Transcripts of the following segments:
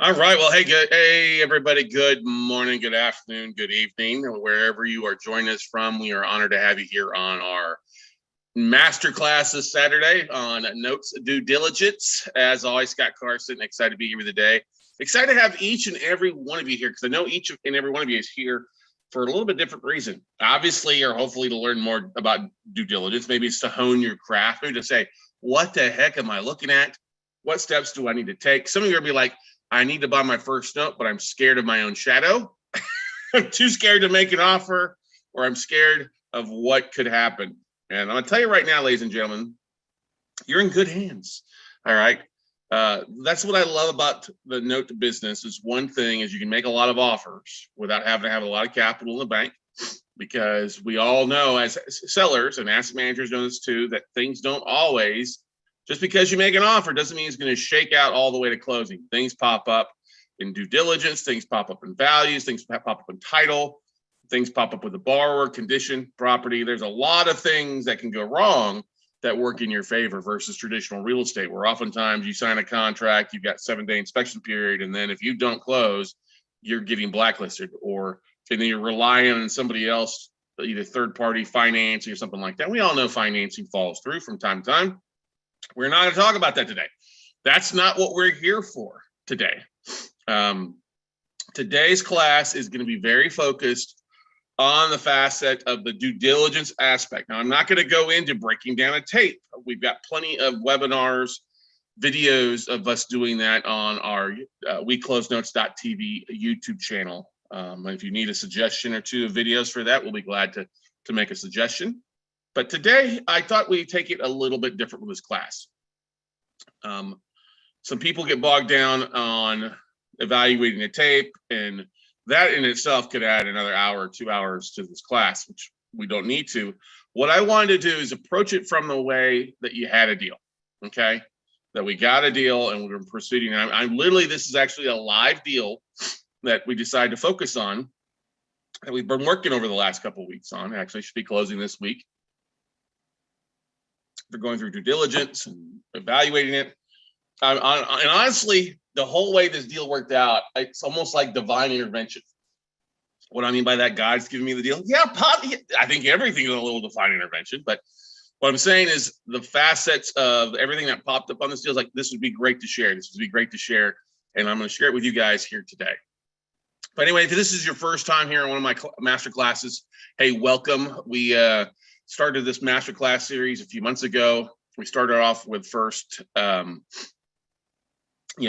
All right. Well, hey, everybody. Good morning, good afternoon, good evening, wherever you are joining us from. We are honored to have you here on our Masterclass this Saturday on Notes Due Diligence. As always, Scott Carson, excited to be here today. Excited to have each and every one of you here because I know each and every one of you is here for a little bit different reason. Obviously, or hopefully to learn more about due diligence. Maybe it's to hone your craft, maybe to say, what the heck am I looking at? What steps do I need to take? Some of you will be like, I need to buy my first note, but I'm scared of my own shadow. I'm too scared to make an offer, or I'm scared of what could happen. And I'm going to tell you right now, ladies and gentlemen, you're in good hands. All right. That's what I love about the note to business is one thing is you can make a lot of offers without having to have a lot of capital in the bank, because we all know as sellers and asset managers know this too, that things don't always, just because you make an offer doesn't mean it's going to shake out all the way to closing. Things pop up in due diligence, things pop up in values, things pop up in title, things pop up with the borrower, condition, property. There's a lot of things that can go wrong that work in your favor versus traditional real estate, where oftentimes you sign a contract, you've got 7-day inspection period, and then if you don't close, you're getting blacklisted, or and then you're relying on somebody else, either third-party financing or something like that. We all know financing falls through from time to time. We're not going to talk about that today. That's not what we're here for today. Today's class is going to be very focused on the facet of the due diligence aspect. Now, I'm not going to go into breaking down a tape. We've got plenty of webinars, videos of us doing that on our WeCloseNotes.tv YouTube channel. If you need a suggestion or two of videos for that, we'll be glad to make a suggestion. But today, I thought we'd take it a little bit different with this class. Some people get bogged down on evaluating a tape, and that in itself could add another hour or 2 hours to this class, which we don't need to. What I wanted to do is approach it from the way that you had a deal, okay? That we got a deal and we're proceeding. I'm literally, this is actually a live deal that we decided to focus on, that we've been working over the last couple of weeks on. Actually, should be closing this week. They're going through due diligence and evaluating it. And honestly, the whole way this deal worked out, it's almost like divine intervention. What I mean by that, God's giving me the deal. Yeah, I think everything is a little divine intervention. But what I'm saying is the facets of everything that popped up on this deal is like, this would be great to share. This would be great to share. And I'm going to share it with you guys here today. But anyway, if this is your first time here on one of my master classes, hey, welcome. We started this masterclass series a few months ago. We started off with first,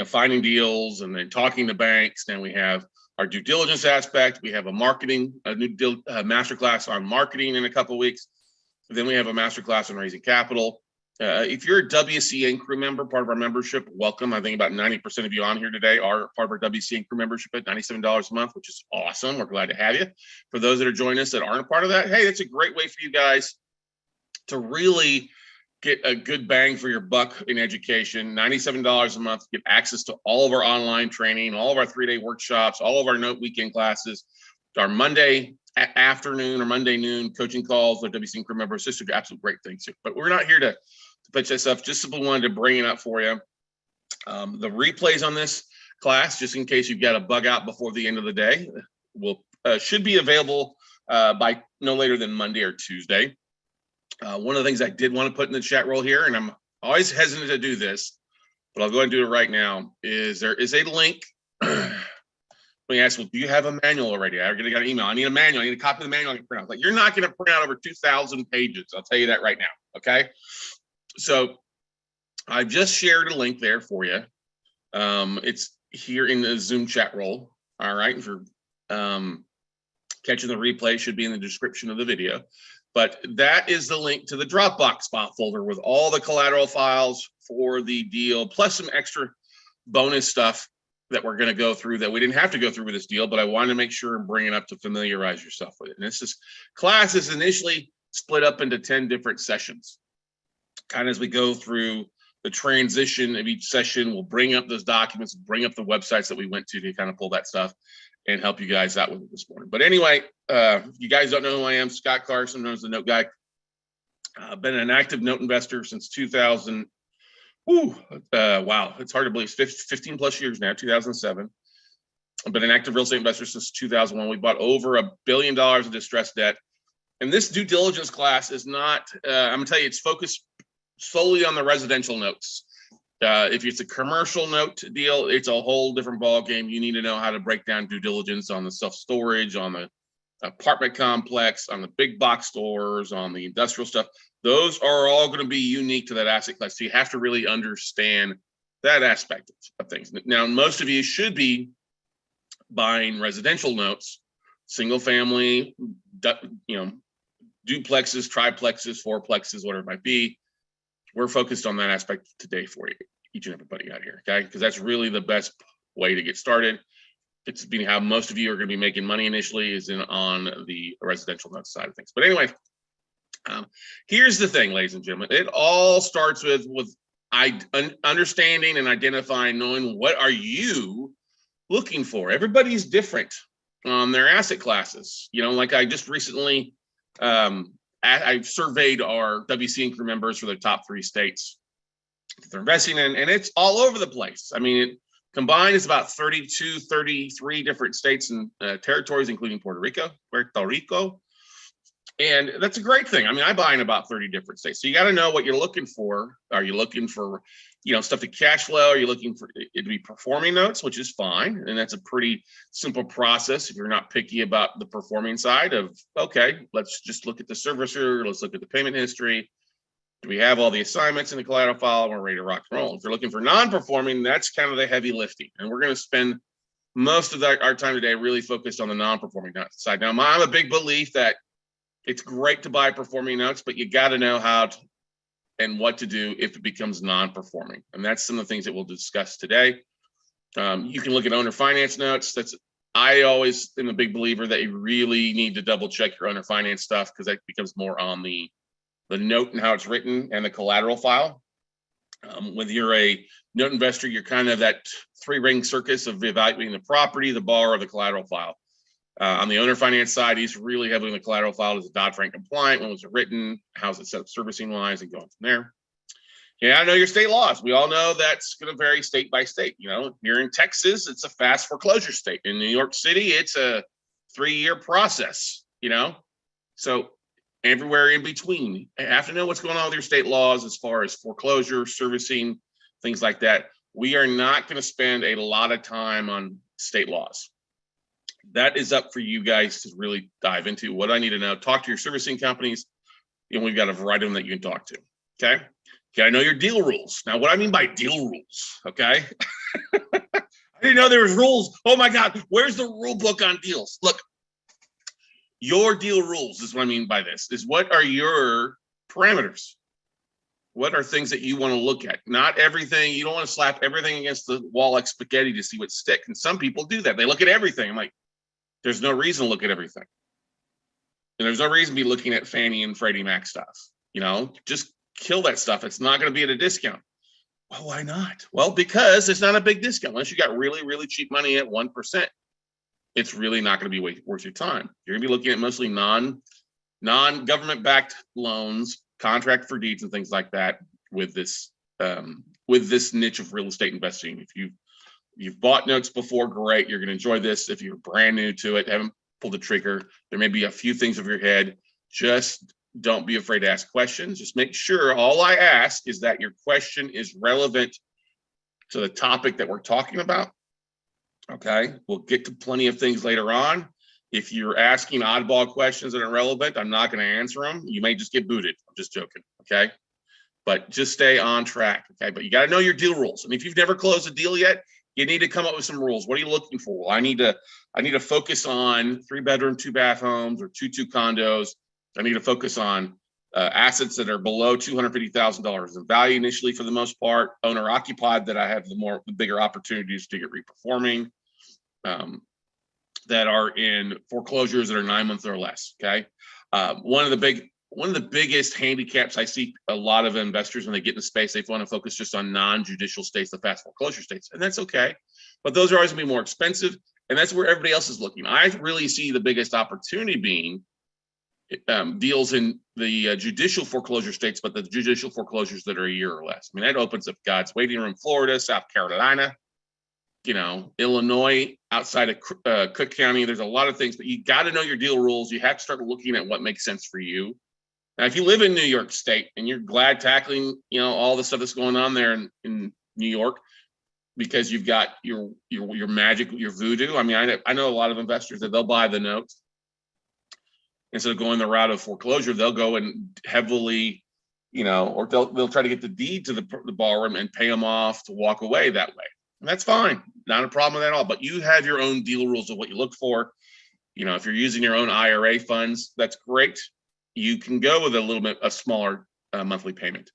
finding deals and then talking to banks. Then we have our due diligence aspect. We have a new masterclass on marketing in a couple of weeks. Then we have a masterclass on raising capital. If you're a WCN crew member, part of our membership, welcome. I think about 90% of you on here today are part of our WCN crew membership at $97 a month, which is awesome. We're glad to have you. For those that are joining us that aren't a part of that, hey, that's a great way for you guys to really get a good bang for your buck in education. $97 a month, get access to all of our online training, all of our 3-day workshops, all of our note weekend classes, our Monday afternoon or Monday noon coaching calls with WCN crew members. Just absolute great things here. But we're not here to pitch this up. Just simply wanted to bring it up for you. The replays on this class, just in case you've got a bug out before the end of the day, should be available by no later than Monday or Tuesday. One of the things I did want to put in the chat roll here, and I'm always hesitant to do this, but I'll go ahead and do it right now, is there is a link. When you ask, well, do you have a manual already? I already got an email. I need a manual. I need a copy of the manual I can print out. Like, you're not going to print out over 2,000 pages. I'll tell you that right now. Okay. So I've just shared a link there for you. It's here in the Zoom chat roll. All right. And for catching the replay, should be in the description of the video. But that is the link to the Dropbox file folder with all the collateral files for the deal, plus some extra bonus stuff that we're going to go through that we didn't have to go through with this deal, but I wanted to make sure and bring it up to familiarize yourself with it. And this class is initially split up into 10 different sessions. Kind of as we go through the transition of each session, we'll bring up those documents, bring up the websites that we went to kind of pull that stuff and help you guys out with it this morning. But anyway, you guys don't know who I am. Scott Carson, known as the Note Guy. I've been an active note investor since 2000. Ooh, wow, it's hard to believe. 15 plus years now, 2007. I've been an active real estate investor since 2001. We bought over $1 billion of distressed debt. And this due diligence class is not, I'm gonna tell you, it's focused solely on the residential notes. If it's a commercial note deal, it's a whole different ball game. You need to know how to break down due diligence on the self-storage, on the apartment complex, on the big box stores, on the industrial stuff. Those are all going to be unique to that asset class. So you have to really understand that aspect of things. Now, most of you should be buying residential notes, single family, duplexes, triplexes, fourplexes, whatever it might be. We're focused on that aspect today for you, each and everybody out here, okay? Because that's really the best way to get started. It's being how most of you are going to be making money initially is on the residential note side of things. But anyway, here's the thing, ladies and gentlemen. It all starts with understanding and identifying, knowing what are you looking for. Everybody's different on their asset classes. You know, like I just recently, I surveyed our WC Inc members for the top 3 states that they're investing in, and it's all over the place. I mean, combined is about 32, 33 different states and territories, including Puerto Rico. And that's a great thing. I mean, I buy in about 30 different states. So you got to know what you're looking for. Are you looking for, stuff to cash flow? Are you looking for it to be performing notes, which is fine. And that's a pretty simple process if you're not picky about the performing side of, okay, let's just look at the servicer. Let's look at the payment history. Do we have all the assignments in the collateral file? We're ready to rock and roll. If you're looking for non-performing, that's kind of the heavy lifting. And we're going to spend most of our time today really focused on the non-performing side. Now, I'm a big belief that it's great to buy performing notes, but you got to know how to, and what to do if it becomes non-performing. And that's some of the things that we'll discuss today. You can look at owner finance notes. I always am a big believer that you really need to double check your owner finance stuff because that becomes more on the note and how it's written and the collateral file. Whether you're a note investor, you're kind of that 3-ring circus of evaluating the property, the borrower, or the collateral file. On the owner finance side, he's really heavily in the collateral file. Is it Dodd-Frank compliant? When was it written? How's it set up servicing wise and going from there? Yeah, I know your state laws. We all know that's going to vary state by state. Here in Texas, it's a fast foreclosure state. In New York City, it's a 3-year process, So everywhere in between, you have to know what's going on with your state laws as far as foreclosure, servicing, things like that. We are not going to spend a lot of time on state laws. That is up for you guys to really dive into. What I need to know, talk to your servicing companies, and we've got a variety of them that you can talk to, okay? I know your deal rules. Now, what I mean by deal rules, okay? I didn't know there was rules. Oh my God, where's the rule book on deals? Look, your deal rules is what I mean by this, is what are your parameters? What are things that you want to look at? Not everything. You don't want to slap everything against the wall like spaghetti to see what sticks. And some people do that. They look at everything. I'm like, there's no reason to look at everything. And there's no reason to be looking at Fannie and Freddie Mac stuff. Just kill that stuff. It's not going to be at a discount. Well, why not? Well, because it's not a big discount. Unless you got really, really cheap money at 1%, it's really not going to be worth your time. You're going to be looking at mostly non-government backed loans, contract for deeds and things like that with this niche of real estate investing. If you've bought notes before, great. You're going to enjoy this. If you're brand new to it, haven't pulled the trigger, there may be a few things over your head. Just don't be afraid to ask questions. Just make sure all I ask is that your question is relevant to the topic that we're talking about. Okay, we'll get to plenty of things later on. If you're asking oddball questions that are relevant, I'm not going to answer them. You may just get booted. I'm just joking. Okay, but just stay on track. Okay, but you got to know your deal rules. And if you've never closed a deal yet, you need to come up with some rules. What are you looking for? Well, I need to focus on 3-bedroom, 2-bath homes or 2 condos. I need to focus on assets that are below $250,000 in value initially, for the most part, owner occupied, that I have the bigger opportunities to get reperforming, that are in foreclosures that are 9 months or less. Okay, one of the biggest handicaps I see a lot of investors when they get in the space, they want to focus just on non-judicial states, the fast foreclosure states, and that's okay. But those are always going to be more expensive, and that's where everybody else is looking. I really see the biggest opportunity being deals in the judicial foreclosure states, but the judicial foreclosures that are a year or less. I mean, that opens up God's waiting room. Florida, South Carolina, Illinois, outside of Cook County. There's a lot of things, but you got to know your deal rules. You have to start looking at what makes sense for you. Now, if you live in New York State and you're glad tackling, all the stuff that's going on there in New York, because you've got your magic, your voodoo. I mean, I know a lot of investors that they'll buy the notes. Instead of going the route of foreclosure, they'll go and heavily, or they'll try to get the deed to the borrower and pay them off to walk away that way. And that's fine. Not a problem with that at all. But you have your own deal rules of what you look for. If you're using your own IRA funds, that's great. You can go with a smaller monthly payment.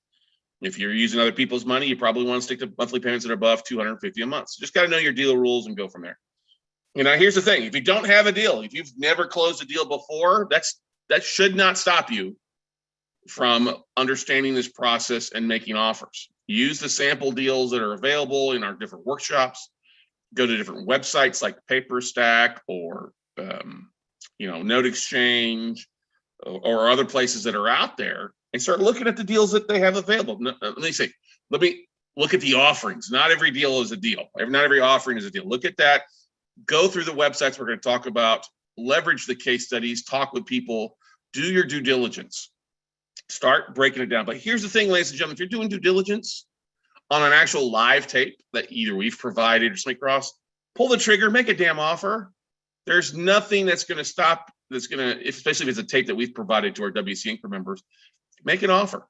If you're using other people's money, you probably want to stick to monthly payments that are above $250 a month. So just got to know your deal rules and go from there. Here's the thing. If you don't have a deal, if you've never closed a deal before, that should not stop you from understanding this process and making offers. Use the sample deals that are available in our different workshops. Go to different websites like PaperStack or Note Exchange or other places that are out there and start looking at the deals that they have available. Let me look at the offerings. Not every deal is a deal. Not every offering is a deal. Look at that. Go through the websites we're going to talk about. Leverage the case studies. Talk with people. Do your due diligence. Start breaking it down. But here's the thing, ladies and gentlemen. If you're doing due diligence on an actual live tape that either we've provided or something across, pull the trigger, make a damn offer. There's nothing that's going to stop, especially if it's a tape that we've provided to our WC Anchor members, make an offer.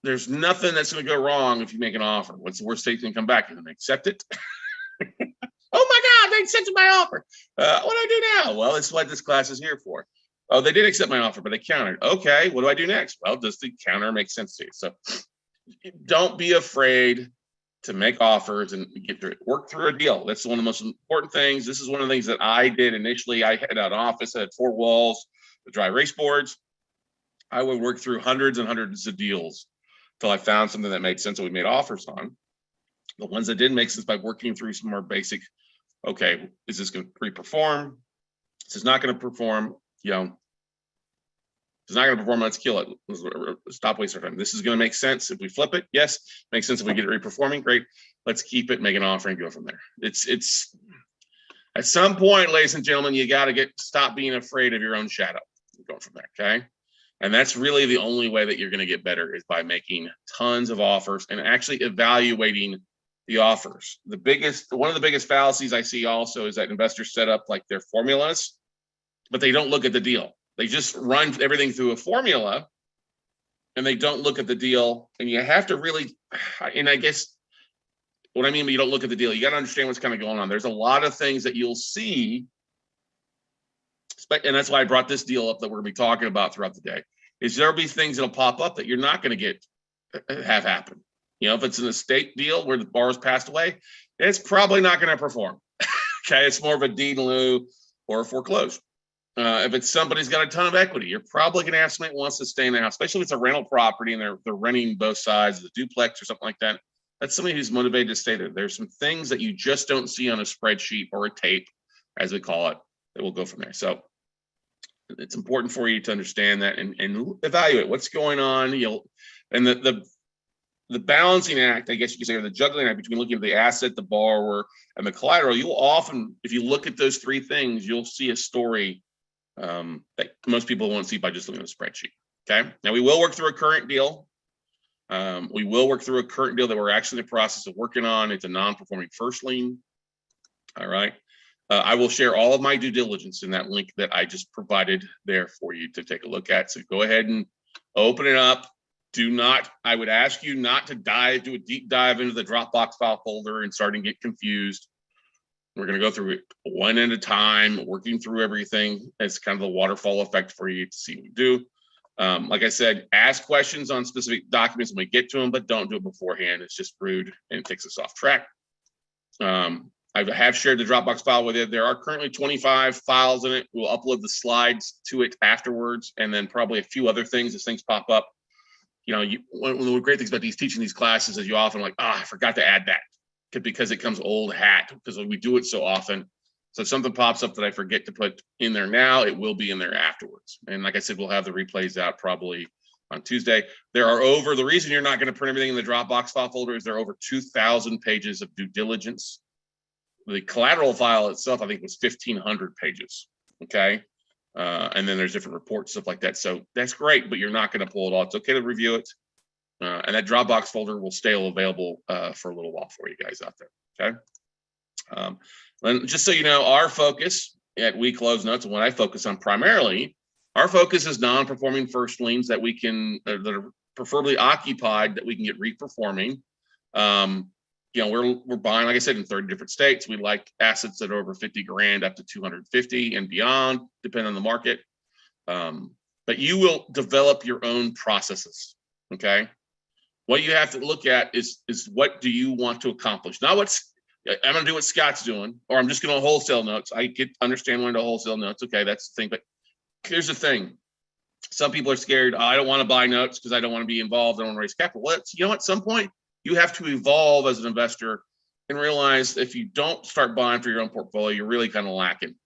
There's nothing that's going to go wrong if you make an offer. What's the worst thing that can come back? And they accept it. Oh my God, they accepted my offer. What do I do now? Well, it's what this class is here for. Oh, they did accept my offer, but they countered. Okay, what do I do next? Well, does the counter make sense to you? So don't be afraid to make offers and get through it. Work through a deal. That's one of the most important things. This is one of the things that I did initially. I had an office, I had 4 walls, the dry erase boards. I would work through hundreds and hundreds of deals until I found something that made sense that we made offers on. The ones that didn't make sense, by working through some more basic, okay, is this going to pre-perform? This is not going to perform, it's not going to perform, let's kill it. Stop wasting our time. This is going to make sense if we flip it. Yes. Makes sense if we get it re-performing. Great. Let's keep it, make an offer, and go from there. It's at some point, ladies and gentlemen, you got to stop being afraid of your own shadow. Going from there. Okay. And that's really the only way that you're going to get better, is by making tons of offers and actually evaluating the offers. One of the biggest fallacies I see also is that investors set up like their formulas, but they don't look at the deal. They just run everything through a formula and they don't look at the deal. And you have to really, and I guess what I mean by you don't look at the deal, you got to understand what's kind of going on. There's a lot of things that you'll see, and that's why I brought this deal up that we're going to be talking about throughout the day, is there'll be things that'll pop up that you're not going to have happen. If it's an estate deal where the borrower's passed away, it's probably not going to perform. Okay, it's more of a deed in lieu or a foreclosure. If it's somebody's got a ton of equity, you're probably going to have somebody who wants to stay in the house, especially if it's a rental property and they're renting both sides of the duplex or something like that. That's somebody who's motivated to stay there. There's some things that you just don't see on a spreadsheet or a tape, as we call it, that will go from there. So it's important for you to understand that and evaluate what's going on. And the balancing act, I guess you could say, or the juggling act between looking at the asset, the borrower, and the collateral, you'll often, if you look at those 3 things, you'll see a story that most people won't see by just looking at the spreadsheet. Okay. Now we will work through a current deal. We will work through a current deal that we're actually in the process of working on. It's a non-performing first lien. All right. I will share all of my due diligence in that link that I just provided there for you to take a look at. So go ahead and open it up. I would ask you not to do a deep dive into the Dropbox file folder and starting to get confused. We're going to go through it one at a time, working through everything. It's kind of the waterfall effect for you to see what we do. Like I said, ask questions on specific documents when we get to them, but don't do it beforehand. It's just rude and it takes us off track. I have shared the Dropbox file with you. There are currently 25 files in it. We'll upload the slides to it afterwards, and then probably a few other things as things pop up. One of the great things about teaching these classes is you often I forgot to add that, because it comes old hat, because we do it so often. So if something pops up that I forget to put in there now, it will be in there afterwards. And like I said, we'll have the replays out probably on Tuesday. The reason you're not going to print everything in the Dropbox file folder is there are over 2,000 pages of due diligence. The collateral file itself, I think, was 1,500 pages. Okay. And then there's different reports, stuff like that. So that's great, but you're not going to pull it all. It's okay to review it. And that Dropbox folder will stay available for a little while for you guys out there. Okay. And just so you know, our focus at We Close Notes, and what I focus on primarily, our focus is non-performing first liens that we can, that are preferably occupied, that we can get reperforming. We're buying, like I said, in 30 different states. We like assets that are over 50 grand up to 250 and beyond, depending on the market. But you will develop your own processes. Okay. What you have to look at is what do you want to accomplish? Not I'm going to do what Scott's doing, or I'm just going to wholesale notes. I understand when to wholesale notes. Okay, that's the thing. But here's the thing. Some people are scared. I don't want to buy notes because I don't want to be involved. I don't want to raise capital. Well, at some point, you have to evolve as an investor and realize if you don't start buying for your own portfolio, you're really kind of lacking.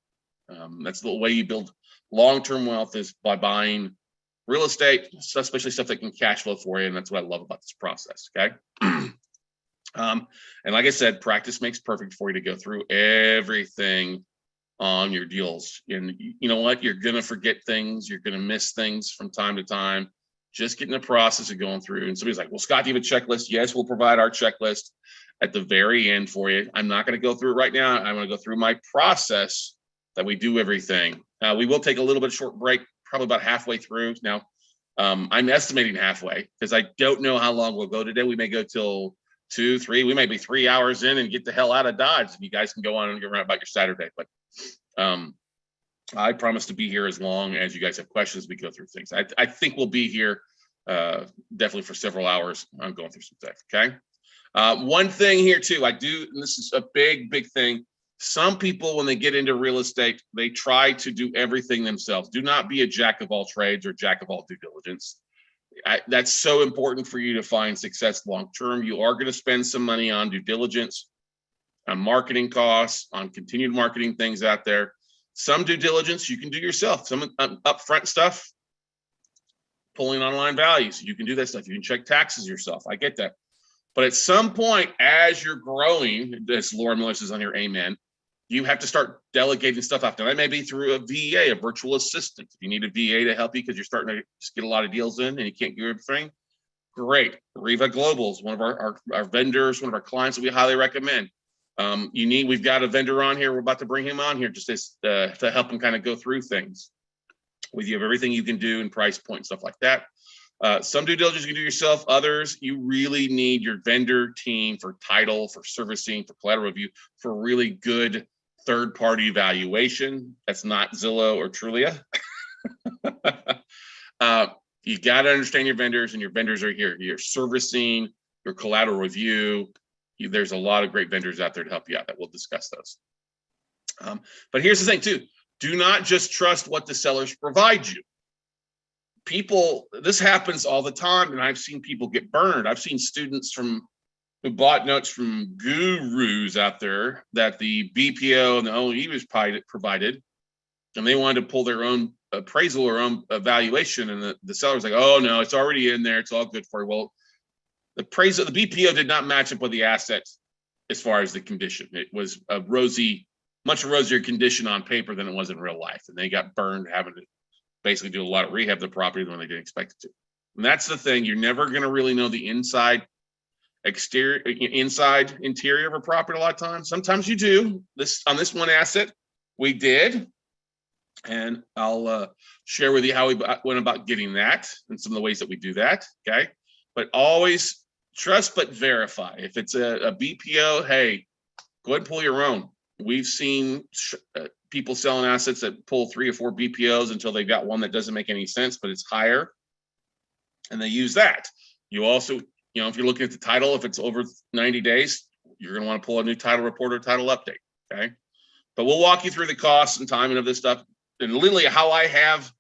That's the way you build long-term wealth, is by buying real estate, especially stuff that can cash flow for you. And that's what I love about this process. Okay. And like I said, practice makes perfect for you to go through everything on your deals. And you know what? You're going to forget things. You're going to miss things from time to time. Just get in the process of going through. And somebody's like, well, Scott, do you have a checklist? Yes, we'll provide our checklist at the very end for you. I'm not going to go through it right now. I'm going to go through my process that we do everything. We will take a little bit short break, probably about halfway through. Now, I'm estimating halfway because I don't know how long we'll go today. We may go till 2, 3. We may be 3 hours in and get the hell out of Dodge. And you guys can go on and get around about your Saturday. But I promise to be here as long as you guys have questions. We go through things. I think we'll be here definitely for several hours. I'm going through some stuff. Okay. One thing here too, and this is a big thing. Some people, when they get into real estate, they try to do everything themselves. Do not be a jack of all trades or jack of all due diligence. That's so important for you to find success long term. You are going to spend some money on due diligence, on marketing costs, on continued marketing things out there. Some due diligence you can do yourself. Some upfront stuff, pulling online values, you can do that stuff. You can check taxes yourself. I get that. But at some point, as you're growing, as Laura Miller says on here, amen, you have to start delegating stuff out. Now, that may be through a VA, a virtual assistant. If you need a VA to help you because you're starting to just get a lot of deals in and you can't do everything, great. Riva Global is one of our vendors, one of our clients that we highly recommend. We've got a vendor on here. We're about to bring him on here just to help him kind of go through things with you of everything you can do and price point and stuff like that. Some due diligence you can do yourself. Others, you really need your vendor team for title, for servicing, for collateral review, for really good third-party evaluation. That's not Zillow or Trulia. You got to understand your vendors, and your vendors are here. Your servicing, your collateral review. There's a lot of great vendors out there to help you out that we'll discuss those. But here's the thing too. Do not just trust what the sellers provide you. This happens all the time, and I've seen people get burned. I've seen students who bought notes from gurus out there that the BPO and the OE was provided, and they wanted to pull their own appraisal or own evaluation, and the seller's like, oh no, it's already in there, it's all good for you. Well, the BPO did not match up with the asset as far as the condition. It was a much rosier condition on paper than it was in real life, and they got burned having to basically do a lot of rehab the property when they didn't expect it to. And that's the thing. You're never going to really know the inside, interior of a property a lot of times. Sometimes you do. On this one asset, we did. And I'll share with you how we went about getting that and some of the ways that we do that. Okay. But always trust but verify. If it's a BPO, hey, go ahead and pull your own. We've seen people selling assets that pull 3 or 4 BPOs until they've got one that doesn't make any sense, but it's higher, and they use that. You also, if you're looking at the title, if it's over 90 days, you're going to want to pull a new title report or title update. Okay. But we'll walk you through the costs and timing of this stuff, and literally how I have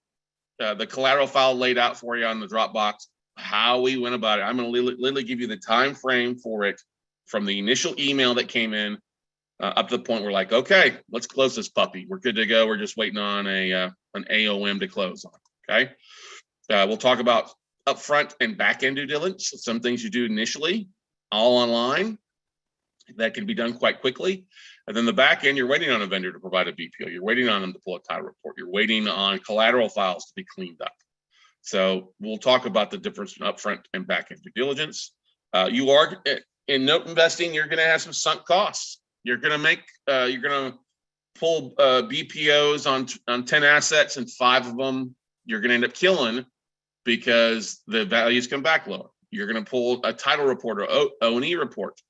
the collateral file laid out for you on the Dropbox, how we went about it. I'm going to literally give you the time frame for it from the initial email that came in up to the point where like, okay, let's close this puppy. We're good to go. We're just waiting on an AOM to close on. Okay. We'll talk about upfront and back end due diligence. Some things you do initially, all online, that can be done quite quickly. And then the back end, you're waiting on a vendor to provide a BPO. You're waiting on them to pull a title report. You're waiting on collateral files to be cleaned up. So we'll talk about the difference in upfront and back end due diligence. You are in note investing, you're going to have some sunk costs. You're going to make, you're going to pull BPOs on 10 assets, and 5 of them you're going to end up killing because the values come back lower. You're going to pull a title report or O&E report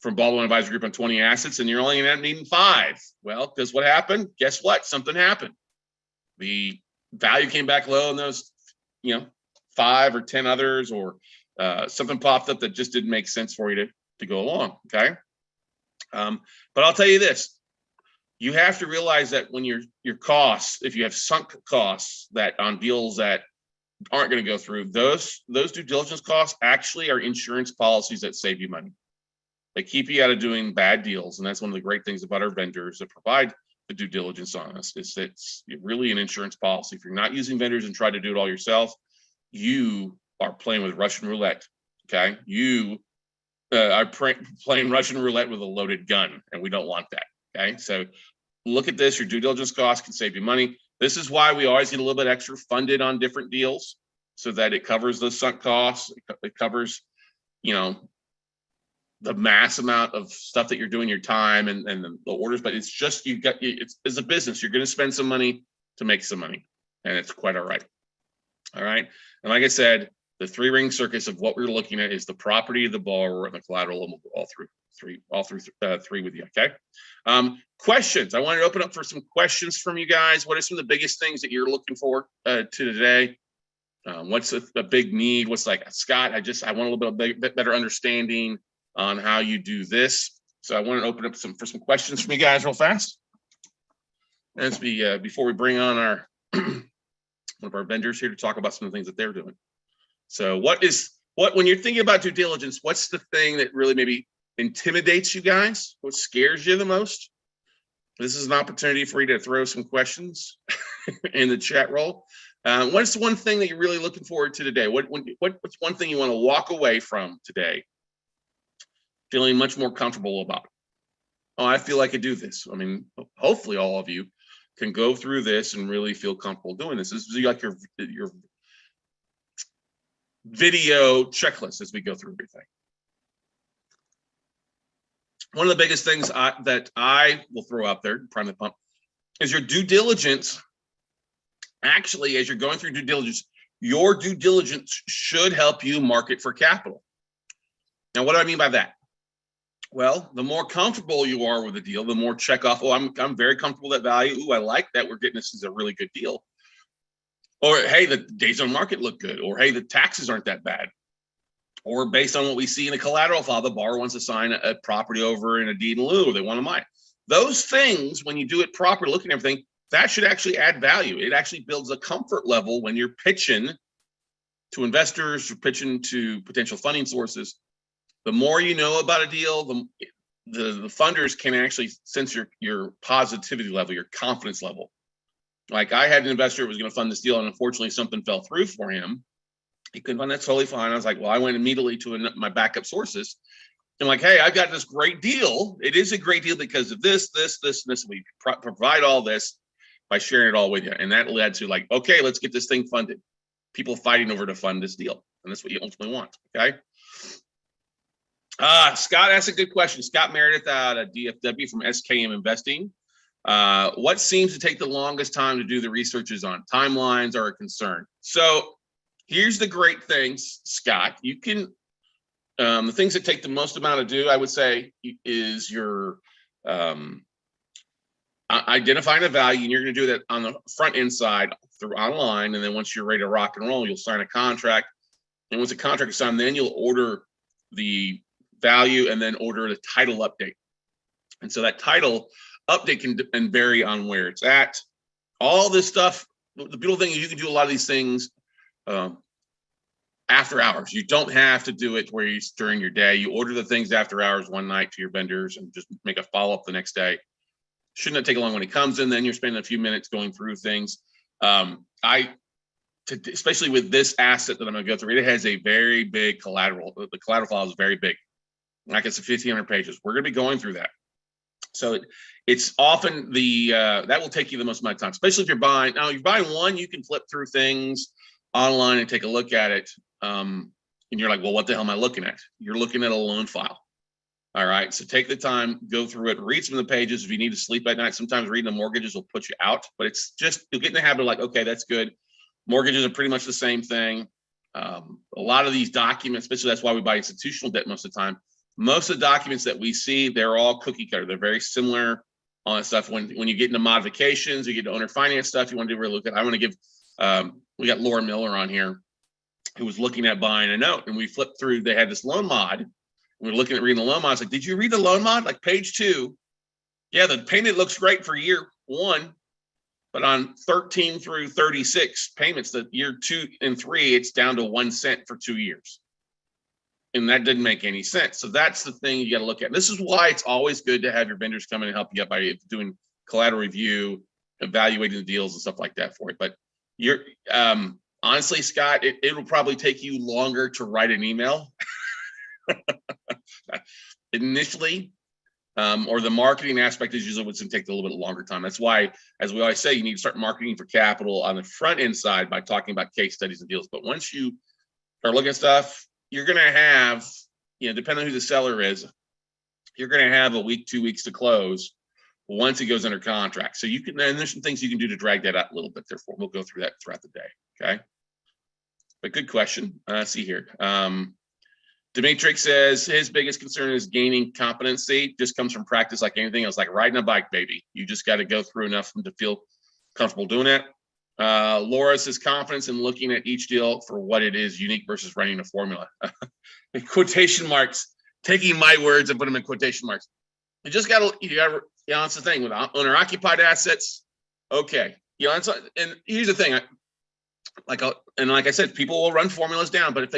from Baldwin Advisory Group on 20 assets, and you're only going to end up needing 5. Well, because what happened? Guess what? Something happened. The value came back low in those, 5 or 10 others, or something popped up that just didn't make sense for you to go along. Okay. But I'll tell you this, you have to realize that when your costs, if you have sunk costs that on deals that aren't going to go through, those due diligence costs actually are insurance policies that save you money. They keep you out of doing bad deals. And that's one of the great things about our vendors that provide the due diligence on us, is that it's really an insurance policy. If you're not using vendors and try to do it all yourself, you are playing with Russian roulette. Okay. You are playing Russian roulette with a loaded gun, and we don't want that. Okay. So look at this. Your due diligence costs can save you money. This is why we always get a little bit extra funded on different deals, so that it covers those sunk costs. It covers, the mass amount of stuff that you're doing, your time and the orders. But it's just, it's a business. You're going to spend some money to make some money, and it's quite all right. All right. And like I said, the 3-ring circus of what we're looking at is the property of the borrower and the collateral, and we'll go all through three with you. Okay. Questions. I wanted to open up for some questions from you guys. What are some of the biggest things that you're looking for to today? What's a big need? What's like, Scott, I want a little bit better understanding on how you do this. So I want to open up for some questions from you guys real fast. As before we bring on our one of our vendors here to talk about some of the things that they're doing. So when you're thinking about due diligence, what's the thing that really maybe intimidates you guys? What scares you the most? This is an opportunity for you to throw some questions in the chat roll. What's the one thing that you're really looking forward to today? What's one thing you want to walk away from today feeling much more comfortable about? Oh, I feel like I could do this. I mean, hopefully all of you can go through this and really feel comfortable doing this. This is like your video checklist as we go through everything. One of the biggest things that I will throw out there, prime the pump, is your due diligence. Actually, as you're going through due diligence, your due diligence should help you market for capital. Now, what do I mean by that? Well, the more comfortable you are with the deal, the more check off. Oh, I'm very comfortable with that value. Ooh, I like that. We're getting this is a really good deal. Or, hey, the days on market look good. Or, hey, the taxes aren't that bad. Or based on what we see in a collateral file, the borrower wants to sign a property over in a deed in lieu, or they want to mine. Those things, when you do it properly, looking at everything, that should actually add value. It actually builds a comfort level when you're pitching to investors, or pitching to potential funding sources. The more you know about a deal, the funders can actually sense your positivity level, your confidence level. Like, I had an investor who was going to fund this deal, and unfortunately something fell through for him. He couldn't fund that, totally fine. I was like, well, I went immediately to my backup sources. I'm like, hey, I've got this great deal. It is a great deal because of this, this, this, and this. We provide all this by sharing it all with you. And that led to like, okay, let's get this thing funded. People fighting over to fund this deal. And that's what you ultimately want. Okay. Scott asked a good question. Scott Meredith out of DFW from SKM Investing. What seems to take the longest time to do the researches on? Timelines are a concern. So here's the great things, Scott. You can, the things that take the most amount to do, I would say, is your identifying a value, and you're going to do that on the front end side through online. And then once you're ready to rock and roll, you'll sign a contract. And once the contract is signed, then you'll order the value and then order the title update. And so that title update can vary on where it's at. All this stuff, the beautiful thing is you can do a lot of these things after hours. You don't have to do it where you during your day. You order the things after hours one night to your vendors and just make a follow-up the next day. Shouldn't take long when it comes in. Then you're spending a few minutes going through things. Especially with this asset that I'm going to go through, it has a very big collateral. The collateral file is very big. Like it's 1,500 pages. We're going to be going through that. So it's often that will take you the most amount of time, especially if you're buying. Now, you're buying one, you can flip through things online and take a look at it. And you're like, well, what the hell am I looking at? You're looking at a loan file. All right. So take the time, go through it, read some of the pages. If you need to sleep at night, sometimes reading the mortgages will put you out, but it's just, you'll get in the habit of like, okay, that's good. Mortgages are pretty much the same thing. A lot of these documents, especially that's why we buy institutional debt most of the time. Most of the documents that we see, they're all cookie cutter. They're very similar on stuff. When you get into modifications, you get to owner finance stuff, you want to do a look at. I want to give, we got Laura Miller on here who was looking at buying a note, and we flipped through, they had this loan mod. We were looking at reading the loan mod. I was like, did you read the loan mod? Like page 2. Yeah, the payment looks great for year 1, but on 13 through 36 payments, the year 2 and 3, it's down to 1 cent for 2 years. And that didn't make any sense. So that's the thing you got to look at. This is why it's always good to have your vendors come in and help you out by doing collateral review, evaluating the deals and stuff like that for it. But you're honestly, Scott, it will probably take you longer to write an email initially, or the marketing aspect is usually what's going to take a little bit longer time. That's why, as we always say, you need to start marketing for capital on the front end side by talking about case studies and deals. But once you start looking at stuff, you're going to have, depending on who the seller is, you're going to have a week, 2 weeks to close once it goes under contract. So you can, and there's some things you can do to drag that out a little bit. Therefore, we'll go through that throughout the day. Okay. But good question. Let's see here. Dimitri says his biggest concern is gaining competency. Just comes from practice like anything else, like riding a bike, baby. You just got to go through enough to feel comfortable doing it. Laura says confidence in looking at each deal for what it is, unique versus running a formula. In quotation marks, taking my words and put them in quotation marks. You just got to, that's the thing with owner occupied assets. Okay. And here's the thing. Like I said, people will run formulas down, but if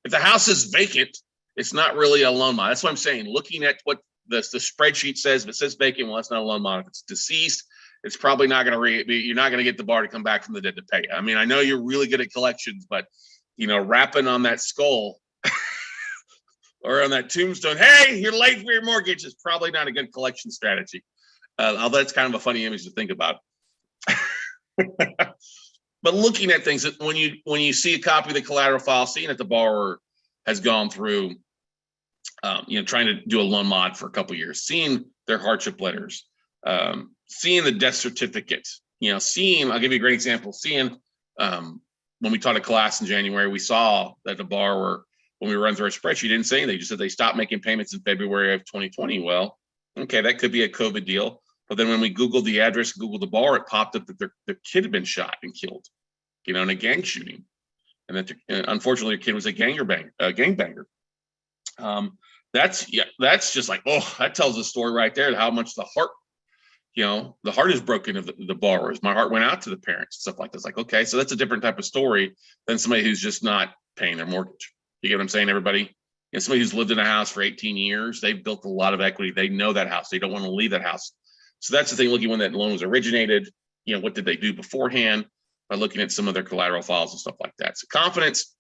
the house is vacant, it's not really a loan mod. That's what I'm saying. Looking at what the spreadsheet says, if it says vacant, well, that's not a loan mod. If it's deceased, it's probably not going to you're not going to get the bar to come back from the dead to pay. I mean, I know you're really good at collections, but rapping on that skull or on that tombstone, hey, you're late for your mortgage, is probably not a good collection strategy. Although it's kind of a funny image to think about. But looking at things, when you see a copy of the collateral file, seeing that the borrower has gone through, trying to do a loan mod for a couple of years, seeing their hardship letters, seeing the death certificate, I'll give you a great example. Seeing when we taught a class in January, we saw that the borrower, when we run through our spreadsheet, didn't say anything. They just said they stopped making payments in February of 2020. Well, okay, that could be a COVID deal. But then when we Googled the address, Googled the borrower, it popped up that their kid had been shot and killed, in a gang shooting. And that unfortunately, the kid was a gangbanger. That's just like, oh, that tells a story right there, how much the heart is broken of the borrowers. My heart went out to the parents, stuff like this. Like, okay, so that's a different type of story than somebody who's just not paying their mortgage. You get what I'm saying, everybody? Somebody who's lived in a house for 18 years, they've built a lot of equity. They know that house. They don't want to leave that house. So that's the thing, looking when that loan was originated, what did they do beforehand, by looking at some of their collateral files and stuff like that. So confidence,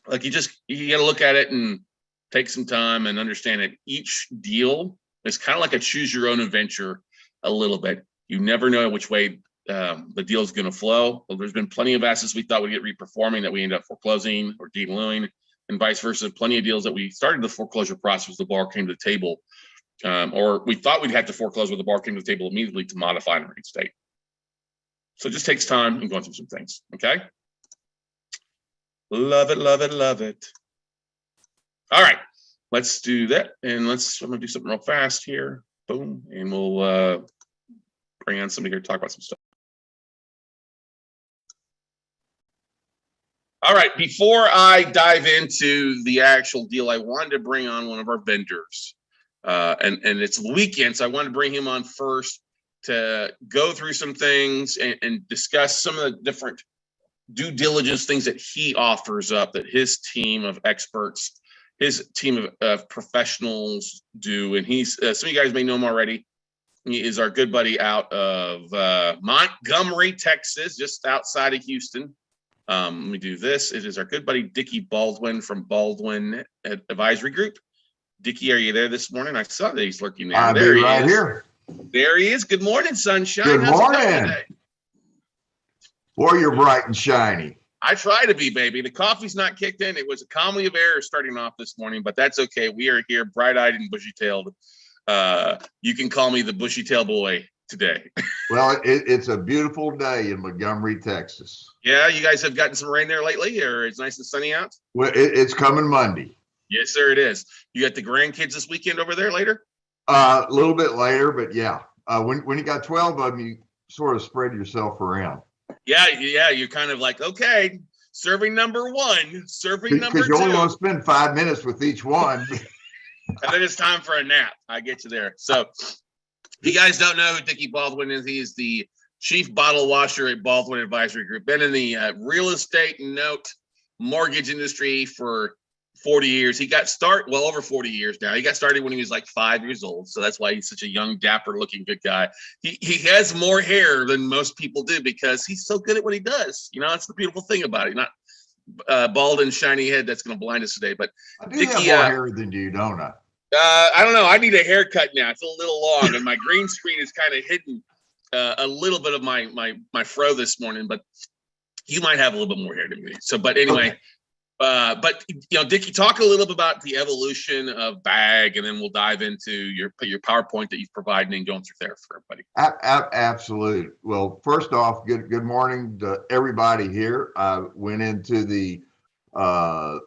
like you got to look at it and take some time and understand that each deal is kind of like a choose your own adventure a little bit. You never know which way the deal is going to flow. Well, there's been plenty of assets we thought would get reperforming that we end up foreclosing or dealing, and vice versa. Plenty of deals that we started the foreclosure process, the borrower came to the table, or we thought we'd have to foreclose with the borrower came to the table immediately to modify and reinstate. So it just takes time and going through some things. Okay. Love it, love it, love it. All right, let's do that. And I'm going to do something real fast here. Boom. And we'll bring on somebody here to talk about some stuff. All right, before I dive into the actual deal, I wanted to bring on one of our vendors. And it's the weekend, so I wanted to bring him on first to go through some things and discuss some of the different due diligence things that he offers up that his team of experts, his team of professionals do. And he's, some of you guys may know him already. He is our good buddy out of Montgomery, Texas, just outside of Houston. Let me do this. It is our good buddy, Dickie Baldwin from Baldwin Advisory Group. Dickie, are you there this morning? I saw that he's lurking there. I'll there be he right is. Here. There he is. Good morning, sunshine. Good How's morning. it going today? Boy, you're bright and shiny. I try to be, baby. The coffee's not kicked in. It was a comedy of errors starting off this morning, but that's okay. We are here, bright-eyed and bushy-tailed. You can call me the bushy-tail boy today. Well, it's a beautiful day in Montgomery, Texas. Yeah, you guys have gotten some rain there lately, or it's nice and sunny out? Well, it's coming Monday. Yes, sir, it is. You got the grandkids this weekend over there later? A little bit later, but yeah. When you got 12 of them, you sort of spread yourself around. Yeah, you're kind of like, okay, serving number one, serving number two. Because you only want to spend 5 minutes with each one. And then it's time for a nap. I get you there. So if you guys don't know who Dickie Baldwin is, he is the chief bottle washer at Baldwin Advisory Group. Been in the real estate note mortgage industry for 40 years. He got started, well, over 40 years now. He got started when he was like 5 years old. So that's why he's such a young, dapper looking good guy. He has more hair than most people do because he's so good at what he does. You know, that's the beautiful thing about it. Not bald and shiny head that's going to blind us today. But I do have more hair than you, don't I? I don't know. I need a haircut now. It's a little long, and my green screen is kind of hidden a little bit of my fro this morning. But you might have a little bit more hair than me. So, but anyway. Okay. But Dickie, talk a little bit about the evolution of BAG, and then we'll dive into your PowerPoint that you've provided and going through there for everybody. Absolutely. Well, first off, good morning to everybody here. I went into the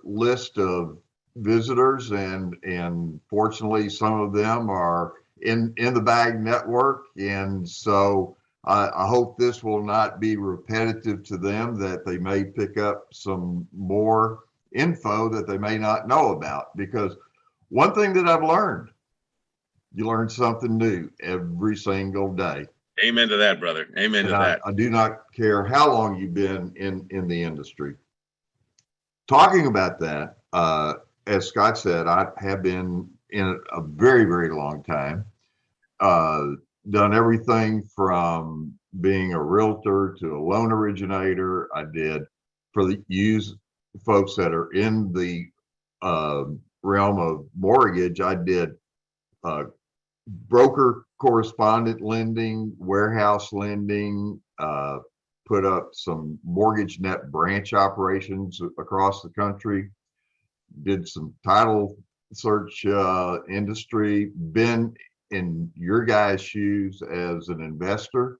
list of visitors, and fortunately, some of them are in the BAG network, and so I hope this will not be repetitive to them, that they may pick up some more info that they may not know about. Because one thing that I've learned, you learn something new every single day. Amen to that, brother. Amen to that. I do not care how long you've been in the industry. Talking about that, as Scott said, I have been in a very, very long time. Done everything from being a realtor to a loan originator. I did for the use folks that are in the realm of mortgage. I did broker correspondent lending, warehouse lending, put up some mortgage net branch operations across the country, did some title search industry, been in your guys' shoes as an investor.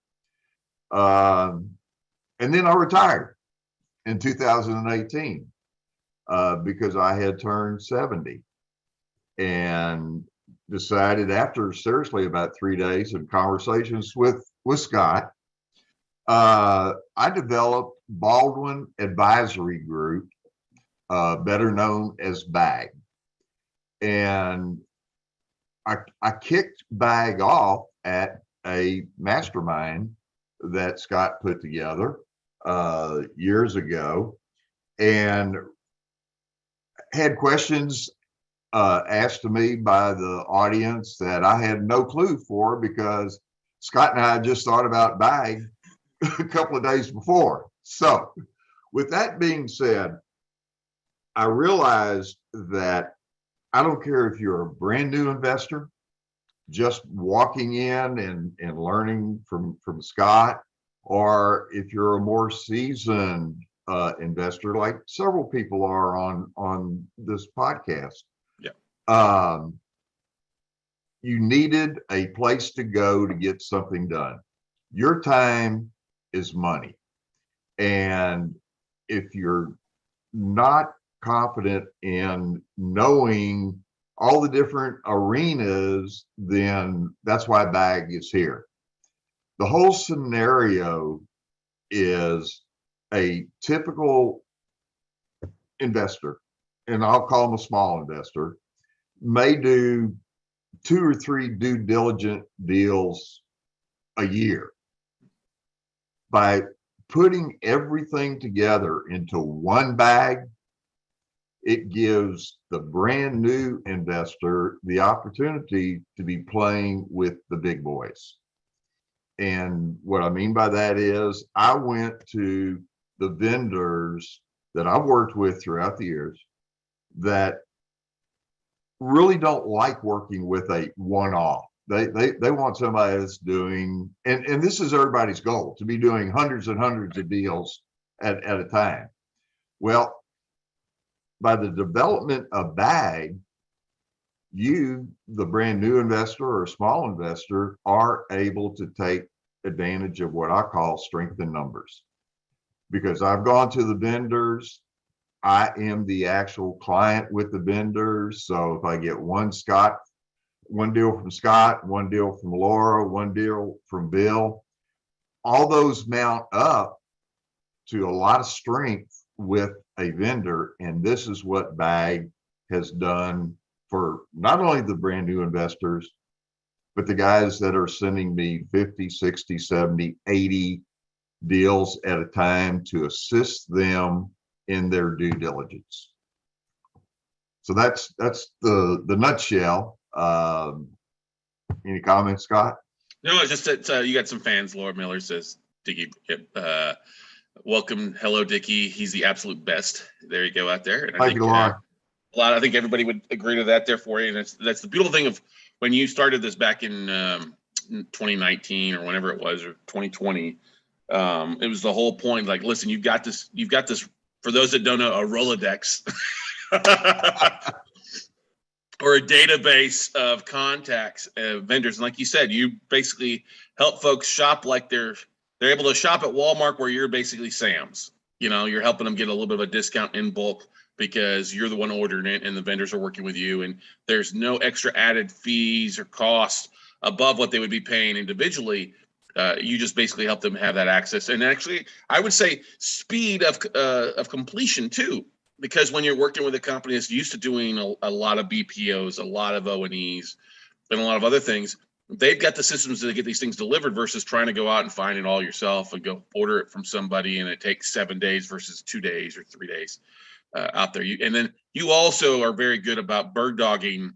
And then I retired in 2018 because I had turned 70 and decided, after seriously about 3 days of conversations with Scott, I developed Baldwin Advisory Group, better known as BAG. And I kicked BAG off at a mastermind that Scott put together years ago, and had questions asked to me by the audience that I had no clue for, because Scott and I just thought about BAG a couple of days before. So with that being said, I realized that I don't care if you're a brand new investor, just walking in and learning from Scott, or if you're a more seasoned investor, like several people are on this podcast. Yeah. You needed a place to go to get something done. Your time is money. And if you're not confident in knowing all the different arenas, then that's why BAG is here. The whole scenario is a typical investor, and I'll call them a small investor, may do 2 or 3 due diligent deals a year. By putting everything together into one bag, it gives the brand new investor the opportunity to be playing with the big boys. And what I mean by that is I went to the vendors that I've worked with throughout the years that really don't like working with a one-off. They want somebody that's doing, and this is everybody's goal, to be doing hundreds and hundreds of deals at a time. Well, by the development of BAG, you, the brand new investor or small investor, are able to take advantage of what I call strength in numbers. Because I've gone to the vendors, I am the actual client with the vendors. So if I get one deal from Scott, one deal from Laura, one deal from Bill, all those mount up to a lot of strength with a vendor. And this is what BAG has done for not only the brand new investors, but the guys that are sending me 50, 60, 70, 80 deals at a time to assist them in their due diligence. So that's the nutshell. Any comments, Scott? No, it's just that you got some fans. Laura Miller says, Dickie, welcome. Hello, Dickie. He's the absolute best. There you go out there. And Thank you, Laura. I think everybody would agree to that there for you. And that's the beautiful thing of when you started this back in 2019 or whenever it was, or 2020. It was the whole point. Like, listen, you've got this. For those that don't know, a Rolodex or a database of contacts, vendors. And like you said, you basically help folks shop like they're able to shop at Walmart, where you're basically Sam's. You know, you're helping them get a little bit of a discount in bulk because you're the one ordering it and the vendors are working with you, and there's no extra added fees or costs above what they would be paying individually. You just basically help them have that access. And actually, I would say speed of completion too, because when you're working with a company that's used to doing a lot of BPOs, a lot of O&Es, and a lot of other things, they've got the systems to get these things delivered versus trying to go out and find it all yourself and go order it from somebody, and it takes 7 days versus 2 days or 3 days out there. And then you also are very good about bird dogging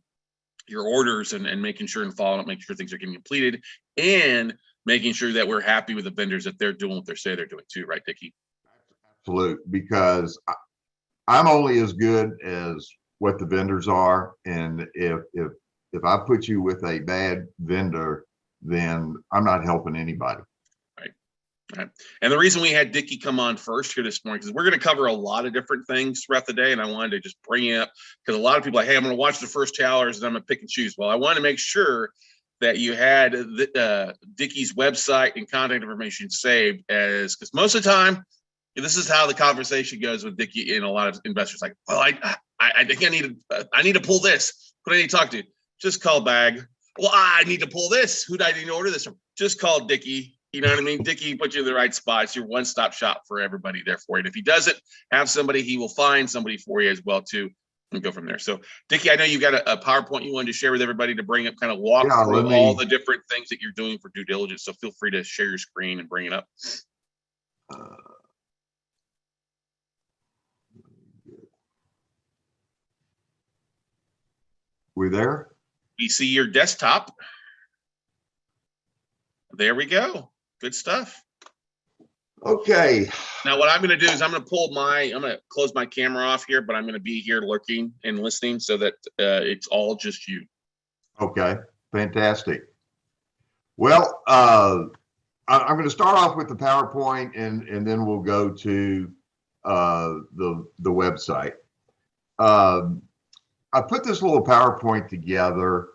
your orders and making sure and following up, making sure things are getting completed, and making sure that we're happy with the vendors that they're doing what they say they're doing too, right, Dickie? Absolutely, because I'm only as good as what the vendors are, and if I put you with a bad vendor, then I'm not helping anybody. Right. And the reason we had Dickie come on first here this morning, because we're going to cover a lot of different things throughout the day, and I wanted to just bring it up because a lot of people are like, hey, I'm going to watch the first 2 hours and I'm going to pick and choose. Well, I wanted to make sure that you had Dickie's website and contact information saved, because most of the time, this is how the conversation goes with Dickie and a lot of investors. Like, well, I think I need to pull this. Who do I need to talk to? Just call BAG. Well, I need to pull this. Who do I need to order this from? Just call Dickie. You know what I mean? Dickie puts you in the right spot. It's your one-stop shop for everybody there for you. And if he doesn't have somebody, he will find somebody for you as well too, and go from there. So, Dickie, I know you got a PowerPoint you wanted to share with everybody to bring up, kind of walk through all the different things that you're doing for due diligence. So feel free to share your screen and bring it up. We there? We see your desktop. There we go. Good stuff. Okay. Now what I'm going to do is I'm going to close my camera off here, but I'm going to be here lurking and listening so that it's all just you. Okay. Fantastic. Well, I'm going to start off with the PowerPoint and then we'll go to the website. I put this little PowerPoint together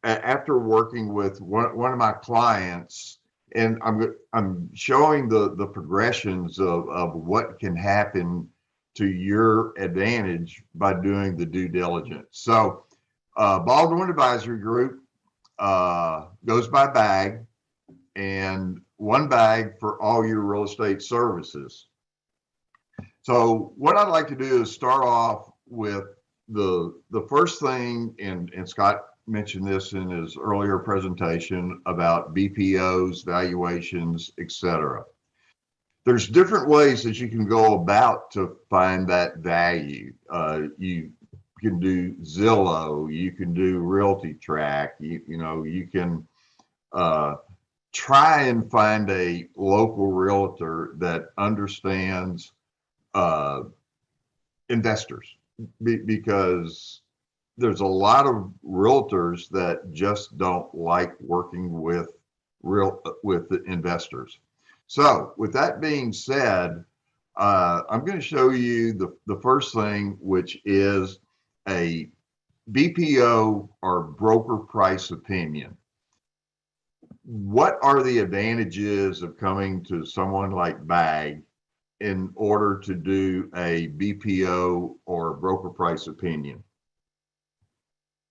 after working with one of my clients, and I'm showing the progressions of what can happen to your advantage by doing the due diligence. So Baldwin Advisory Group goes by BAG, and one BAG for all your real estate services. So what I'd like to do is start off with the first thing, and Scott mentioned this in his earlier presentation about BPOs, valuations, etc. there's different ways that you can go about to find that value. You can do Zillow, you can do Realty Track, you can try and find a local realtor that understands investors, because there's a lot of realtors that just don't like working with the investors. So with that being said, I'm going to show you the first thing, which is a BPO or broker price opinion. What are the advantages of coming to someone like BAG in order to do a BPO or broker price opinion?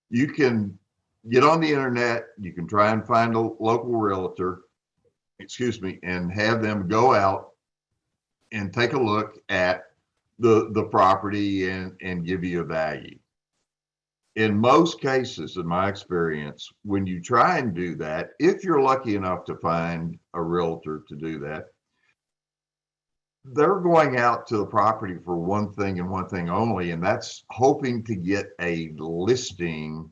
You can get on the internet, you can try and find a local realtor, and have them go out and take a look at the property and give you a value. In most cases, in my experience, when you try and do that, if you're lucky enough to find a realtor to do that, they're going out to the property for one thing and one thing only, and that's hoping to get a listing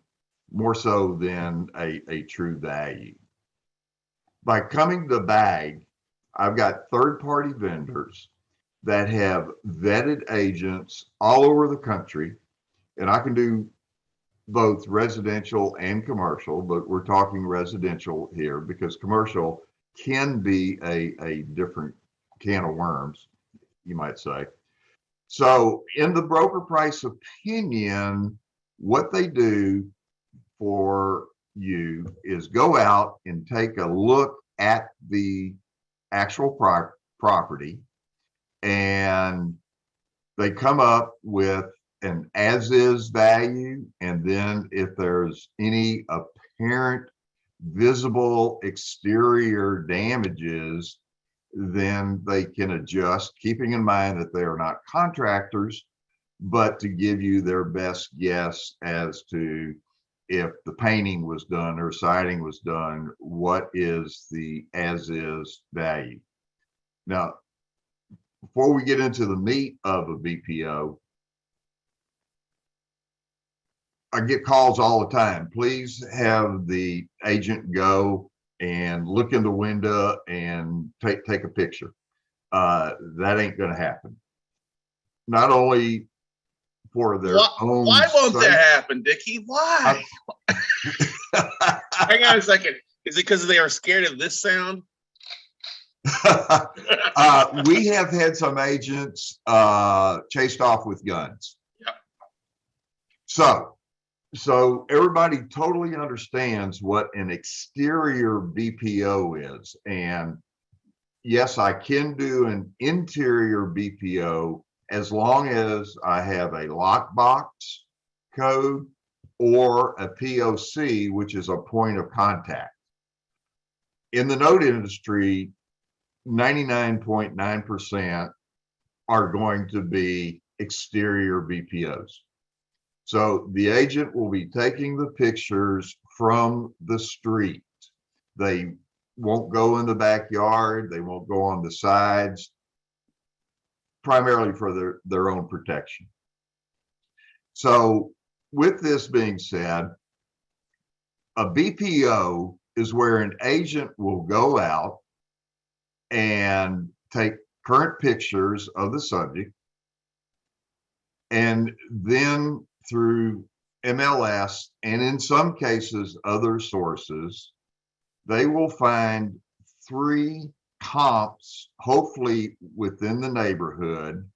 more so than a true value. By coming to BAG, I've got third-party vendors that have vetted agents all over the country, and I can do both residential and commercial, but we're talking residential here because commercial can be a different can of worms, you might say. So in the broker price opinion, what they do for you is go out and take a look at the actual property, and they come up with an as-is value, and then if there's any apparent visible exterior damages, then they can adjust, keeping in mind that they are not contractors, but to give you their best guess as to if the painting was done or siding was done, what is the as-is value. Now, before we get into the meat of a BPO, I get calls all the time. Please have the agent go and look in the window and take a picture. That ain't going to happen. Not only for their own. Why won't that happen, Dickie? Why? Hang on a second. Is it because they are scared of this sound? We have had some agents chased off with guns. Yep. So everybody totally understands what an exterior BPO is. And yes, I can do an interior BPO as long as I have a lockbox code or a POC, which is a point of contact. In the note industry, 99.9% are going to be exterior BPOs. So the agent will be taking the pictures from the street. They won't go in the backyard. They won't go on the sides, primarily for their own protection. So with this being said, a BPO is where an agent will go out and take current pictures of the subject, and then through MLS and in some cases other sources, they will find 3 comps, hopefully within the neighborhood,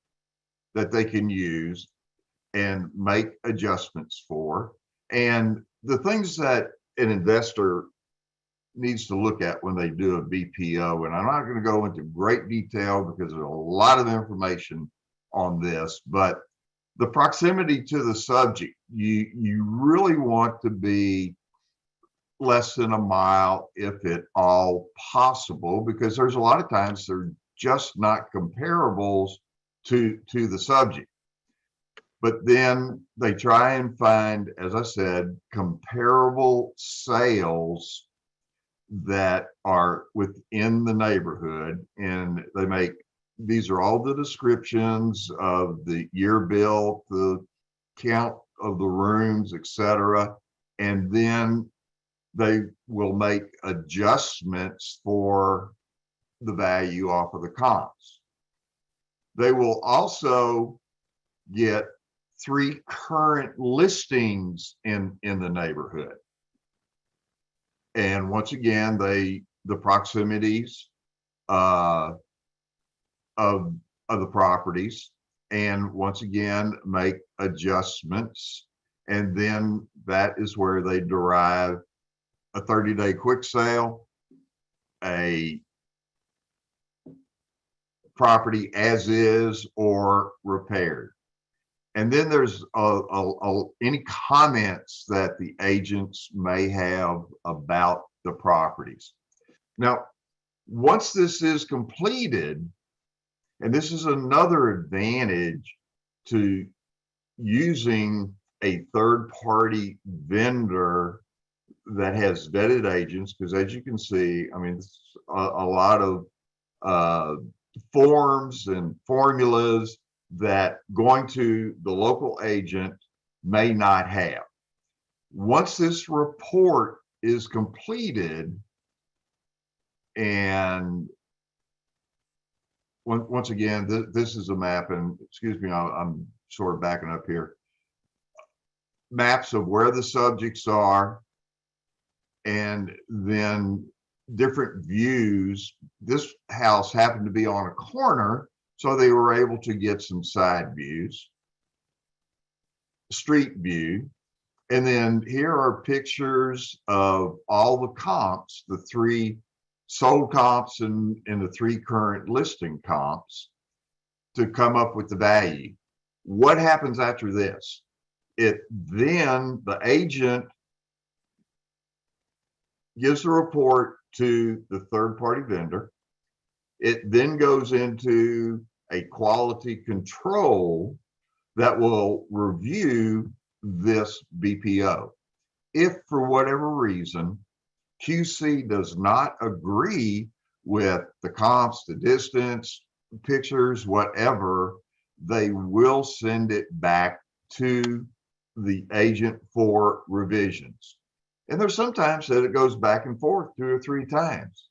that they can use and make adjustments for. And the things that an investor needs to look at when they do a BPO, and I'm not going to go into great detail because there's a lot of information on this, but the proximity to the subject, you really want to be less than a mile, if at all possible, because there's a lot of times they're just not comparables to the subject. But then they try and find, as I said, comparable sales that are within the neighborhood, and they make these are all the descriptions of the year built, the count of the rooms, etc. And then they will make adjustments for the value off of the comps. They will also get 3 current listings in the neighborhood. And once again, the proximities of the properties, and once again make adjustments. And then that is where they derive a 30-day quick sale, a property as is or repaired. And then there's any comments that the agents may have about the properties. Now, once this is completed, and this is another advantage to using a third-party vendor that has vetted agents, because as you can see, I mean, a lot of forms and formulas that going to the local agent may not have. Once this report is completed, and once again, this is a map, and excuse me, I'm sort of backing up here. Maps of where the subjects are, and then different views. This house happened to be on a corner, so they were able to get some side views, street view. And then here are pictures of all the comps, the 3 sold comps and the 3 current listing comps, to come up with the value. What happens after this? Then the agent gives the report to the third-party vendor. It then goes into a quality control that will review this BPO. If for whatever reason QC does not agree with the comps, the distance, pictures, whatever, they will send it back to the agent for revisions. And there's sometimes that it goes back and forth 2 or 3 times.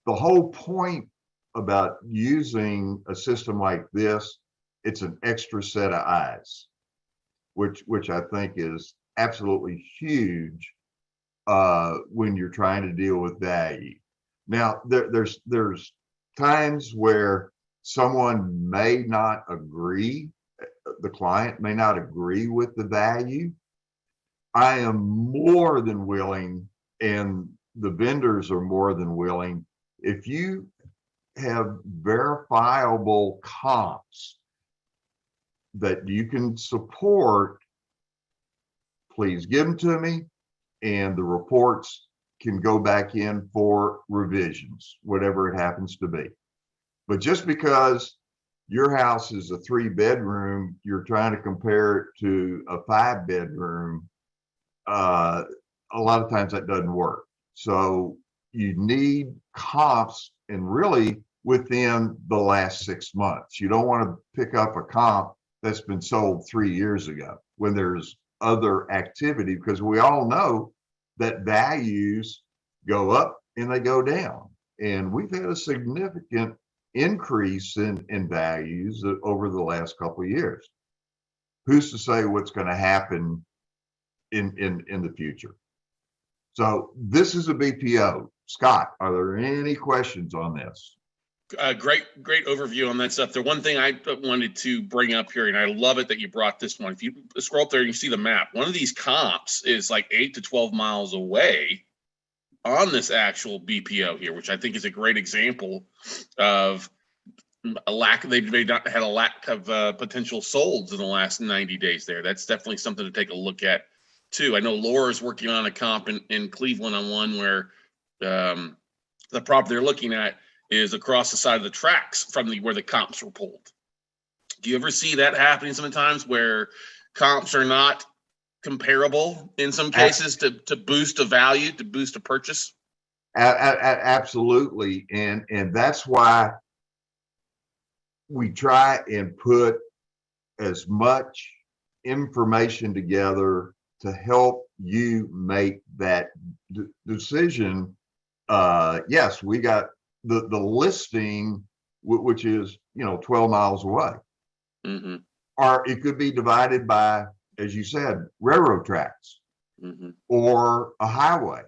The whole point about using a system like this, it's an extra set of eyes, which I think is absolutely huge when you're trying to deal with value. Now, there's times where someone may not agree, the client may not agree with the value. I am more than willing, and the vendors are more than willing, if you have verifiable comps that you can support, please give them to me, and the reports can go back in for revisions, whatever it happens to be. But just because your house is a 3-bedroom, you're trying to compare it to a 5-bedroom, a lot of times that doesn't work. So you need comps, and really within the last 6 months. You don't want to pick up a comp that's been sold 3 years ago when there's other activity, because we all know that values go up and they go down. And we've had a significant increase in values over the last couple of years. Who's to say what's going to happen in the future? So this is a BPO. Scott, are there any questions on this? Great overview on that stuff. The one thing I wanted to bring up here, and I love it that you brought this one. If you scroll up there and you see the map, one of these comps is like 8 to 12 miles away on this actual BPO here, which I think is a great example of a lack. They've not had a lack of potential solds in the last 90 days there. That's definitely something to take a look at too. I know Laura's working on a comp in Cleveland on one where the property they're looking at is across the side of the tracks from where the comps were pulled. Do you ever see that happening sometimes where comps are not comparable in some cases to boost a value, to boost a purchase? Absolutely. And that's why we try and put as much information together to help you make that decision. Yes, we got the listing, which is 12 miles away, Mm-hmm. or it could be divided by, as you said, railroad tracks, Mm-hmm. or a highway,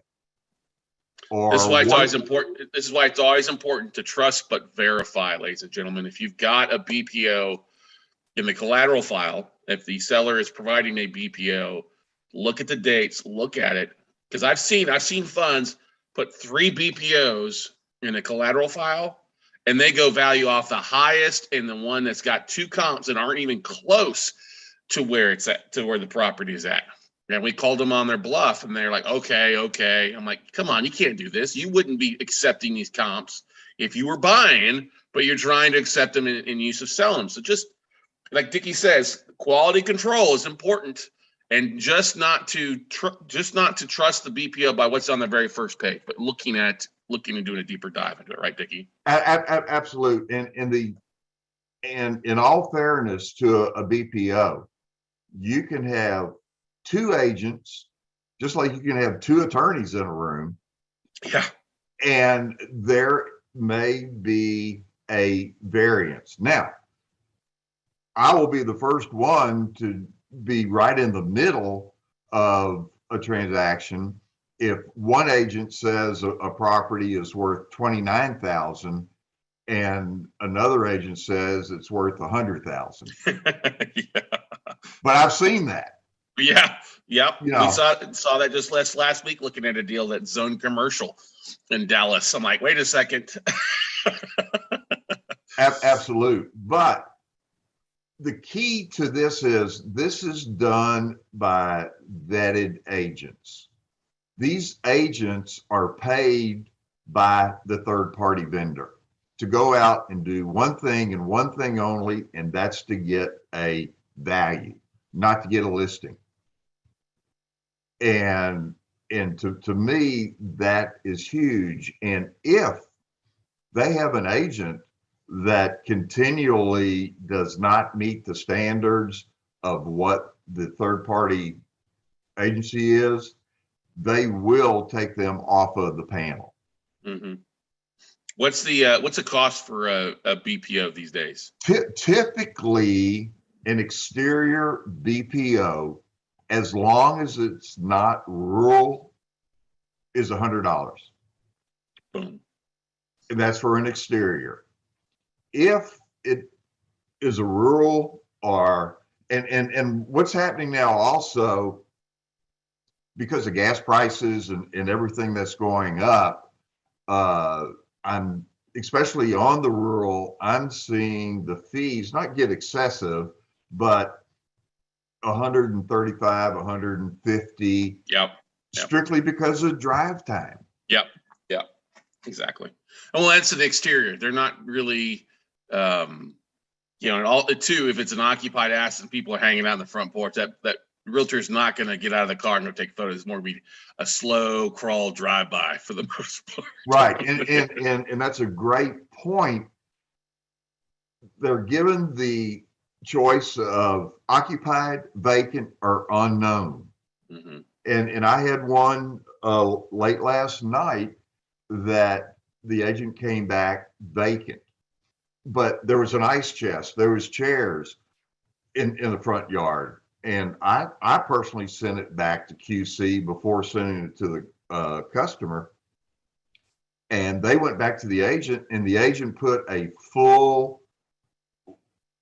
or This is why it's always important. This is why it's always important to trust but verify, ladies and gentlemen. If you've got a BPO in the collateral file, if the seller is providing a BPO, look at the dates, look at it, because I've seen funds put 3 BPOs in a collateral file, and they go value off the highest and the one that's got 2 comps that aren't even close to where it's at, to where the property is at. And we called them on their bluff, and they're like, okay. I'm like, come on, you can't do this. You wouldn't be accepting these comps if you were buying, but you're trying to accept them in use of selling. So just like Dickie says, quality control is important, and just not to trust the BPO by what's on the very first page, but looking and doing a deeper dive into it, right, Dickie? Absolute. And in all fairness to a BPO, you can have 2 agents, just like you can have 2 attorneys in a room. Yeah. And there may be a variance. Now, I will be the first one to be right in the middle of a transaction. If one agent says a property is worth $29,000 and another agent says it's worth $100,000. Yeah. But I've seen that. Yeah. Yep. We saw that just last week, looking at a deal that's zone commercial in Dallas. I'm like, wait a second. Absolute. But the key to this is done by vetted agents. These agents are paid by the third party vendor to go out and do one thing and one thing only, and that's to get a value, not to get a listing. And to me, that is huge. And if they have an agent that continually does not meet the standards of what the third party agency is, they will take them off of the panel. Mm-hmm. What's the cost for a BPO these days? Typically, an exterior BPO, as long as it's not rural, is $100. Boom. And that's for an exterior. If it is a rural, or and what's happening now also, because of gas prices and everything that's going up, I'm especially on the rural, I'm seeing the fees not get excessive, but 135, 150. Yep. Strictly because of drive time. Yep. Exactly. Well, that's the exterior. They're not really, and all too, if it's an occupied asset and people are hanging out in the front porch, that realtor is not going to get out of the car and go take photos. It's more be a slow crawl drive by for the most part. Right. And that's a great point. They're given the choice of occupied, vacant, or unknown. Mm-hmm. And I had one late last night that the agent came back vacant, but there was an ice chest, there was chairs in the front yard. And I personally sent it back to QC before sending it to the customer. And they went back to the agent, and the agent put a full,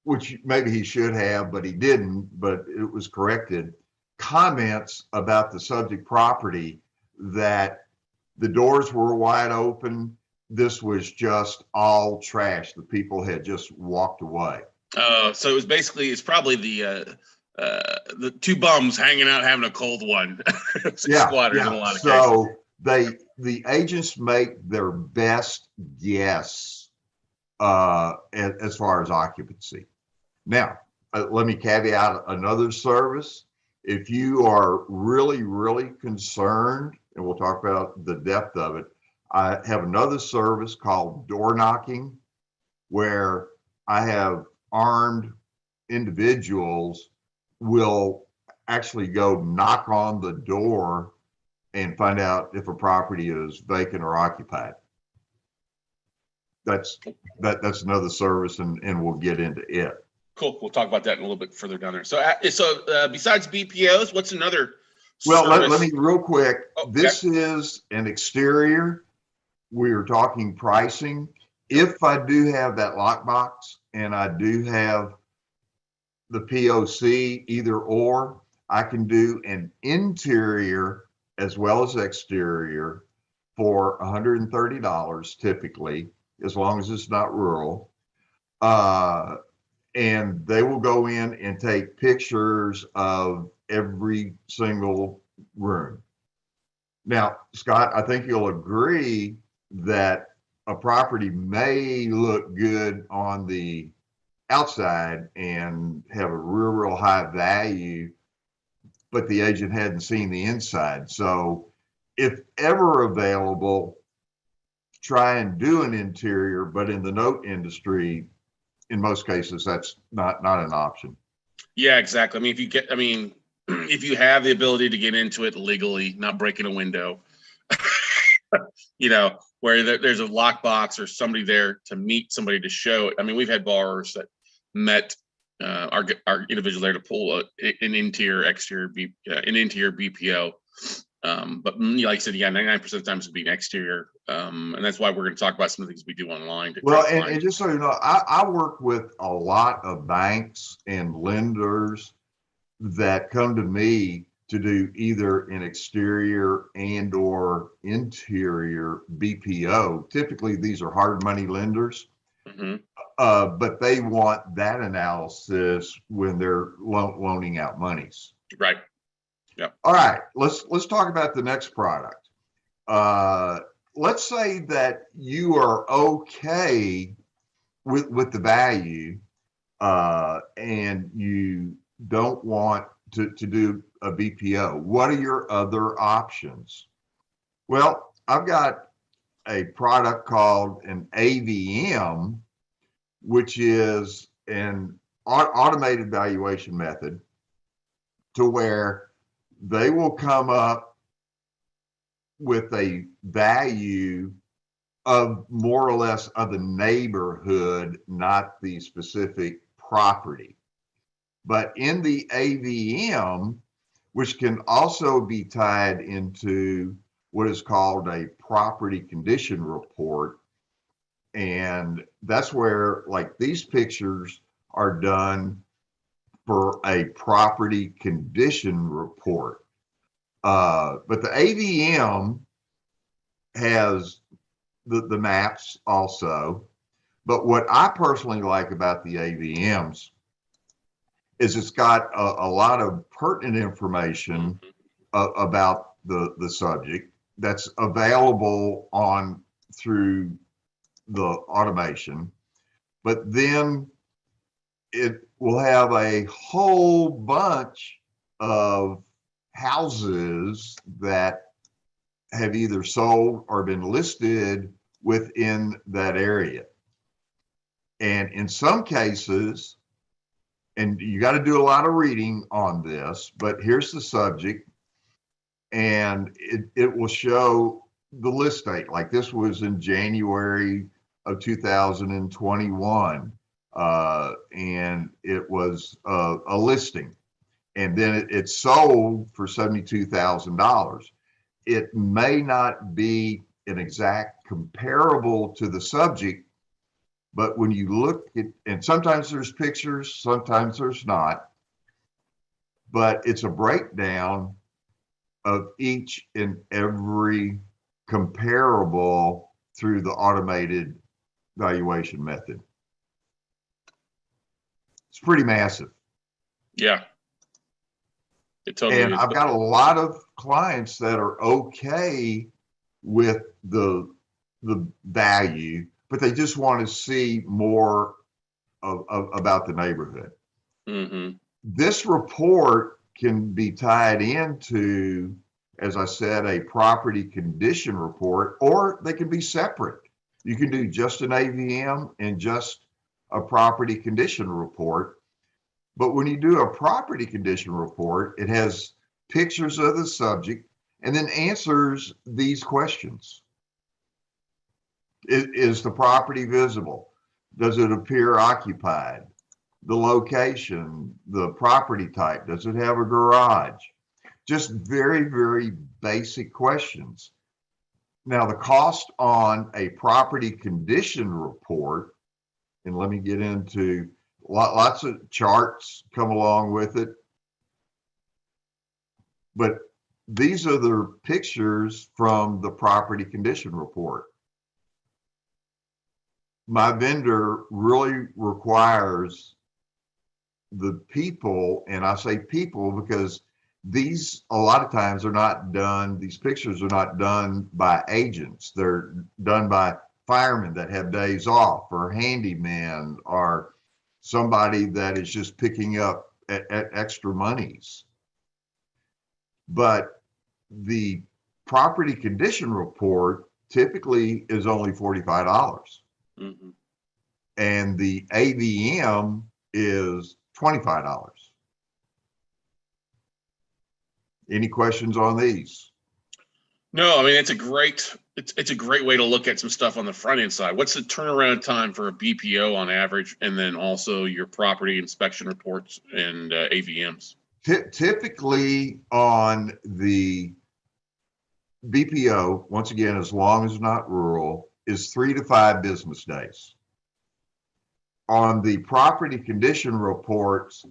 which maybe he should have, but he didn't, but it was corrected, comments about the subject property, that the doors were wide open. This was just all trash. The people had just walked away. So it's probably the 2 bums hanging out having a cold one. Squatters in a lot of cases. So the agents make their best guess as far as occupancy. Now, let me caveat another service. If you are really, really concerned, and we'll talk about the depth of it, I have another service called door knocking, where I have armed individuals will actually go knock on the door and find out if a property is vacant or occupied. That's another service, and we'll get into it. Cool. We'll talk about that a little bit further down there. So, besides BPOs, what's another Well, service? let me real quick. Oh, this is an exterior. We are talking pricing. If I do have that lockbox and I do have the POC, either or, I can do an interior as well as exterior for $130 typically, as long as it's not rural. And they will go in and take pictures of every single room. Now, Scott, I think you'll agree that a property may look good on the outside and have a real high value, but the agent hadn't seen the inside. So if ever available, try and do an interior, but in the note industry, in most cases, that's not an option. Yeah, exactly. I mean, if you have the ability to get into it legally, not breaking a window, where there's a lockbox or somebody there to meet somebody to show it. I mean, we've had borrowers that met our individual there to pull an interior, exterior, an interior BPO. But like I said, 99% of the time it's being exterior. And that's why we're going to talk about some of the things we do online. Well, and just so you know, I work with a lot of banks and lenders that come to me to do either an exterior and or interior BPO. Typically, these are hard money lenders, but they want that analysis when they're loaning out monies. Right. Yeah. All right, let's talk about the next product. Let's say that you are okay with the value, and you don't want to do a BPO. What are your other options? Well, I've got a product called an AVM, which is an automated valuation method to where they will come up with a value of more or less of the neighborhood, not the specific property. But in the AVM, which can also be tied into what is called a property condition report, and that's where, like, these pictures are done for a property condition report. But the AVM has the maps also. But what I personally like about the AVMs is it's got a lot of pertinent information about the subject that's available through the automation. But then it will have a whole bunch of houses that have either sold or been listed within that area. And in some cases, and you got to do a lot of reading on this, but here's the subject, and it will show the list date. Like this was in January of 2021. And it was a listing, and then it sold for $72,000. It may not be an exact comparable to the subject, but when you look at, and sometimes there's pictures, sometimes there's not, but it's a breakdown of each and every comparable through the automated valuation method. It's pretty massive. Yeah. It totally and is. I've got a lot of clients that are okay with the value, but they just want to see more about the neighborhood. Mm-hmm. This report can be tied into, as I said, a property condition report, or they can be separate. You can do just an AVM and just a property condition report. But when you do a property condition report, it has pictures of the subject and then answers these questions. Is the property visible? Does it appear occupied? The location, the property type, does it have a garage? Just very, very basic questions. Now, the cost on a property condition report, and let me get into lots of charts come along with it, but these are the pictures from the property condition report. My vendor really requires the people, and I say people because these, a lot of times, are not done, these pictures are not done by agents. They're done by firemen that have days off, or handyman, or somebody that is just picking up at extra monies. But the property condition report typically is only $45. Mm-hmm. And the AVM is $25. Any questions on these? No, I mean, it's a great way to look at some stuff on the front end side. What's the turnaround time for a BPO on average, and then also your property inspection reports and AVMs? Typically on the BPO, once again, as long as not rural, is 3 to 5 business days. On the property condition reports,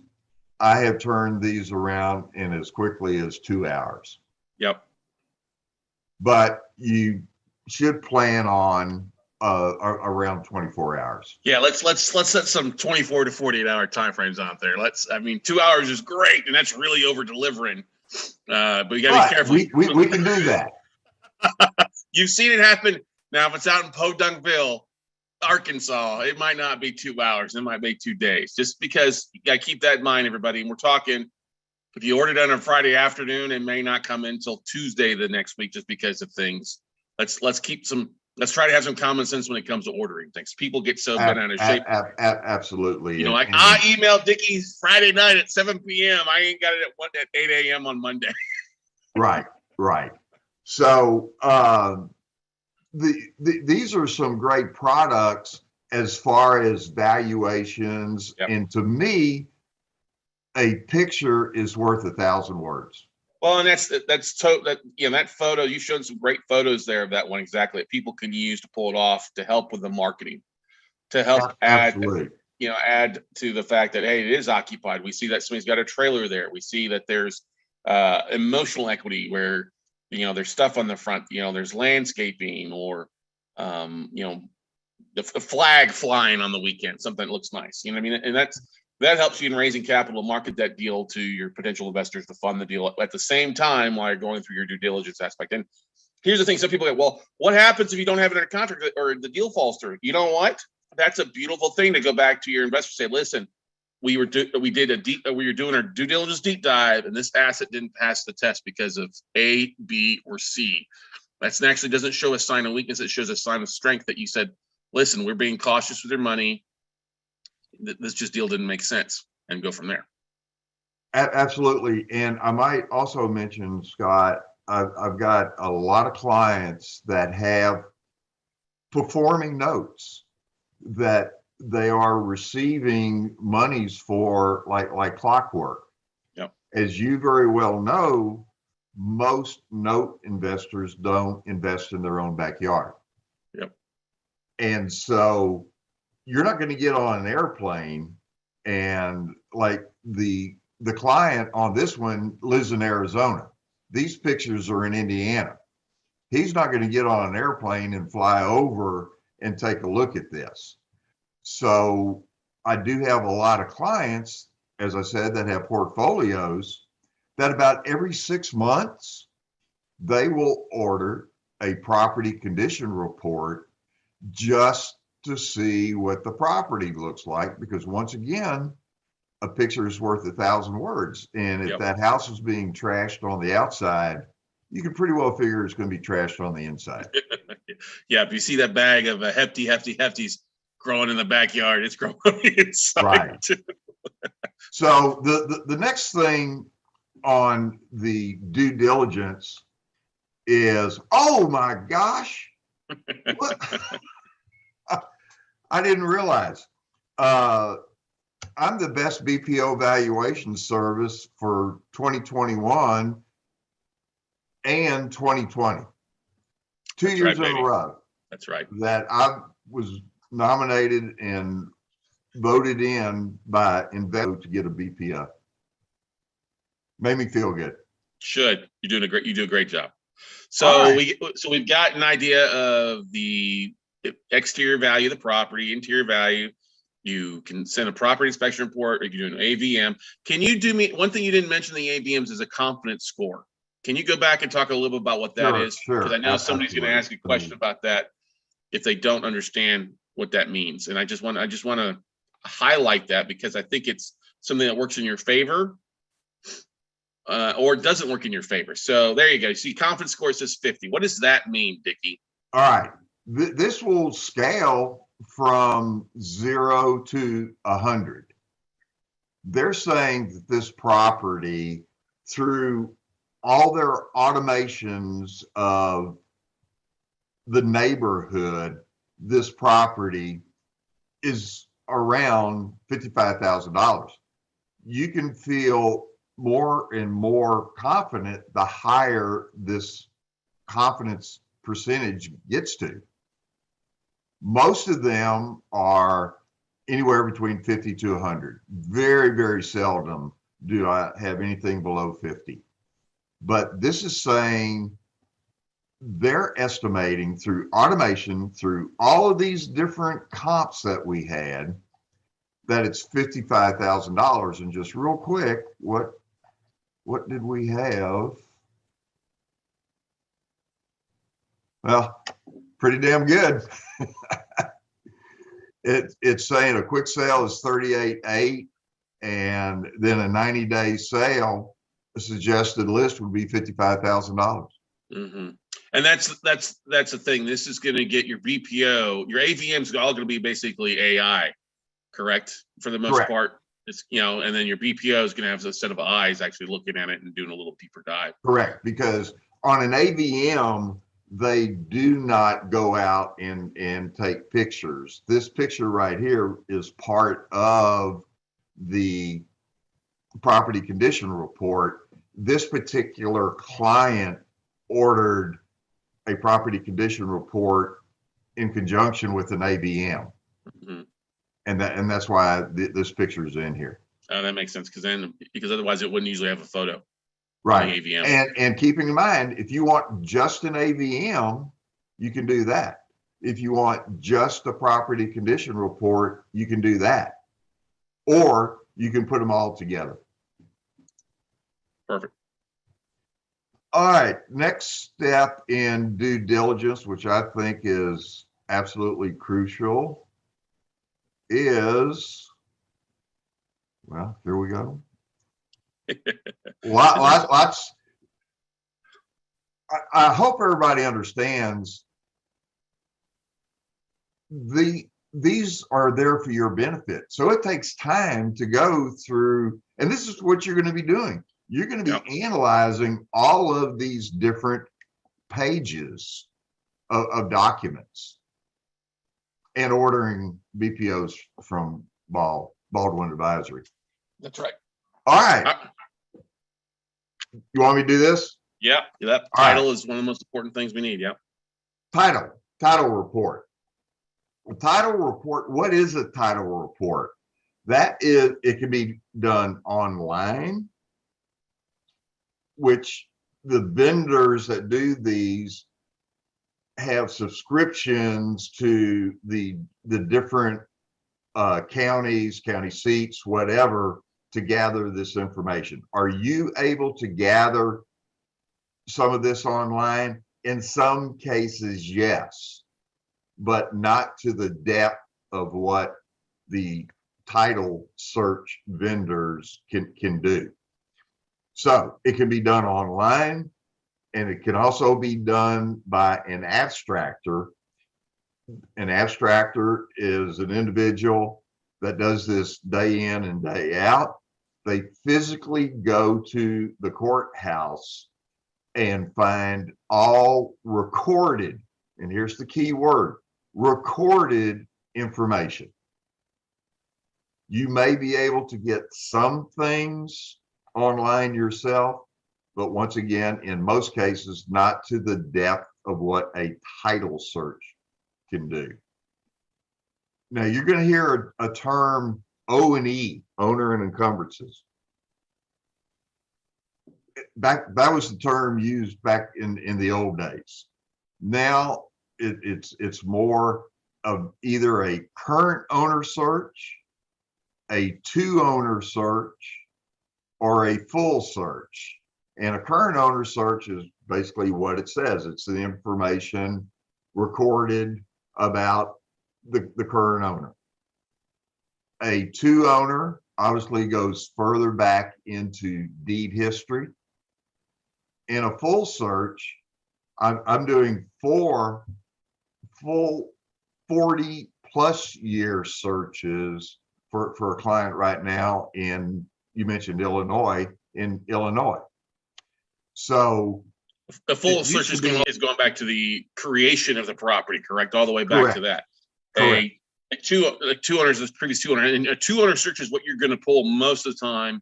I have turned these around in as quickly as 2 hours. Yep. But you should plan on around 24 hours. Yeah, let's set some 24 to 48 hour timeframes out there. I mean, 2 hours is great, and that's really over delivering. But you gotta be careful. We can do that. You've seen it happen. Now, if it's out in Podunkville, Arkansas, it might not be 2 hours. It might be 2 days. Just because you gotta keep that in mind, everybody. And we're talking, if you order it on a Friday afternoon, it may not come in until Tuesday the next week, just because of things. Let's try to have some common sense when it comes to ordering things. People get so bent out of shape. Absolutely. You know, like I emailed Dickie Friday night at 7 p.m. I ain't got it at 8 a.m. on Monday. Right. So these are some great products as far as valuations. Yep. And to me, a picture is worth 1,000 words. Well, and that photo, you showed some great photos there of that one exactly that people can use to pull it off to help with the marketing, to help add to the fact that, hey, it is occupied. We see that somebody's got a trailer there. We see that there's emotional equity where, there's stuff on the front, there's landscaping or, the flag flying on the weekend, something that looks nice. You know what I mean? And that helps you in raising capital, market that deal to your potential investors to fund the deal at the same time while you're going through your due diligence aspect. And here's the thing. Some people go, well, what happens if you don't have it in a contract or the deal falls through? You know what? That's a beautiful thing to go back to your investor, say, listen, we were doing our due diligence deep dive, and this asset didn't pass the test because of A, B, or C. That actually doesn't show a sign of weakness. It shows a sign of strength that you said, listen, we're being cautious with your money. This deal didn't make sense, and go from there. Absolutely. And I might also mention, Scott, I've got a lot of clients that have performing notes that they are receiving monies for like clockwork. Yep. As you very well know, most note investors don't invest in their own backyard. Yep. And so you're not going to get on an airplane and like the client on this one lives in Arizona. These pictures are in Indiana. He's not going to get on an airplane and fly over and take a look at this. So I do have a lot of clients, as I said, that have portfolios that about every 6 months, they will order a property condition report just to see what the property looks like, because once again, a picture is worth 1,000 words. And if that house is being trashed on the outside, you can pretty well figure it's going to be trashed on the inside. Yeah, if you see that bag of hefties growing in the backyard. It's growing inside. Right. So the next thing on the due diligence is, oh my gosh, what? I didn't realize. I'm the best BPO valuation service for 2021 and 2020. Two years in a row. That's right. That I was nominated and voted in by Invesco to get a BPO. Made me feel good. You do a great job. So right. we've got an idea of the exterior value of the property, interior value. You can send a property inspection report, or you can do an AVM. Can you do me one thing you didn't mention? The AVMs is a confidence score. Can you go back and talk a little bit about what that is? Sure. Because I know somebody's going to ask a question about that if they don't understand what that means. And I just want to highlight that because I think it's something that works in your favor. Or it doesn't work in your favor. So there you go. See, confidence score says 50. What does that mean, Dickie? All right. This will scale from 0 to 100. They're saying that this property, through all their automations of the neighborhood, this property is around $55,000. You can feel more and more confident the higher this confidence percentage gets to. Most of them are anywhere between 50 to 100. Very, very seldom do I have anything below 50. But this is saying they're estimating through automation, through all of these different comps that we had, that it's $55,000. And just real quick, what did we have? Well, pretty damn good. It's saying a quick sale is 38.8, and then a 90-day sale, a suggested list would be $55,000. Mm-hmm. And that's the thing. This is going to get your BPO, your AVMs all going to be basically AI, correct? For the most part. It's, and then your BPO is going to have a set of eyes actually looking at it and doing a little deeper dive. Correct, because on an AVM, they do not go out and take pictures. This picture right here is part of the property condition report. This particular client ordered a property condition report in conjunction with an AVM. Mm-hmm. And that's why this picture is in here. Oh, that makes sense, because otherwise it wouldn't usually have a photo. Right. AVM. And keeping in mind, if you want just an AVM, you can do that. If you want just a property condition report, you can do that. Or you can put them all together. Perfect. All right. Next step in due diligence, which I think is absolutely crucial, is, well, here we go. Lots. I hope everybody understands these are there for your benefit. So it takes time to go through, and this is what you're going to be doing. You're going to be analyzing all of these different pages of documents and ordering BPOs from Baldwin Advisory. That's right. All right. You want me to do this? Yeah. That title is one of the most important things we need. Yeah. Title report. A title report. What is a title report? It can be done online, which the vendors that do these have subscriptions to the different counties, county seats, whatever, to gather this information. Are you able to gather some of this online? In some cases, yes, but not to the depth of what the title search vendors can do. So it can be done online, and it can also be done by an abstractor. An abstractor is an individual that does this day in and day out. They physically go to the courthouse and find all recorded, and here's the key word, recorded information. You may be able to get some things online yourself, but once again, in most cases, not to the depth of what a title search can do. Now, you're going to hear a term O&E, owner and encumbrances. That was the term used back in the old days. Now it's more of either a current owner search, a to owner search, or a full search. And a current owner search is basically what it says. It's the information recorded about the current owner. A to owner obviously goes further back into deed history. In a full search, I'm doing 4 full 40 plus year searches for a client right now in, you mentioned Illinois, in Illinois. So the full search is going back to the creation of the property, correct? All the way back to that. Correct. A two owners, the previous two owner, and a two owner search is what you're going to pull most of the time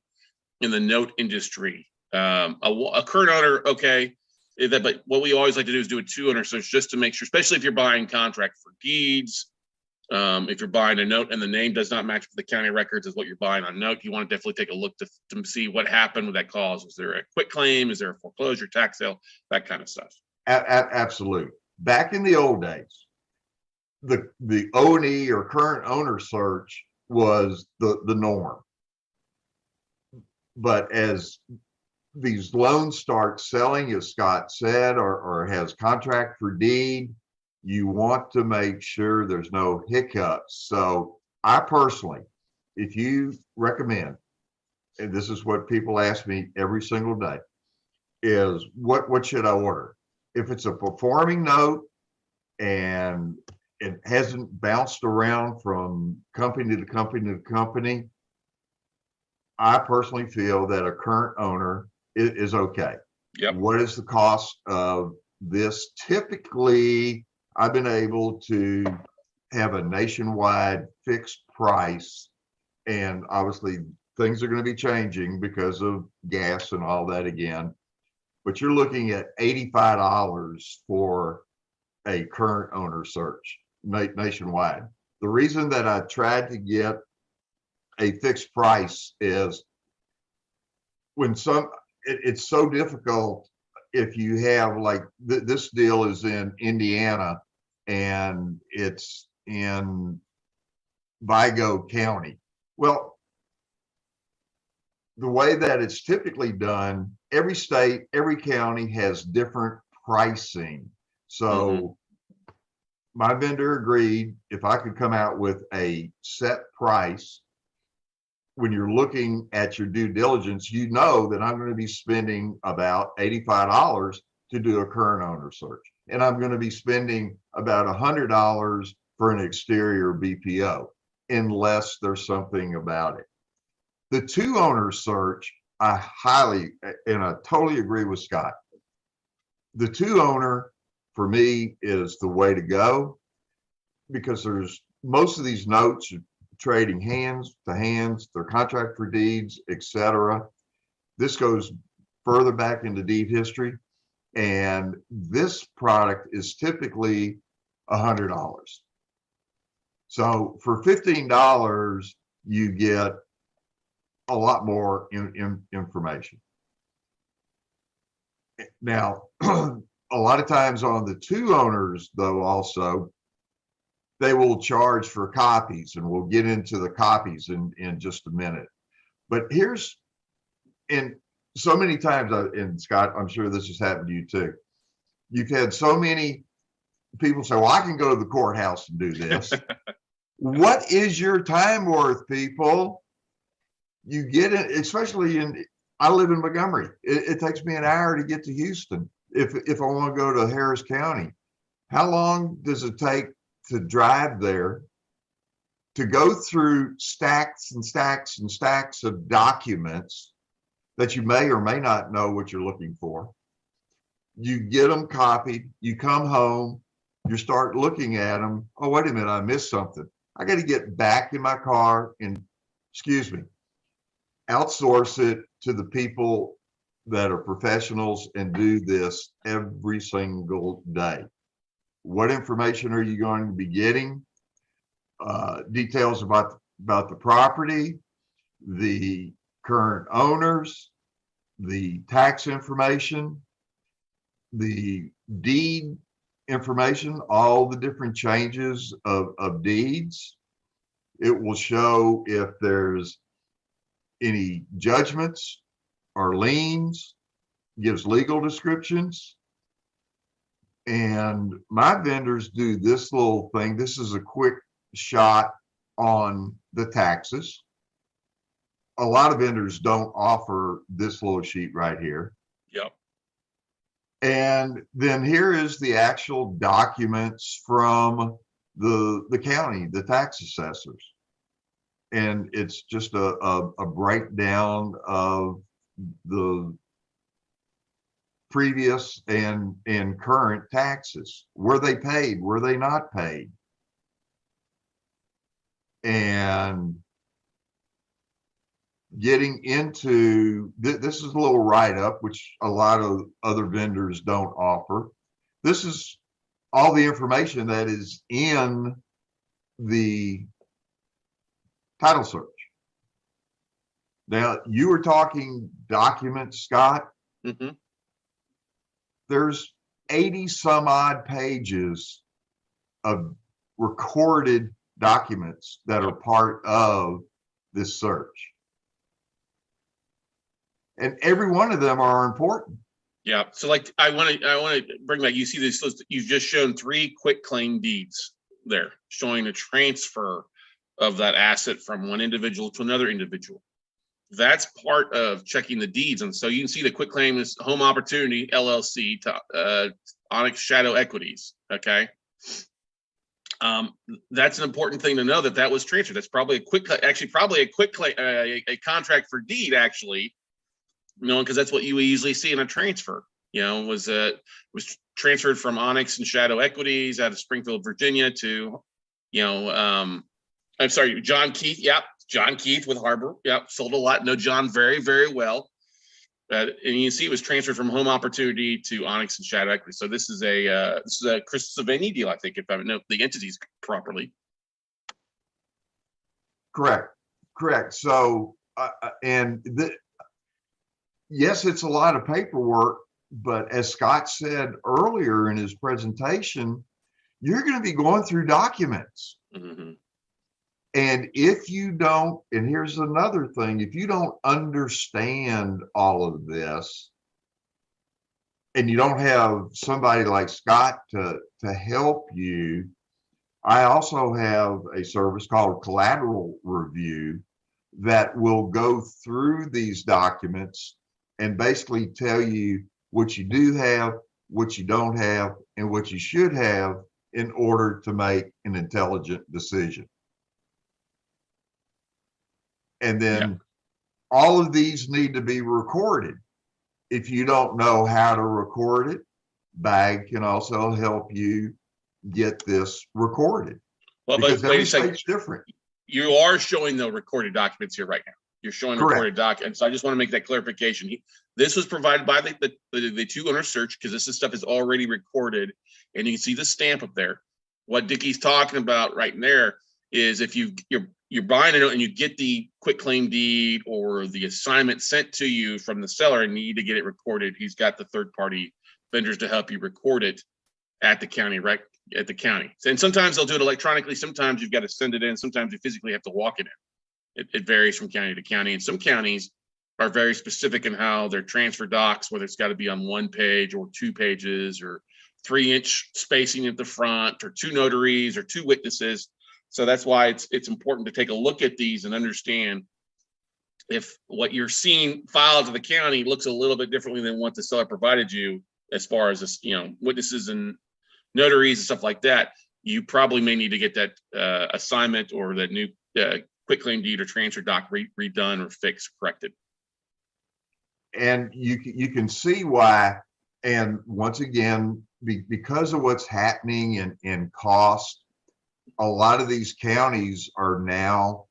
in the note industry. A current owner, okay, but what we always like to do is do a two owner search just to make sure, especially if you're buying contract for deeds, if you're buying a note and the name does not match with the county records as what you're buying on note, you want to definitely take a look to see what happened with that cause. Was there a quick claim? Is there a foreclosure, tax sale, that kind of stuff? Absolutely. Back in the old days, the O&E or current owner search was the norm. But as these loans start selling, as Scott said, or has contract for deed, you want to make sure there's no hiccups. So I personally, if you recommend, and this is what people ask me every single day, is what should I order? If it's a performing note and it hasn't bounced around from company to company to company, I personally feel that a current owner is okay. Yep. What is the cost of this? Typically, I've been able to have a nationwide fixed price, and obviously things are going to be changing because of gas and all that again, but you're looking at $85 for a current owner search nationwide. The reason that I tried to get a fixed price is when it's so difficult if you have like this deal is in Indiana and it's in Vigo County. Well, the way that it's typically done, every state, every county has different pricing. So my vendor agreed if I could come out with a set price. When you're looking at your due diligence, you know that I'm going to be spending about $85 to do a current owner search. And I'm going to be spending about $100 for an exterior BPO, unless there's something about it. The two owner search, I highly, and I totally agree with Scott. The two owner for me is the way to go, because there's most of these notes trading hands to hands, their contract for deeds, etc. This goes further back into deed history, and this product is typically $100. So for $15, you get a lot more information. Now, a lot of times on the two owners, though, also, they will charge for copies, and we'll get into the copies in just a minute. But and so many times, and Scott, I'm sure this has happened to you too. You've had so many people say, well, I can go to the courthouse and do this. What is your time worth, people? You get it, especially I live in Montgomery. It takes me an hour to get to Houston if I want to go to Harris County. How long does it take to drive there, to go through stacks and stacks and stacks of documents that you may or may not know what you're looking for. You get them copied, you come home, you start looking at them. Oh, wait a minute, I missed something. I got to get back in my car and, outsource it to the people that are professionals and do this every single day. What information are you going to be getting? Details about the property, the current owners, the tax information, the deed information, all the different changes of deeds. It will show if there's any judgments or liens, gives legal descriptions. And my vendors do this little thing. This is a quick shot on the taxes. A lot of vendors don't offer this little sheet right here. Yep. And then here is the actual documents from the county, the tax assessors. And it's just a breakdown of the previous and current taxes. Were they paid? Were they not paid? And getting into this is a little write-up, which a lot of other vendors don't offer. This is all the information that is in the title search. Now, you were talking documents, Scott. Mm-hmm. There's 80 some odd pages of recorded documents that are part of this search. And every one of them are important. Yeah. So like I want to bring back, you see this list, you've just shown 3 quick claim deeds there showing a transfer of that asset from one individual to another individual. That's part of checking the deeds. And so you can see the quick claim is Home Opportunity LLC to Onyx Shadow Equities. Okay. That's an important thing to know, that was transferred. That's probably a quick claim, a contract for deed, actually, because that's what you easily see in a transfer. Was transferred from Onyx and Shadow Equities out of Springfield, Virginia to, I'm sorry, John Keith. Yep. John Keith with Harbor. Yep. Sold a lot. Know John very, very well. And you see it was transferred from Home Opportunity to Onyx and Shadow Equity. So this is a Chris Savini deal, I think, if I know the entities properly. Correct. So, yes, it's a lot of paperwork, but as Scott said earlier in his presentation, you're going to be going through documents. Mm-hmm. And if you don't, and here's another thing, if you don't understand all of this, and you don't have somebody like Scott to help you, I also have a service called Collateral Review that will go through these documents and basically tell you what you do have, what you don't have, and what you should have in order to make an intelligent decision. And then all of these need to be recorded. If you don't know how to record it, BAG can also help you get this recorded. Well, because every state's different. You are showing the recorded documents here right now. You're showing recorded documents. So I just want to make that clarification. This was provided by the 2 owner search, because this stuff is already recorded, and you can see the stamp up there. What Dickie's talking about right in there is if you're buying it and you get the quick claim deed or the assignment sent to you from the seller and need to get it recorded, he's got the third-party vendors to help you record it at the county, right at the county. And sometimes they'll do it electronically. Sometimes you've got to send it in. Sometimes you physically have to walk it in. It varies from county to county. And some counties are very specific in how their transfer docs, whether it's got to be on 1 page or 2 pages or 3-inch spacing at the front or 2 notaries or 2 witnesses. So that's why it's important to take a look at these and understand if what you're seeing filed to the county looks a little bit differently than what the seller provided you, as far as this, witnesses and notaries and stuff like that. you probably may need to get that assignment or that new quitclaim deed or transfer doc redone or fixed, corrected. And you can see why. And once again, because of what's happening in cost, a lot of these counties are now,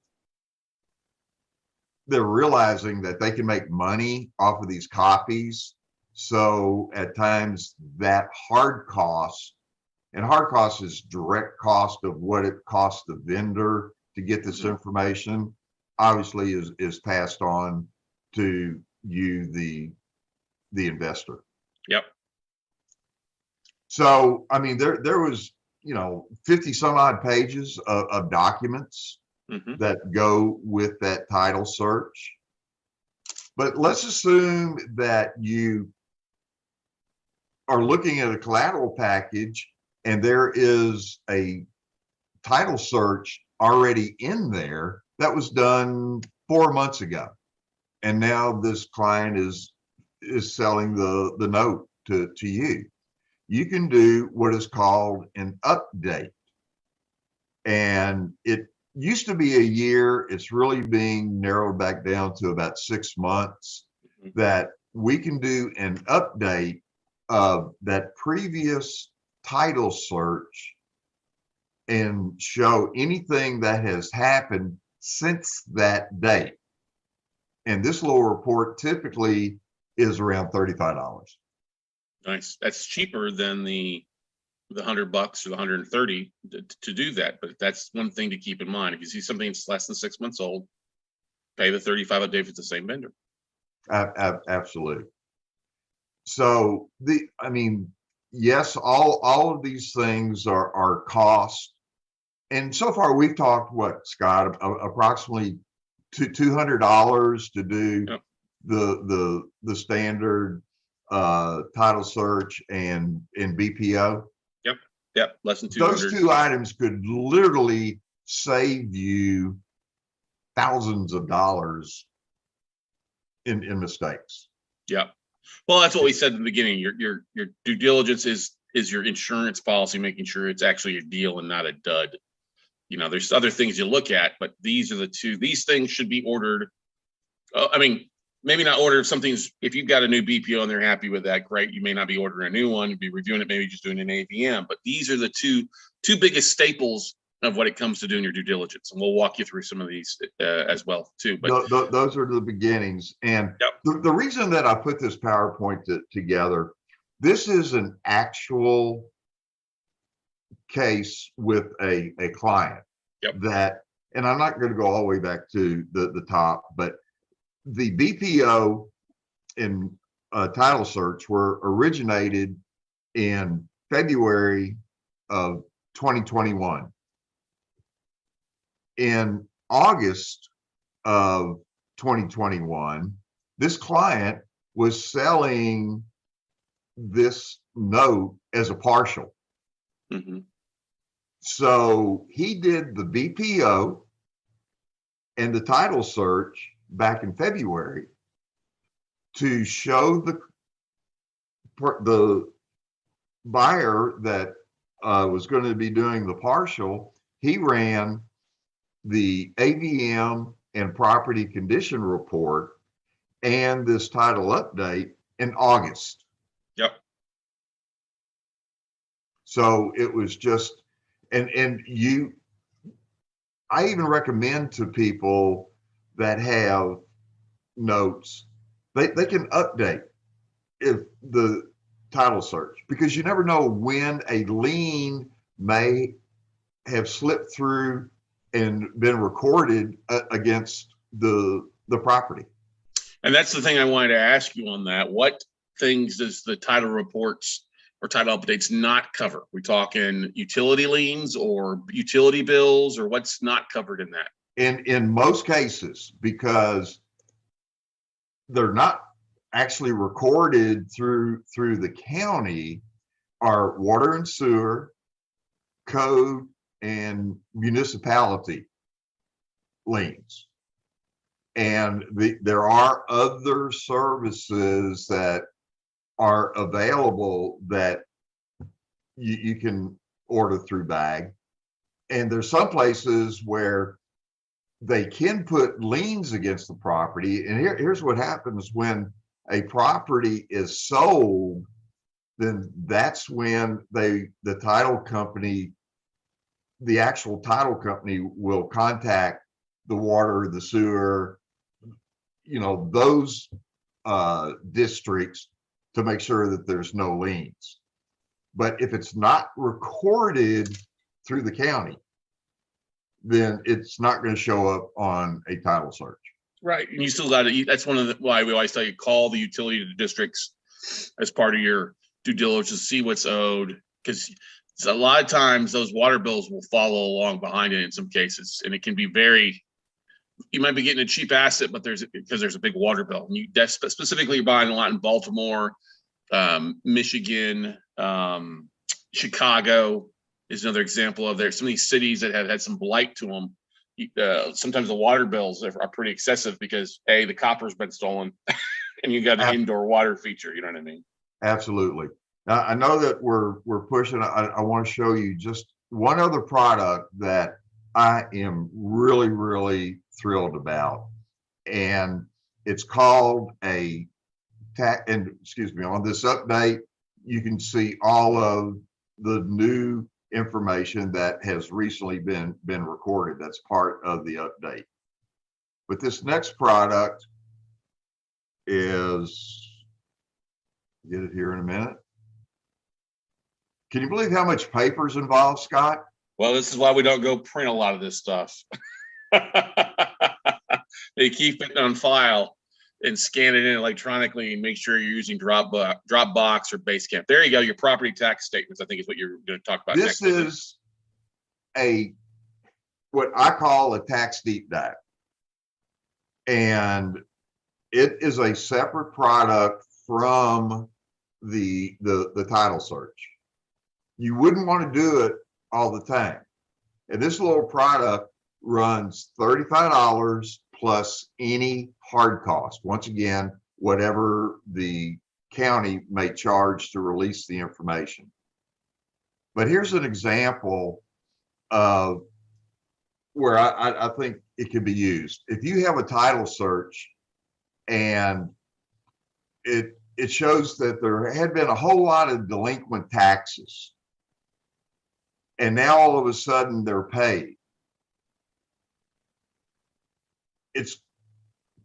they're realizing that they can make money off of these copies. So at times that hard cost, and hard cost is direct cost of what it costs the vendor to get this information, obviously is passed on to you, the investor. Yep. So, I mean, there was, 50 some odd pages of documents that go with that title search. But let's assume that you are looking at a collateral package and there is a title search already in there that was done 4 months ago. And now this client is selling the note to you. You can do what is called an update. And it used to be a year. It's really being narrowed back down to about 6 months that we can do an update of that previous title search and show anything that has happened since that date. And this little report typically is around $35. Nice. That's cheaper than the $100 or the 130 to do that. But that's one thing to keep in mind. If you see something that's less than 6 months old, pay the $35 a day if it's the same vendor. Absolutely. So yes, all of these things are cost. And so far we've talked, what, Scott, approximately $200 to do the standard title search and BPO. Yep. Less than 200. Those two items could literally save you thousands of dollars in mistakes. Yep. Well, that's what we said in the beginning. Your due diligence is your insurance policy, making sure it's actually a deal and not a dud. There's other things you look at, but these are the two. These things should be ordered. Maybe not order if something's, if you've got a new BPO and they're happy with that, great. You may not be ordering a new one, you'd be reviewing it, maybe just doing an AVM. But these are the two biggest staples of what it comes to doing your due diligence. And we'll walk you through some of these as well too. But those are the beginnings. And the reason that I put this PowerPoint together, this is an actual case with a client that, and I'm not going to go all the way back to the top, but the BPO and title search were originated in February of 2021. In August of 2021, this client was selling this note as a partial. So he did the BPO and the title search back in February to show the buyer that was going to be doing the partial. He ran the AVM and property condition report and this title update in August. Yep. So it was just, I even recommend to people that have notes, they can update if the title search, because you never know when a lien may have slipped through and been recorded against the property. And that's the thing I wanted to ask you on that. What things does the title reports or title updates not cover? We talking utility liens or utility bills, or what's not covered in that? In most cases, because they're not actually recorded through the county, are water and sewer, code, and municipality liens. And there are other services that are available that you can order through bag. And there's some places where they can put liens against the property. And here's what happens when a property is sold, then that's when the title company, the actual title company will contact the water, the sewer, those districts to make sure that there's no liens. But if it's not recorded through the county, then it's not going to show up on a title search. Right. And you still got to, that's one of the, why we always tell you, call the utility districts as part of your due diligence to see what's owed. Because a lot of times those water bills will follow along behind it in some cases. And it can be very, you might be getting a cheap asset, but there's a big water bill. And that's specifically, you're buying a lot in Baltimore, Michigan, Chicago is another example of there. Some of these cities that have had some blight to them. Sometimes the water bills are pretty excessive because the copper's been stolen and you got an indoor water feature. You know what I mean? Absolutely. Now, I know that we're pushing. I want to show you just one other product that I am really, really thrilled about, and it's called on this update, you can see all of the new information that has recently been recorded. That's part of the update. But this next product is, get it here in a minute. Can you believe how much paper is involved, Scott? Well, this is why we don't go print a lot of this stuff. They keep it on file and scan it in electronically and make sure you're using Dropbox or Basecamp. There you go. Your property tax statements, I think, is what you're going to talk about next. This is what I call a tax deep dive. And it is a separate product from the title search. You wouldn't want to do it all the time. And this little product runs $35 plus any hard cost. Once again, whatever the county may charge to release the information. But here's an example of where I think it can be used. If you have a title search and it shows that there had been a whole lot of delinquent taxes, and now all of a sudden they're paid.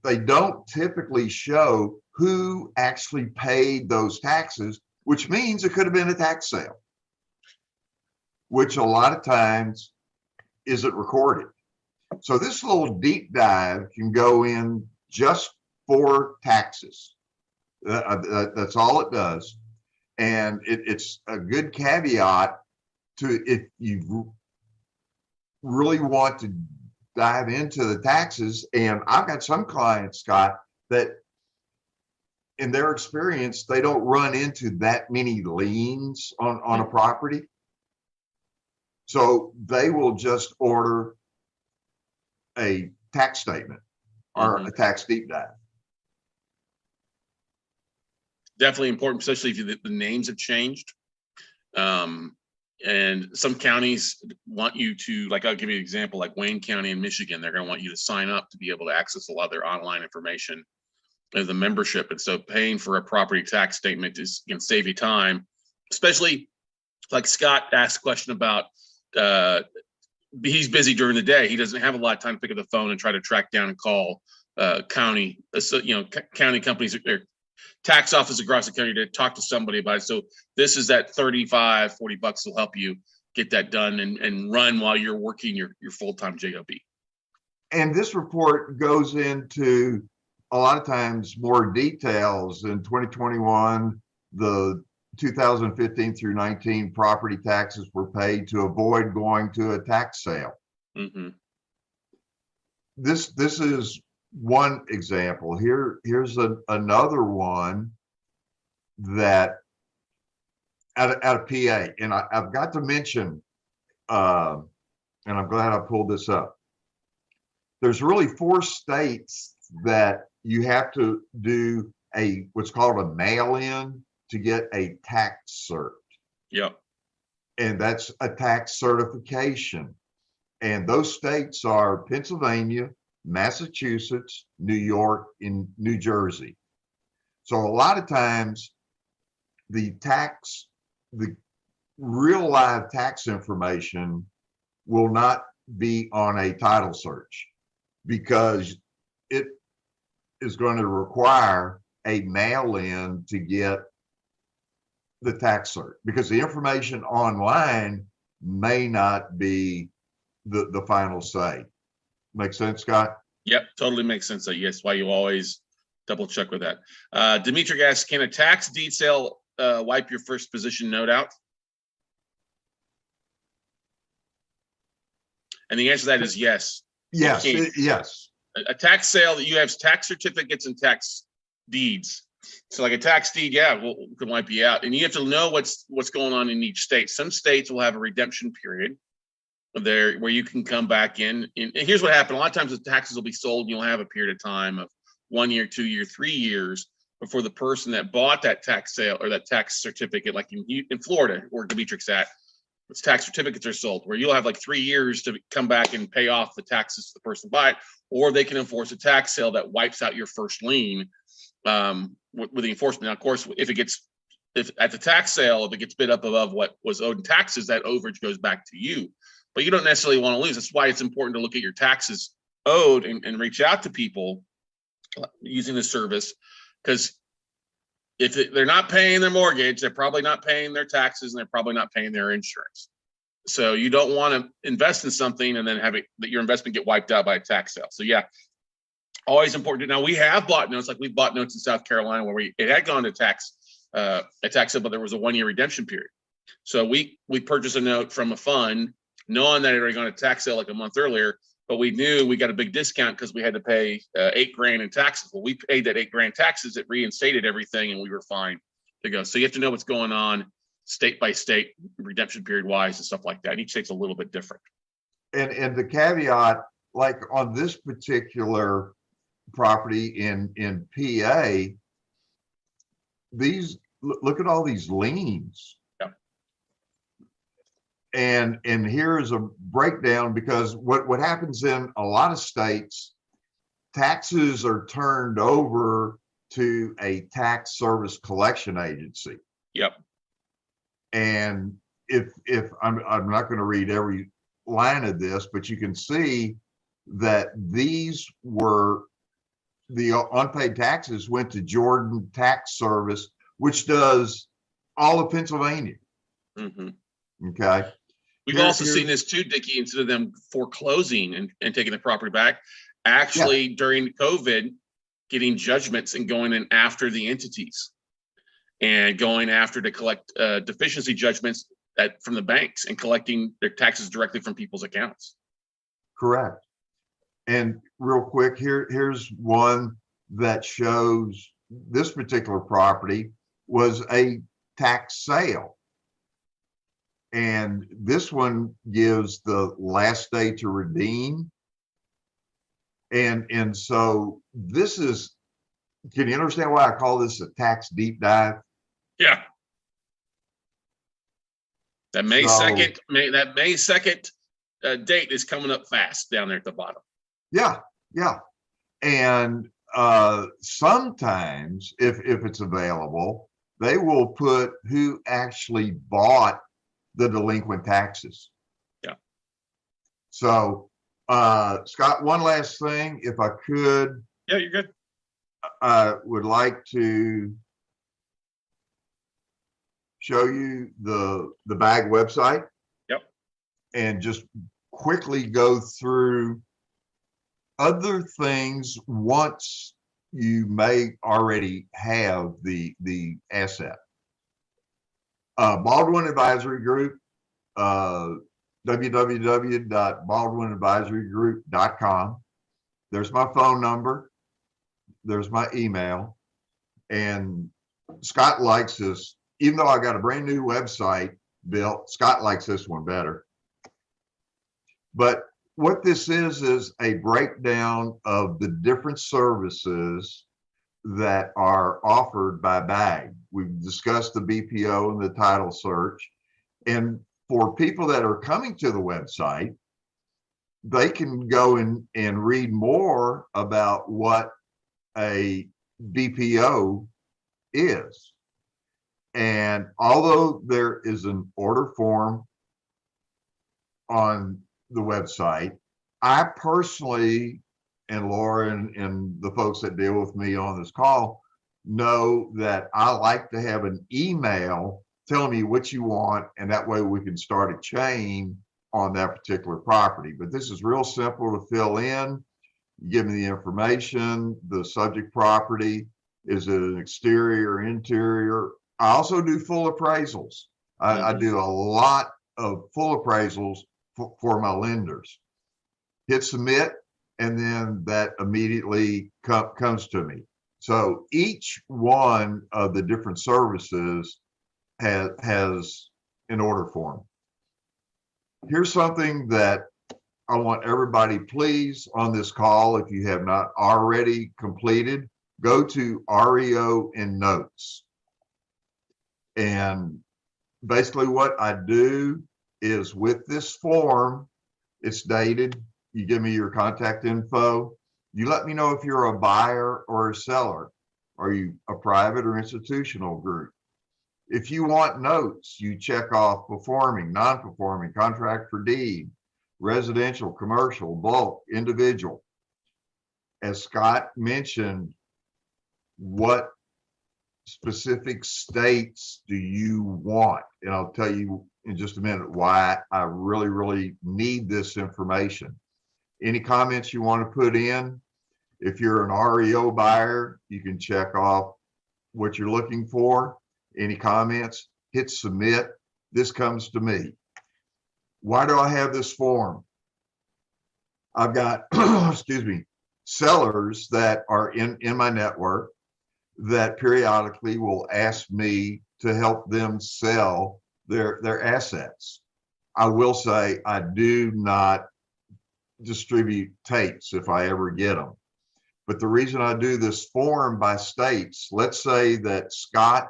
They don't typically show who actually paid those taxes, which means it could have been a tax sale, which a lot of times isn't recorded. So this little deep dive can go in just for taxes. That's all it does. And it's a good caveat to, if you really want to dive into the taxes. And I've got some clients, Scott, that in their experience, they don't run into that many liens on a property. So they will just order a tax statement or a tax deep dive. Definitely important, especially if the names have changed. And some counties want you to, like, I'll give you an example, like Wayne County in Michigan, they're going to want you to sign up to be able to access a lot of their online information as a membership. And so paying for a property tax statement can save you time, especially like Scott asked a question about, he's busy during the day. He doesn't have a lot of time to pick up the phone and try to track down and call county companies or tax office across the country to talk to somebody about it. So this is that $35, $40 will help you get that done and run while you're working your full-time job. And this report goes into a lot of times more details. In 2021, the 2015 through 19 property taxes were paid to avoid going to a tax sale. Mm-hmm. This is one example. Here's another one that out of PA, and I've got to mention, and I'm glad I pulled this up. There's really 4 states that you have to do what's called a mail-in to get a tax cert. Yep. and that's a tax certification. And those states are Pennsylvania, Massachusetts, New York, and New Jersey. So a lot of times the real live tax information will not be on a title search because it is going to require a mail-in to get the tax cert, because the information online may not be the final say. Make sense, Scott? Yep, totally makes sense. Yes, why you always double check with that. Dimitri asks, can a tax deed sale wipe your first position note out? And the answer to that is yes. Yes, yes. A tax sale that you have tax certificates and tax deeds. So like a tax deed, yeah, can wipe you out. And you have to know what's going on in each state. Some states will have a redemption period there where you can come back in. And here's what happened. A lot of times the taxes will be sold and you'll have a period of time of 1 year, 2 year, 3 years before the person that bought that tax sale or that tax certificate, like in Florida, where Dimitri's at, its tax certificates are sold, where you'll have like 3 years to come back and pay off the taxes to the person buy it, or they can enforce a tax sale that wipes out your first lien with the enforcement. Now, of course, if at the tax sale, if it gets bid up above what was owed in taxes, that overage goes back to you. But you don't necessarily want to lose. That's why it's important to look at your taxes owed and reach out to people using the service, because if they're not paying their mortgage, they're probably not paying their taxes and they're probably not paying their insurance. So you don't want to invest in something and then have your investment get wiped out by a tax sale. So yeah, always important. Now we have bought notes, like we've bought notes in South Carolina where it had gone to a tax sale, but there was a 1 year redemption period. So we purchased a note from a fund knowing that it had already gone to tax sale like a month earlier, but we knew we got a big discount because we had to pay $8,000 in taxes. Well, we paid that $8,000 taxes. It reinstated everything, and we were fine to go. So you have to know what's going on state by state, redemption period wise, and stuff like that. And each state's a little bit different. And the caveat, like on this particular property in PA, look at all these liens. And here is a breakdown, because what happens in a lot of states, taxes are turned over to a tax service collection agency. Yep. And if I'm not going to read every line of this, but you can see that these were the unpaid taxes went to Jordan Tax Service, which does all of Pennsylvania. Mm-hmm. Okay. We've also seen this too, Dickie, instead of them foreclosing and taking the property back, actually during COVID, getting judgments and going in after the entities and going after to collect deficiency judgments from the banks and collecting their taxes directly from people's accounts. Correct. And real quick, here's one that shows this particular property was a tax sale. And this one gives the last day to redeem. And so this is, can you understand why I call this a tax deep dive? Yeah. That May 2nd, May 2nd date is coming up fast down there at the bottom. Yeah, yeah. And sometimes if it's available, they will put who actually bought the delinquent taxes. Yeah. So Scott, one last thing, if I could. Yeah, you're good. I would like to show you the BAG website. Yep. And just quickly go through other things once you may already have the asset. Baldwin Advisory Group, www.baldwinadvisorygroup.com. There's my phone number. There's my email. And Scott likes this. Even though I got a brand new website built, Scott likes this one better. But what this is a breakdown of the different services that are offered by BAG. We've discussed the BPO and the title search. And for people that are coming to the website, they can go and read more about what a BPO is. And although there is an order form on the website, I personally, and Laura and the folks that deal with me on this call know that I like to have an email telling me what you want, and that way we can start a chain on that particular property. But this is real simple to fill in. You give me the information, the subject property, is it an exterior or interior? I also do full appraisals. I do a lot of full appraisals for my lenders. Hit submit, and then that immediately comes to me. So each one of the different services has an order form. Here's something that I want everybody, please, on this call, if you have not already completed, go to REO and Notes. And basically what I do is, with this form, it's dated, you give me your contact info, you let me know if you're a buyer or a seller. Are you a private or institutional group? If you want notes, you check off performing, non-performing, contract for deed, residential, commercial, bulk, individual. As Scott mentioned, what specific states do you want? And I'll tell you in just a minute why I really, really need this information. Any comments you want to put in? If you're an REO buyer, you can check off what you're looking for. Any comments? Hit submit. This comes to me. Why do I have this form? I've got, excuse me, sellers that are in my network that periodically will ask me to help them sell their assets. I will say I do not distribute tapes if I ever get them. But the reason I do this form by states, let's say that Scott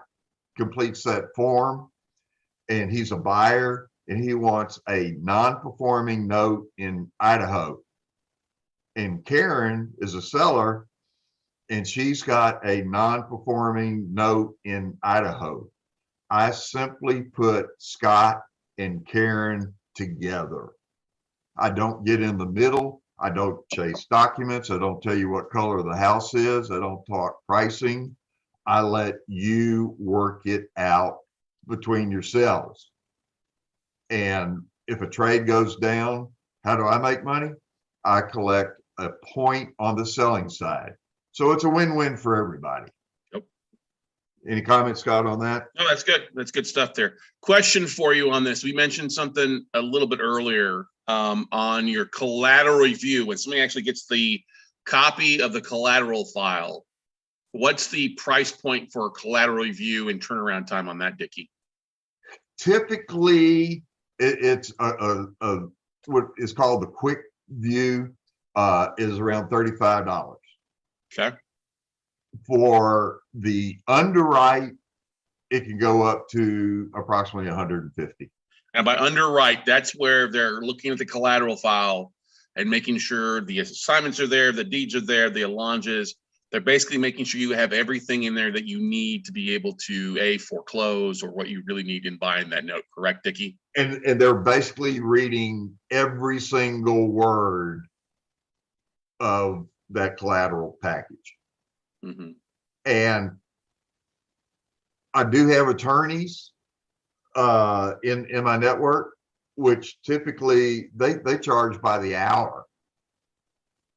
completes that form and he's a buyer and he wants a non-performing note in Idaho. And Karen is a seller and she's got a non-performing note in Idaho. I simply put Scott and Karen together. I don't get in the middle. I don't chase documents. I don't tell you what color the house is. I don't talk pricing. I let you work it out between yourselves. And if a trade goes down, how do I make money? I collect a point on the selling side. So it's a win-win for everybody. Yep. Any comments, Scott, on that? No, that's good. That's good stuff there. Question for you on this. We mentioned something a little bit earlier on your collateral review. When somebody actually gets the copy of the collateral file, what's the price point for collateral review and turnaround time on that, Dickie? Typically, it's what is called the quick view is around $35. Okay. For the underwrite, it can go up to approximately 150. And by underwrite, that's where they're looking at the collateral file and making sure the assignments are there, the deeds are there, the allonges. They're basically making sure you have everything in there that you need to be able to foreclose or what you really need in buying that note. Correct, Dickie? And they're basically reading every single word of that collateral package. Mm-hmm. And I do have attorneys in my network, which typically they charge by the hour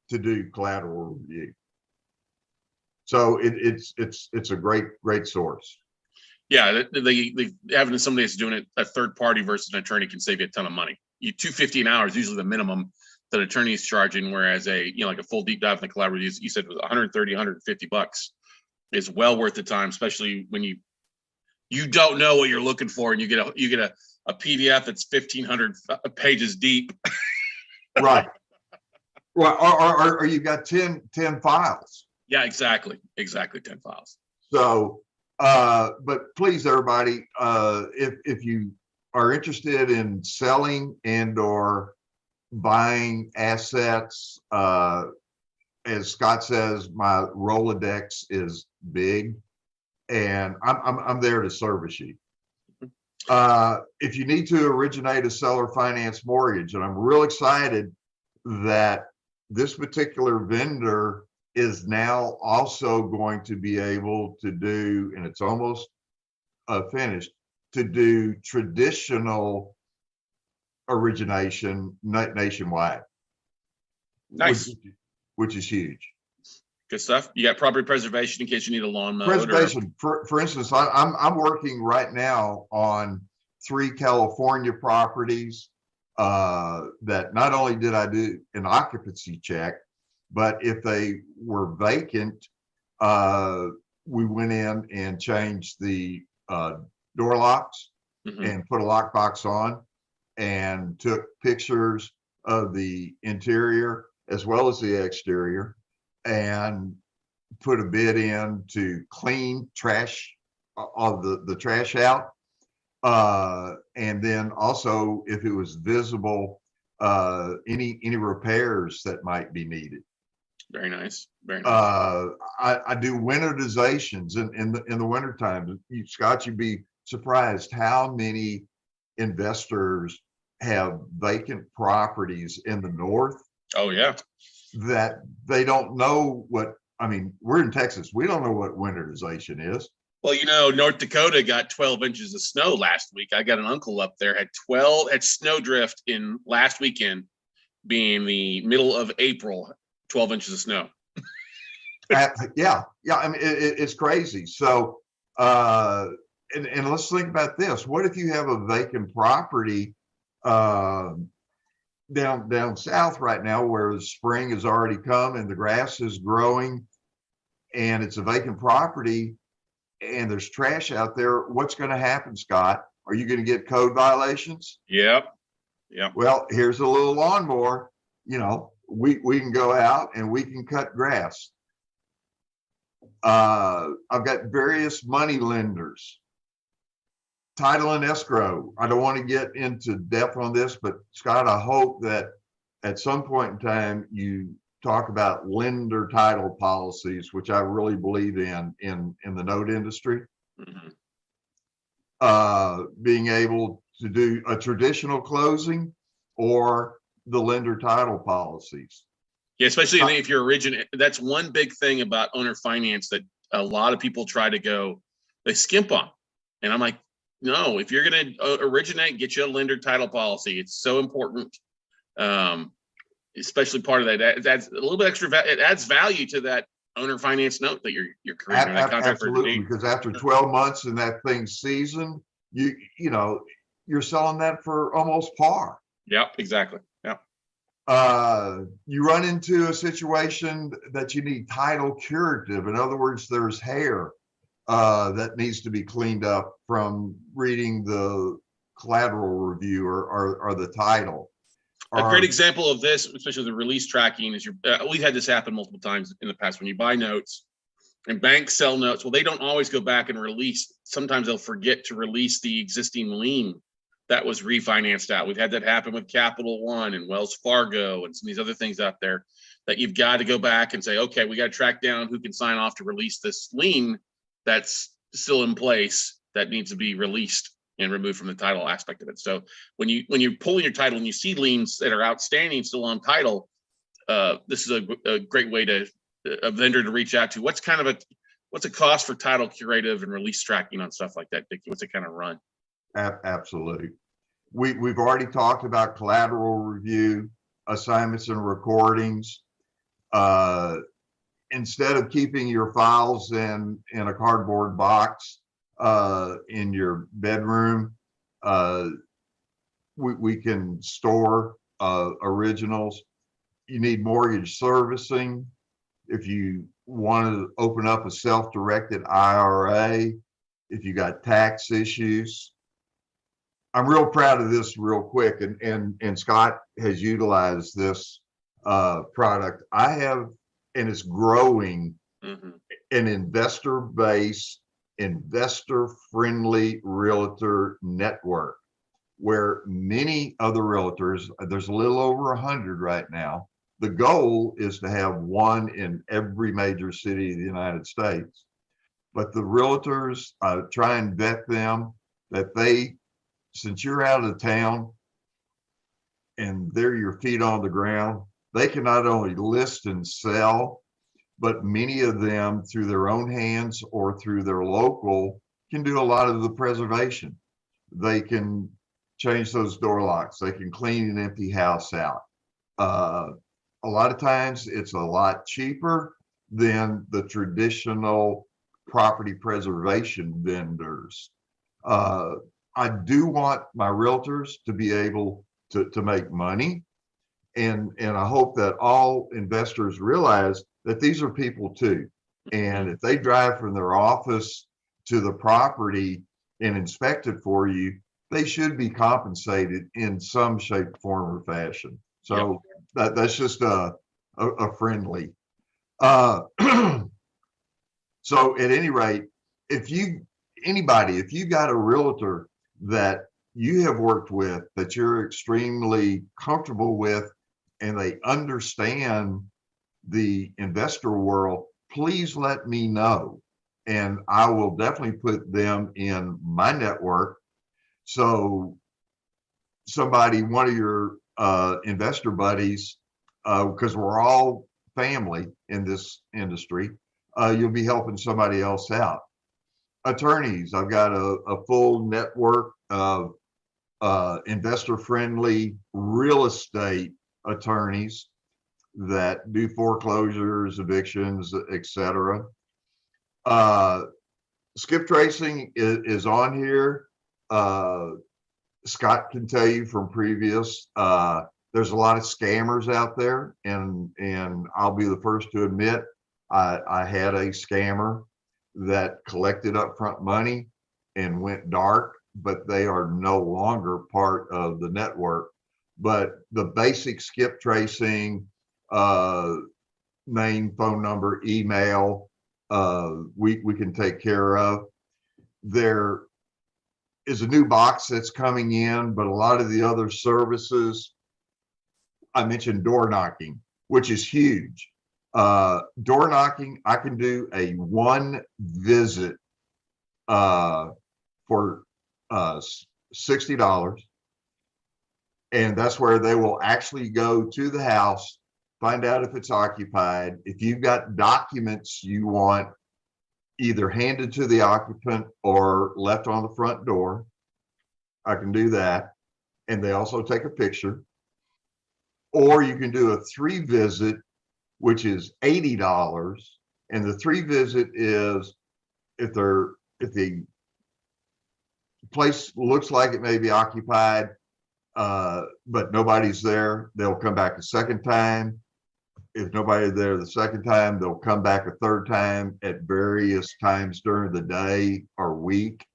to do collateral review. So it's a great source. Yeah, they having somebody that's doing it, a third party versus an attorney, can save you a ton of money. $250 an hour is usually the minimum that attorney is charging, whereas like a full deep dive in the collateral review, you said was $130, $150 is well worth the time, especially when you don't know what you're looking for and you get a PDF that's 1,500 pages deep. Right. Well, or you've got 10 files. Yeah, exactly 10 files. So, but please, everybody, if you are interested in selling and or buying assets, as Scott says, my Rolodex is big, and I'm there to service you. If you need to originate a seller finance mortgage, and I'm real excited that this particular vendor is now also going to be able to do, and it's almost finished, to do traditional origination nationwide. Nice. Which is huge. Good stuff. You got property preservation in case you need a lawn mowed. Preservation, for instance, I'm working right now on 3 California properties that not only did I do an occupancy check, but if they were vacant, we went in and changed the door locks and put a lockbox on and took pictures of the interior as well as the exterior and put a bid in to clean trash of the trash out. And then also, if it was visible, any repairs that might be needed. Very nice. Very nice. I do winterizations in the wintertime. Scott, you'd be surprised how many investors have vacant properties in the north. Oh yeah. That they don't know what, I mean, we're in Texas. We don't know what winterization is. Well, you know, North Dakota got 12 inches of snow last week. I got an uncle up there had snowdrift in last weekend, being the middle of April, 12 inches of snow. Yeah. I mean, it's crazy. So, and let's think about this. What if you have a vacant property down south right now where the spring has already come and the grass is growing and it's a vacant property and there's trash out there? What's going to happen, Scott? Are you going to get code violations? Yep. Well, here's a little lawnmower. You know, we can go out and we can cut grass. I've got various money lenders. Title and escrow. I don't want to get into depth on this, but Scott, I hope that at some point in time you talk about lender title policies, which I really believe in the note industry. Being able to do a traditional closing or the lender title policies. Yeah, especially if you're that's one big thing about owner finance that a lot of people try to go, they skimp on. And I'm like, no, if you're going to originate, get you a lender title policy. It's so important. Especially part of that. It adds a little bit extra, it adds value to that owner finance note that you're creating. Absolutely, because after 12 months and that thing's seasoned, you know, you're selling that for almost par. Yep, exactly. Yep. You run into a situation that you need title curative. In other words, there's hair that needs to be cleaned up from reading the collateral review or the title. A great example of this, especially the release tracking, is we've had this happen multiple times in the past. When you buy notes and banks sell notes, well, they don't always go back and release. Sometimes they'll forget to release the existing lien that was refinanced out. We've had that happen with Capital One and Wells Fargo and some of these other things out there that you've got to go back and say, okay, we got to track down who can sign off to release this lien that's still in place that needs to be released and removed from the title aspect of it. So when you're pulling your title and you see liens that are outstanding still on title, this is a great way to a vendor to reach out to. What's a cost for title curative and release tracking on stuff like that, Dickie? What's it kind of run? Absolutely. We've already talked about collateral review, assignments and recordings. Instead of keeping your files in a cardboard box in your bedroom, we can store originals. You need mortgage servicing. If you want to open up a self-directed IRA, if you got tax issues. I'm real proud of this real quick, and Scott has utilized this product. I have, and it's growing, an investor-based, investor-friendly realtor network. where many other realtors, there's a little over 100 right now. The goal is to have one in every major city of the United States. But the realtors, try and vet them that since you're out of town and they're your feet on the ground, they can not only list and sell, but many of them through their own hands or through their local can do a lot of the preservation. They can change those door locks. They can clean an empty house out. A lot of times it's a lot cheaper than the traditional property preservation vendors. I do want my realtors to be able to make money. And I hope that all investors realize that these are people too. And if they drive from their office to the property and inspect it for you, they should be compensated in some shape, form, or fashion. So that's just a friendly. So at any rate, if you got a realtor that you have worked with that you're extremely comfortable with and they understand the investor world, please let me know. And I will definitely put them in my network. So one of your investor buddies, because we're all family in this industry, you'll be helping somebody else out. Attorneys, I've got a full network of investor-friendly real estate attorneys that do foreclosures, evictions, etc. Skip tracing is on here. Scott can tell you from previous, there's a lot of scammers out there, and I'll be the first to admit I had a scammer that collected upfront money and went dark, but they are no longer part of the network. But the basic skip tracing, name, phone number, email, we can take care of. There is a new box that's coming in, but a lot of the other services, I mentioned door knocking, which is huge. Door knocking, I can do a one visit for $60. And that's where they will actually go to the house, find out if it's occupied. If you've got documents you want either handed to the occupant or left on the front door, I can do that. And they also take a picture. Or you can do a 3-visit, which is $80. And the 3-visit is if the place looks like it may be occupied, but nobody's there, they'll come back a second time. If nobody's there the second time, they'll come back a third time at various times during the day or week.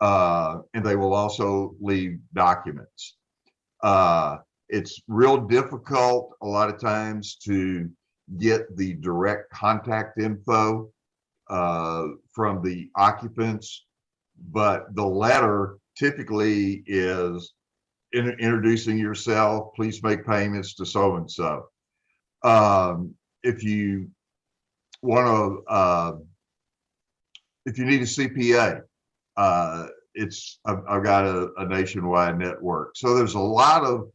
And they will also leave documents. It's real difficult a lot of times to get the direct contact info from the occupants, but the letter typically is introducing yourself, please make payments to so-and-so. If you want to, if you need a CPA, I've got a nationwide network. So there's a lot of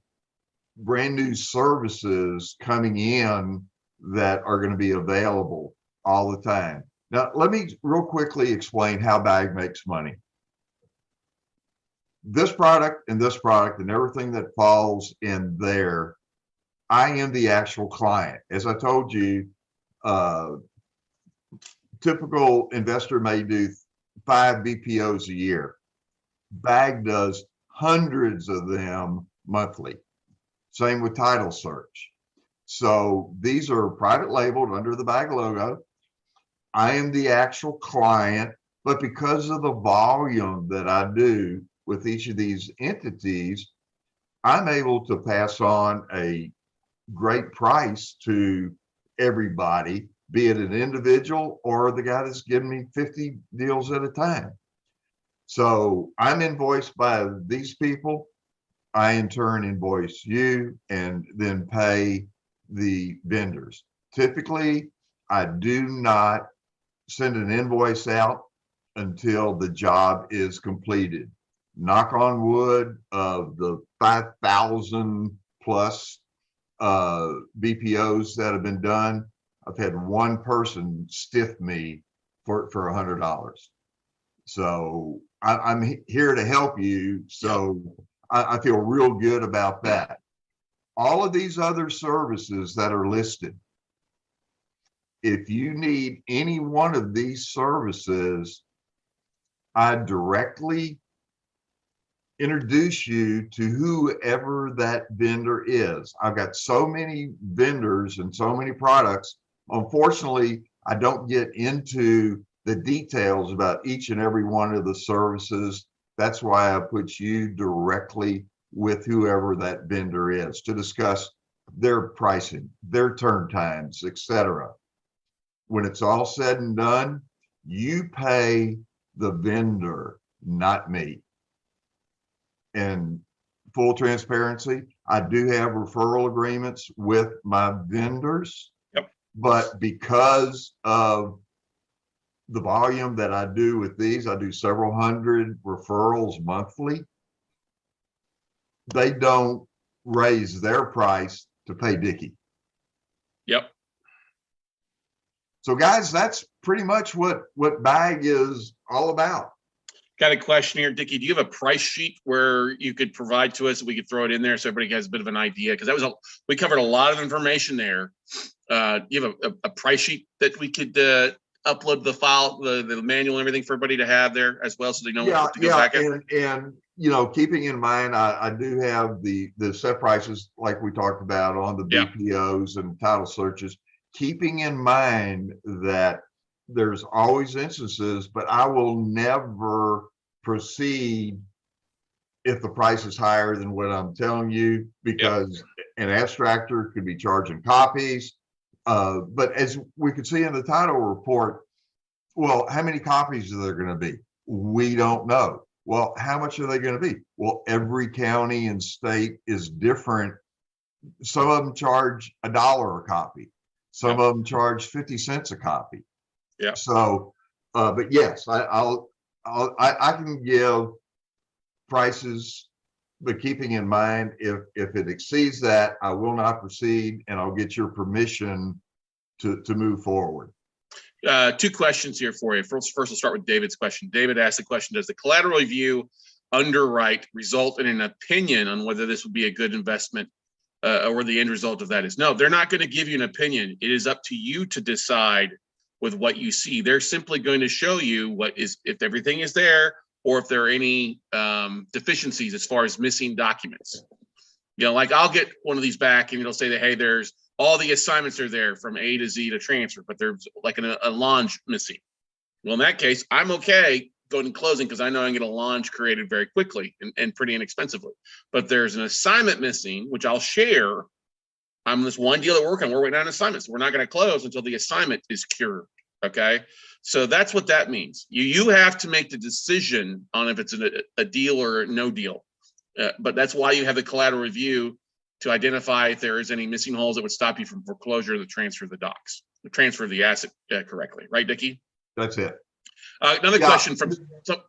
brand new services coming in that are going to be available all the time. Now, let me real quickly explain how BAG makes money. This product and everything that falls in there, I am the actual client. As I told you, typical investor may do 5 BPOs a year. BAG does hundreds of them monthly. Same with title search. So these are private labeled under the BAG logo. I am the actual client, but because of the volume that I do with each of these entities, I'm able to pass on a great price to everybody, be it an individual or the guy that's giving me 50 deals at a time. So I'm invoiced by these people. I in turn invoice you and then pay the vendors. Typically, I do not send an invoice out until the job is completed. Knock on wood, of the 5,000 plus BPOs that have been done, I've had one person stiff me for $100. So I'm here to help you. So I feel real good about that. All of these other services that are listed, if you need any one of these services, I directly introduce you to whoever that vendor is. I've got so many vendors and so many products. Unfortunately, I don't get into the details about each and every one of the services. That's why I put you directly with whoever that vendor is to discuss their pricing, their turn times, etc. When it's all said and done, you pay the vendor, not me. And full transparency, I do have referral agreements with my vendors. Yep. But because of the volume that I do with these, I do several hundred referrals monthly. They don't raise their price to pay Dickie. Yep. So guys, that's pretty much what BAG is all about. Got a question here, Dickie. Do you have a price sheet where you could provide to us so we could throw it in there so everybody has a bit of an idea? Because we covered a lot of information there. You have a price sheet that we could upload the file, the manual and everything for everybody to have there as well, so they know what to go back at? And you know, keeping in mind, I do have the set prices like we talked about on the BPOs and title searches, keeping in mind that there's always instances, but I will never proceed if the price is higher than what I'm telling you, because an abstractor could be charging copies. But as we could see in the title report, well, how many copies are there going to be? We don't know. Well, how much are they going to be? Well, every county and state is different. Some of them charge $1 a copy. Some of them charge 50 cents a copy. Yeah. So, but yes, I can give prices, but keeping in mind, if it exceeds that, I will not proceed, and I'll get your permission to move forward. Two questions here for you. First, we'll start with David's question. David asked the question: does the collateral review underwrite result in an opinion on whether this would be a good investment, or the end result of that is? No, they're not going to give you an opinion. It is up to you to decide with what you see. They're simply going to show you what is, if everything is there, or if there are any deficiencies as far as missing documents. You know, like I'll get one of these back and it'll say that, hey, there's all the assignments are there from A to Z to transfer, but there's like a launch missing. Well, in that case, I'm okay going and closing because I know I can get a launch created very quickly and pretty inexpensively. But there's an assignment missing, which I'll share. I'm this one deal that we're working on. We're waiting on assignments. We're not going to close until the assignment is cured. Okay. So that's what that means. You have to make the decision on if it's a deal or no deal. But that's why you have the collateral review, to identify if there is any missing holes that would stop you from foreclosure, to transfer the docs, to transfer the asset correctly. Right, Dickie? That's it. Another question from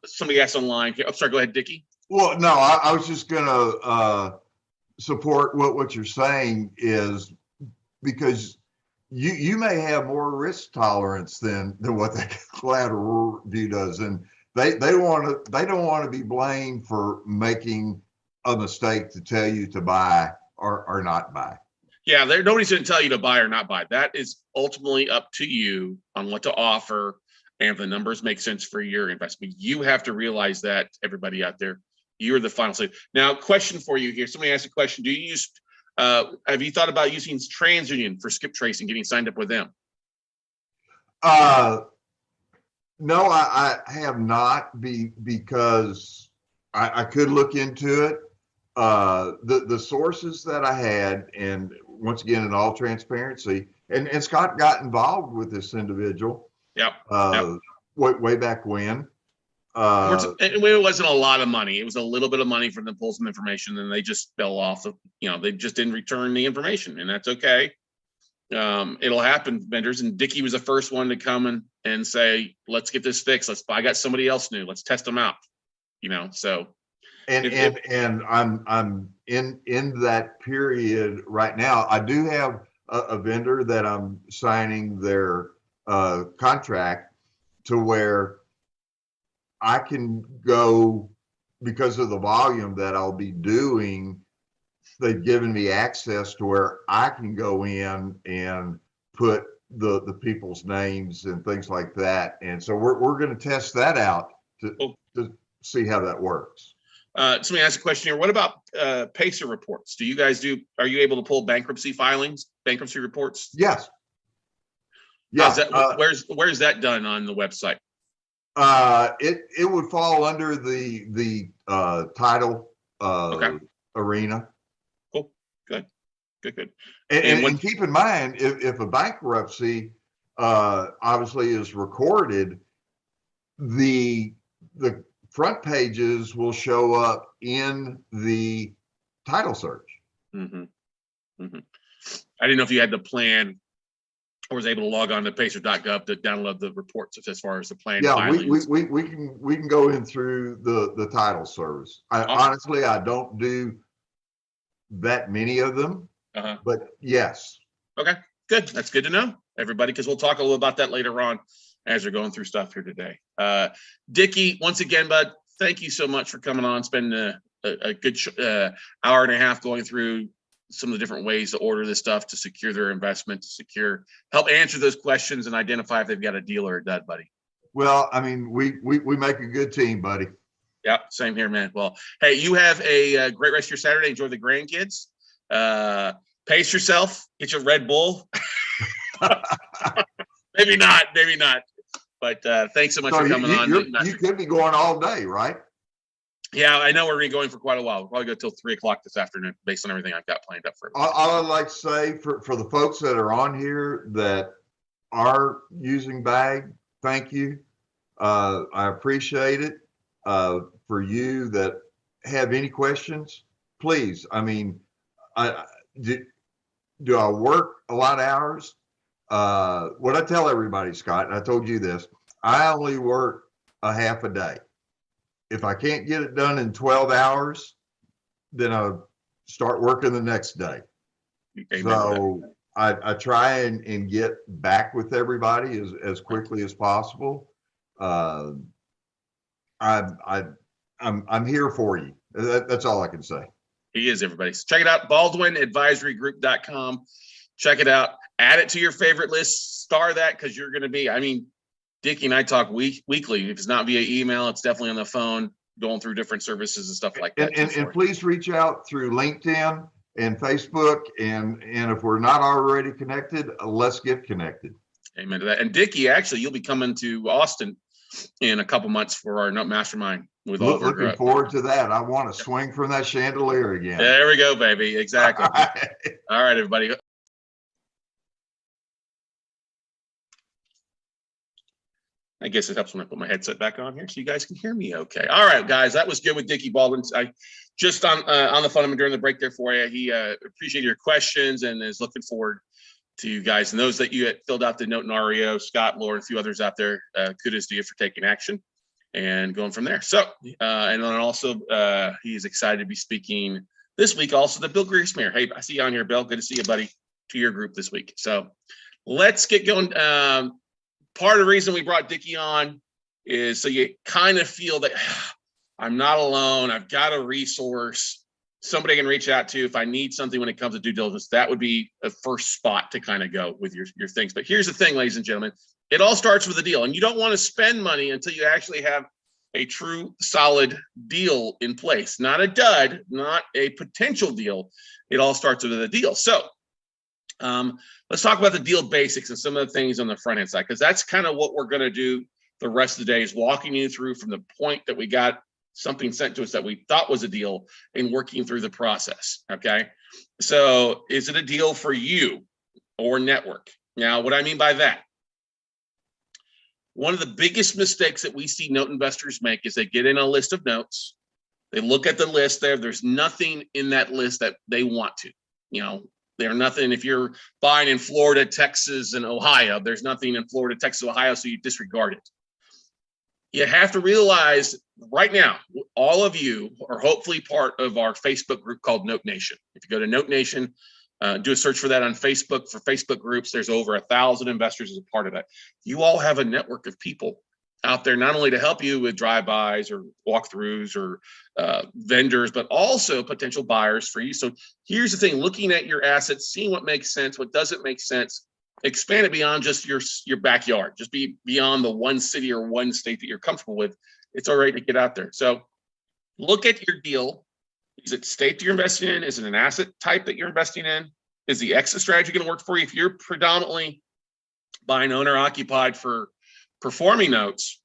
somebody asked online. I'm sorry, go ahead, Dickie. Well, no, I was just going to support what you're saying, is because you may have more risk tolerance than what that collateral review does, and they don't want to be blamed for making a mistake to tell you to buy or not buy. Yeah, nobody's going to tell you to buy or not buy. That is ultimately up to you on what to offer, and if the numbers make sense for your investment. You have to realize that, everybody out there, you're the final say. Now, question for you here. Somebody asked a question. Do you use have you thought about using TransUnion for skip tracing, getting signed up with them? No, I have not, because I could look into it. The sources that I had, and once again, in all transparency, and Scott got involved with this individual. Yep. Way back when. It wasn't a lot of money. It was a little bit of money for them to pull some information, and they just fell off. They just didn't return the information, and that's okay. It'll happen, vendors. And Dickie was the first one to come and say, "Let's get this fixed. I got somebody else new. Let's test them out." So. And I'm in that period right now. I do have a vendor that I'm signing their contract to where I can go, because of the volume that I'll be doing. They've given me access to where I can go in and put the people's names and things like that. And so we're going to test that out to see how that works. So let me ask a question here. What about PACER reports? Are you able to pull bankruptcy reports? Yes. Yeah. Where's that done on the website? It would fall under the title arena. Cool. Good. And keep in mind, if a bankruptcy obviously is recorded, the front pages will show up in the title search. Mm-hmm. Mm-hmm. I didn't know if you had the plan or was able to log on to pacer.gov to download the reports as far as the plan. Yeah, we can go in through the title service. Honestly, I don't do that many of them, but yes. Okay, good. That's good to know, everybody, because we'll talk a little about that later on as we're going through stuff here today. Dickie, once again, bud, thank you so much for coming on, spending a good hour and a half going through some of the different ways to order this stuff to secure their investment, help answer those questions and identify if they've got a deal or a dud, buddy. Well, I mean, we make a good team, buddy. Yeah, same here, man. Well, hey, you have a great rest of your Saturday. Enjoy the grandkids. Pace yourself. Get your Red Bull. Maybe not. But thanks so much for coming on. You could be going all day, right? Yeah, I know we're going to be going for quite a while. We'll probably go till 3:00 this afternoon, based on everything I've got planned up for. All I'd like to say for the folks that are on here that are using BAG, thank you. I appreciate it. For you that have any questions, please. I mean, do I work a lot of hours? What I tell everybody, Scott, and I told you this, I only work a half a day. If I can't get it done in 12 hours, then I'll start working the next day. So I try and get back with everybody as quickly as possible. I'm here for you. That's all I can say. He is, everybody. So check it out, BaldwinAdvisoryGroup.com. Check it out. Add it to your favorite list. Star that, because you're going to be, Dickie and I talk weekly. If it's not via email, it's definitely on the phone, going through different services and stuff like that. And please reach out through LinkedIn and Facebook. And if we're not already connected, let's get connected. Amen to that. And Dickie, actually, you'll be coming to Austin in a couple months for our mastermind. Looking forward to that. I want to swing from that chandelier again. There we go, baby. Exactly. All right, everybody. I guess it helps when I put my headset back on here so you guys can hear me okay. All right, guys, that was good with Dickie Baldwin. I just on the phone during the break there for you. He appreciated your questions and is looking forward to you guys. And those that you had filled out the note in REO, Scott, Laura, and a few others out there, kudos to you for taking action and going from there. So, and then also he's excited to be speaking this week also to Bill Griersmeyer. Hey, I see you on here, Bill. Good to see you, buddy, to your group this week. So let's get going. Part of the reason we brought Dickie on is so you kind of feel that I'm not alone. I've got a resource, somebody I can reach out to if I need something when it comes to due diligence. That would be a first spot to kind of go with your things. But here's the thing, ladies and gentlemen, it all starts with a deal, and you don't want to spend money until you actually have a true solid deal in place, not a dud, not a potential deal. It all starts with a deal. So let's talk about the deal basics and some of the things on the front end side, because that's kind of what we're going to do the rest of the day, is walking you through from the point that we got something sent to us that we thought was a deal and working through the process. Okay. So is it a deal for you or network? Now, what I mean by that, One of the biggest mistakes that we see note investors make is they get in a list of notes. They look at the list there. There's nothing in that list that they want to. They're nothing. If you're buying in Florida, Texas, and Ohio, there's nothing in Florida, Texas, Ohio, so you disregard it. You have to realize right now, all of you are hopefully part of our Facebook group called Note Nation. If you go to Note Nation, do a search for that on Facebook. For Facebook groups, there's over 1,000 investors as a part of that. You all have a network of people out there, not only to help you with drive-bys or walkthroughs or vendors, but also potential buyers for you. So here's the thing, looking at your assets, seeing what makes sense, what doesn't make sense, expand it beyond just your backyard, just be beyond the one city or one state that you're comfortable with. It's all right to get out there. So look at your deal. Is it state that you're investing in? Is it an asset type that you're investing in? Is the exit strategy going to work for you? If you're predominantly buying owner occupied for performing notes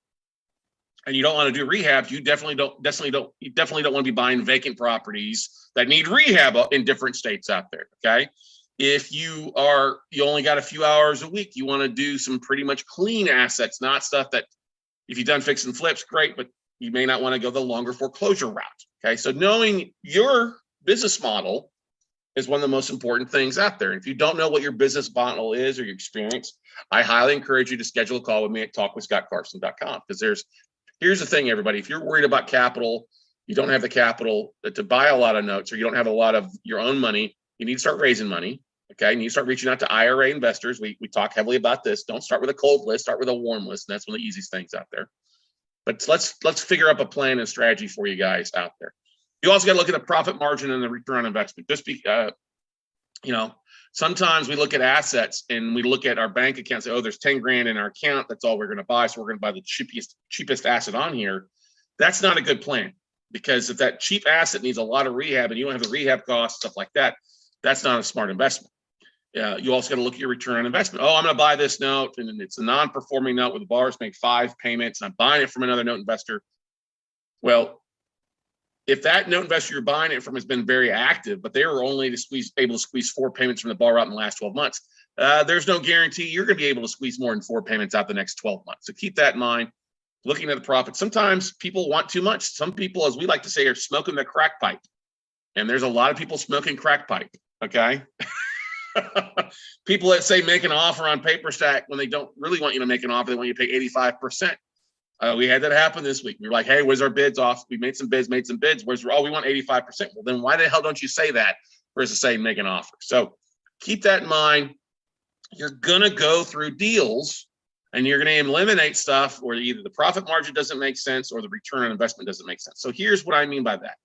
and you don't want to do rehab, you definitely don't want to be buying vacant properties that need rehab in different states out there. Okay. If you only got a few hours a week, you want to do some pretty much clean assets, not stuff that if you've done fix and flips, great, but you may not want to go the longer foreclosure route. Okay. So knowing your business model is one of the most important things out there. If you don't know what your business model is or your experience, I highly encourage you to schedule a call with me at talkwithscottcarson.com, because here's the thing, everybody. If you're worried about capital, you don't have the capital to buy a lot of notes, or you don't have a lot of your own money, you need to start raising money. Okay. And you start reaching out to IRA investors. We talk heavily about this. Don't start with a cold list, start with a warm list. And that's one of the easiest things out there. But let's figure up a plan and strategy for you guys out there. You also got to look at the profit margin and the return on investment. Sometimes we look at assets and we look at our bank account and say, oh, there's 10 grand in our account. That's all we're going to buy. So we're going to buy the cheapest asset on here. That's not a good plan, because if that cheap asset needs a lot of rehab and you don't have the rehab costs, stuff like that, that's not a smart investment. You also got to look at your return on investment. Oh, I'm going to buy this note, and it's a non-performing note where the borrowers make 5 payments, and I'm buying it from another note investor. Well, if that note investor you're buying it from has been very active, but they were only able to squeeze 4 payments from the borrower out in the last 12 months, there's no guarantee you're going to be able to squeeze more than 4 payments out the next 12 months. So keep that in mind. Looking at the profit, sometimes people want too much. Some people, as we like to say, are smoking the crack pipe, and there's a lot of people smoking crack pipe. Okay. People that say make an offer on paper stack when they don't really want you to make an offer, they want you to pay 85%. We had that happen this week. We were like, hey, where's our bids off? We made some bids. We want 85%. Well, then why the hell don't you say that versus saying make an offer? So keep that in mind. You're going to go through deals and you're going to eliminate stuff where either the profit margin doesn't make sense or the return on investment doesn't make sense. So here's what I mean by that.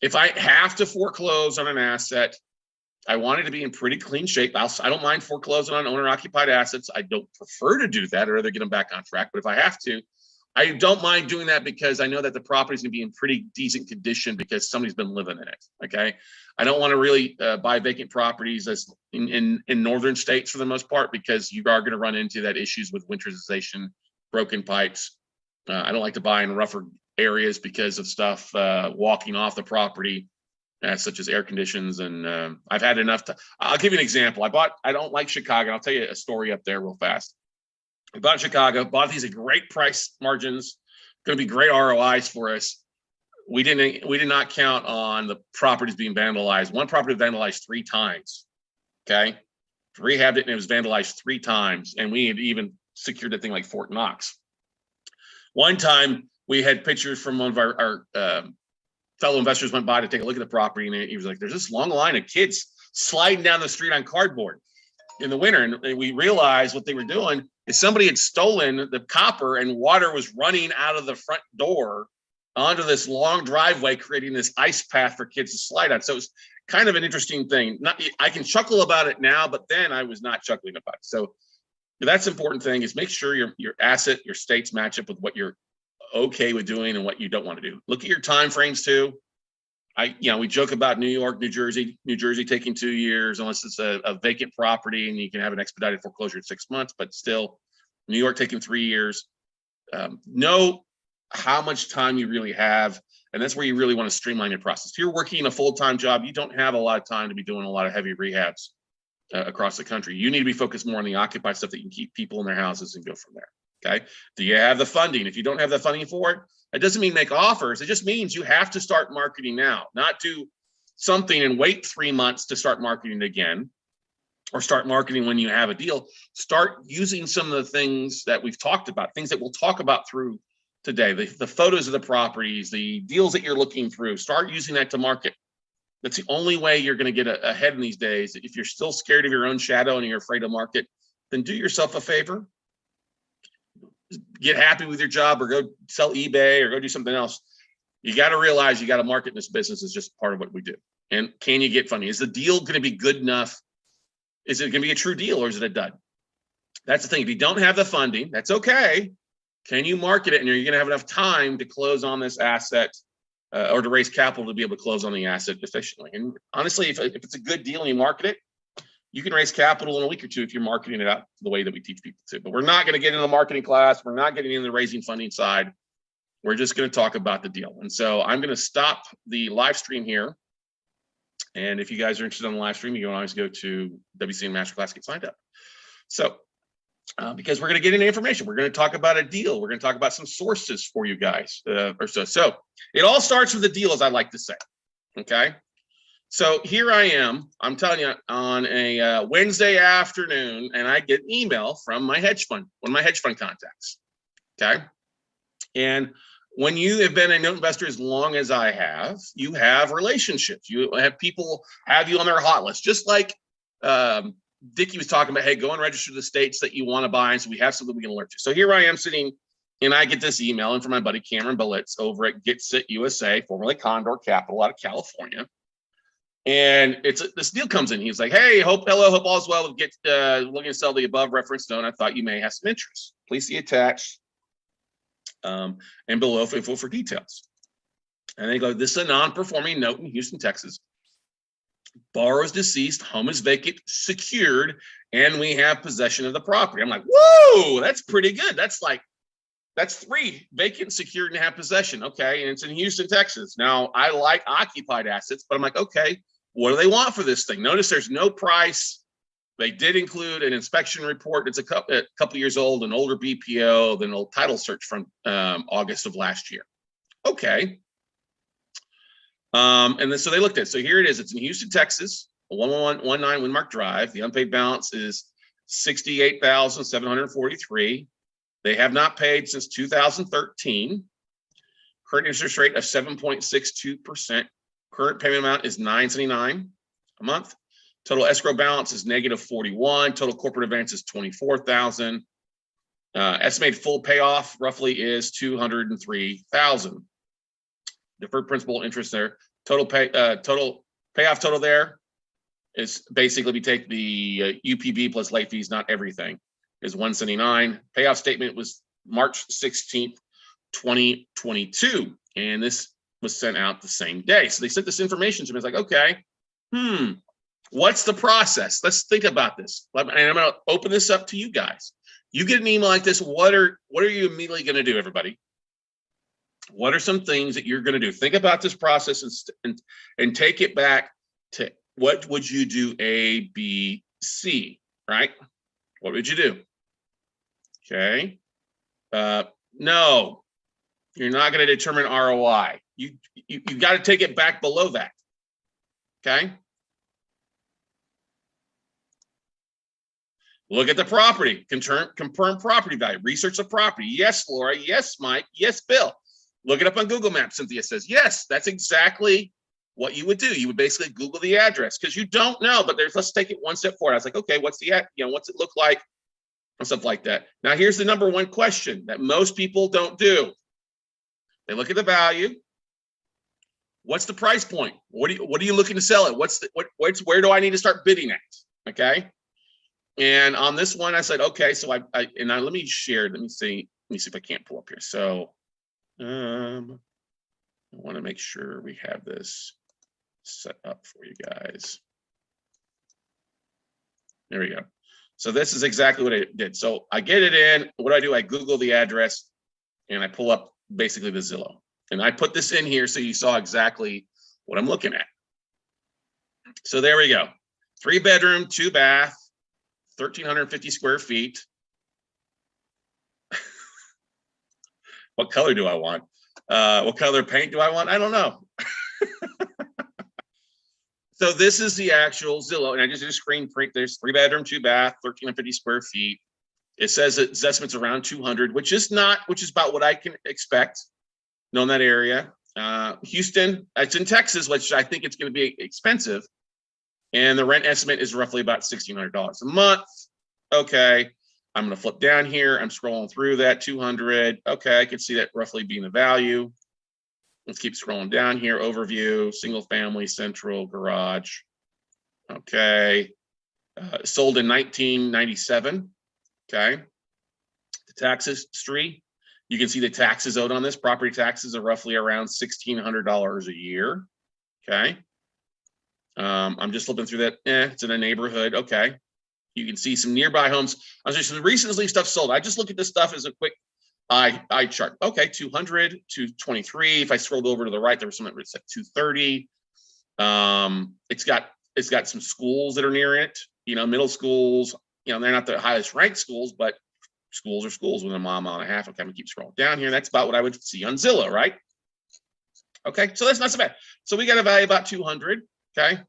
If I have to foreclose on an asset, I want it to be in pretty clean shape. I don't mind foreclosing on owner-occupied assets. I don't prefer to do that. I'd rather get them back on track. But if I have to, I don't mind doing that because I know that the property is going to be in pretty decent condition because somebody's been living in it. Okay. I don't want to really buy vacant properties as in northern states for the most part, because you are going to run into that issues with winterization, broken pipes. I don't like to buy in rougher areas because of stuff walking off the property, such as air conditions. And I've had enough to, I'll give you an example. I don't like Chicago. I'll tell you a story up there real fast. We bought Chicago, bought these at great price margins, going to be great ROIs for us. We did not count on the properties being vandalized. One property vandalized 3 times. Okay. Rehabbed it and it was vandalized 3 times. And we had even secured that thing like Fort Knox. One time we had pictures from one of our fellow investors went by to take a look at the property, and he was like, there's this long line of kids sliding down the street on cardboard in the winter. And we realized what they were doing is somebody had stolen the copper and water was running out of the front door onto this long driveway, creating this ice path for kids to slide on. So it's kind of an interesting thing. I can chuckle about it now, but then I was not chuckling about it. So that's the important thing, is make sure your asset, your states match up with what you're okay with doing and what you don't want to do. Look at your time frames too. We joke about New York, New Jersey taking 2 years, unless it's a vacant property and you can have an expedited foreclosure in 6 months, but still New York taking 3 years. Know how much time you really have. And that's where you really want to streamline your process. If you're working a full-time job, you don't have a lot of time to be doing a lot of heavy rehabs across the country. You need to be focused more on the occupied stuff that you can keep people in their houses and go from there. Okay. Do you have the funding? If you don't have the funding for it, that doesn't mean make offers. It just means you have to start marketing now, not do something and wait 3 months to start marketing again, or start marketing when you have a deal. Start using some of the things that we've talked about, things that we'll talk about through today, the photos of the properties, the deals that you're looking through. Start using that to market. That's the only way you're going to get ahead in these days. If you're still scared of your own shadow and you're afraid to market, then do yourself a favor. Get happy with your job, or go sell eBay, or go do something else. You got to realize you got to market in this business. Is just part of what we do. And can you get funding? Is the deal going to be good enough? Is it going to be a true deal, or is it a dud? That's the thing. If you don't have the funding, that's okay. Can you market it? And are you going to have enough time to close on this asset, or to raise capital to be able to close on the asset efficiently? And honestly, if it's a good deal and you market it, you can raise capital in a week or two if you're marketing it out the way that we teach people to. But we're not going to get into the marketing class. We're not getting into the raising funding side. We're just going to talk about the deal. And so I'm going to stop the live stream here. And if you guys are interested in the live stream, you can always go to WCN Masterclass, get signed up. So because we're going to get into information, we're going to talk about a deal. We're going to talk about some sources for you guys or so. So it all starts with the deal, as I like to say. Okay. So here I am, I'm telling you, on a Wednesday afternoon, and I get an email from my hedge fund, one of my hedge fund contacts. Okay. And when you have been a note investor as long as I have, you have relationships. You have people have you on their hot list, just like Dickie was talking about. Hey, go and register the states that you want to buy, and so we have something we can alert you. So here I am sitting, and I get this email in from my buddy Cameron Billitz over at Get Sit USA, formerly Condor Capital, out of California. And this deal comes in. He's like, "Hey, hope all's well. Get looking to sell the above referenced note. I thought you may have some interest. Please see attached and below info for details." And they go, "This is a non-performing note in Houston, Texas. Borrower's deceased, home is vacant, secured, and we have possession of the property." I'm like, "Whoa, that's pretty good. That's 3 vacant, secured, and have possession." Okay, and it's in Houston, Texas. Now, I like occupied assets, but I'm like, okay, what do they want for this thing? Notice there's no price. They did include an inspection report. It's a couple years old, an older BPO, than an old title search from August of last year. Okay. And then so they looked at it. So here it is. It's in Houston, Texas, 1119 Windmark Drive. The unpaid balance is $68,743. They have not paid since 2013. Current interest rate of 7.62%. Current payment amount is $979 a month. Total escrow balance is -41. Total corporate advance is $24,000. Estimated full payoff roughly is $203,000. Deferred principal interest there. Total payoff total there is basically, we take the UPB plus late fees, not everything, is $179. Payoff statement was March 16th, 2022. And this was sent out the same day. So they sent this information to me. It's like, okay, what's the process? Let's think about this. And I'm going to open this up to you guys. You get an email like this. What are you immediately going to do, everybody? What are some things that you're going to do? Think about this process and take it back to what would you do? A, B, C, right? What would you do? Okay. No, you're not going to determine ROI. You got to take it back below that. Okay. Look at the property, confirm property value, research the property. Yes, Laura. Yes, Mike. Yes, Bill. Look it up on Google Maps. Cynthia says, yes, that's exactly what you would do. You would basically Google the address, because you don't know, but let's take it one step forward. I was like, okay, what's it look like? And stuff like that. Now, here's the number one question that most people don't do. They look at the value. What's the price point? What are you looking to sell it? Where do I need to start bidding at? Okay. And on this one, I said, okay, so let me share. Let me see if I can't pull up here. So I want to make sure we have this set up for you guys. There we go. So this is exactly what I did. So I get it in. What do? I Google the address and I pull up basically the Zillow. And I put this in here so you saw exactly what I'm looking at. So there we go. 3-bedroom, 2-bath, 1,350 square feet. What color do I want? What color paint do I want? I don't know. So this is the actual Zillow, and I just did a screen print. There's 3-bedroom, 2-bath, 1,350 square feet. It says its estimate's around 200, which is about what I can expect, knowing that area. Houston, it's in Texas, which I think it's going to be expensive. And the rent estimate is roughly about $1,600 a month. Okay, I'm going to flip down here. I'm scrolling through that 200. Okay, I can see that roughly being the value. Let's keep scrolling down here. Overview, single family, central, garage. Okay, sold in 1997. Okay, the tax history. You can see the taxes owed on this. Property taxes are roughly around $1,600 a year. Okay. I'm just flipping through that. It's in a neighborhood. Okay. You can see some nearby homes. I was just recently stuff sold. I just look at this stuff as a quick eye chart. Okay, 200, 223. If I scrolled over to the right, there was something that's at 230. It's got some schools that are near it. You know, middle schools. You know, they're not the highest ranked schools, but schools are schools within a mile and a half. Okay, I'm gonna keep scrolling down here. That's about what I would see on Zillow, right? Okay, so that's not so bad. So we got a value about 200. Okay.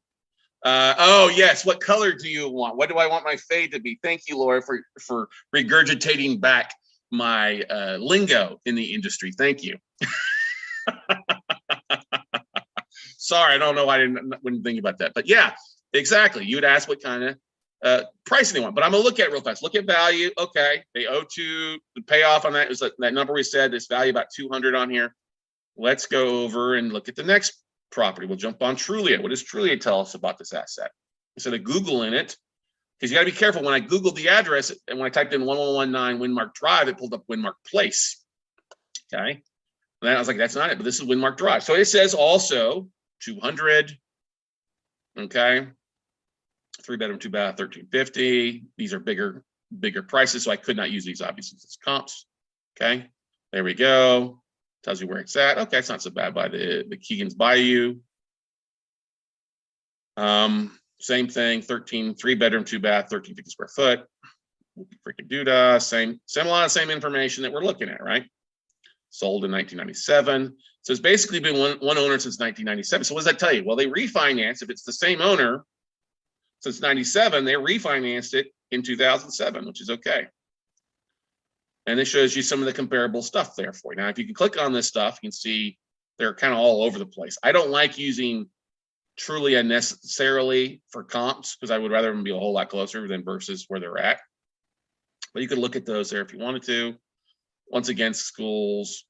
Oh yes, what color do you want? What do I want my fade to be? Thank you, Laura, for regurgitating back my lingo in the industry. Thank you. Sorry, I don't know why I wouldn't think about that, but yeah, exactly. You would ask what kind of pricing they want, but I'm gonna look at it real fast. Look at value. Okay, they owe to the payoff on that is that number we said. This value about 200 on here. Let's go over and look at the next property. We'll jump on Trulia. What does Trulia tell us about this asset? Instead of Googling it, because you got to be careful. When I Googled the address and when I typed in 1119 Windmark Drive, it pulled up Windmark Place. Okay. And then I was like, that's not it, but this is Windmark Drive. So it says also 200. Okay. 3-bedroom, 2-bath, 1,350. These are bigger prices. So I could not use these obviously as comps. Okay. There we go. Tells you where it's at. Okay, it's not so bad by the Keegan's Bayou. Same thing, 3-bedroom, 2-bath, 1,350 square foot. Freaking doodah. Same information that we're looking at, right? Sold in 1997. So it's basically been one owner since 1997. So what does that tell you? Well, they refinanced. If it's the same owner since 97, they refinanced it in 2007, which is okay. And it shows you some of the comparable stuff there for you. Now, if you can click on this stuff, you can see they're kind of all over the place. I don't like using Trulia necessarily for comps because I would rather them be a whole lot closer than versus where they're at. But you could look at those there if you wanted to. Once again, schools.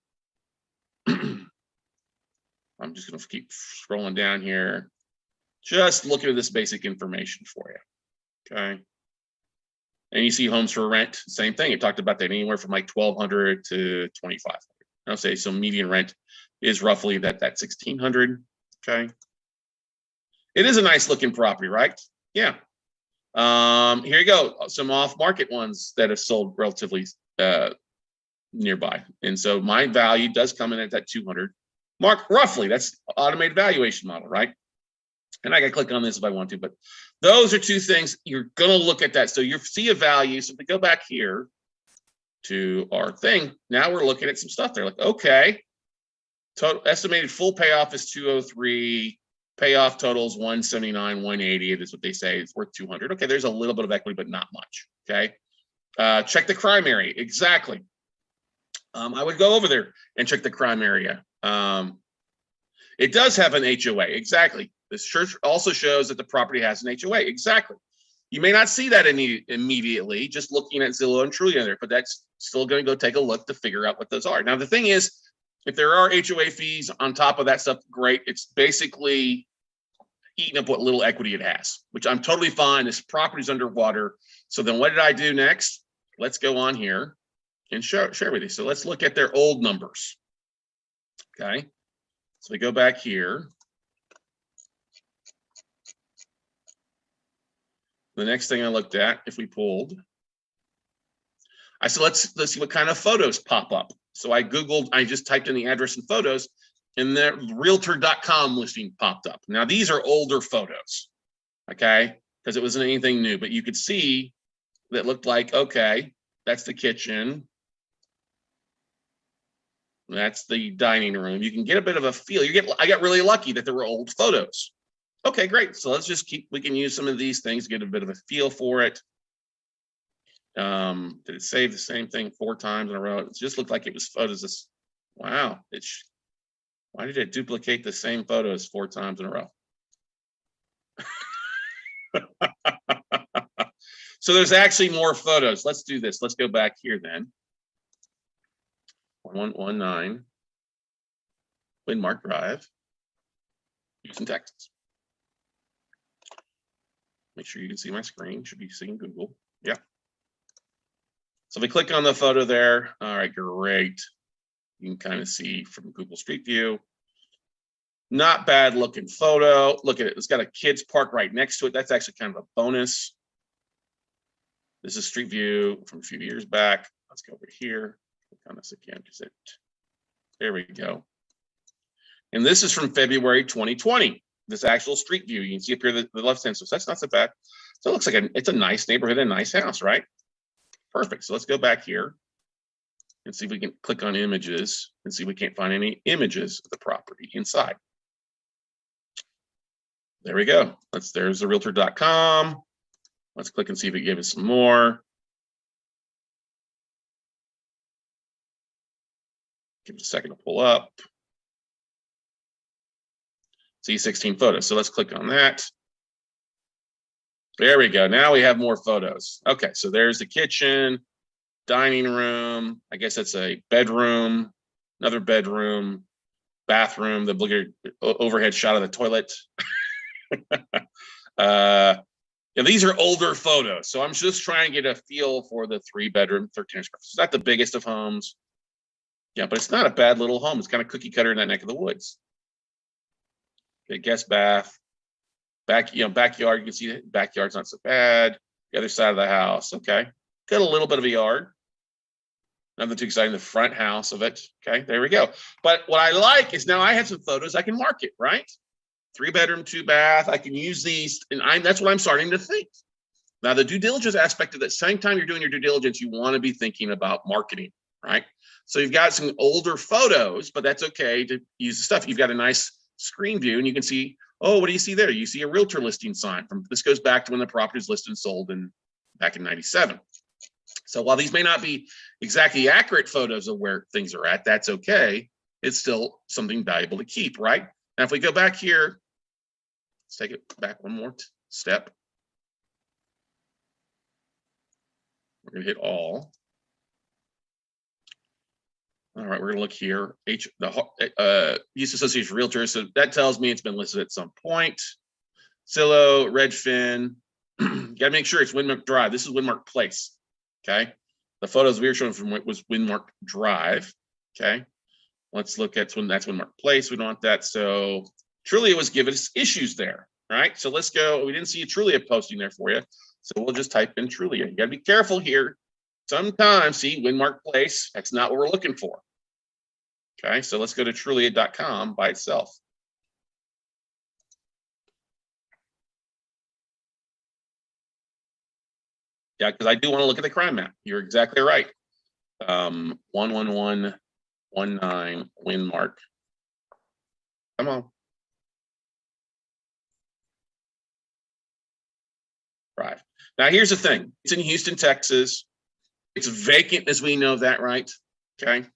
I'm just going to keep scrolling down here. Just looking at this basic information for you. Okay. And you see homes for rent, same thing. It talked about that anywhere from like 1,200 to 2,500. I'll say so median rent is roughly that 1,600. Okay. It is a nice looking property, right? Yeah. Here you go. Some off market ones that have sold relatively nearby. And so my value does come in at that 200 mark, roughly. That's automated valuation model, right? And I can click on this if I want to, but those are two things you're going to look at that. So you see a value. So if we go back here to our thing, now we're looking at some stuff there. Like, okay, total estimated full payoff is 203. Payoff totals 179, 180. That's what they say. It's worth 200. Okay, there's a little bit of equity, but not much. Okay, check the crime area. Exactly. I would go over there and check the crime area. It does have an HOA. Exactly. This church also shows that the property has an HOA. Exactly. You may not see that immediately just looking at Zillow and Trulia there, but that's still going to go take a look to figure out what those are. Now, the thing is, if there are HOA fees on top of that stuff, great. It's basically eating up what little equity it has, which I'm totally fine. This property's underwater. So then what did I do next? Let's go on here and share with you. So let's look at their old numbers. Okay. So we go back here. The next thing I looked at, if we pulled, I said, let's see what kind of photos pop up. So I just typed in the address and photos, and the realtor.com listing popped up. Now, these are older photos, okay, because it wasn't anything new, but you could see that looked like, okay, that's the kitchen. That's the dining room. You can get a bit of a feel. I got really lucky that there were old photos. Okay, great. So let's just we can use some of these things, get a bit of a feel for it. Did it save the same thing 4 times in a row? It just looked like it was photos. Wow. Why did it duplicate the same photos 4 times in a row? So there's actually more photos. Let's do this. Let's go back here then. 1119 Windmark Drive, Houston, Texas. Make sure you can see my screen. Should be seeing Google. Yeah. So if we click on the photo there, all right, great. You can kind of see from Google Street View. Not bad looking photo. Look at it. It's got a kids park right next to it. That's actually kind of a bonus. This is Street View from a few years back. Let's go over here. Click on this again because there we go. And this is from February 2020. This actual Street View. You can see up here the left hand. So that's not so bad. So it looks like it's a nice neighborhood, a nice house, right? Perfect. So let's go back here and see if we can click on images and see if we can't find any images of the property inside. There we go. There's the realtor.com. Let's click and see if it gives us some more. Give it a second to pull up. See 16 photos. So let's click on that. There we go. Now we have more photos. Okay, so there's the kitchen, dining room. I guess that's a bedroom, another bedroom, bathroom, the bigger overhead shot of the toilet. Yeah, these are older photos. So I'm just trying to get a feel for the 3-bedroom, 13 square feet. It's not the biggest of homes. Yeah, but it's not a bad little home. It's kind of cookie cutter in that neck of the woods. Okay, guest bath. Backyard, you can see the backyard's not so bad. The other side of the house, okay. Got a little bit of a yard. Nothing too exciting, the front house of it. Okay, there we go. But what I like is now I have some photos I can market, right? 3-bedroom, 2-bath. I can use these, and that's what I'm starting to think. Now, the due diligence aspect of that, same time you're doing your due diligence, you want to be thinking about marketing, right? So you've got some older photos, but that's okay to use the stuff. You've got a nice screen view, and you can see, oh, what do you see there? You see a realtor listing sign. This goes back to when the property was listed and sold back in 97. So while these may not be exactly accurate photos of where things are at, that's okay. It's still something valuable to keep, right? Now, if we go back here, let's take it back one more step. We're going to hit all. All right, we're going to look here. Houston Association Realtors. So that tells me it's been listed at some point. Zillow, Redfin. Got to make sure it's Windmark Drive. This is Windmark Place. Okay. The photos we were showing from was Windmark Drive. Okay. Let's look at that's Windmark Place. We don't want that. So Trulia was giving us issues there. Right. So let's go. We didn't see a Trulia posting there for you. So we'll just type in Trulia. You got to be careful here. Sometimes, see, Windmark Place, that's not what we're looking for. Okay, so let's go to Trulia.com by itself. Yeah, because I do want to look at the crime map. You're exactly right. 11119 Windmark. Come on. Drive. Now, here's the thing. It's in Houston, Texas. It's vacant, as we know that, right? Okay.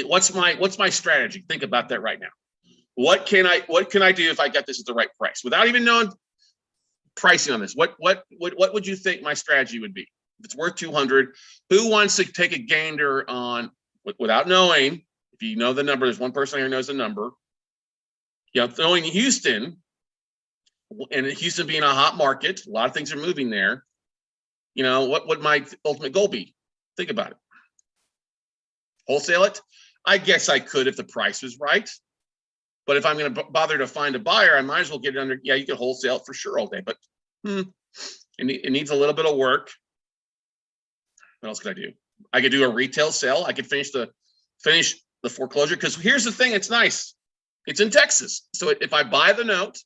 What's my strategy? Think about that right now. What can I do if I get this at the right price without even knowing pricing on this? What would you think my strategy would be? If it's worth 200, who wants to take a gander on without knowing? If you know the number, there's one person here who knows the number. You know, knowing Houston, and Houston being a hot market, a lot of things are moving there. You know, what would my ultimate goal be? Think about it. Wholesale it? I guess I could if the price was right. But if I'm going to bother to find a buyer, I might as well get it under. Yeah, you could wholesale it for sure all day, but it needs a little bit of work. What else could I do? I could do a retail sale. I could finish the foreclosure, because here's the thing. It's nice. It's in Texas. So if I buy the note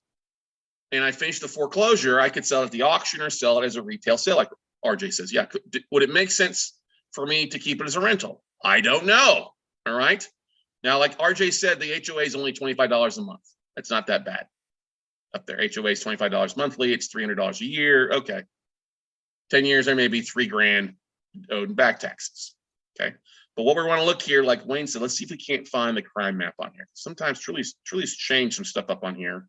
and I finish the foreclosure, I could sell it at the auction or sell it as a retail sale. Like RJ says, yeah, would it make sense for me to keep it as a rental? I don't know. All right. Now, like RJ said, the HOA is only $25 a month. That's not that bad. Up there, HOA is $25 monthly. It's $300 a year. Okay. 10 years, there may be $3,000 owed in back taxes. Okay. But what we want to look here, like Wayne said, let's see if we can't find the crime map on here. Sometimes Truly's changed some stuff up on here.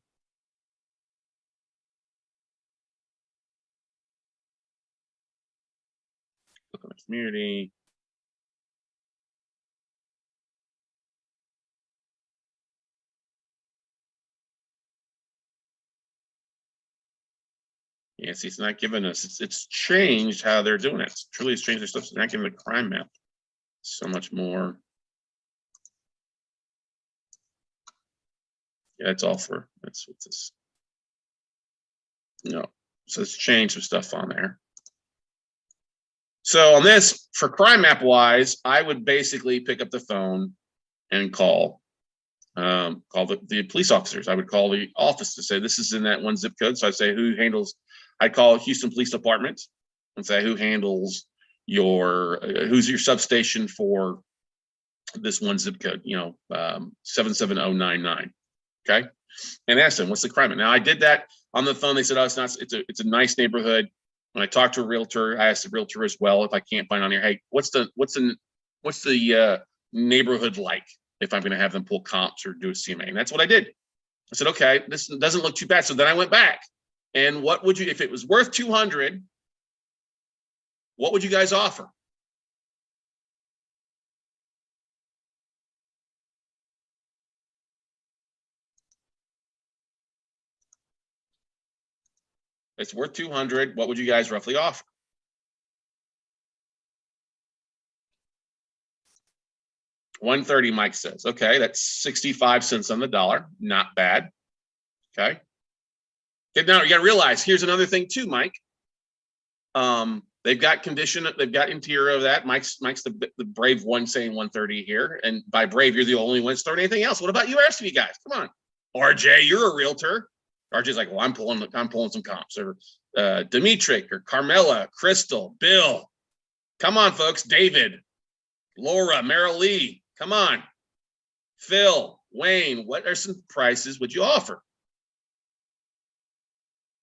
Look on the community. Yeah, see, it's not giving us, it's changed how they're doing it. Truly's changed their stuff, so they're not giving the crime map so much more. Yeah, it's all for, that's what this, no. So it's changed some stuff on there. So on this, for crime map wise, I would basically pick up the phone and call the police officers. I would call the office to say, this is in that one zip code. So I say, who handles, I'd call Houston Police Department and say, who handles who's your substation for this one zip code, 77099. Okay. And ask them, what's the crime? Now I did that on the phone. They said, oh, it's not, it's a nice neighborhood. When I talked to a realtor, I asked the realtor as well, if I can't find on here, hey, what's the neighborhood like if I'm going to have them pull comps or do a CMA? And that's what I did. I said, okay, this doesn't look too bad. So then I went back, and what would you, if it was worth 200, what would you guys offer? It's worth 200. What would you guys roughly offer? $130, Mike says. Okay, that's 65 cents on the dollar. Not bad. Okay. Now you got to realize, here's another thing too, Mike. They've got condition, they've got interior of that. Mike's the brave one saying 130 here. And by brave, you're the only one starting anything else. What about you rest of you guys? Come on. RJ, you're a realtor. RJ's like, well, I'm pulling some comps. Or Dimitri or Carmela, Crystal, Bill. Come on, folks. David, Laura, Merrill Lee. Come on. Phil, Wayne, what are some prices would you offer?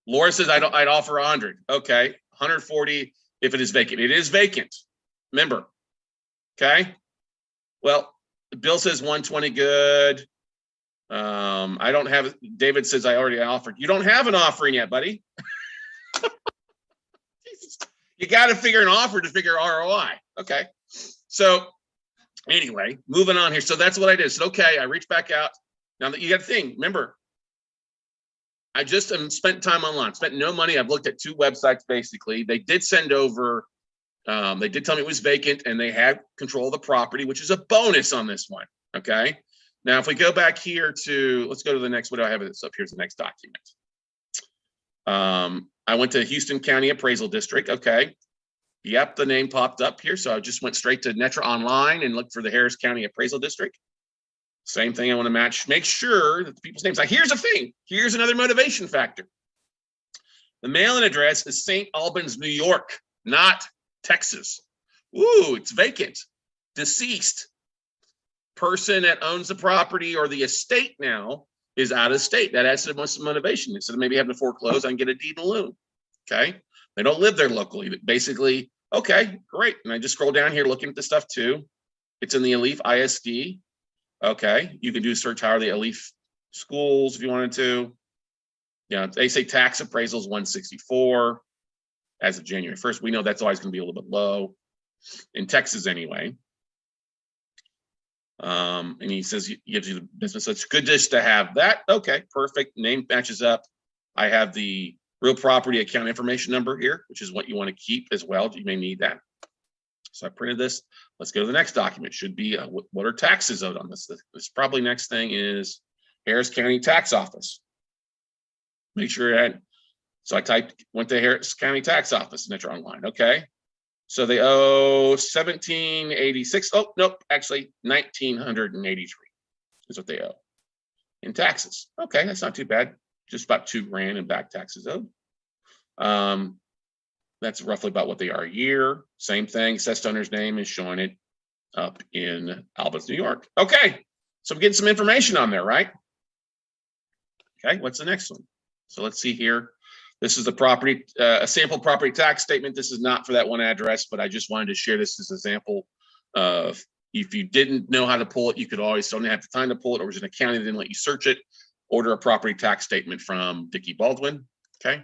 Laura says, I'd offer 100. Okay. 140 if it is vacant. It is vacant. Remember. Okay. Well, Bill says 120. Good. I don't have, David says I already offered. You don't have an offering yet, buddy. You got to figure an offer to figure ROI. Okay. So anyway, moving on here. So that's what I did. So, okay, I reached back out. Now that you got to think, remember, I just spent time online, spent no money. I've looked at 2 websites, basically. They did send over, they did tell me it was vacant and they had control of the property, which is a bonus on this one. Okay. Now, if we go back here to, let's go to the next, what do I have this up? Here's the next document. I went to Houston County Appraisal District. Okay. Yep, the name popped up here. So I just went straight to Netra Online and looked for the Harris County Appraisal District. Same thing, I want to match, make sure that the people's names. Like, here's a thing. Here's another motivation factor. The mailing address is St. Albans, New York, not Texas. Ooh, it's vacant. Deceased. Person that owns the property or the estate now is out of state. That adds some motivation. Instead of maybe having to foreclose, I can get a deed in lieu. Okay. They don't live there locally. Basically, okay, great. And I just scroll down here looking at the stuff too. It's in the Alief ISD. Okay. You can do a search, how are the Alief schools if you wanted to. Yeah, they say tax appraisals 164 as of January 1st. We know that's always going to be a little bit low in Texas anyway. And he says he gives you the business. So it's good just to have that. Okay, perfect. Name matches up. I have the real property account information number here, which is what you want to keep as well. You may need that. So I printed this. Let's go to the next document. Should be what are taxes owed on this? This probably next thing is Harris County Tax Office. Make sure that. So I went to Harris County Tax Office, Netra Online. Okay. So they owe 1786. Oh, nope. Actually, 1983 is what they owe in taxes. Okay, that's not too bad. Just about $2,000 in back taxes owed. That's roughly about what they are a year. Same thing. Assessed owner's name is showing it up in Albans, New York. Okay, So I'm getting some information on there, right? Okay, what's the next one? So let's see here. This is the property, a sample property tax statement. This is not for that one address, but I just wanted to share this as an example of if you didn't know how to pull it, you could always don't have the time to pull it, or was in a county that didn't let you search it, order a property tax statement from Dickie Baldwin. Okay.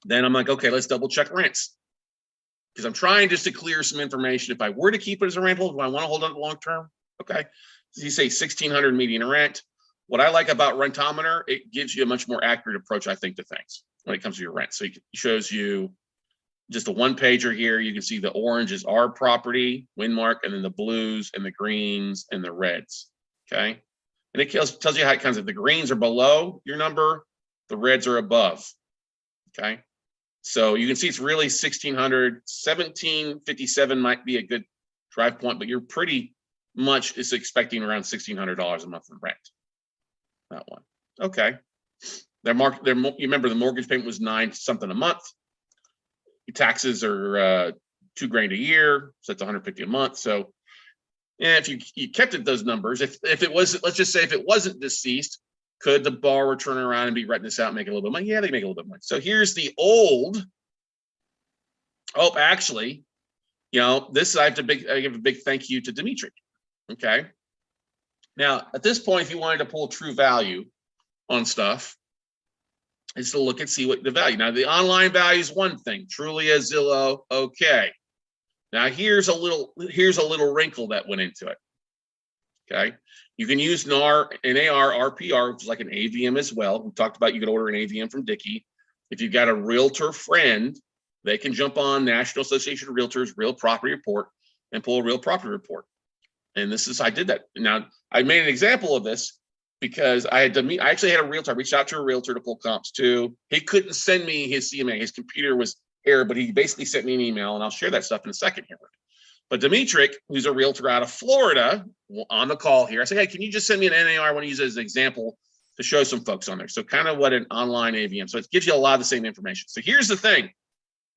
Then I'm like, okay, let's double check rents. Because I'm trying just to clear some information. If I were to keep it as a rental, do I want to hold it long term? Okay. So you say 1,600 median rent. What I like about Rentometer, it gives you a much more accurate approach, I think, to things when it comes to your rent. So it shows you just a one pager here. You can see the orange is our property, Windmark, and then the blues and the greens and the reds. Okay. And it tells you how it comes. If the greens are below your number, the reds are above. Okay. So you can see it's really 1,600, 1,757 might be a good drive point, but you're pretty much is expecting around $1,600 a month in rent. That one. Okay. You remember the mortgage payment was $9 something a month. Your taxes are $2,000 a year, so that's $150 a month. So, yeah, if you kept it those numbers, if it was, let's just say if it wasn't deceased, could the borrower turn around and be renting this out and make a little bit of money? Yeah, they make a little bit of money. So here's the old. Oh, actually, this I give a big thank you to Dimitri. Okay. Now, at this point, if you wanted to pull true value on stuff, is to look and see what the value. Now, the online value is one thing. Trulia, Zillow, okay. Now, here's a little wrinkle that went into it. Okay. You can use NAR, RPR, which is like an AVM as well. We talked about you could order an AVM from Dickie. If you've got a realtor friend, they can jump on National Association of Realtors Real Property Report and pull a real property report. And I did that. Now, I made an example of this because I actually had a realtor. I reached out to a realtor to pull comps too. He couldn't send me his CMA. His computer was error, but he basically sent me an email, and I'll share that stuff in a second here. But Dimitri, who's a realtor out of Florida, on the call here, I said, hey, can you just send me an NAR? I want to use it as an example to show some folks on there. So kind of what an online AVM. So it gives you a lot of the same information. So here's the thing.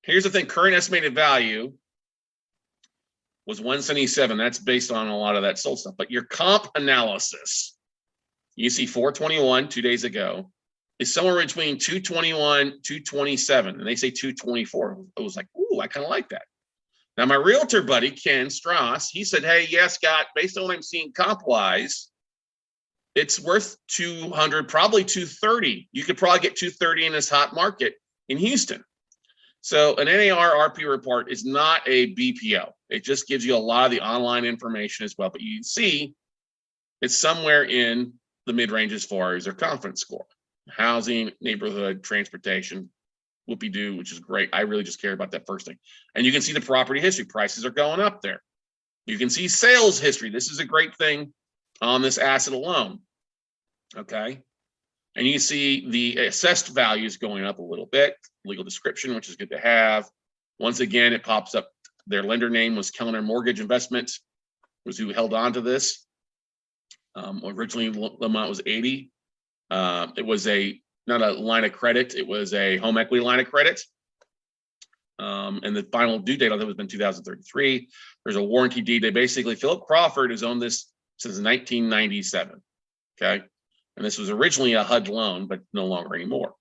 Current estimated value was 177. That's based on a lot of that sold stuff. But your comp analysis, you see 421 2 days ago, is somewhere between 221, 227. And they say 224. I was like, ooh, I kind of like that. Now, my realtor buddy, Ken Strauss, he said, hey, yeah, Scott, based on what I'm seeing comp-wise, it's worth 200, probably 230. You could probably get 230 in this hot market in Houston. So an NAR RP report is not a BPO. It just gives you a lot of the online information as well. But you can see it's somewhere in the mid-range as far as their confidence score. Housing, neighborhood, transportation, whoopie-doo, which is great. I really just care about that first thing. And you can see the property history. Prices are going up there. You can see sales history. This is a great thing on this asset alone. Okay. And you see the assessed values going up a little bit. Legal description, which is good to have. Once again, it pops up. Their lender name was Kellner Mortgage Investments, was who held on to this. Originally, the amount was 80. It was not a line of credit. It was a home equity line of credit. And the final due date on that was been 2033. There's a warranty deed. Philip Crawford has owned this since 1997. Okay. And this was originally a HUD loan, but no longer anymore.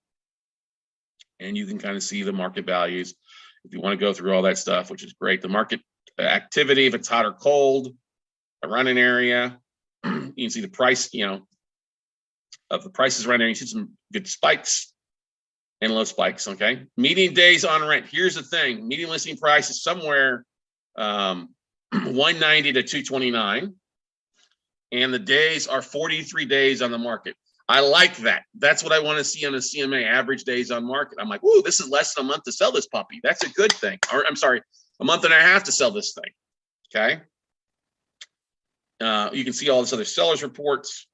And you can kind of see the market values if you want to go through all that stuff, which is great. The market activity, if it's hot or cold, around an area, you can see the price, of the prices around there. You see some good spikes and low spikes. Okay. Median days on rent. Here's the thing. Median listing price is somewhere 190 to 229. And the days are 43 days on the market. I like that. That's what I want to see on the CMA, average days on market. I'm like, ooh, this is less than a month to sell this puppy. That's a good thing. Or I'm sorry, a month and a half to sell this thing. Okay. You can see all this other sellers reports,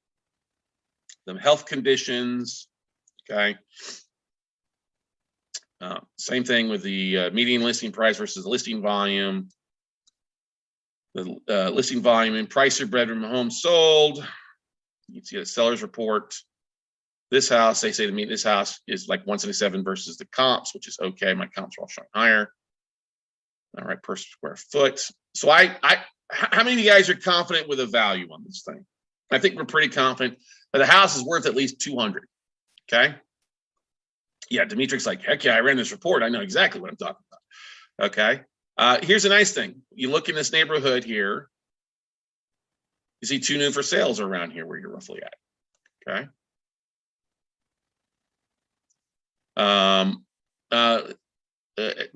the health conditions. Okay. Same thing with the median listing price versus listing volume. The listing volume and price of bedroom home sold. You can see the seller's report. This house, they say to me, this house is like 177 versus the comps, which is okay. My comps are all showing higher. All right, per square foot. So I how many of you guys are confident with a value on this thing? I think we're pretty confident that the house is worth at least 200. Okay. Yeah, Dimitri's like, heck yeah, I ran this report. I know exactly what I'm talking about. Okay. Here's a nice thing. You look in this neighborhood here. You see 2 new for sales around here where you're roughly at. Okay.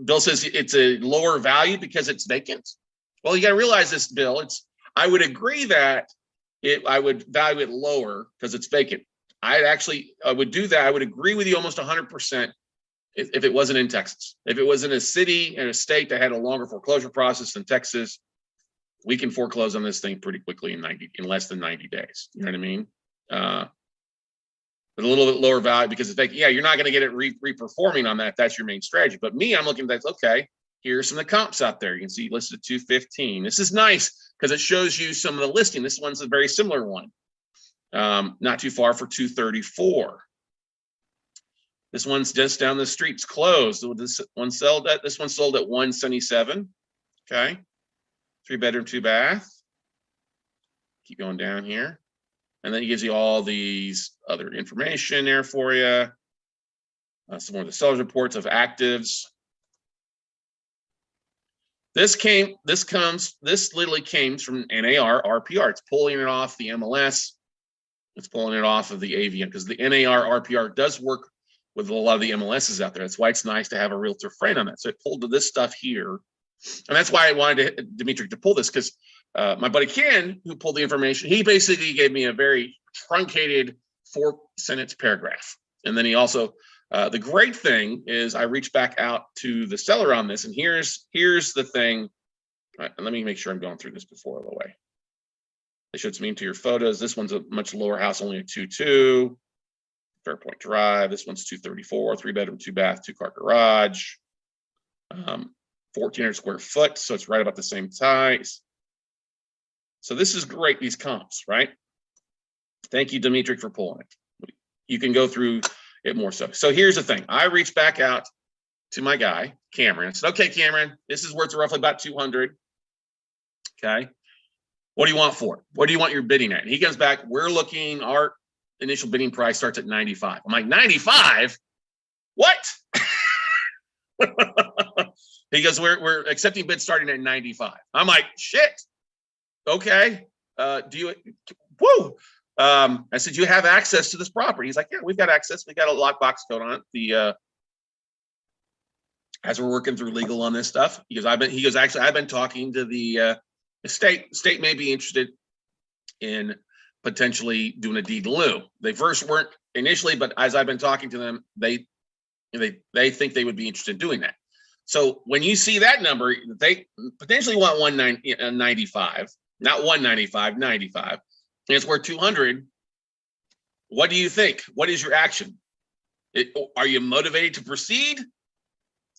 Bill says it's a lower value because it's vacant. Well, you got to realize this, Bill. I would agree that I would value it lower because it's vacant. I would do that. I would agree with you almost 100% if it wasn't in Texas. If it was in a city and a state that had a longer foreclosure process than Texas, we can foreclose on this thing pretty quickly in less than 90 days. You know what I mean? But a little bit lower value because it's like, yeah, you're not going to get it reperforming on that. That's your main strategy. But me, I'm looking at that. Okay, here's some of the comps out there. You can see listed at 215. This is nice because it shows you some of the listing. This one's a very similar one. Not too far for 234. This one's just down the street. It's closed. This one sold at 177. Okay. 3-bedroom, 2-bath. Keep going down here. And then it gives you all these other information there for you. Some more of the seller's reports of actives. This literally came from NAR RPR. It's pulling it off the MLS. It's pulling it off of the AVM because the NAR RPR does work with a lot of the MLSs out there. That's why it's nice to have a realtor friend on that. So it pulled to this stuff here. And that's why I wanted Dimitri to pull this because my buddy Ken, who pulled the information, he basically gave me a very truncated 4-sentence paragraph. And then he also, the great thing is I reached back out to the seller on this. And here's the thing. Let me make sure I'm going through this before the way. They showed some into your photos. This one's a much lower house, only a 2.2. Fairpoint Drive. This one's 234, 3-bedroom, 2-bath, 2-car garage. 1,400 square foot, so it's right about the same size. So this is great, these comps, right? Thank you, Dimitri, for pulling it. You can go through it more so. So here's the thing. I reached back out to my guy, Cameron. I said, okay, Cameron, this is worth roughly about 200. Okay. What do you want for it? What do you want your bidding at? And he comes back, we're looking, our initial bidding price starts at 95. I'm like, 95? What? He goes, we're accepting bids starting at 95. I'm like, shit. Okay. Do you, woo. I said, you have access to this property? He's like, yeah, we've got access. We got a lockbox code on it. As we're working through legal on this stuff, I've been talking to the state may be interested in potentially doing a deed in lieu. They first weren't initially, but as I've been talking to them, they think they would be interested in doing that. So when you see that number, they potentially want 195, not 195, 95, and it's worth 200. What do you think? What is your action? Are you motivated to proceed?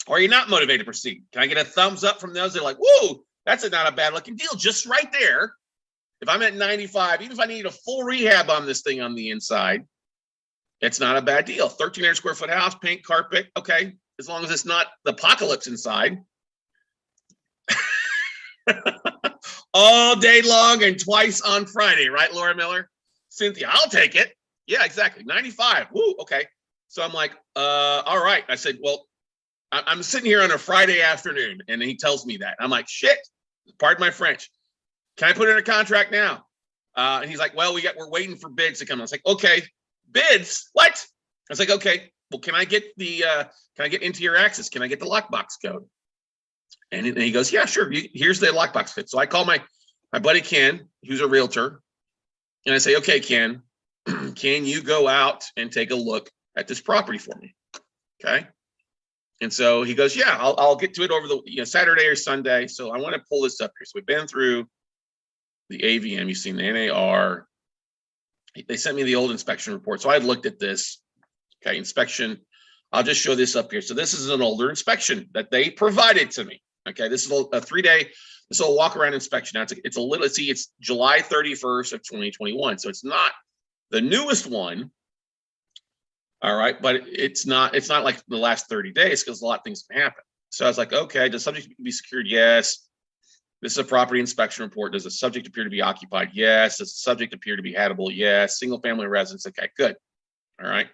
Or are you not motivated to proceed? Can I get a thumbs up from those that are like, whoa, that's not a bad looking deal, just right there. If I'm at 95, even if I need a full rehab on this thing on the inside, it's not a bad deal. 1,300 square foot house, paint, carpet, okay, as long as it's not the apocalypse inside. All day long and twice on Friday, right, Laura Miller? Cynthia, I'll take it. Yeah, exactly, 95, woo, okay. So I'm like, all right. I said, well, I'm sitting here on a Friday afternoon, and he tells me that. I'm like, shit, pardon my French. Can I put in a contract now? And he's like, well, we're waiting for bids to come. I was like, okay, bids? What? I was like, okay, well, can I get into your access? Can I get the lockbox code? And he goes, yeah, sure. Here's the lockbox code. So I call my buddy Ken, who's a realtor, and I say, okay, Ken, can you go out and take a look at this property for me? Okay. And so he goes, yeah, I'll get to it over the Saturday or Sunday. So I want to pull this up here. So we've been through the AVM. You've seen the NAR. They sent me the old inspection report. So I looked at this. Okay, inspection. I'll just show this up here. So this is an older inspection that they provided to me. Okay, this is a 3-day. This is a walk around inspection. Now it's a little. See, it's July 31st of 2021. So it's not the newest one. All right, but it's not like the last 30 days because a lot of things can happen. So I was like, okay, does subject be secured? Yes. This is a property inspection report. Does the subject appear to be occupied? Yes. Does the subject appear to be habitable? Yes. Single family residence. Okay, good. All right.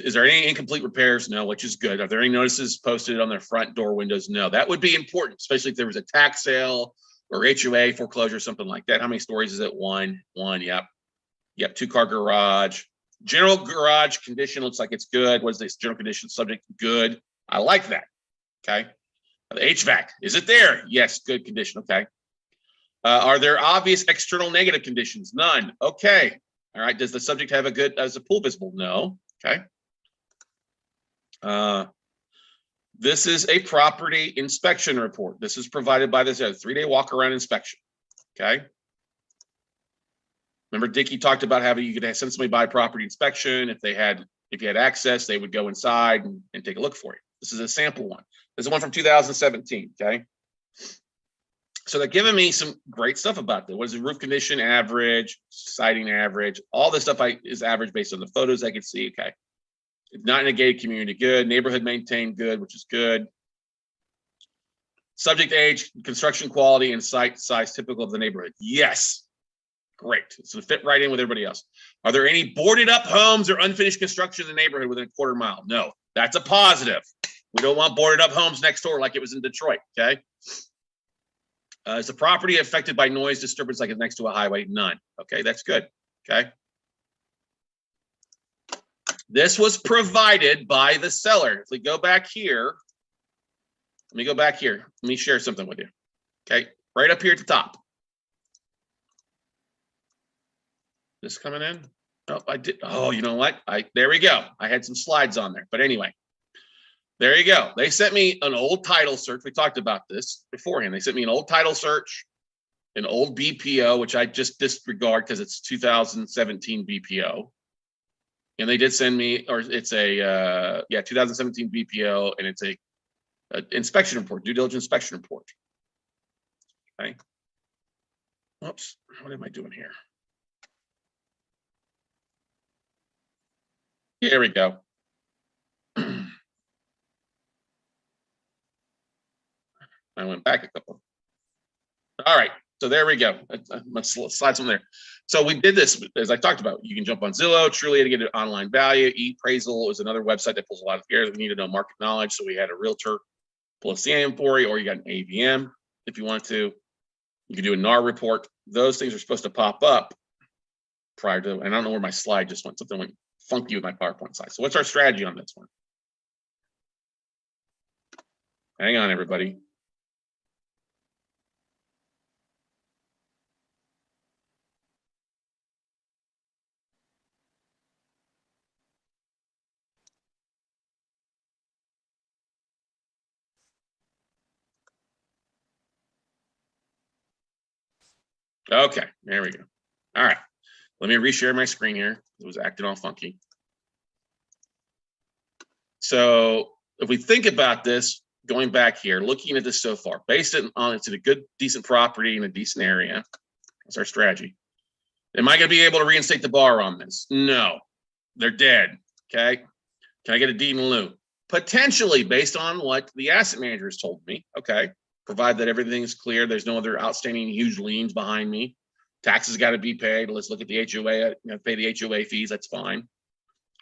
Is there any incomplete repairs? No, which is good. Are there any notices posted on their front door windows? No. That would be important, especially if there was a tax sale or HOA foreclosure, something like that. How many stories is it? One. Yep. 2-car garage. General garage condition looks like it's good. What is this? General condition subject? Good. I like that. Okay. The HVAC, is it there? Yes, good condition. Okay. Are there obvious external negative conditions? None. Okay. All right. Does the subject have is the pool visible? No. Okay. This is a property inspection report. This is provided by this 3-day walk around inspection. Okay. Remember, Dickie talked about how you could send somebody by property inspection. If you had access, they would go inside and take a look for you. This is a sample one. This is one from 2017. Okay. So they're giving me some great stuff about that. What is the roof condition average, siding average, all this stuff is average based on the photos I can see. Okay. Not in a gated community, good. Neighborhood maintained, good, which is good. Subject age, construction quality, and site size typical of the neighborhood. Yes. Great. So fit right in with everybody else. Are there any boarded up homes or unfinished construction in the neighborhood within a quarter mile? No. That's a positive. We don't want boarded up homes next door like it was in Detroit. Okay. Is the property affected by noise disturbance like it's next to a highway? None. Okay, that's good. Okay. This was provided by the seller. If we go back here, let me go back here. Let me share something with you. Okay, right up here at the top. This coming in? Oh, I did. Oh, you know what? There we go. I had some slides on there. But anyway, there you go. They sent me an old title search. We talked about this beforehand. They sent me an old title search, an old BPO, which I just disregard because it's 2017 BPO. And they did send me, or it's a 2017 BPO, and it's a inspection report, due diligence inspection report. Okay. Oops, what am I doing here? Here we go. I went back a couple. All right, so there we go. Let's slide some there. So we did this, as I talked about. You can jump on Zillow, Trulia to get an online value. eAppraisal is another website that pulls a lot of together. We need to know market knowledge, so we had a realtor pull a CAM for you, or you got an AVM if you wanted to. You can do a NAR report. Those things are supposed to pop up prior to, and I don't know where my slide just went. Something went funky with my PowerPoint slide. So what's our strategy on this one? Hang on, everybody. Okay, there we go. All right, let me reshare my screen here. It was acting all funky. So if we think about this, going back here, looking at this so far, based it on it's in a good, decent property in a decent area. That's our strategy. Am I going to be able to reinstate the bar on this? No, they're dead. Okay, can I get a deed in lieu? Potentially, based on what the asset manager has told me. Okay. Provide that everything's clear. There's no other outstanding huge liens behind me. Taxes got to be paid. Let's look at the HOA, pay the HOA fees. That's fine.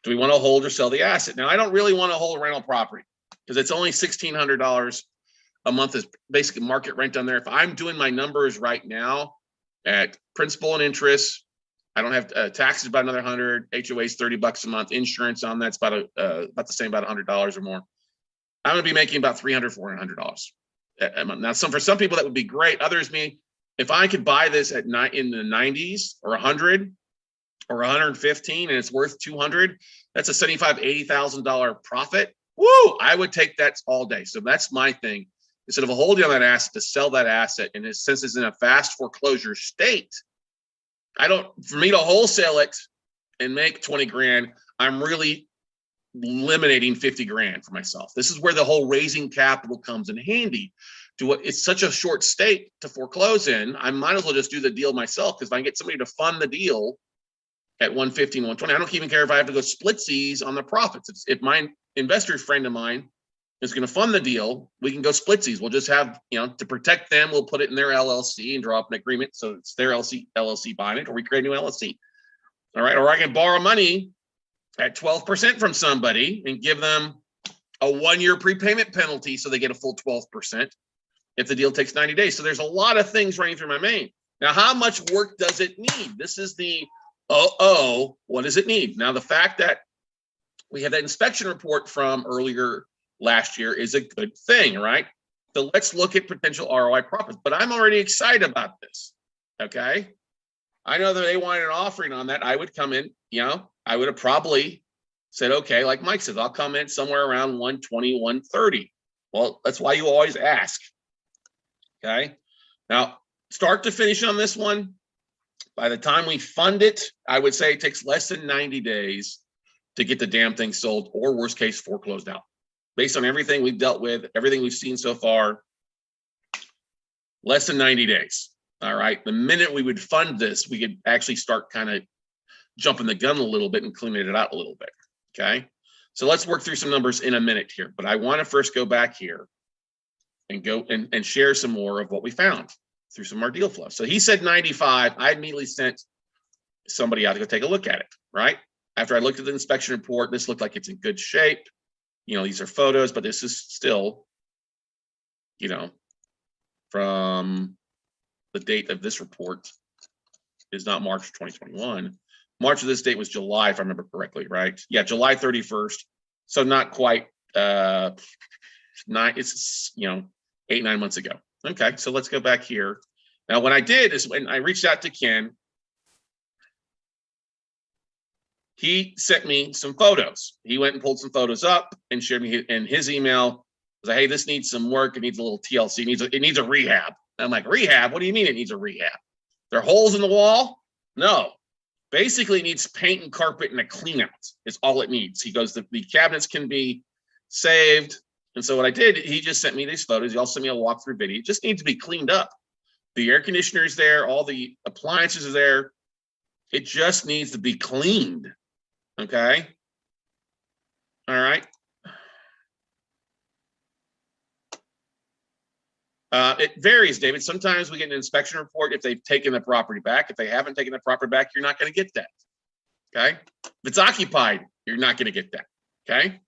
Do we want to hold or sell the asset? Now, I don't really want to hold a rental property because it's only $1,600 a month is basically market rent on there. If I'm doing my numbers right now at principal and interest, I don't have taxes about another 100, HOA's $30 a month, insurance on that's about the same, about $100 or more. I'm going to be making about $300, $400. Now, for some people that would be great. Others, if I could buy this in the 90s or 100 or 115 and it's worth 200, that's a $75,000, $80,000 profit. Woo! I would take that all day. So that's my thing. Instead of holding on that asset, to sell that asset, and since it's in a fast foreclosure state, for me to wholesale it and make 20 grand, I'm really eliminating 50 grand for myself. This is where the whole raising capital comes in handy. It's such a short state to foreclose in. I might as well just do the deal myself, because if I can get somebody to fund the deal at 115, 120, I don't even care if I have to go splitsies on the profits. If my investor friend of mine is going to fund the deal, we can go splitsies. We'll just have, to protect them, we'll put it in their LLC and draw up an agreement. So it's their LLC buying it, or we create a new LLC. All right. Or I can borrow money at 12% from somebody and give them a 1-year prepayment penalty so they get a full 12% if the deal takes 90 days. So there's a lot of things running through my mind. Now, how much work does it need? This is the, what does it need? Now, the fact that we have that inspection report from earlier last year is a good thing, right? So let's look at potential ROI profits, but I'm already excited about this, okay? I know that they wanted an offering on that. I would come in, I would have probably said, okay, like Mike says, I'll come in somewhere around 120, 130. Well, that's why you always ask, okay? Now, start to finish on this one, by the time we fund it, I would say it takes less than 90 days to get the damn thing sold, or worst case, foreclosed out. Based on everything we've dealt with, everything we've seen so far, less than 90 days. All right. The minute we would fund this, we could actually start kind of jumping the gun a little bit and cleaning it out a little bit. Okay. So let's work through some numbers in a minute here, but I want to first go back here and go and share some more of what we found through some more deal flow. So he said 95. I immediately sent somebody out to go take a look at it, right? After I looked at the inspection report, this looked like it's in good shape. These are photos, but this is still, from the date of this report is not March 2021. March of this date was July, if I remember correctly, right? Yeah, July 31st. So not quite it's 8-9 months ago. Okay, so let's go back here. Now, what I did is when I reached out to Ken, he sent me some photos. He went and pulled some photos up and shared me in his email. Was like, hey, this needs some work. It needs a little TLC. It needs a rehab. And I'm like, rehab? What do you mean it needs a rehab? There are holes in the wall? No. Basically, it needs paint and carpet and a clean out is all it needs. He goes, the cabinets can be saved. And so what I did, he just sent me these photos. He also sent me a walkthrough video. It just needs to be cleaned up. The air conditioner is there. All the appliances are there. It just needs to be cleaned. Okay. All right. It varies, David. Sometimes we get an inspection report if they've taken the property back. If they haven't taken the property back, you're not going to get that. Okay. If it's occupied, you're not going to get that. Okay.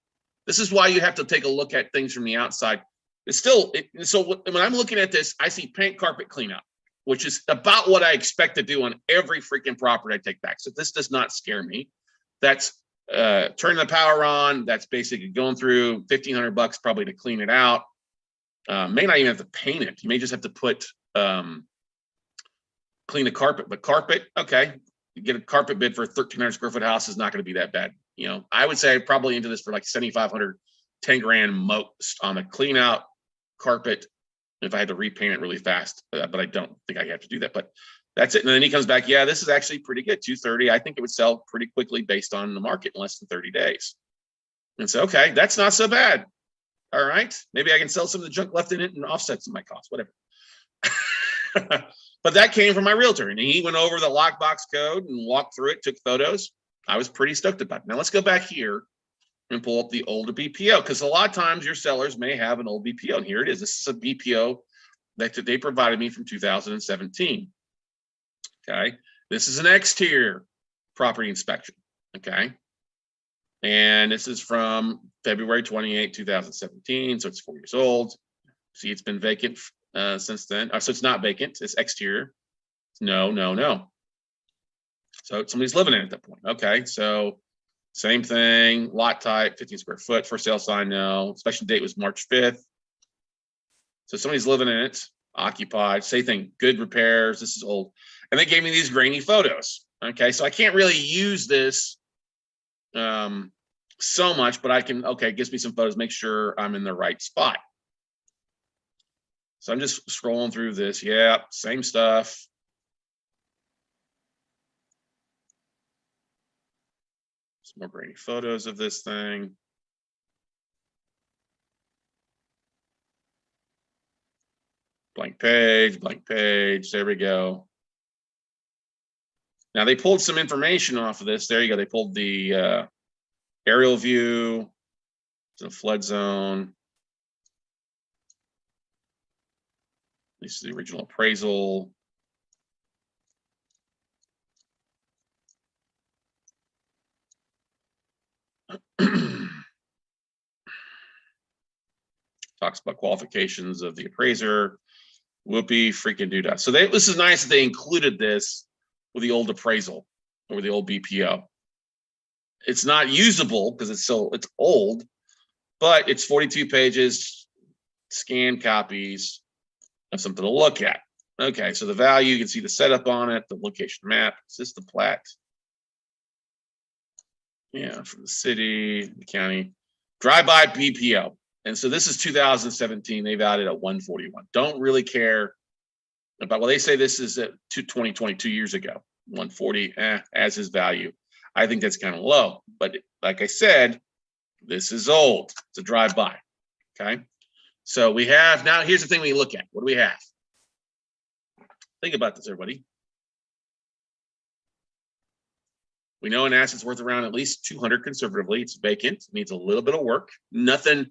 This is why you have to take a look at things from the outside. It's still, so when I'm looking at this, I see paint, carpet, cleanup, which is about what I expect to do on every freaking property I take back. So this does not scare me. That's turning the power on. That's basically going through $1,500 probably to clean it out. May not even have to paint it. You may just have to put clean the carpet. But carpet, okay, you get a carpet bid for a 1,300 square foot house is not going to be that bad. I would say I'd probably into this for like 7,500, 10 grand most on a clean out carpet if I had to repaint it really fast. But I don't think I have to do that. But that's it. And then he comes back, yeah, this is actually pretty good, 230. I think it would sell pretty quickly based on the market in less than 30 days. And so, okay, that's not so bad. All right, maybe I can sell some of the junk left in it and offset some of my costs, whatever. But that came from my realtor, and he went over the lockbox code and walked through it, took photos. I was pretty stoked about it. Now let's go back here and pull up the older BPO, because a lot of times your sellers may have an old BPO, and here it is. This is a BPO that they provided me from 2017. Okay, this is an exterior property inspection. Okay. And this is from February 28, 2017. So it's 4 years old. See, it's been vacant since then. So it's not vacant. It's exterior. No. So somebody's living in it at that point. Okay. So same thing. Lot type, 15 square foot. For sale sign, no. Inspection date was March 5th. So somebody's living in it. Occupied. Same thing. Good repairs. This is old. And they gave me these grainy photos. Okay. So I can't really use this so much, but I can, okay, it gives me some photos, make sure I'm in the right spot. So I'm just scrolling through this. Yeah, same stuff. Some more grainy photos of this thing. Blank page, there we go. Now they pulled some information off of this. There you go. They pulled the aerial view. It's in a flood zone. 1,000 square This is the original appraisal. Talks about qualifications of the appraiser. Whoopee freaking doodah. So this is nice that they included this with the old appraisal or the old BPO. It's not usable because it's old, but it's 42 pages, scanned copies of something to look at. Okay, so the value, you can see the setup on it, the location map. Is this the plat? Yeah, from the city, the county. Drive-by BPO. And so this is 2017. They valued at 141. Don't really care about, well, they say this is at 2022 years ago. 140 as his value. I think that's kind of low. But like I said, this is old. It's a drive-by. Okay. So we have, now here's the thing we look at. What do we have? Think about this, everybody. We know an asset's worth around at least 200 conservatively. It's vacant. It needs a little bit of work. Nothing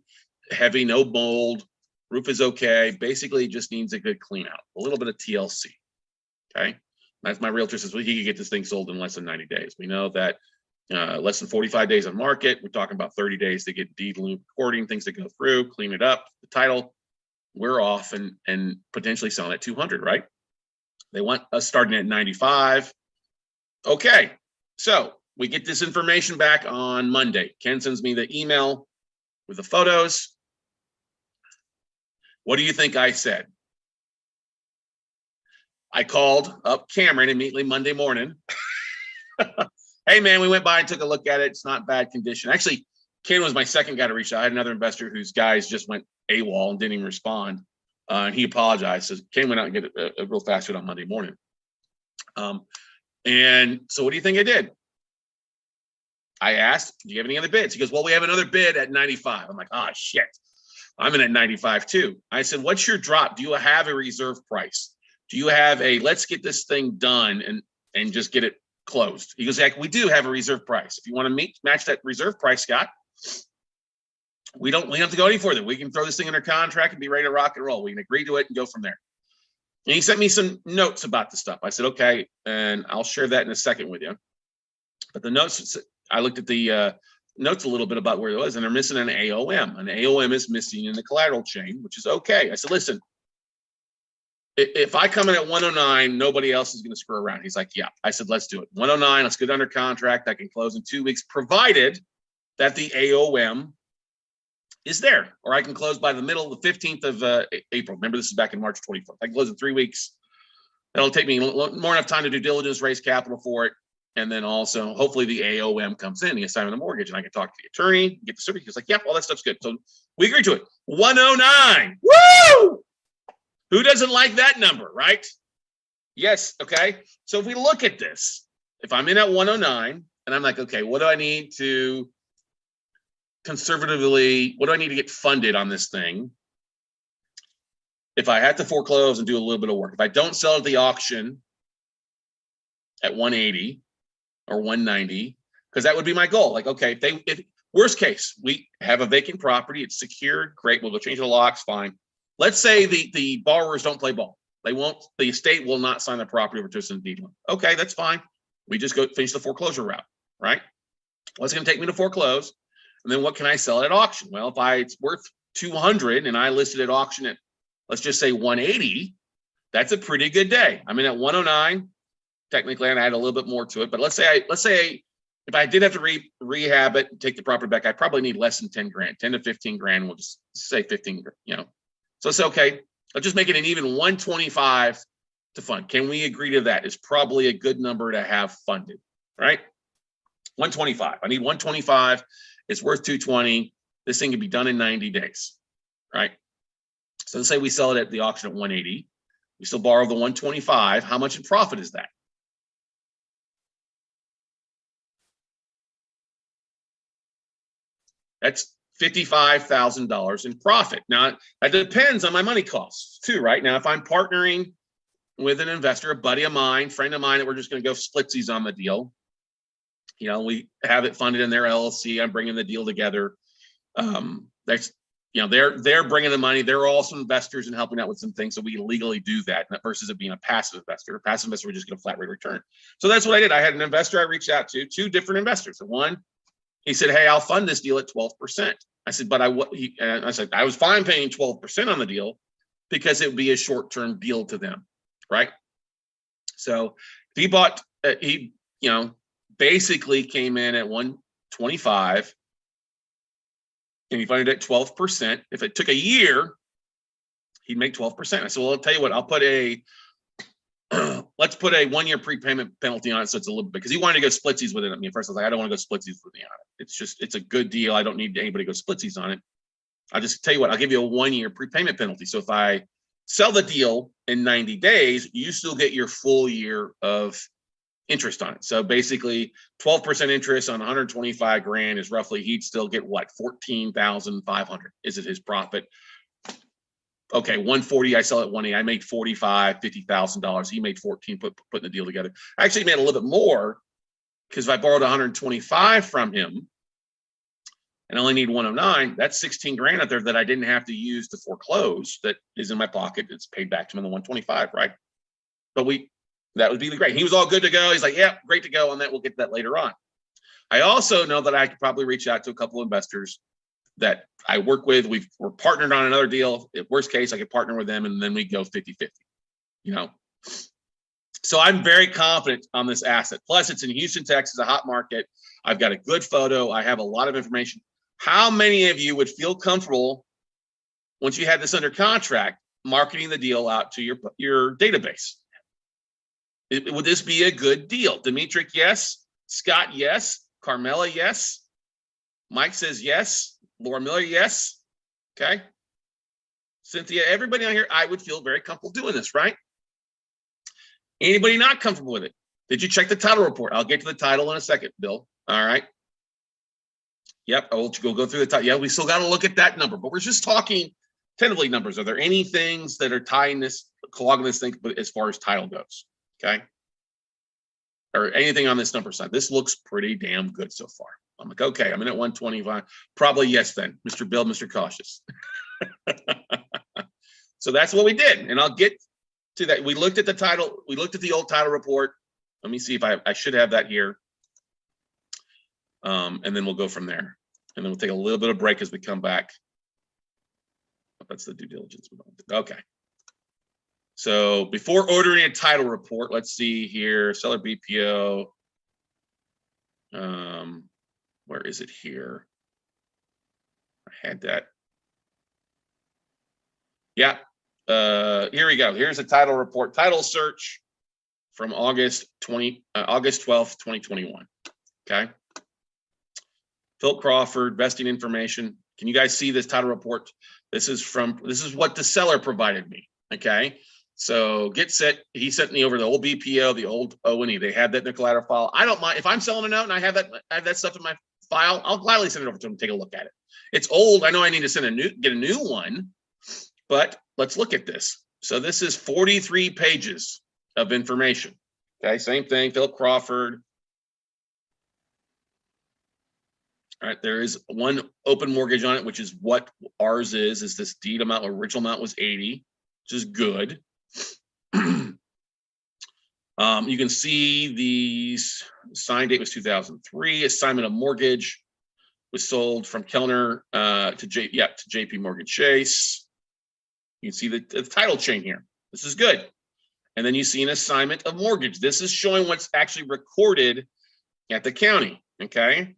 heavy, no mold. Roof is okay. Basically, just needs a good clean out. A little bit of TLC. Okay. That's my realtor says, well, he could get this thing sold in less than 90 days. We know that less than 45 days on market. We're talking about 30 days to get deed recording, things to go through, clean it up, the title. We're off and potentially selling at 200, right? They want us starting at 95. Okay. So we get this information back on Monday. Ken sends me the email with the photos. What do you think I said? I called up Cameron immediately Monday morning. Hey, man, we went by and took a look at it. It's not bad condition. Actually, Ken was my second guy to reach out. I had another investor whose guys just went AWOL and didn't even respond. And he apologized. So Ken went out and get a real fast food on Monday morning. And so what do you think I did? I asked, do you have any other bids? He goes, well, we have another bid at 95. I'm like, oh, shit. I'm in at 95 too. I said, what's your drop? Do you have a reserve price? Do you have a, let's get this thing done and just get it closed? He goes, heck, we do have a reserve price. If you want to match that reserve price, Scott, we don't have to go any further. We can throw this thing under contract and be ready to rock and roll. We can agree to it and go from there. And he sent me some notes about the stuff. I said, okay, and I'll share that in a second with you. But the notes, I looked at the notes a little bit about where it was, and they're missing an AOM. An AOM is missing in the collateral chain, which is okay. I said, listen, if I come in at 109, nobody else is going to screw around. He's like, yeah. I said, let's do it. 109, let's get under contract. I can close in 2 weeks, provided that the AOM is there, or I can close by the middle of the 15th of April. Remember, this is back in March 24th. I can close in 3 weeks. That'll take me more enough time to due diligence, raise capital for it. And then also, hopefully the AOM comes in, the assignment of mortgage, and I can talk to the attorney, get the certificate. He's like, yep, all that stuff's good. So we agreed to it. 109. Woo! Who doesn't like that number, right? Yes. Okay. So if we look at this, if I'm in at 109 and I'm like, okay, what do I need to conservatively, what do I need to get funded on this thing? If I had to foreclose and do a little bit of work, if I don't sell at the auction at 180 or 190, because that would be my goal. Like, okay, if worst case, we have a vacant property, it's secured, great, we'll go change the locks, fine. Let's say the borrowers don't play ball. The estate will not sign the property over to us in deed loan. Okay, that's fine. We just go finish the foreclosure route, right? What's it going to take me to foreclose? And then what can I sell at auction? Well, if it's worth 200 and I listed at auction at, let's just say 180, that's a pretty good day. I'm in at 109. Technically, and I had a little bit more to it, but let's say if I did have to rehab it, take the property back, I probably need less than 10 grand, 10 to 15 grand. We'll just say 15, So it's okay. Let's just make it an even 125 to fund. Can we agree to that? It's probably a good number to have funded, right? 125. I need 125. It's worth 220. This thing can be done in 90 days, right? So let's say we sell it at the auction at 180. We still borrow the 125. How much in profit is that? That's $55,000 in profit. Now, that depends on my money costs too, right? Now, if I'm partnering with an investor, a buddy of mine, friend of mine, that we're just going to go splitsies on the deal, we have it funded in their LLC. I'm bringing the deal together. That's they're bringing the money. They're also investors and helping out with some things. So we legally do that versus it being a passive investor. A passive investor would just get a flat rate return. So that's what I did. I had an investor I reached out to, two different investors. One, he said, hey, I'll fund this deal at 12%. I said, but I said, I was fine paying 12% on the deal because it would be a short-term deal to them, right? So he bought, basically came in at 125 and he funded at 12%. If it took a year, he'd make 12%. I said, well, I'll tell you what, I'll put let's put a 1-year prepayment penalty on it. So it's a little bit, because he wanted to go splitsies with it. I mean, at first I was like, I don't want to go splitsies with me on it. It's a good deal. I don't need anybody to go splitsies on it. I'll just tell you what, I'll give you a 1-year prepayment penalty. So if I sell the deal in 90 days, you still get your full year of interest on it. So basically 12% interest on 125 grand is roughly, he'd still get what, 14,500. Is it his profit? Okay, 140, I sell at 180. I made 45, $50,000. He made 14 putting the deal together. I actually made a little bit more because if I borrowed 125 from him and I only need 109, that's 16 grand out there that I didn't have to use to foreclose. That is in my pocket. It's paid back to him in the 125, right? But that would be great. He was all good to go. He's like, yeah, great to go on that. We'll get to that later on. I also know that I could probably reach out to a couple of investors that I work with. We're partnered on another deal. If worst case, I could partner with them and then we go 50-50, So I'm very confident on this asset. Plus it's in Houston, Texas, a hot market. I've got a good photo. I have a lot of information. How many of you would feel comfortable once you had this under contract, marketing the deal out to your database? Would this be a good deal? Dimitri, yes. Scott, yes. Carmela, yes. Mike says yes. Laura Miller, yes. Okay. Cynthia, everybody on here, I would feel very comfortable doing this, right? Anybody not comfortable with it? Did you check the title report? I'll get to the title in a second, Bill. All right. Yep, I will go through the title. Yeah, we still got to look at that number, but we're just talking tentatively numbers. Are there any things that are tying this, clogging this thing as far as title goes? Okay. Or anything on this number side? This looks pretty damn good so far. I'm like, okay, I'm in at 125. Probably yes then, Mr. Bill, Mr. Cautious. So that's what we did. And I'll get to that. We looked at the title. We looked at the old title report. Let me see if I should have that here. And then we'll go from there. And then we'll take a little bit of break as we come back. That's the due diligence. Okay. So before ordering a title report, let's see here, seller BPO. Where is it here? I had that. Yeah, here we go. Here's a title report, title search from August 12th, 2021. Okay. Phil Crawford, vesting information. Can you guys see this title report? This is what the seller provided me. Okay. So get set. He sent me over the old BPO, the old O&E. They had that in the collateral file. I don't mind if I'm selling a note and I have that stuff in my file. I'll gladly send it over to him. Take a look at it. It's old. I know I need to get a new one, but let's look at this. So this is 43 pages of information. Okay, same thing. Phil Crawford. All right, there is one open mortgage on it, which is what ours is this deed amount. Original amount was 80, which is good. You can see the sign date was 2003. Assignment of mortgage was sold from Kellner to JP Morgan Chase. You can see the title chain here. This is good. And then you see an assignment of mortgage. This is showing what's actually recorded at the county. Okay.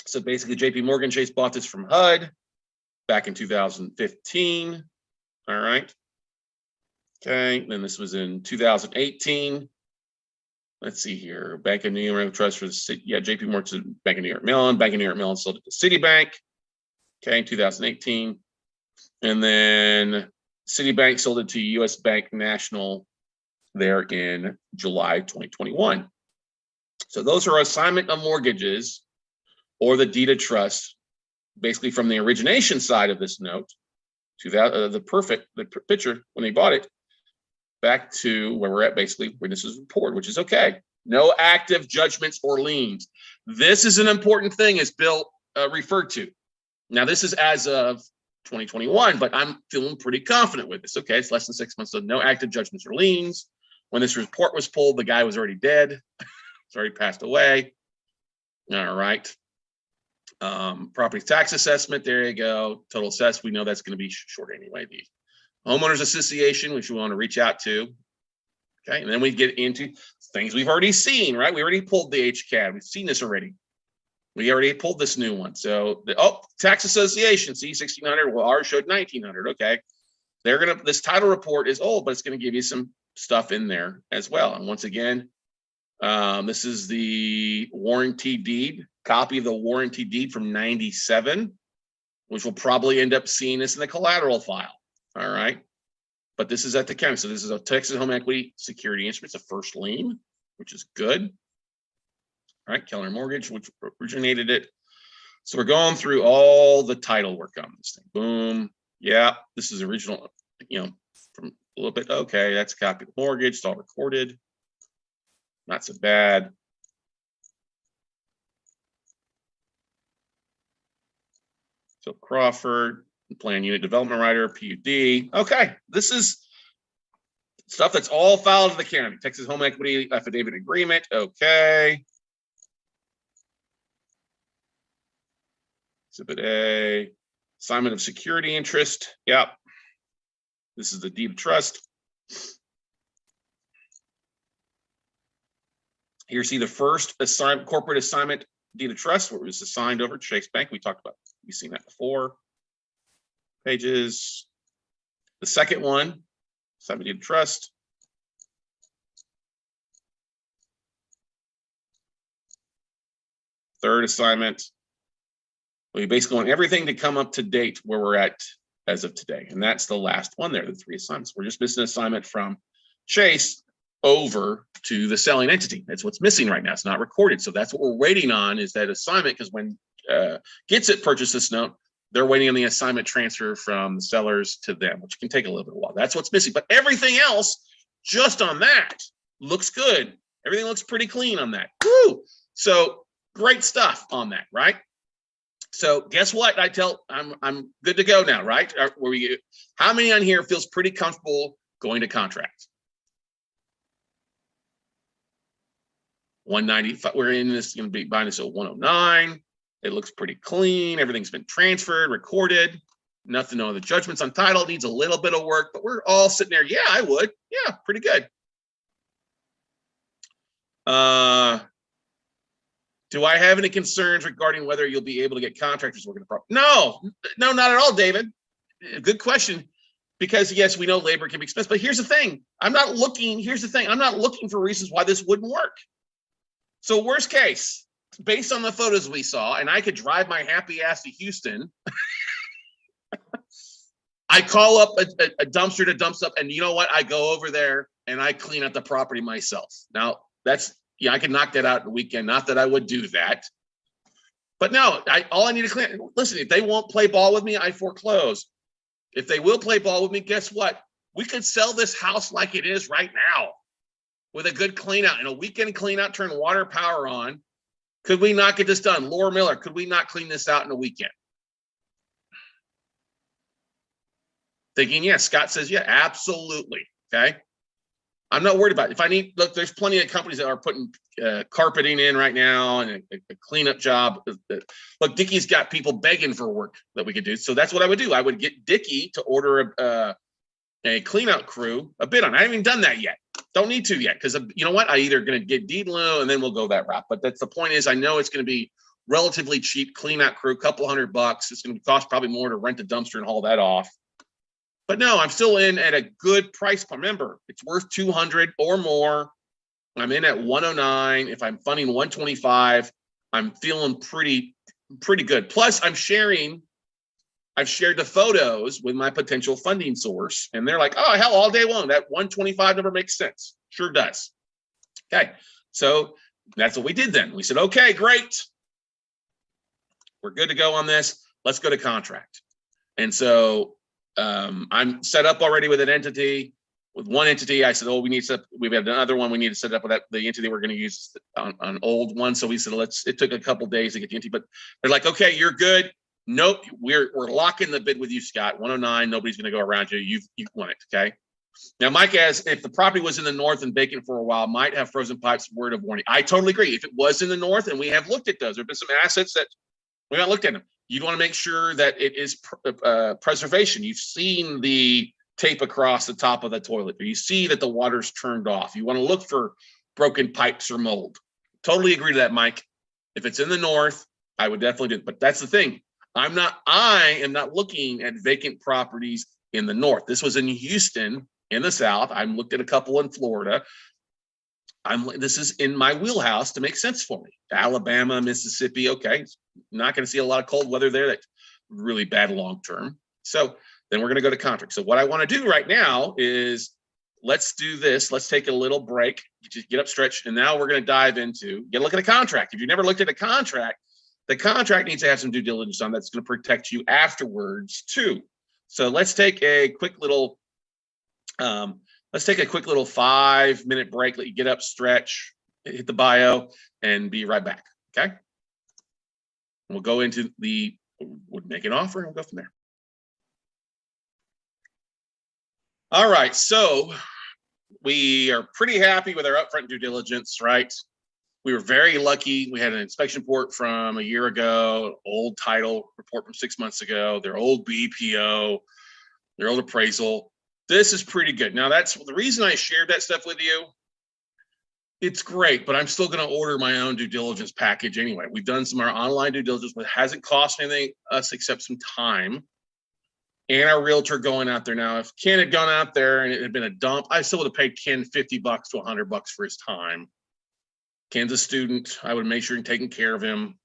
So basically, JP Morgan Chase bought this from HUD back in 2015. All right. Okay. Then this was in 2018. Let's see here. Bank of New York Trust for the city. Yeah, JP Morgan, Bank of New York Mellon. Bank of New York Mellon sold it to Citibank. Okay, in 2018. And then Citibank sold it to US Bank National there in July 2021. So those are assignment of mortgages or the deed of trust, basically from the origination side of this note to the picture when they bought it, back to where we're at, basically witnesses report, which is okay. No active judgments or liens. This is an important thing, as Bill referred to. Now, this is as of 2021, but I'm feeling pretty confident with this. Okay, it's less than 6 months, so no active judgments or liens. When this report was pulled, the guy was already dead. It's already passed away. All right. Property tax assessment, there you go. Total assessed, we know that's going to be short anyway. The homeowners association, which we want to reach out to. Okay, and then we get into things we've already seen, right? We already pulled the HCAD. We've seen this already. We already pulled this new one. So, tax association, see 1,600. Well, ours showed 1,900. Okay, this title report is old, but it's going to give you some stuff in there as well. And once again, this is the warranty deed, copy of the warranty deed from 97, which will probably end up seeing this in the collateral file. All right. But this is at the county. So this is a Texas home equity security instrument. It's a first lien, which is good. All right. Keller Mortgage, which originated it. So we're going through all the title work on this thing. Boom. Yeah. This is original, from a little bit. Okay. That's a copy of the mortgage. It's all recorded. Not so bad. So Crawford, plan unit development writer, PUD. Okay, this is stuff that's all filed to the county. Texas home equity affidavit agreement. Okay. Exhibit A, assignment of security interest. Yep. This is the deed of trust. Here, see the first corporate assignment deed of trust, where it was assigned over to Chase Bank. We talked about, you've seen that before. Pages. The second one, assignment deed of trust. Third assignment. We basically want everything to come up to date where we're at as of today. And that's the last one there, the 3 assignments. We're just missing an assignment from Chase over to the selling entity. That's what's missing right now. It's not recorded. So that's what we're waiting on, is that assignment, because when Gets It purchased this note, they're waiting on the assignment transfer from the sellers to them, which can take a little bit of a while. That's what's missing. But everything else, just on that, looks good. Everything looks pretty clean on that. Woo! So great stuff on that, right? So guess what? I'm good to go now, right? How many on here feels pretty comfortable going to contract? 195. We're in this, going to be buying this at 109. It looks pretty clean. Everything's been transferred, recorded. Nothing, no other judgments on title. Needs a little bit of work, but we're all sitting there. Yeah, I would. Yeah, pretty good. Do I have any concerns regarding whether you'll be able to get contractors working the property? No, not at all, David. Good question. Because yes, we know labor can be expensive, but here's the thing. I'm not looking for reasons why this wouldn't work. So worst case, based on the photos we saw, and I could drive my happy ass to Houston. I call up a dumpster to dump stuff, and you know what? I go over there and I clean up the property myself. Now I can knock that out in a weekend. Not that I would do that, but no, all I need to clean. Listen, if they won't play ball with me, I foreclose. If they will play ball with me, guess what? We could sell this house like it is right now with a good clean out and a weekend clean out, turn water power on. Could we not get this done? Laura Miller, could we not clean this out in a weekend? Thinking, yes. Scott says, yeah, absolutely. Okay. I'm not worried about it. If I need, look, there's plenty of companies that are putting carpeting in right now and a cleanup job. Look, Dickie's got people begging for work that we could do. So that's what I would do. I would get Dickie to order a cleanout crew a bid on. I haven't even done that yet. Don't need to yet, because you know what? I either going to get deed loan and then we'll go that route. But that's the point is, I know it's going to be relatively cheap cleanout crew, couple $100. It's going to cost probably more to rent a dumpster and haul that off. But no, I'm still in at a good price. Remember, it's worth 200 or more. I'm in at 109. If I'm funding 125, I'm feeling pretty good. Plus, I've shared the photos with my potential funding source, and they're like, oh, hell, all day long. That 125 number makes sense. Sure does. Okay, so that's what we did then. We said, okay, great. We're good to go on this. Let's go to contract. And so I'm set up already with an entity. With one entity, I said, oh, we have another one we need to set up with the entity we're going to use on old one. So we said, it took a couple days to get the entity, but they're like, okay, you're good. Nope, we're locking the bid with you, Scott. 109. Nobody's going to go around you. You've won it. Okay. Now, Mike asks if the property was in the north and vacant for a while, might have frozen pipes. Word of warning. I totally agree. If it was in the north, and we have looked at those, there have been some assets that we haven't looked at them. You'd want to make sure that it is preservation. You've seen the tape across the top of the toilet. You see that the water's turned off. You want to look for broken pipes or mold. Totally agree to that, Mike. If it's in the north, I would definitely do it. But that's the thing. I am not looking at vacant properties in the north. This was in Houston in the south. I looked at a couple in Florida. This is in my wheelhouse to make sense for me. Alabama, Mississippi. Okay. Not going to see a lot of cold weather there. That's really bad long term. So then we're going to go to contract. So what I want to do right now is let's do this. Let's take a little break, just get up, stretch. And now we're going to dive into, get a look at a contract. If you've never looked at a contract, the contract needs to have some due diligence on that's going to protect you afterwards too. So let's take a quick little 5-minute break. Let you get up, stretch, hit the bio, and be right back. Okay. And we'll go into we'll make an offer and we'll go from there. All right. So we are pretty happy with our upfront due diligence, right? We were very lucky. We had an inspection report from a year ago, old title report from 6 months ago, their old BPO, their old appraisal. This is pretty good. Now, that's the reason I shared that stuff with you. It's great, but I'm still going to order my own due diligence package anyway. We've done some of our online due diligence, but it hasn't cost anything us except some time. And our realtor going out there now. If Ken had gone out there and it had been a dump, I still would have paid Ken $50 to $100 for his time. Ken's a student. I would have made sure and taken care of him,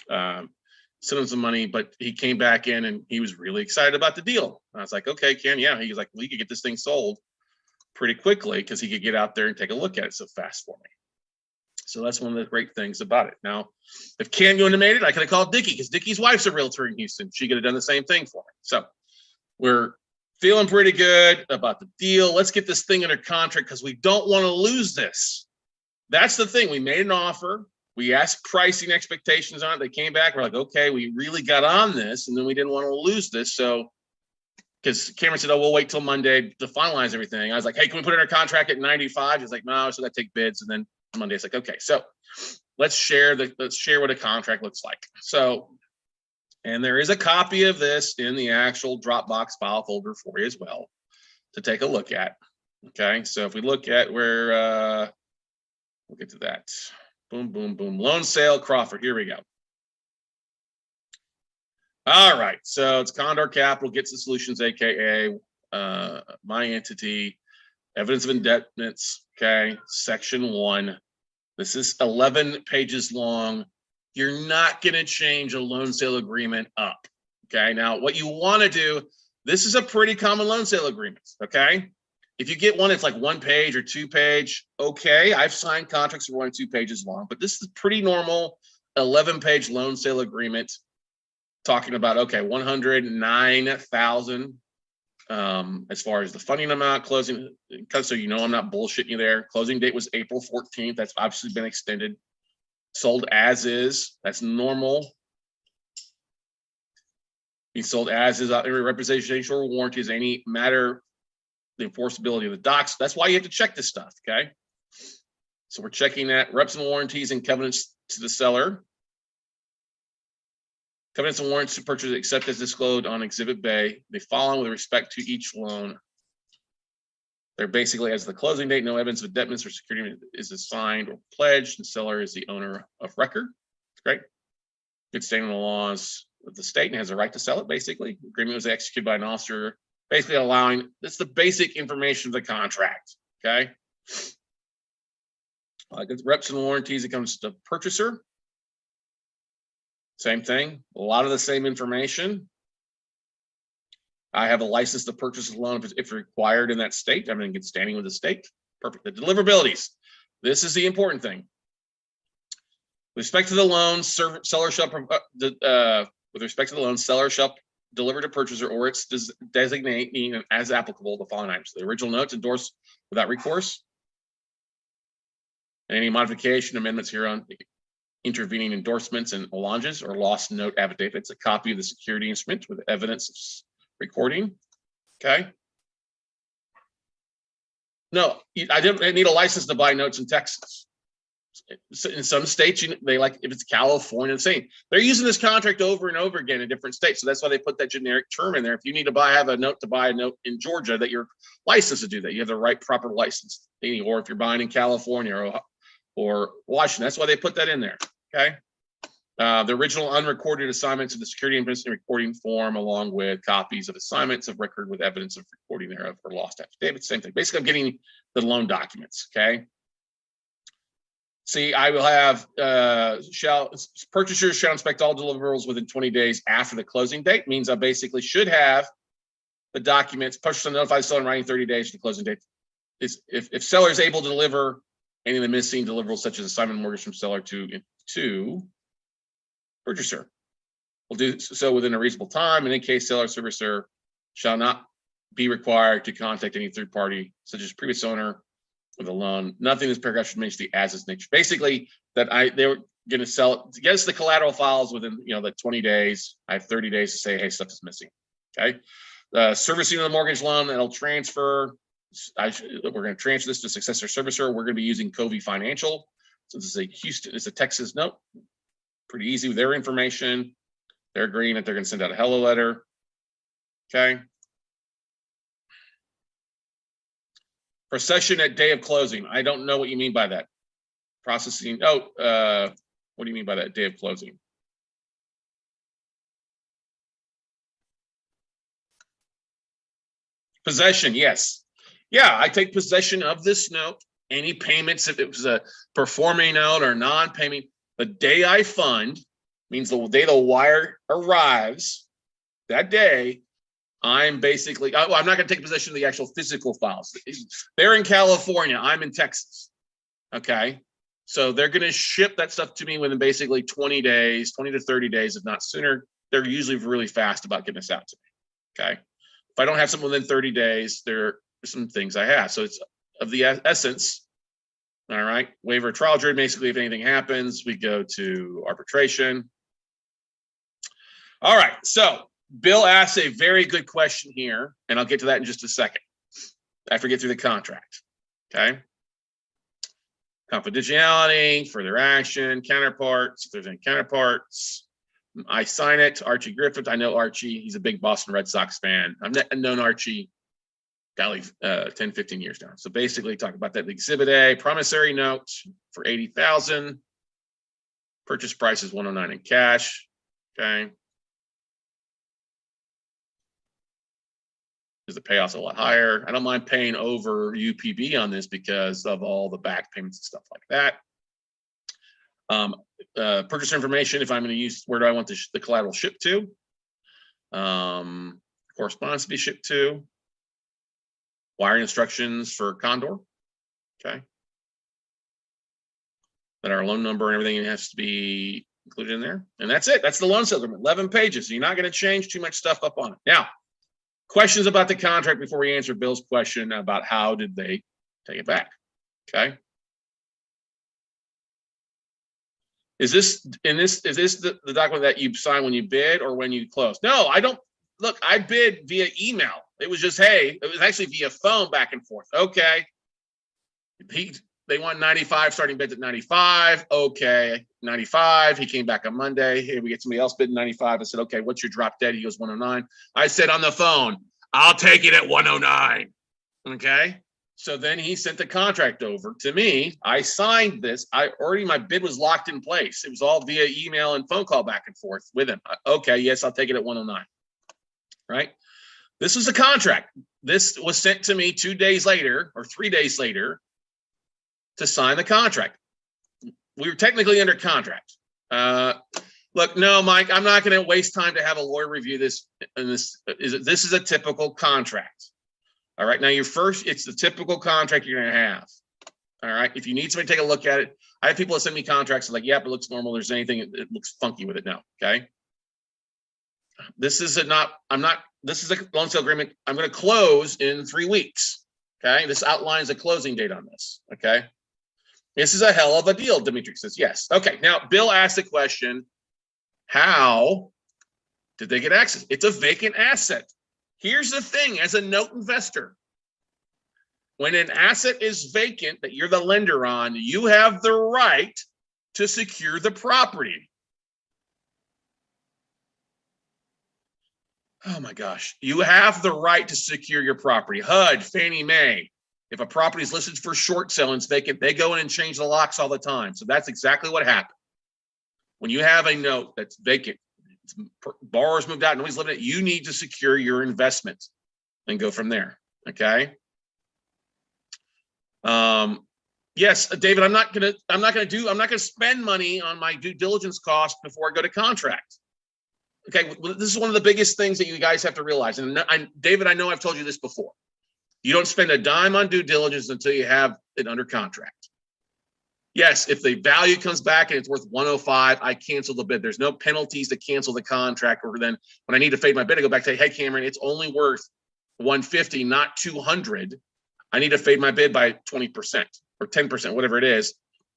sent him some money, but he came back in and he was really excited about the deal. I was like, okay, Ken, yeah. He was like, we could get this thing sold pretty quickly because he could get out there and take a look at it so fast for me. So that's one of the great things about it. Now, if Ken wouldn't have made it, I could have called Dickie because Dickie's wife's a realtor in Houston. She could have done the same thing for me. So we're feeling pretty good about the deal. Let's get this thing under contract because we don't want to lose this. That's the thing. We made an offer. We asked pricing expectations on it. They came back. We're like, okay, we really got on this. And then we didn't want to lose this. So, because Cameron said, oh, we'll wait till Monday to finalize everything. I was like, hey, can we put it in our contract at 95? He's like, no, so I got to take bids. And then Monday, it's like, okay, so let's share what a contract looks like. So, and there is a copy of this in the actual Dropbox file folder for you as well to take a look at. Okay. So if we look at where, we'll get to that. Boom, boom, boom. Loan sale, Crawford. Here we go. All right. So it's Condor Capital, Gets the Solutions, AKA my entity, evidence of indebtedness. Okay. Section 1. This is 11 pages long. You're not going to change a loan sale agreement up. Okay. Now, what you want to do, this is a pretty common loan sale agreement. Okay. If you get one, it's like 1 page or 2 page. Okay, I've signed contracts that are 1 or 2 pages long, but this is pretty normal 11-page loan sale agreement talking about, okay, $109,000 as far as the funding amount, closing, so you know I'm not bullshitting you there. Closing date was April 14th. That's obviously been extended. Sold as is. That's normal. Be sold as is. Every representation or warranty is any matter the enforceability of the docs. That's why you have to check this stuff, okay? So we're checking that. Reps and warranties and covenants to the seller. Covenants and warrants to purchase except as disclosed on Exhibit B. They follow with respect to each loan. They're basically as the closing date, no evidence of indebtedness or security is assigned or pledged, and seller is the owner of record. Great. Good standing in the laws of the state and has a right to sell it, basically. The agreement was executed by an officer basically allowing, that's the basic information of the contract, okay? Reps and warranties, it comes to purchaser. Same thing, a lot of the same information. I have a license to purchase a loan if required in that state. I'm in good standing with the state. Perfect. The deliverabilities. This is the important thing. With respect to the loan, seller shall, with respect to the loan, seller shall deliver to purchaser or its designating as applicable the following items. The original notes endorsed without recourse. Any modification, amendments hereon intervening endorsements and allonges or lost note affidavits, a copy of the security instrument with evidence of recording. Okay. No, I didn't need a license to buy notes in Texas. In some states, they like, if it's California, the same. They're using this contract over and over again in different states. So that's why they put that generic term in there. If you need to have a note to buy a note in Georgia, that you're licensed to do that. You have the right proper license. Or if you're buying in California or Washington, that's why they put that in there. Okay. The original unrecorded assignments of the security and recording form, along with copies of assignments of record with evidence of recording thereof or lost affidavits, same thing. Basically, I'm getting the loan documents. Okay. See, I will have purchasers shall inspect all deliverables within 20 days after the closing date. Means I basically should have the documents. Purchaser notify the seller in writing 30 days to the closing date. If seller is able to deliver any of the missing deliverables, such as assignment mortgage from seller to purchaser, will do so within a reasonable time. In any case, seller or servicer shall not be required to contact any third party, such as previous owner of the loan. Nothing in this paragraph should mention the as its nature. Basically, that they were going to sell it to get us the collateral files within the 20 days. I have 30 days to say, hey, stuff is missing. Okay, servicing of the mortgage loan that'll transfer. We're going to transfer this to successor servicer. We're going to be using Covey Financial. So this is it's a Texas note. Pretty easy with their information. They're agreeing that they're going to send out a hello letter. Okay. Procession at day of closing. I don't know what you mean by that. Processing. What do you mean by that? Day of closing. Possession. Yes. Yeah, I take possession of this note. Any payments, if it was a performing note or non-payment, the day I fund means the day the wire arrives, that day, I'm basically, I'm not going to take possession of the actual physical files. They're in California. I'm in Texas. Okay. So they're going to ship that stuff to me within basically 20 days, 20 to 30 days, if not sooner. They're usually really fast about getting this out to me. Okay. If I don't have something within 30 days, there are some things I have. So it's of the essence. All right. Waiver of trial jury. Basically, if anything happens, we go to arbitration. All right. So Bill asks a very good question here, and I'll get to that in just a second. After we get through the contract. Okay. Confidentiality, further action, counterparts. If there's any counterparts, I sign it. Archie Griffith. I know Archie. He's a big Boston Red Sox fan. I've known Archie 10, 15 years now. So basically talk about that. Exhibit A, promissory note for $80,000. Purchase price is $109 in cash. Okay. Because the payoff's a lot higher. I don't mind paying over UPB on this because of all the back payments and stuff like that. Purchase information, if I'm going to use, where do I want the collateral shipped to? Correspondence to be shipped to. Wiring instructions for Condor. Okay. That our loan number and everything has to be included in there. And that's it. That's the loan sale agreement. 11 pages. So you're not going to change too much stuff up on it. Now, questions about the contract before we answer Bill's question about how did they take it back? Okay. Is this the document that you sign when you bid or when you close? No, I don't. Look, I bid via email. It was just, hey, it was actually via phone back and forth. Okay. They want 95, starting bids at 95. Okay, 95. He came back on Monday. Hey, we get somebody else bidding 95. I said, okay, what's your drop dead? He goes 109. I said on the phone, I'll take it at 109. Okay. So then he sent the contract over to me. I signed this. My bid was locked in place. It was all via email and phone call back and forth with him. Okay, yes, I'll take it at 109. Right. This was the contract. This was sent to me 2 days later or 3 days later to sign the contract. We were technically under contract. Look, no, Mike, I'm not going to waste time to have a lawyer review this. And this is a typical contract. All right. Now, it's the typical contract you're going to have. All right. If you need somebody to take a look at it, I have people that send me contracts like, yep, it looks normal. There's anything, it looks funky with it now. Okay. This is a loan sale agreement. I'm going to close in 3 weeks. Okay. This outlines a closing date on this. Okay. This is a hell of a deal, Dimitri says. Yes. Okay. Now, Bill asked the question, how did they get access? It's a vacant asset. Here's the thing, as a note investor, when an asset is vacant that you're the lender on, you have the right to secure the property. Oh my gosh. You have the right to secure your property. HUD, Fannie Mae, if a property is listed for short sale and it's vacant, they go in and change the locks all the time. So that's exactly what happened. When you have a note that's vacant, borrowers moved out, nobody's living in it, you need to secure your investment and go from there. Okay. Yes, David, I'm not gonna spend money on my due diligence cost before I go to contract. Okay, this is one of the biggest things that you guys have to realize. And David, I know I've told you this before. You don't spend a dime on due diligence until you have it under contract. Yes, if the value comes back and it's worth 105, I cancel the bid. There's no penalties to cancel the contract. Or then when I need to fade my bid, I go back and say, hey, Cameron, it's only worth 150, not 200. I need to fade my bid by 20% or 10%, whatever it is.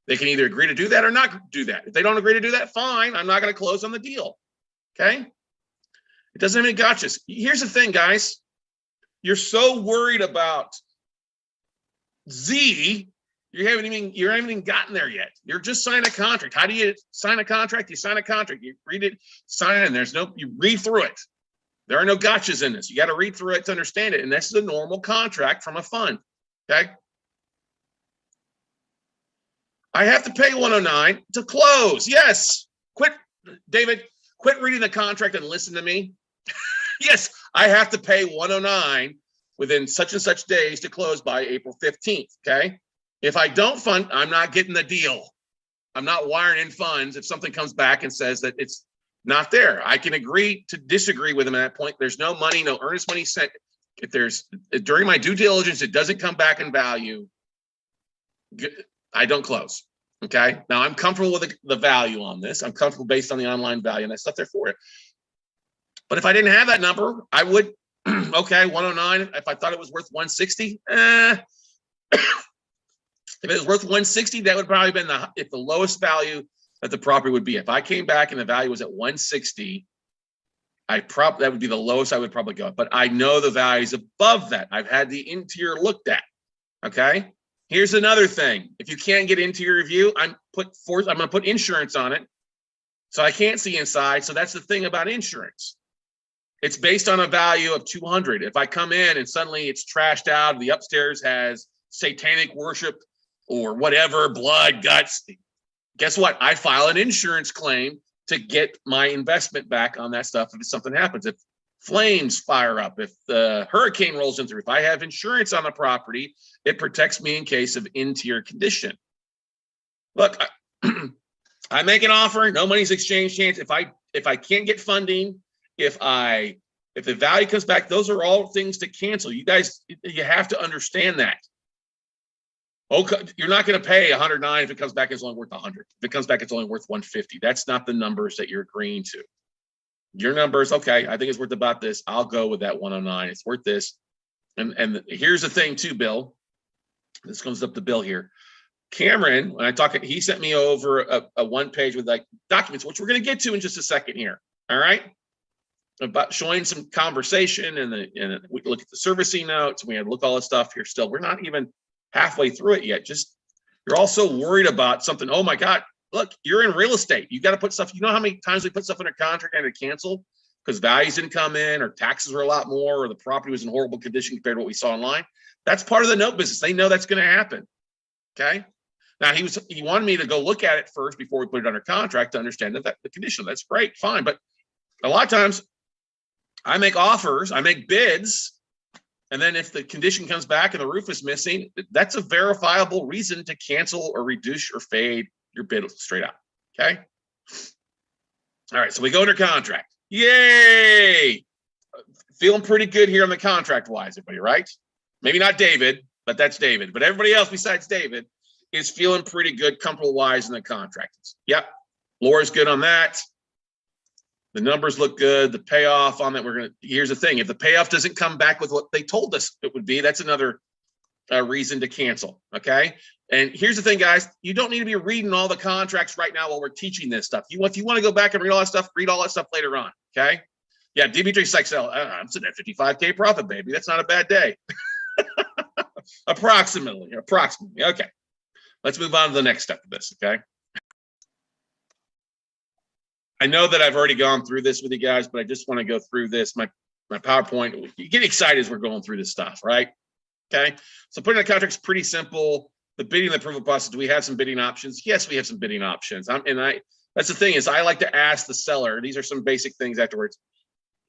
They can either agree to do that or not do that. If they don't agree to do that, fine. I'm not going to close on the deal. Okay. It doesn't have any gotchas. Here's the thing, guys. You're so worried about Z, you haven't even gotten there yet. You're just signing a contract. How do you sign a contract? You sign a contract. You read it, sign it, and you read through it. There are no gotchas in this. You got to read through it to understand it. And this is a normal contract from a fund. Okay. I have to pay 109 to close. Yes. David, quit reading the contract and listen to me. Yes, I have to pay 109 within such and such days to close by April 15th. Okay. If I don't fund, I'm not getting the deal. I'm not wiring in funds. If something comes back and says that it's not there, I can agree to disagree with them at that point. There's no money, no earnest money sent. If during my due diligence, it doesn't come back in value, I don't close. Okay. Now I'm comfortable with the value on this. I'm comfortable based on the online value and that stuff there for it. But if I didn't have that number, I would, okay, 109. If I thought it was worth 160, if it was worth 160, that would probably been the lowest value that the property would be. If I came back and the value was at 160, that would be the lowest I would probably go. But I know the value is above that. I've had the interior looked at. Okay. Here's another thing. If you can't get interior review, I'm going to put insurance on it. So I can't see inside. So that's the thing about insurance. It's based on a value of 200. If I come in and suddenly it's trashed out, the upstairs has satanic worship or whatever, blood, guts, guess what? I file an insurance claim to get my investment back on that stuff if something happens. If flames fire up, if the hurricane rolls in through, if I have insurance on the property, it protects me in case of interior condition. Look, I make an offer, no money's exchanged chance. If I can't get funding, if the value comes back, those are all things to cancel. You guys, you have to understand that. Okay, you're not going to pay 109 if it comes back, it's only worth 100. If it comes back, it's only worth 150. That's not the numbers that you're agreeing to. Your numbers, okay, I think it's worth about this. I'll go with that 109. It's worth this. And here's the thing too, Bill. This comes up to Bill here. Cameron, when I talk, he sent me over a one page with like documents, which we're going to get to in just a second here. All right. About showing some conversation and we look at the servicing notes. We had to look at all this stuff here still. We're not even halfway through it yet. Just, you're also worried about something. Oh my God, look, you're in real estate. You got to put stuff, you know how many times we put stuff under contract and to cancel because values didn't come in or taxes were a lot more or the property was in horrible condition compared to what we saw online. That's part of the note business. They know that's going to happen. Okay. Now he wanted me to go look at it first before we put it under contract to understand that the condition. That's great. Fine. But a lot of times I make offers, I make bids, and then if the condition comes back and the roof is missing, that's a verifiable reason to cancel or reduce or fade your bid straight out. Okay. All right. So we go under contract. Yay. Feeling pretty good here on the contract wise, everybody, right? Maybe not David, but that's David. But everybody else besides David is feeling pretty good, comfortable wise in the contract. Yep. Laura's good on that. The numbers look good. The payoff on that, here's the thing. If the payoff doesn't come back with what they told us it would be, that's another reason to cancel. Okay. And here's the thing, guys, you don't need to be reading all the contracts right now while we're teaching this stuff. If you want to go back and read all that stuff later on, okay? Yeah, Dimitri's like, I'm sitting at 55K profit, baby. That's not a bad day. Approximately. Okay. Let's move on to the next step of this, okay? I know that I've already gone through this with you guys, but I just want to go through this. My PowerPoint, you get excited as we're going through this stuff, right? Okay. So putting a contract is pretty simple. The bidding and the approval process, do we have some bidding options? Yes, we have some bidding options. That's the thing is I like to ask the seller, these are some basic things afterwards.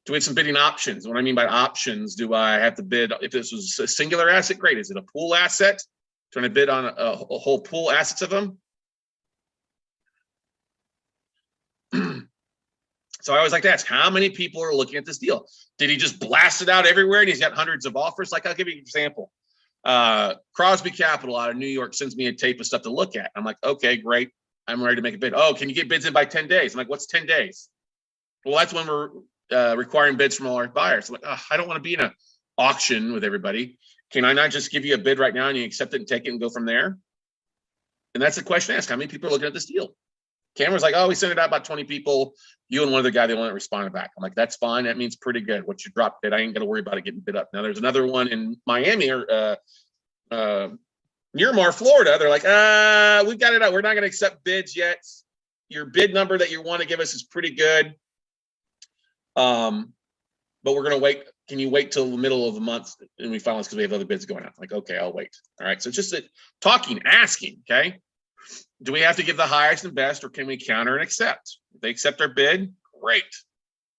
Do we have some bidding options? What I mean by options, do I have to bid? If this was a singular asset, great. Is it a pool asset? Trying to bid on a whole pool assets of them? So I always like to ask, how many people are looking at this deal? Did he just blast it out everywhere and he's got hundreds of offers? Like, I'll give you an example. Crosby Capital out of New York sends me a tape of stuff to look at. I'm like, okay, great. I'm ready to make a bid. Oh, can you get bids in by 10 days? I'm like, what's 10 days? Well, that's when we're requiring bids from all our buyers. I'm like, I don't want to be in an auction with everybody. Can I not just give you a bid right now and you accept it and take it and go from there? And that's the question asked. How many people are looking at this deal? Cameron's like, oh, we sent it out about 20 people. You and one other guy, they want to respond back. I'm like, that's fine. That means pretty good. What you dropped bid, I ain't got to worry about it getting bid up. Now there's another one in Miami or Miramar, Florida. They're like, we've got it out. We're not going to accept bids yet. Your bid number that you want to give us is pretty good. But we're going to wait. Can you wait till the middle of the month and we finalize because we have other bids going out? Like, okay, I'll wait. All right. So it's just talking, asking. Okay. Do we have to give the highest and best, or can we counter and accept? If they accept our bid, great.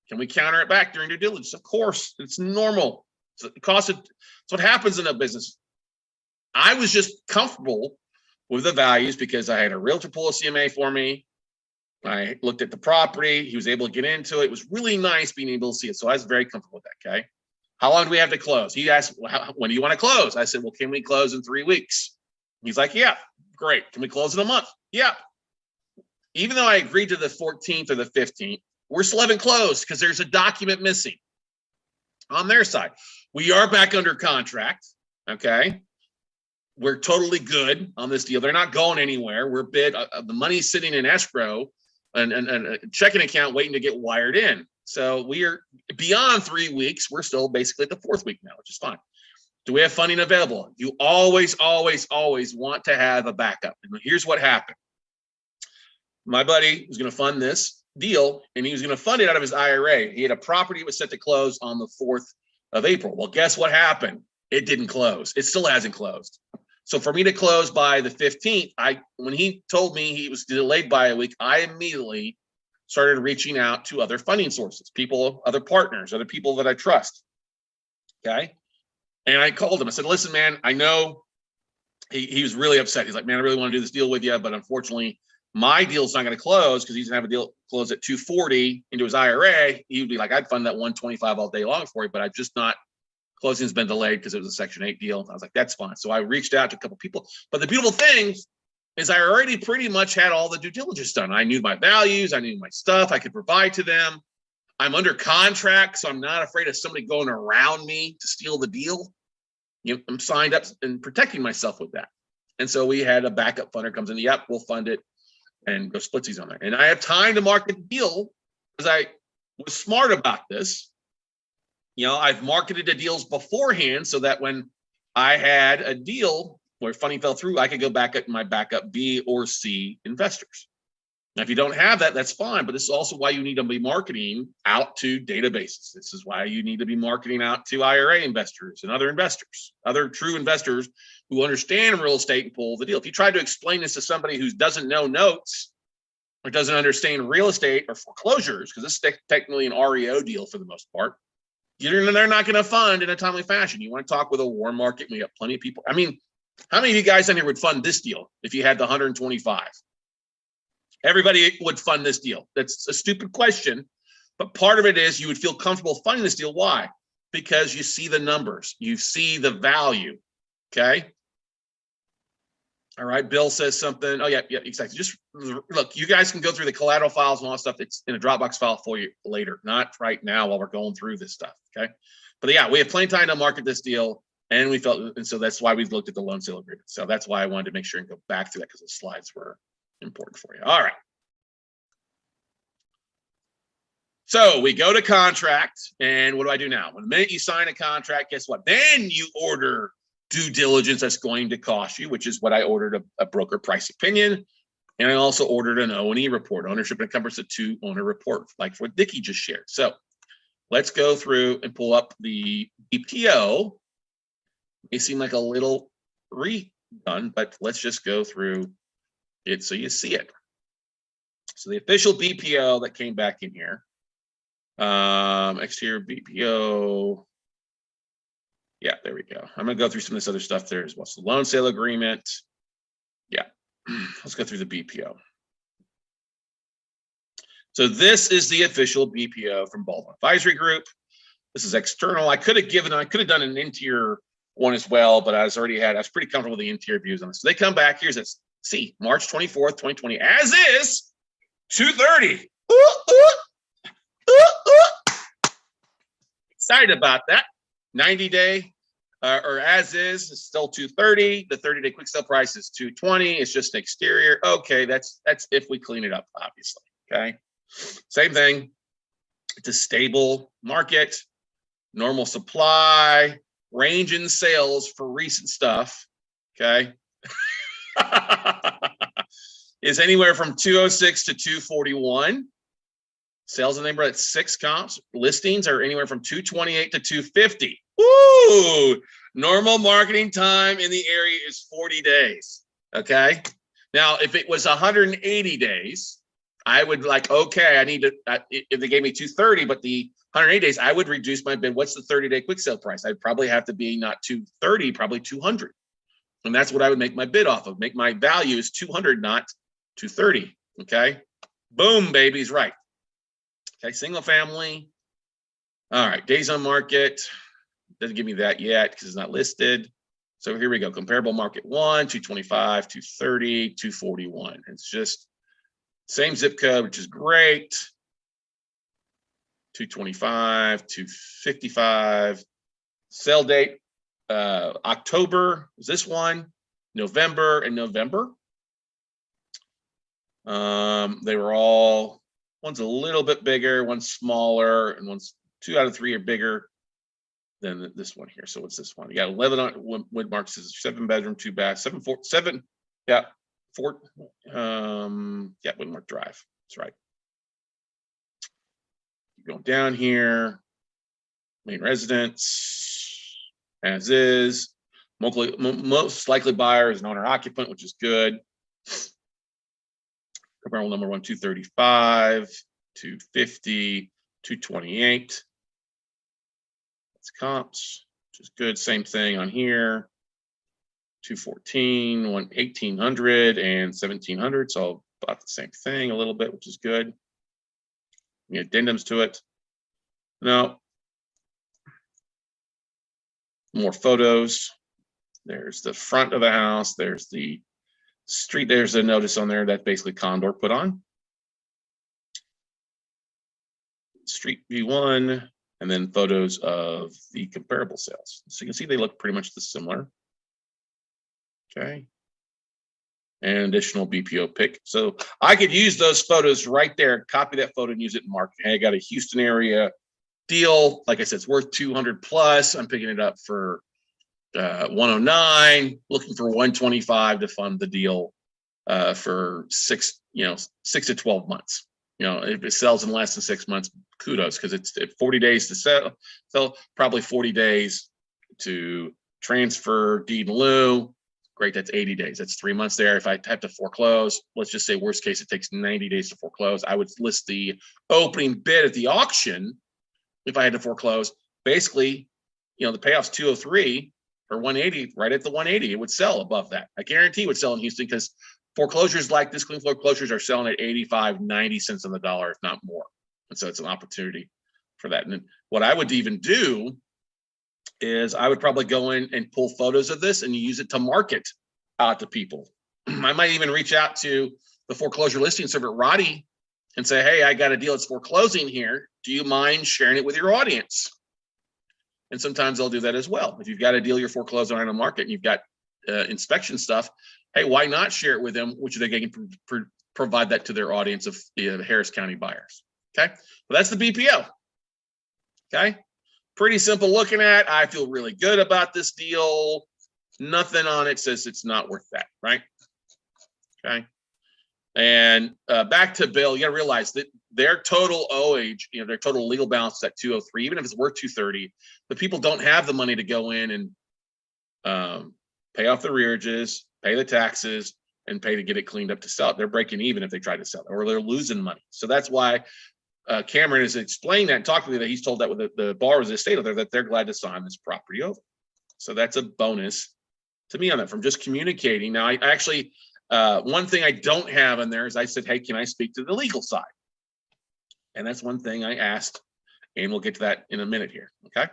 Can we counter it back during due diligence? Of course, it's normal. It's what happens in a business. I was just comfortable with the values because I had a realtor pull a CMA for me. I looked at the property. He was able to get into it. It was really nice being able to see it. So I was very comfortable with that. Okay. How long do we have to close? He asked, when do you want to close? I said, well, can we close in 3 weeks? He's like, yeah. Great. Can we close in a month? Yeah. Even though I agreed to the 14th or the 15th, we're still haven't closed because there's a document missing on their side. We are back under contract. Okay. We're totally good on this deal. They're not going anywhere. We're bid. The money's sitting in escrow and a checking account waiting to get wired in. So we are beyond 3 weeks. We're still basically at the 4th week now, which is fine. Do we have funding available? You always, always, always want to have a backup. And here's what happened. My buddy was going to fund this deal, and he was going to fund it out of his IRA. He had a property that was set to close on the 4th of April. Well, guess what happened? It didn't close. It still hasn't closed. So for me to close by the 15th, when he told me he was delayed by a week, I immediately started reaching out to other funding sources, people, other partners, other people that I trust. Okay. And I called him. I said, listen, man, I know he was really upset. He's like, man, I really want to do this deal with you, but unfortunately, my deal's not going to close because he's going to have a deal close at 240 into his IRA. He would be like, I'd fund that 125 all day long for you, but I've just not, closing's been delayed because it was a Section 8 deal. I was like, that's fine. So I reached out to a couple people. But the beautiful thing is I already pretty much had all the due diligence done. I knew my values. I knew my stuff I could provide to them. I'm under contract, so I'm not afraid of somebody going around me to steal the deal. I'm signed up and protecting myself with that. And so we had a backup funder comes in, yep, we'll fund it and go splitsies on there. And I have time to market the deal because I was smart about this. I've marketed the deals beforehand so that when I had a deal where funding fell through, I could go back at my backup B or C investors. Now, if you don't have that, that's fine. But this is also why you need to be marketing out to databases. This is why you need to be marketing out to IRA investors and other investors, other true investors who understand real estate and pull the deal. If you try to explain this to somebody who doesn't know notes or doesn't understand real estate or foreclosures, because this is technically an REO deal for the most part, they're not going to fund in a timely fashion. You want to talk with a warm market. We got plenty of people. I mean, how many of you guys in here would fund this deal if you had the 125? Everybody would fund this deal. That's a stupid question, but part of it is you would feel comfortable funding this deal. Why? Because you see the numbers, you see the value. Okay. All right. Bill says something. Oh yeah, exactly. Just look, you guys can go through the collateral files and all that stuff. It's in a Dropbox file for you later, not right now while we're going through this stuff. Okay. But yeah, we have plenty of time to market this deal And we felt, and so that's why we looked at the loan sale agreement. So that's why I wanted to make sure and go back to that, because the slides were important for you. All right. So we go to contract, and what do I do now? When the minute you sign a contract, guess what? Then you order due diligence that's going to cost you, which is what I ordered, a broker price opinion. And I also ordered an O&E report, ownership and encumbrance of 2 owner report, like what Dickie just shared. So let's go through and pull up the BPO. It seemed like a little redone, but let's just go through it so you see it. So the official BPO that came back in here, exterior BPO. Yeah, there we go. I'm gonna go through some of this other stuff there as well. So loan sale agreement. Yeah, let's go through the BPO. So this is the official BPO from Baldwin Advisory Group. This is external. I could have done an interior one as well, but I was pretty comfortable with the interior views on this. So they come back, here's this, see, March 24th, 2020, as is, 2:30. Excited about that. 90-day, or as is still 2:30. The 30-day quick sale price is 220. It's just an exterior. Okay, that's if we clean it up, obviously. Okay, same thing. It's a stable market, normal supply, range in sales for recent stuff. Okay, is anywhere from 206 to 241. Sales in the neighborhood at 6 comps. Listings are anywhere from 228 to 250. Woo! Normal marketing time in the area is 40 days. Okay. Now, if it was 180 days, I would like, okay, I need to, if they gave me 230, but the 180 days, I would reduce my bid. What's the 30-day quick sale price? I'd probably have to be not 230, probably 200. And that's what I would make my bid off of. Make my value is 200, not 230. Okay. Boom, baby's right. Okay, single family. All right, days on market. Doesn't give me that yet because it's not listed. So here we go. Comparable market 1, 225, 230, 241. It's just same zip code, which is great. 225, 255. Sale date, October is this one, November and November. They were all, one's a little bit bigger, one's smaller, and one's 2 out of 3 are bigger than this one here. So what's this one? You got 11 on Woodmark, says 7 bedroom, 2 bath, 7. Yeah, Woodmark Drive. That's right. Keep going down here. Main residence, as is. Most likely buyer is an owner occupant, which is good. Comparable number 1, 235, 250, 228. That's comps, which is good. Same thing on here. 214, 1800, and 1700. So about the same thing a little bit, which is good. Any addendums to it? No. More photos. There's the front of the house. There's the street. There's a notice on there that basically Condor put on. Street view 1, and then photos of the comparable sales. So you can see they look pretty much the similar. Okay. And additional BPO pick. So I could use those photos right there, copy that photo and use it in marketing. Hey, I got a Houston area deal. Like I said, it's worth 200 plus. I'm picking it up for 109, looking for 125 to fund the deal for 6 to 12 months. If it sells in less than 6 months, kudos, because it's 40 days to sell. So probably 40 days to transfer deed in lieu. Great, that's 80 days. That's 3 months there. If I have to foreclose, let's just say worst case, it takes 90 days to foreclose. I would list the opening bid at the auction if I had to foreclose. Basically, the payoff's 203 or 180, right at the 180, it would sell above that. I guarantee it would sell in Houston because foreclosures like this, clean foreclosures are selling at 85, 90 cents on the dollar, if not more. And so it's an opportunity for that. And then what I would even do is I would probably go in and pull photos of this and use it to market out to people. I might even reach out to the foreclosure listing server, Roddy, and say, hey, I got a deal that's foreclosing here. Do you mind sharing it with your audience? And sometimes they'll do that as well. If you've got a deal you're foreclosing on the market and you've got inspection stuff, hey, why not share it with them, which they can provide that to their audience of Harris County buyers. Okay, well, that's the BPO. Okay, pretty simple looking at. I feel really good about this deal. Nothing on it says it's not worth that, right? Okay, and back to Bill, you got to realize that their total owage, their total legal balance is at 203, even if it's worth 230, the people don't have the money to go in and pay off the rearages, pay the taxes, and pay to get it cleaned up to sell it. They're breaking even if they try to sell it, or they're losing money. So that's why Cameron has explained that and talked to me that he's told that with the borrowers of the estate there that they're glad to sign this property over. So that's a bonus to me on that from just communicating. Now, I actually, one thing I don't have in there is I said, hey, can I speak to the legal side? And that's one thing I asked, and we'll get to that in a minute here, okay?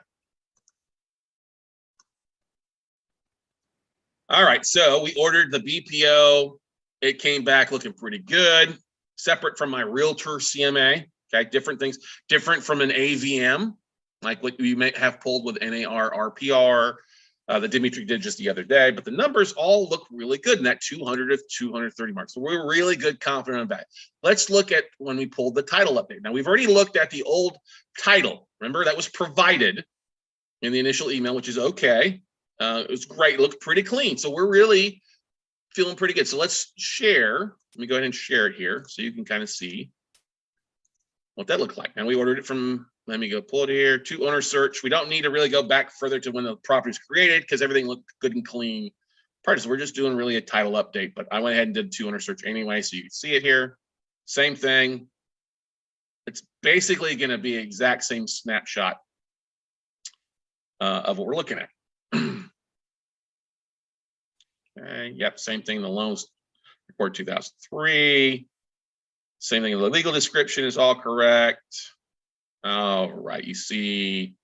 All right, so we ordered the BPO. It came back looking pretty good, separate from my realtor CMA, okay? Different things, different from an AVM, like what we may have pulled with NAR RPR, that Dimitri did just the other day, but the numbers all look really good in that 200 to 230 mark. So we're really good, confident about it. Let's look at when we pulled the title update. Now, we've already looked at the old title. Remember, that was provided in the initial email, which is okay. It was great. It looked pretty clean. So we're really feeling pretty good. So let's share. Let me go ahead and share it here so you can kind of see what that looked like. Now, we ordered it from, let me go pull it here, to owner search. We don't need to really go back further to when the property was created because everything looked good and clean. So we're just doing really a title update, but I went ahead and did to owner search anyway, so you can see it here. Same thing. It's basically going to be an exact same snapshot of what we're looking at. Okay, yep, same thing. The loans report 2003. Same thing. The legal description is all correct. All right, you see,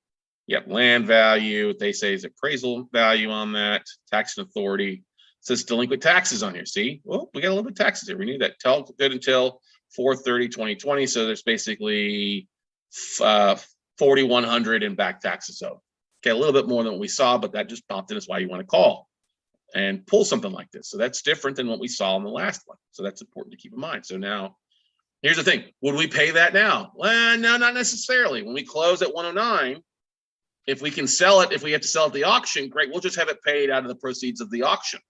yep, land value. What they say is appraisal value on that. Tax and authority. It says delinquent taxes on here. See, well, we got a little bit of taxes here. We need that good until 4/30/2020. So there's basically 4,100 in back taxes owed. Okay, a little bit more than what we saw, but that just popped in. That's why you want to call and pull something like this. So that's different than what we saw in the last one. So that's important to keep in mind. So now, here's the thing. Would we pay that now? Well, no, not necessarily. When we close at 109, if we can sell it, if we have to sell at the auction, great. We'll just have it paid out of the proceeds of the auction.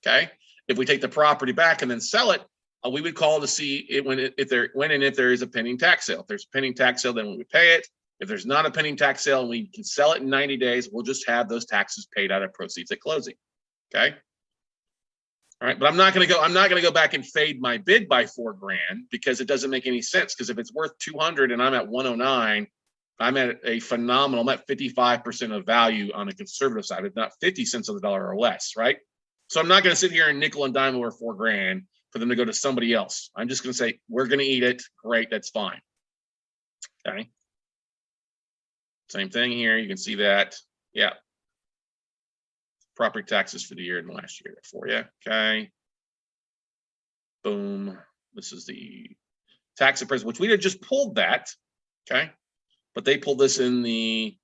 Okay. If we take the property back and then sell it, we would call to see it if there is a pending tax sale. If there's a pending tax sale, then we would pay it. If there's not a pending tax sale and we can sell it in 90 days, we'll just have those taxes paid out of proceeds at closing. Okay. All right, but I'm not going to go back and fade my bid by $4,000 because it doesn't make any sense. Because if it's worth 200 and I'm at 109, I'm at a phenomenal. I'm at 55% of value on the conservative side, if not 50 cents on the dollar or less, right? So I'm not going to sit here and nickel and dime over $4,000 for them to go to somebody else. I'm just going to say we're going to eat it. Great, that's fine. Okay. Same thing here. You can see that. Yeah. Property taxes for the year and last year for you. Okay. Boom. This is the tax appraisal, which we had just pulled that. Okay. But they pulled this in the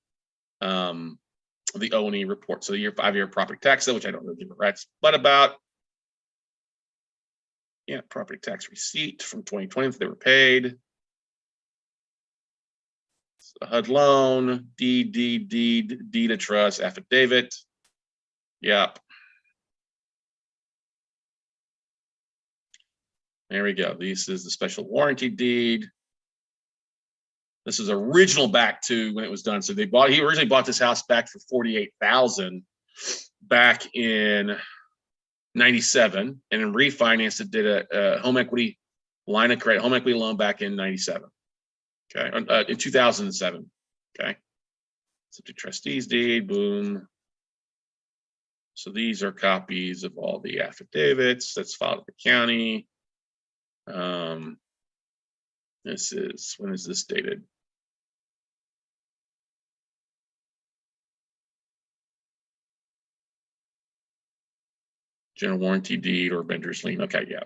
O&E report. So the year 5-year property tax sale, which I don't really give a rat's butt about. Yeah, property tax receipt from 2020 if they were paid. So HUD loan, deed of trust, affidavit. Yep. There we go. This is the special warranty deed. This is original back to when it was done. So he originally bought this house back for $48,000 back in 97, and then refinanced it, did a home equity line of credit, home equity loan back in 97. Okay, in 2007. Okay, subject trustees deed, boom. So these are copies of all the affidavits that's filed at the county. This is, when is this dated? General warranty deed or vendor's lien. Okay, yeah.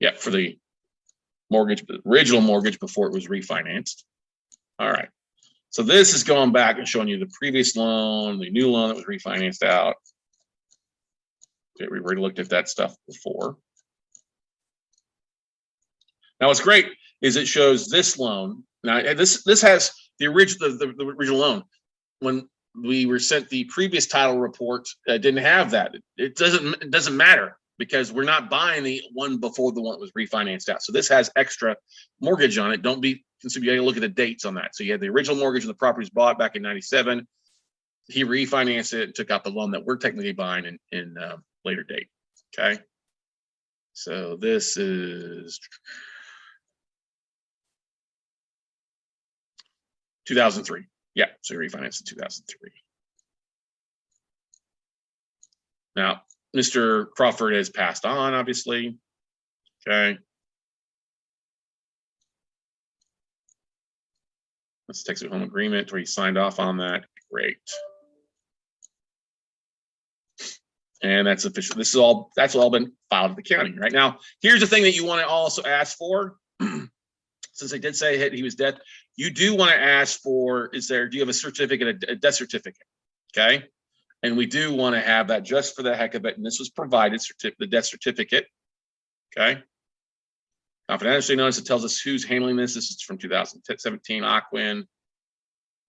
Yeah, for the mortgage, the original mortgage before it was refinanced. All right. So this is going back and showing you the previous loan, the new loan that was refinanced out. Okay, we already looked at that stuff before. Now what's great is it shows this loan. Now this has the original loan. When we were sent the previous title report, didn't have that. It doesn't matter because we're not buying the one before the one that was refinanced out. So this has extra mortgage on it. Don't be concerned. You got to look at the dates on that. So you had the original mortgage and the property was bought back in '97. He refinanced it and took out the loan that we're technically buying in later date. Okay. So this is 2003. Yeah, so he refinanced in 2003. Now, Mr. Crawford has passed on, obviously. Okay. Let's take the home agreement where he signed off on that. Great. And that's official. This is all, that's all been filed at the county. Right now, here's the thing that you want to also ask for. Since I did say he was dead, you do want to ask for, do you have a certificate, a death certificate? Okay. And we do want to have that just for the heck of it. And this was provided, the death certificate. Okay. Confidentially notice, it tells us who's handling this. This is from 2017, Aquin.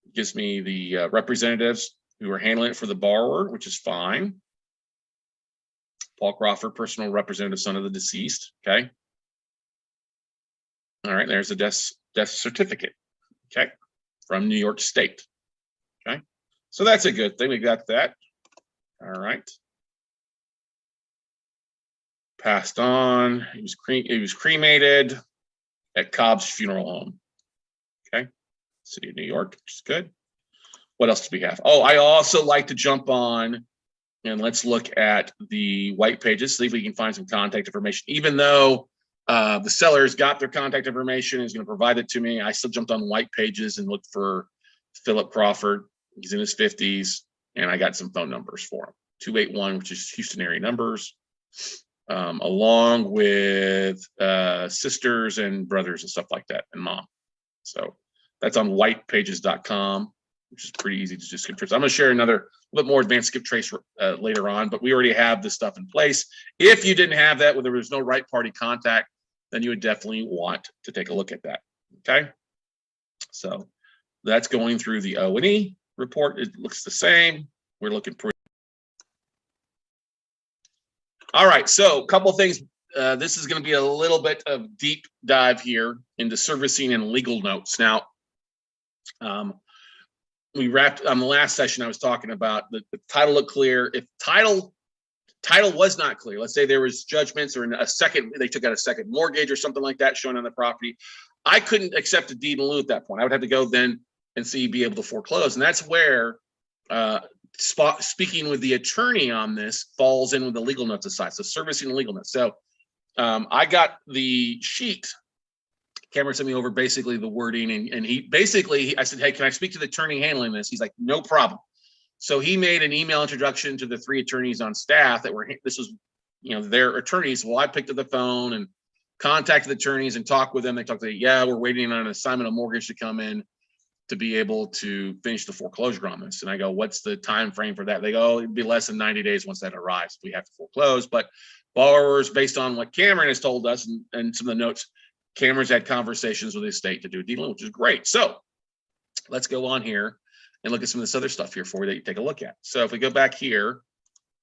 It gives me the representatives who are handling it for the borrower, which is fine. Paul Crawford, personal representative, son of the deceased. Okay. All right, there's a death certificate. Okay, from New York State. Okay, so that's a good thing. We got that. All right. Passed on. He was cremated at Cobb's Funeral Home. Okay, City of New York, which is good. What else do we have? Oh, I also like to jump on and let's look at the white pages, see if we can find some contact information. Even though the seller's got their contact information, is going to provide it to me, I still jumped on white pages and looked for Philip Crawford. He's in his 50s, and I got some phone numbers for him. 281, which is Houston area numbers, along with sisters and brothers and stuff like that, and mom. So that's on whitepages.com, which is pretty easy to just skip trace. I'm going to share another a little bit more advanced skip trace later on, but we already have this stuff in place. If you didn't have that, where there was no right party contact, then you would definitely want to take a look at that. Okay. So that's going through the O&E report. It looks the same. We're looking pretty. All right. So a couple of things. This is going to be a little bit of deep dive here into servicing and legal notes. Now, we wrapped on the last session. I was talking about the title looked clear. If title was not clear, let's say there was judgments or they took out a second mortgage or something like that shown on the property, I couldn't accept a deed in lieu at that point. I would have to go then and be able to foreclose. And that's where speaking with the attorney on this falls in with the legal notes aside. So servicing legal notes. So I got the sheet. Cameron sent me over basically the wording, and I said, hey, can I speak to the attorney handling this? He's like, no problem. So he made an email introduction to the 3 attorneys on staff that this was, their attorneys. Well, I picked up the phone and contacted the attorneys and talked with them. They talked to me, yeah, we're waiting on an assignment of mortgage to come in to be able to finish the foreclosure on this. And I go, what's the time frame for that? They go, oh, it'd be less than 90 days once that arrives. We have to foreclose. But borrowers, based on what Cameron has told us and some of the notes, Cameron's had conversations with his state to do a deal, which is great. So let's go on here and look at some of this other stuff here for you that you take a look at. So if we go back here,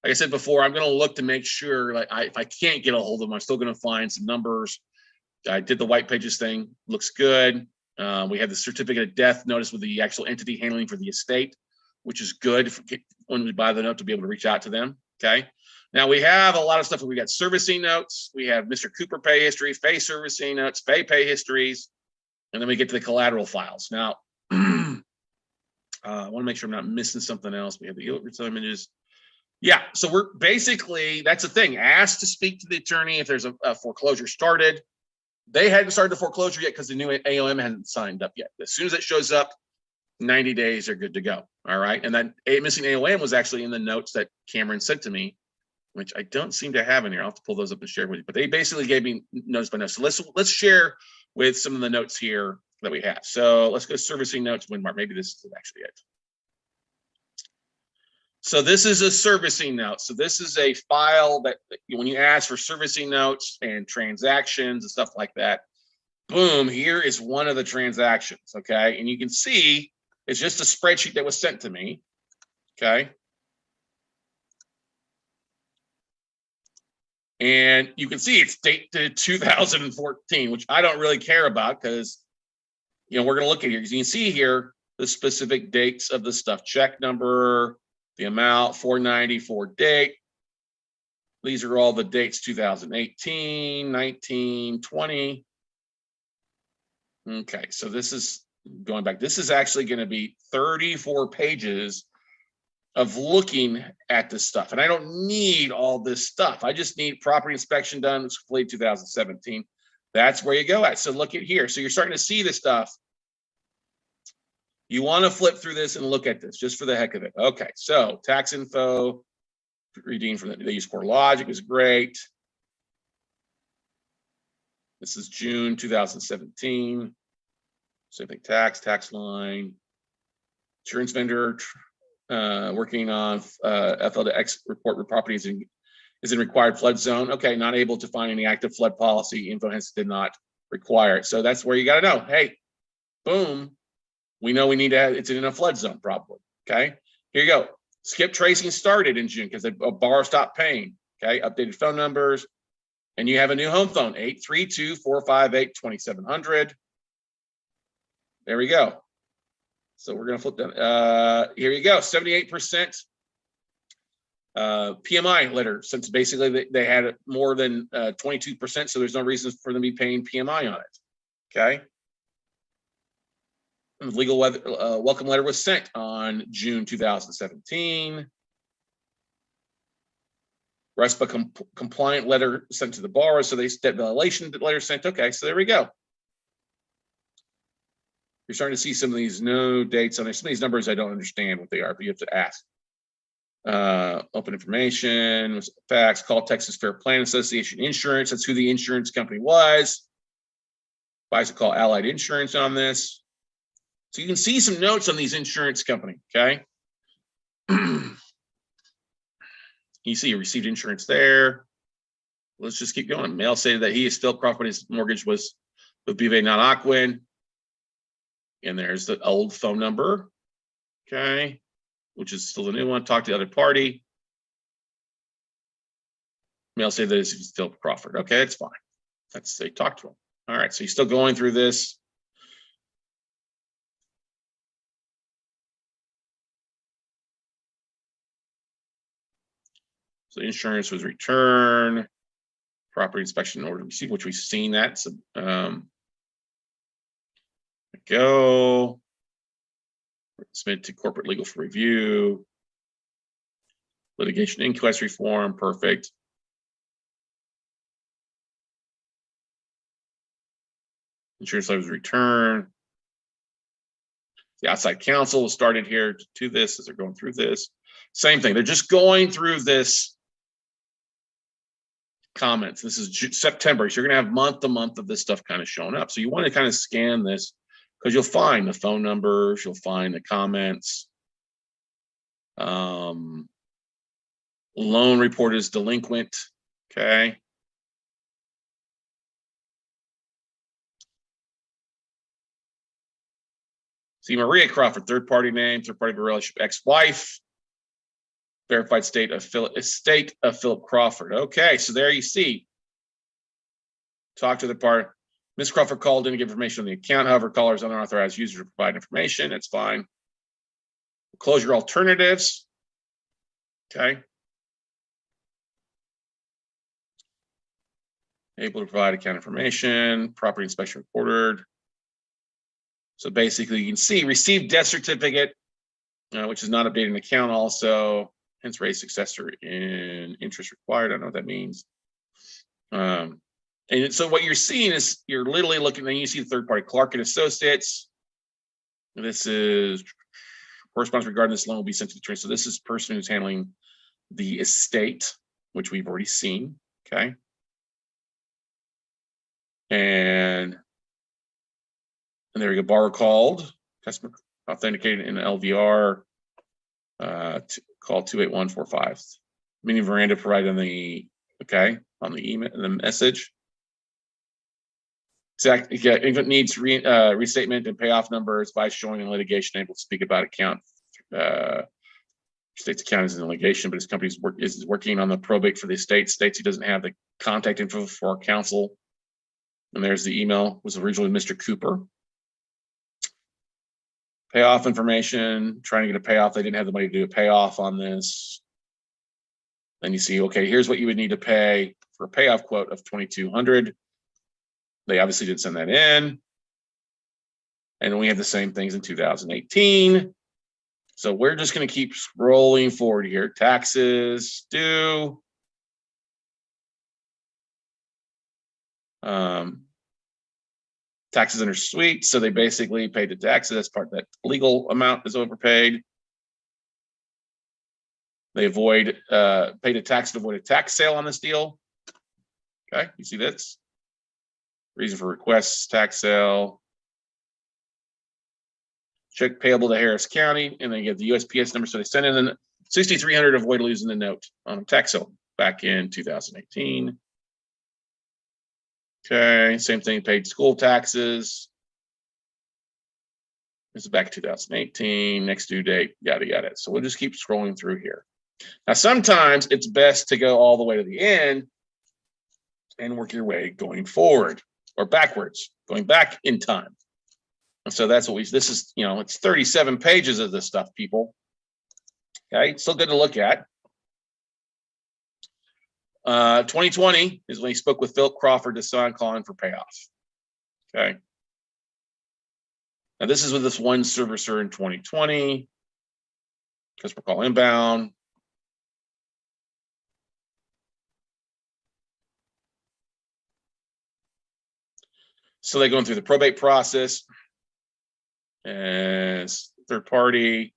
like I said before, I'm going to look to make sure, like if I can't get a hold of them, I'm still going to find some numbers. I did the white pages thing, looks good. We have the certificate of death notice with the actual entity handling for the estate, which is good when we buy the note to be able to reach out to them. Okay. Now we have a lot of stuff. We got servicing notes. We have Mr. Cooper pay history, Fay servicing notes, Fay pay histories, and then we get to the collateral files. Now, I want to make sure I'm not missing something else. We have the images. Yeah, so we're basically, that's the thing. Asked to speak to the attorney if there's a foreclosure started. They hadn't started the foreclosure yet because the new AOM hadn't signed up yet. As soon as it shows up, 90 days, they're good to go. All right, and that missing AOM was actually in the notes that Cameron sent to me, which I don't seem to have in here. I'll have to pull those up and share with you. But they basically gave me notes by notes. So let's share with some of the notes here that we have. So let's go servicing notes, Windmark. Maybe this is actually it. So this is a servicing note. So this is a file that when you ask for servicing notes and transactions and stuff like that, boom, here is one of the transactions, okay? And you can see it's just a spreadsheet that was sent to me, okay? And you can see it's dated 2014, which I don't really care about because, you know, we're going to look at here. Because you can see here the specific dates of the stuff, check number, the amount, 494 date. These are all the dates, 2018, 19, 20. Okay, so this is going back. This is actually going to be 34 pages of looking at this stuff. And I don't need all this stuff. I just need property inspection done. It's completed 2017. That's where you go at. So look at here. So you're starting to see this stuff. You want to flip through this and look at this just for the heck of it. Okay, so tax info, redeemed from they use CoreLogic is great. This is June 2017. Same thing, tax line, insurance vendor working on FL to X report with properties is in required flood zone. Okay, not able to find any active flood policy. Info hence did not require it. So that's where you got to know. Hey, boom. We know we need to have it's in a flood zone probably. Okay, here you go. Skip tracing started in June because a borrower stopped paying. Okay, updated phone numbers, and you have a new home phone 832-458-2700. There we go. So we're gonna flip down. Here you go. 78% PMI letter since basically they had more than 22%. So there's no reason for them to be paying PMI on it. Okay. Legal welcome letter was sent on June 2017. RESPA compliant letter sent to the borrower, so they debt violation letter sent. Okay, so there we go. You're starting to see some of these no dates on there. Some of these numbers I don't understand what they are, but you have to ask. Open information, facts, call Texas Fair Plan Association Insurance. That's who the insurance company was. Advise to call Allied Insurance on this. So you can see some notes on these insurance company, okay? You see you received insurance there. Let's just keep going. Mail stated that he is still Crawford. His mortgage was with BV not Aquin. And there's the old phone number, okay, which is still the new one. Talk to the other party. Mail stated that he's still Crawford. Okay, that's fine. Let's say talk to him. All right, so he's still going through this. So insurance was returned, property inspection order received, which we've seen that. So, go. Submit to corporate legal for review. Litigation inquest reform, perfect. Insurance letter was returned. The outside counsel started here to this as they're going through this. Same thing. They're just going through this comments. This is September. So you're going to have month to month of this stuff kind of showing up. So you want to kind of scan this because you'll find the phone numbers, you'll find the comments. Loan report is delinquent. Okay. See, Maria Crawford, third party name, third party relationship, ex-wife. Verified estate of Philip Crawford. Okay, so there you see. Talk to the part. Ms. Crawford called in to give information on the account. However, caller is unauthorized user to provide information. That's fine. Closure alternatives. Okay. Able to provide account information. Property inspection reported. So basically, you can see received death certificate, which is not updated an account also. Hence raised successor in interest required. I don't know what that means. And so what you're seeing is you're literally looking, and you see the third party, Clark and Associates. This is correspondence regarding this loan will be sent to the attorney. So this is the person who's handling the estate, which we've already seen. Okay. And And there we go, borrower called, customer authenticated in LVR, call 28145. Meaning Veranda provided on the, okay, on the email, the message. Exactly. Yeah, if it needs restatement and payoff numbers by showing in litigation, able to speak about account. State's account is in litigation, but his company is working on the probate for the estate. States he doesn't have the contact info for our counsel. And there's the email, was originally Mr. Cooper. Payoff information, trying to get a payoff. They didn't have the money to do a payoff on this. Then you see, okay, here's what you would need to pay for a payoff quote of $2,200. They obviously did send that in. And we have the same things in 2018. So we're just going to keep scrolling forward here. Taxes due. Taxes under suite. So they basically paid the taxes. That's part that legal amount is overpaid. They paid a tax to avoid a tax sale on this deal. Okay, you see this? Reason for requests, tax sale. Check payable to Harris County, and they get the USPS number. So they sent in $6,300 to avoid losing the note on a tax sale back in 2018. Okay, same thing, paid school taxes. This is back in 2018, next due date, yada, yada. So we'll just keep scrolling through here. Now, sometimes it's best to go all the way to the end and work your way going forward or backwards, going back in time. And so that's what this is, it's 37 pages of this stuff, people. Okay, it's still good to look at. 2020 is when he spoke with Philip Crawford, his son, calling for payoff. Okay. Now this is with this one servicer in 2020. Customer call inbound. So they're going through the probate process. As third party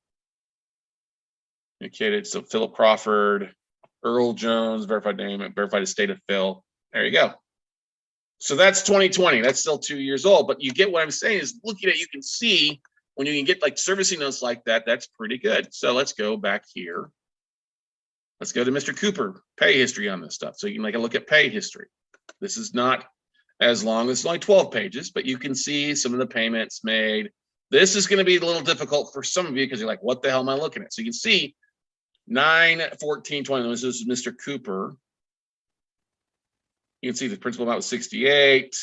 indicated, so Philip Crawford, Earl Jones, verified name, verified estate of Phil. There you go. So that's 2020. That's still 2 years old, but you get what I'm saying is looking at, you can see when you can get like servicing notes like that, that's pretty good. So let's go back here. Let's go to Mr. Cooper, pay history on this stuff. So you can like a look at pay history. This is not as long, it's only 12 pages, but you can see some of the payments made. This is going to be a little difficult for some of you because you're like, what the hell am I looking at? So you can see 9/14/20. This is Mr. Cooper. You can see the principal amount was 68.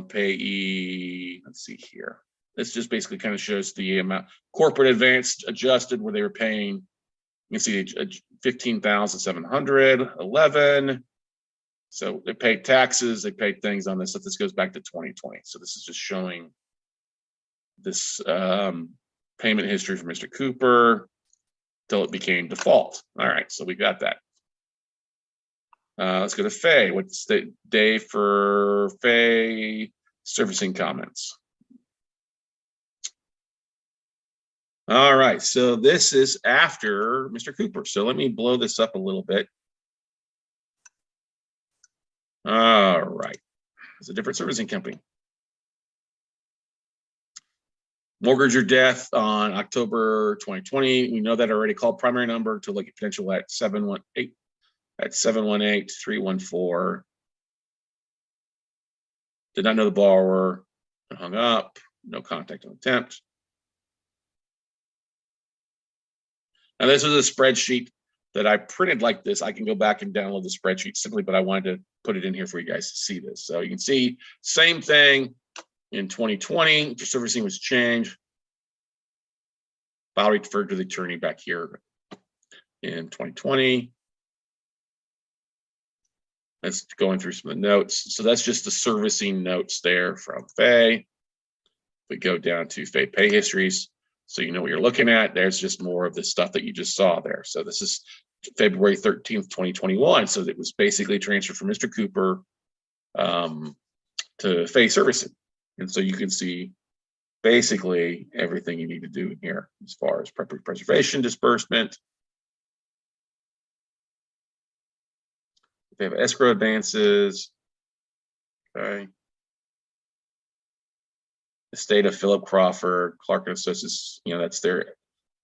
Payee, let's see here. This just basically kind of shows the amount. Corporate advanced adjusted where they were paying. You can see 15,711. So they paid taxes, they paid things on this. So this goes back to 2020. So this is just showing this payment history for Mr. Cooper till it became default. All right, so we got that. Let's go to Faye. What's the day for Faye servicing comments? All right, so this is after Mr. Cooper. So let me blow this up a little bit. All right, it's a different servicing company. Mortgage or death on October 2020. We know that already. Called primary number to look at potential at 718-314. Did not know the borrower. Hung up. No contact on attempt. Now this was a spreadsheet that I printed like this. I can go back and download the spreadsheet simply, but I wanted to put it in here for you guys to see this. So you can see same thing. In 2020, the servicing was changed. File referred to the attorney back here in 2020. That's going through some of the notes. So that's just the servicing notes there from Faye. We go down to Faye pay histories. So you know what you're looking at. There's just more of the stuff that you just saw there. So this is February 13th, 2021. So it was basically transferred from Mr. Cooper to Faye servicing. And so you can see basically everything you need to do here as far as preservation, disbursement. They have escrow advances. Okay. estate of Philip Crawford, Clark and Associates, that's their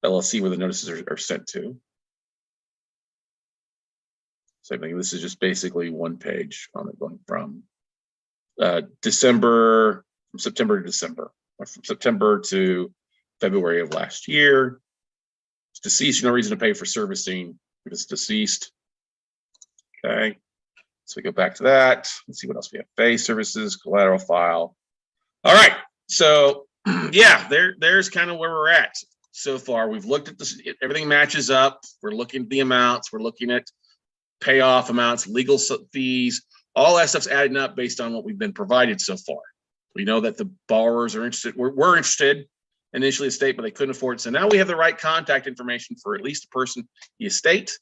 LLC where the notices are sent to. Same thing. This is just basically one page on it going from September to December, or from September to February of last year. It's deceased, no reason to pay for servicing if it's deceased. Okay, so we go back to that. Let's see what else we have. Pay services, collateral file. All right, so yeah, there's kind of where we're at so far. We've looked at this, everything matches up. We're looking at the amounts, we're looking at payoff amounts, legal fees, all that stuff's adding up based on what we've been provided so far. We know that the borrowers are interested, we're interested initially estate, but they couldn't afford it. So now we have the right contact information for at least a person, the estate.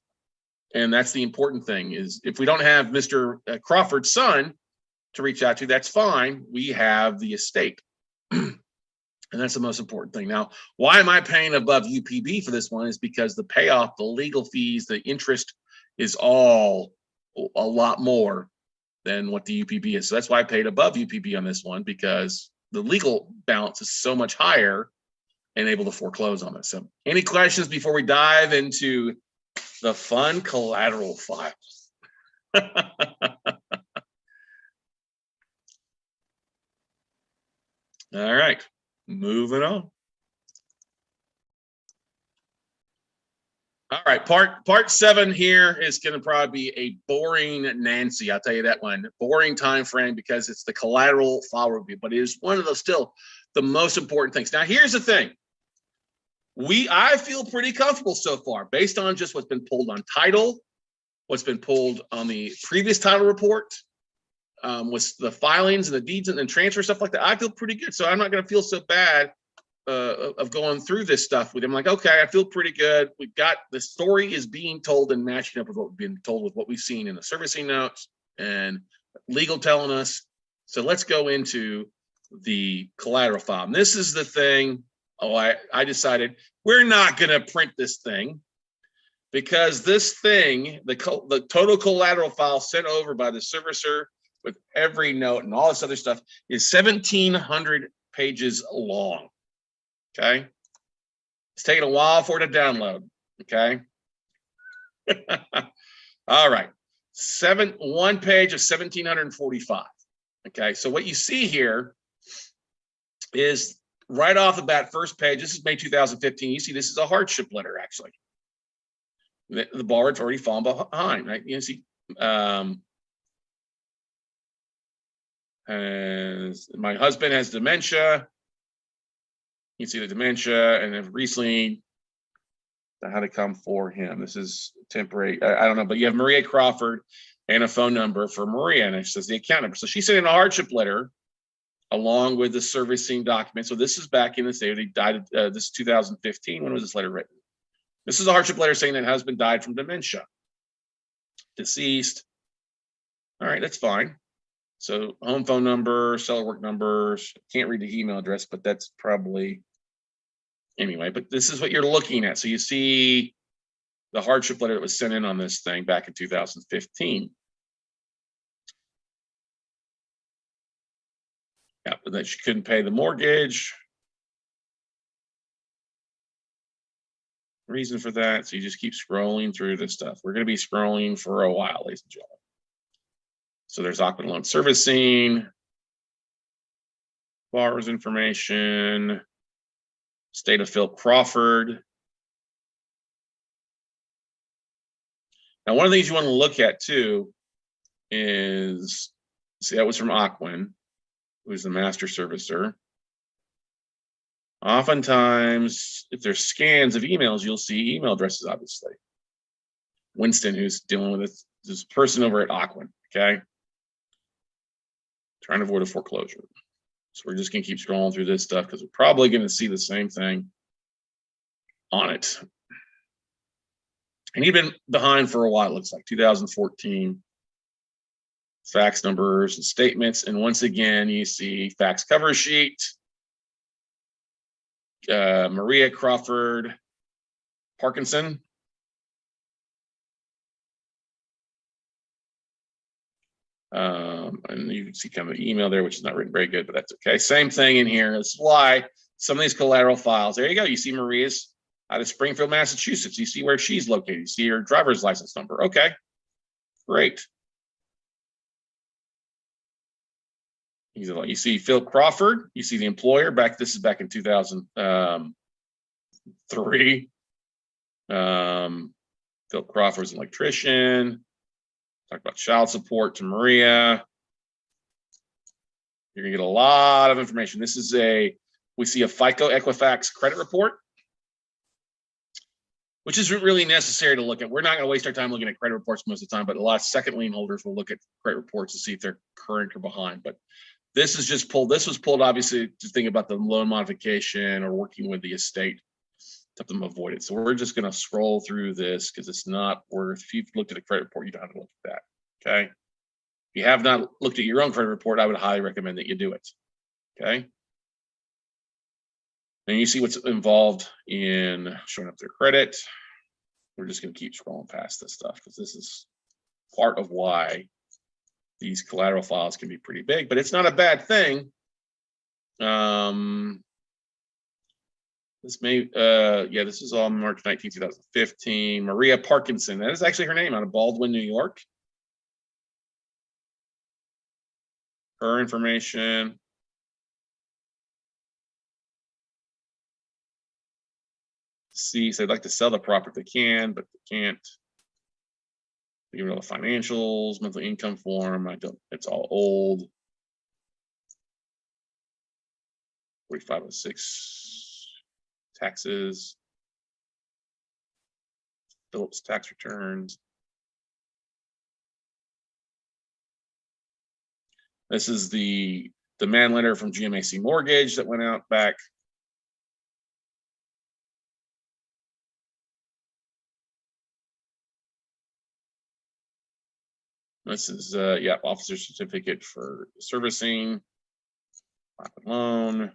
And that's the important thing, is if we don't have Mr. Crawford's son to reach out to, that's fine. We have the estate. And that's the most important thing. Now, why am I paying above UPB for this one is because the payoff, the legal fees, the interest is all a lot more than what the UPB is. So that's why I paid above UPB on this one, because the legal balance is so much higher and able to foreclose on this. So any questions before we dive into the fun collateral file? All right, moving on. All right, part 7 here is going to probably be a boring Nancy. I'll tell you that one. Boring time frame because it's the collateral file review, but it is one of those still the most important things. Now, here's the thing. I feel pretty comfortable so far based on just what's been pulled on title, what's been pulled on the previous title report, with the filings and the deeds and transfer stuff like that. I feel pretty good. So I'm not going to feel so bad of going through this stuff with him. Like, okay, I feel pretty good. We've got the story is being told and matching up with what we've been told with what we've seen in the servicing notes and legal telling us. So let's go into the collateral file. And this is the thing. I decided we're not going to print this thing because this thing, the total collateral file sent over by the servicer with every note and all this other stuff is 1,700 pages long. Okay. It's taking a while for it to download. Okay. All right. One page of 1,745. Okay. So what you see here is right off the bat, first page. This is May 2015. You see, this is a hardship letter, actually. The borrower's already fallen behind, right? You see, my husband has dementia. You can see the dementia, and then recently had to come for him. This is temporary. I don't know, but you have Maria Crawford and a phone number for Maria, and it says the account number. So she sent in a hardship letter along with the servicing document. So this is back in the state. He died. This is 2015. When was this letter written? This is a hardship letter saying that husband died from dementia. Deceased. All right, that's fine. So home phone number, seller work numbers. Can't read the email address, but that's probably anyway. But this is what you're looking at. So you see the hardship letter that was sent in on this thing back in 2015. Yeah, but that she couldn't pay the mortgage. Reason for that. So you just keep scrolling through this stuff. We're going to be scrolling for a while, ladies and gentlemen. So there's Aquin loan servicing, borrower's information, state of Phil Crawford. Now, one of the things you want to look at too is, see, that was from Aquin, who's the master servicer. Oftentimes, if there's scans of emails, you'll see email addresses, obviously. Winston, who's dealing with this person over at Aquin, okay? Trying to avoid a foreclosure. So we're just going to keep scrolling through this stuff because we're probably going to see the same thing on it. And he'd been behind for a while, it looks like, 2014. Fax numbers and statements. And once again, you see fax cover sheet. Maria Crawford Parkinson. And you can see kind of the email there, which is not written very good, but that's okay. Same thing in here. That's why some of these collateral files, there you go. You see Maria's out of Springfield, Massachusetts. You see where she's located. You see her driver's license number. Okay, great. You see Phil Crawford. You see the employer back. This is back in 2003. Phil Crawford's an electrician. Talk about child support to Maria. You're gonna get a lot of information. This is we see a FICO Equifax credit report, which is really necessary to look at. We're not gonna waste our time looking at credit reports most of the time, but a lot of second lien holders will look at credit reports to see if they're current or behind. But this is just pulled. This was pulled obviously to think about the loan modification or working with the estate to help them avoid it. So we're just going to scroll through this because it's not worth. If you've looked at a credit report, you don't have to look at that. Okay. If you have not looked at your own credit report, I would highly recommend that you do it. Okay. And you see what's involved in showing up their credit. We're just going to keep scrolling past this stuff because this is part of why these collateral files can be pretty big, but it's not a bad thing. This may, this is all March 19, 2015. Maria Parkinson, that is actually her name, out of Baldwin, New York. Her information. See, so they'd like to sell the property if they can, but they can't. Give me all the financials, monthly income form. It's all old. 4506 taxes. Phillips tax returns. This is the demand letter from GMAC Mortgage that went out back. This is officer certificate for servicing, loan.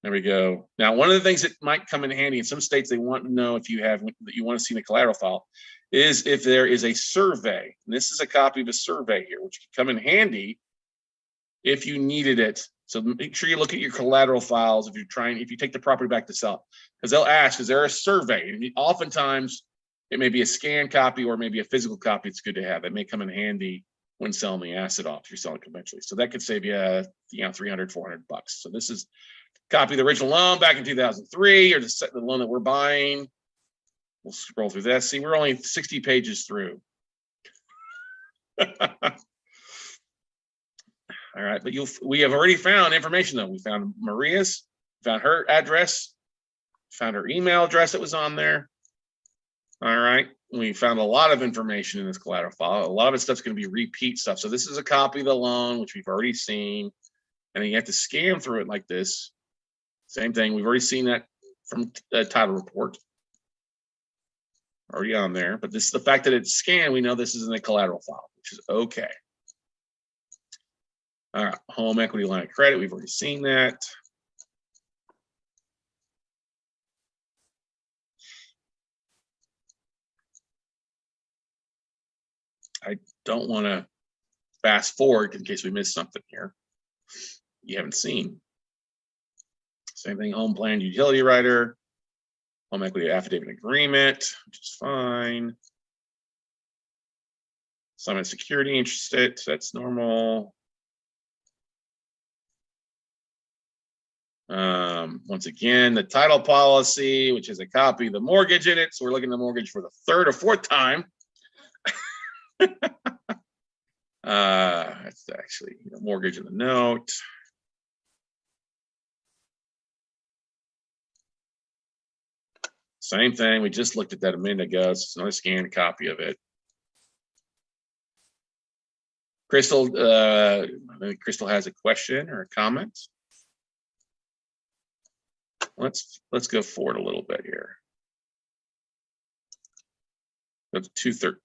There we go. Now, one of the things that might come in handy in some states, they want to know if you want to see in a collateral file, is if there is a survey. And this is a copy of a survey here, which can come in handy if you needed it. So make sure you look at your collateral files if you take the property back to sell, because they'll ask, is there a survey? And oftentimes it may be a scanned copy or maybe a physical copy. It's good to have. It may come in handy when selling the asset off if you're selling conventionally. So that could save you, $300, $400. So this is a copy of the original loan back in 2003, or the loan that we're buying. We'll scroll through that. See, we're only 60 pages through. All right, but we have already found information though. We found Maria's, found her address, found her email address that was on there. All right, we found a lot of information in this collateral file. A lot of this stuff's going to be repeat stuff. So this is a copy of the loan, which we've already seen, and then you have to scan through it like this. Same thing, we've already seen that from the title report. Already on there, but this is the fact that it's scanned. We know this is in a collateral file, which is okay. All right, home equity line of credit, we've already seen that. I don't want to fast forward in case we missed something here you haven't seen. Same thing, home plan utility rider, home equity affidavit agreement, which is fine. Assignment security interested, that's normal. Once again, the title policy, which is a copy of the mortgage in it. So we're looking at the mortgage for the third or fourth time. That's actually mortgage in the note. Same thing. We just looked at that a minute ago. It's another scanned copy of it. Crystal, I think Crystal has a question or a comment. Let's go forward a little bit here. Go to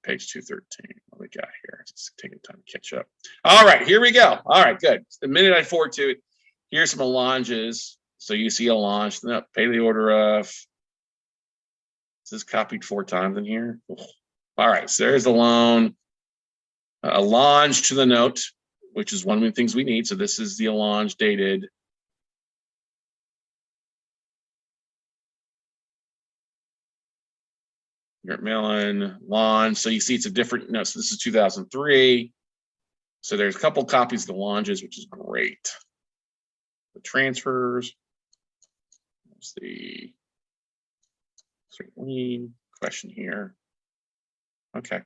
page 213. What we got here? Just taking time to catch up. All right, here we go. All right, good. The minute I forward to it, here's some allonges. So you see allonge, pay the order of. This is copied 4 times in here. All right, so there's the loan. Allonge to the note, which is one of the things we need. So this is the allonge dated. Mellon, Lon. So you see it's a different, no, so this is 2003. So there's a couple copies of the launches, which is great. The transfers. There's the lien question here. Okay.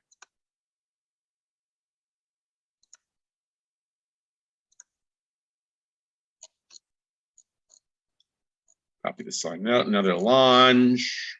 Copy the signed note, another launch.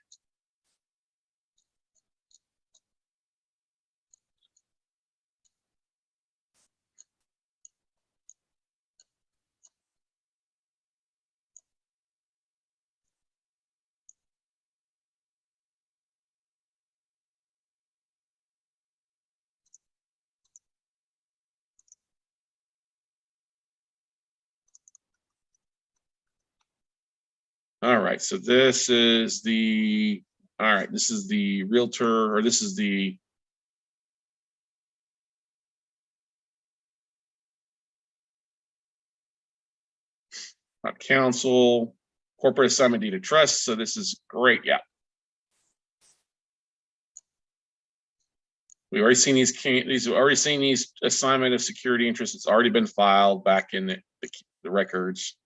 All right, so this is the, all right, this is the realtor, or this is the council, corporate assignment deed of trust. So this is great. Yeah. We've already seen these. We've already seen these assignment of security interest. It's already been filed back in the records.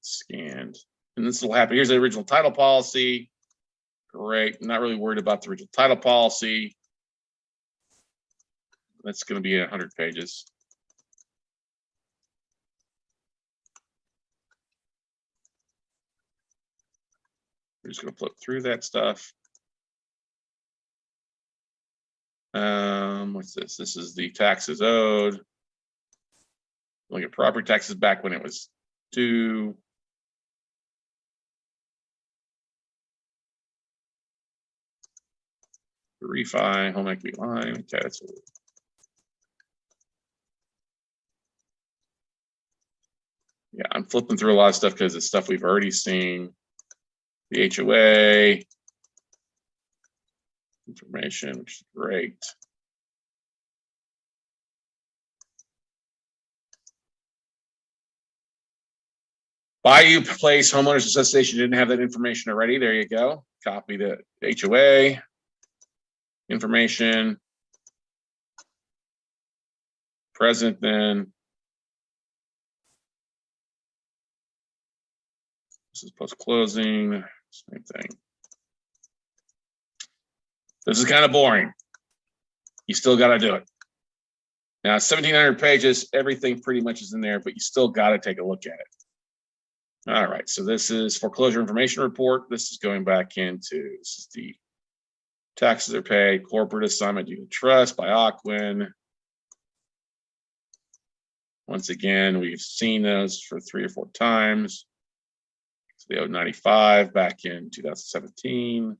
Scanned, and this will happen. Here's the original title policy. Great. I'm not really worried about the original title policy. That's going to be 100 pages. We're just going to flip through that stuff. What's this? This is the taxes owed. Look at property taxes back when it was due. Refi, home equity line. Okay, that's what yeah, I'm flipping through a lot of stuff because it's stuff we've already seen. The HOA information, which is great. Bayou Place Homeowners Association didn't have that information already. There you go. Copy the HOA information. Present then. This is post-closing, same thing. This is kind of boring. You still got to do it. Now, 1,700 pages, everything pretty much is in there, but you still got to take a look at it. All right, so this is foreclosure information report. This is going back into, this is the taxes are paid, corporate assignment due to trust by Ocwen. Once again, we've seen those for 3 or 4 times. So they owed 95 back in 2017.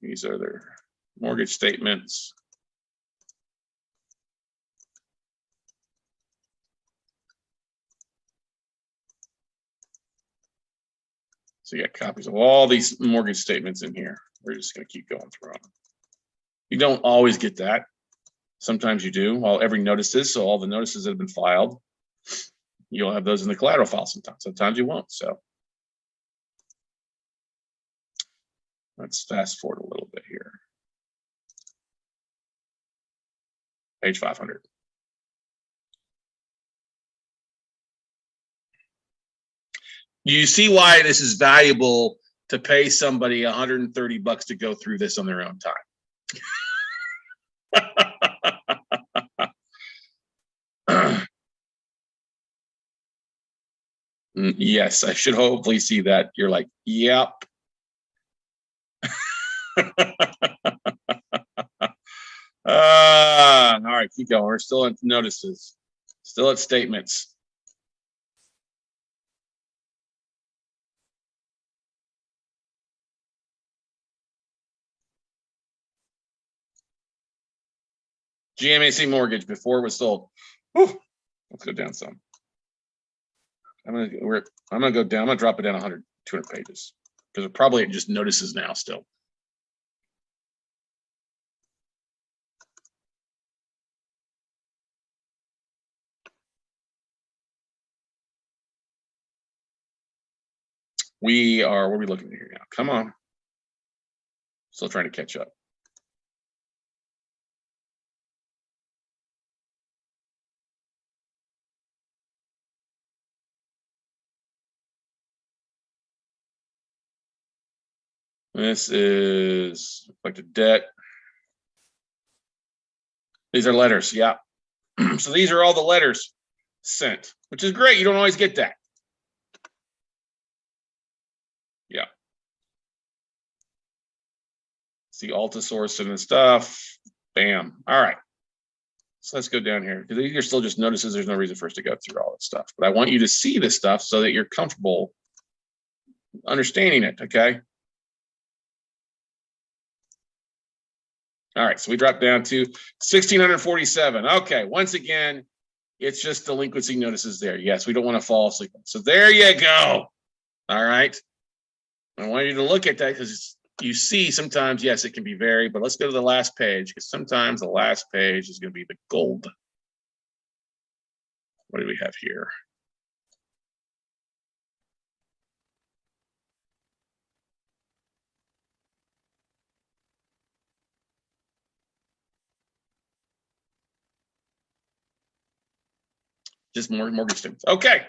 These are their mortgage statements. So you got copies of all these mortgage statements in here. We're just going to keep going through them. You don't always get that. Sometimes you do. All every notices, so all the notices that have been filed, you'll have those in the collateral file sometimes. Sometimes you won't. So let's fast forward a little bit here. Page 500. You see why this is valuable to pay somebody $130 to go through this on their own time. Yes, I should hopefully see that. You're like, yep. All right, keep going. We're still at notices, still at statements. GMAC mortgage before it was sold. Whew. Let's go down some. I'm gonna go down. I'm gonna drop it down 100, 200 pages because it probably just notices now still. What are we looking at here now? Come on. Still trying to catch up. This is like the debt. These are letters, yeah. So these are all the letters sent, which is great. You don't always get that. Yeah. See Altisource and stuff. Bam. All right. So let's go down here because these are still just notices. There's no reason for us to go through all that stuff, but I want you to see this stuff so that you're comfortable understanding it. Okay. All right. So we dropped down to 1,647. Okay. Once again, it's just delinquency notices there. Yes, we don't want to fall asleep. So there you go. All right. I want you to look at that because you see sometimes, yes, it can be varied, but let's go to the last page because sometimes the last page is going to be the gold. What do we have here? Just more mortgage statements. Okay.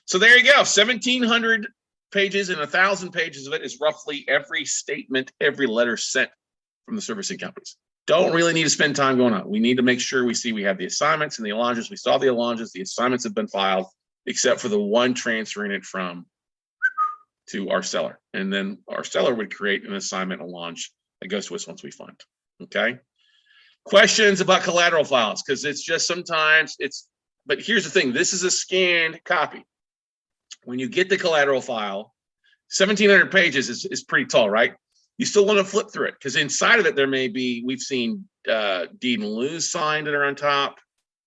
So there you go. 1,700 pages and 1,000 pages of it is roughly every statement, every letter sent from the servicing companies. Don't really need to spend time going on. We need to make sure we see we have the assignments and the allonges. We saw the allonges. The assignments have been filed, except for the one transferring it from to our seller. And then our seller would create an assignment allonge that goes to us once we fund. Okay. Questions about collateral files? Because it's just sometimes it's, but here's the thing. This is a scanned copy. When you get the collateral file, 1,700 pages is pretty tall, right? You still want to flip through it because inside of it, there may be, we've seen deed in lieu signed that are on top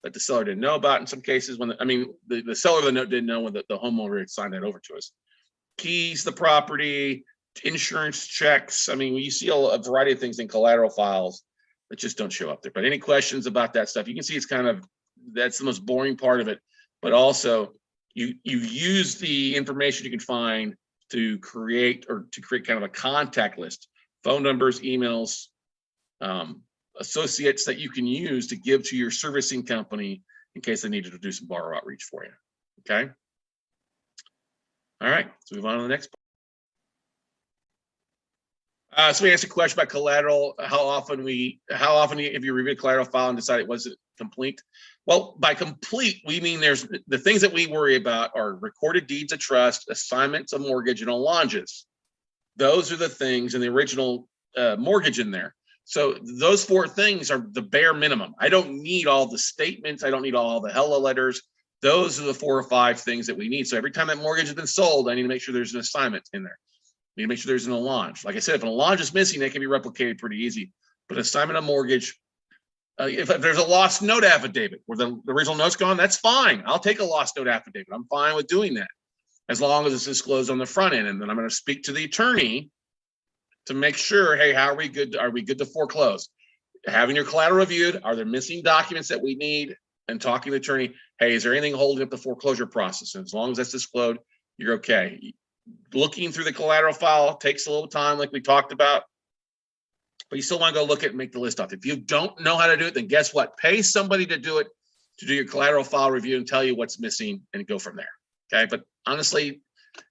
that the seller didn't know about in some cases. When the seller of the note didn't know when the homeowner had signed that over to us. Keys, the property, insurance checks. I mean, you see a variety of things in collateral files that just don't show up there. But any questions about that stuff? You can see it's kind of, that's the most boring part of it. But also, you use the information you can find to create kind of a contact list, phone numbers, emails, associates that you can use to give to your servicing company in case they needed to do some borrower outreach for you. Okay. All right, let's move on to the next part. So we asked a question about collateral. How often if you review a collateral file and decide it wasn't complete? Well, by complete, we mean there's the things that we worry about are recorded deeds of trust, assignments of mortgage, and allonges. Those are the things in the original mortgage in there. So those four things are the bare minimum. I don't need all the statements. I don't need all the hello letters. Those are the 4 or 5 things that we need. So every time that mortgage has been sold, I need to make sure there's an assignment in there. I need to make sure there's an allonge. Like I said, if an allonge is missing, that can be replicated pretty easy. But assignment of mortgage, if there's a lost note affidavit where the original note's gone, that's fine. I'll take a lost note affidavit. I'm fine with doing that as long as it's disclosed on the front end. And then I'm going to speak to the attorney to make sure, hey, how are we good? Are we good to foreclose? Having your collateral reviewed, are there missing documents that we need? And talking to the attorney, hey, is there anything holding up the foreclosure process? And as long as that's disclosed, you're okay. Looking through the collateral file takes a little time, like we talked about, but you still want to go look at it and make the list off. If you don't know how to do it, then guess what? Pay somebody to do it, to do your collateral file review and tell you what's missing and go from there. Okay. But honestly,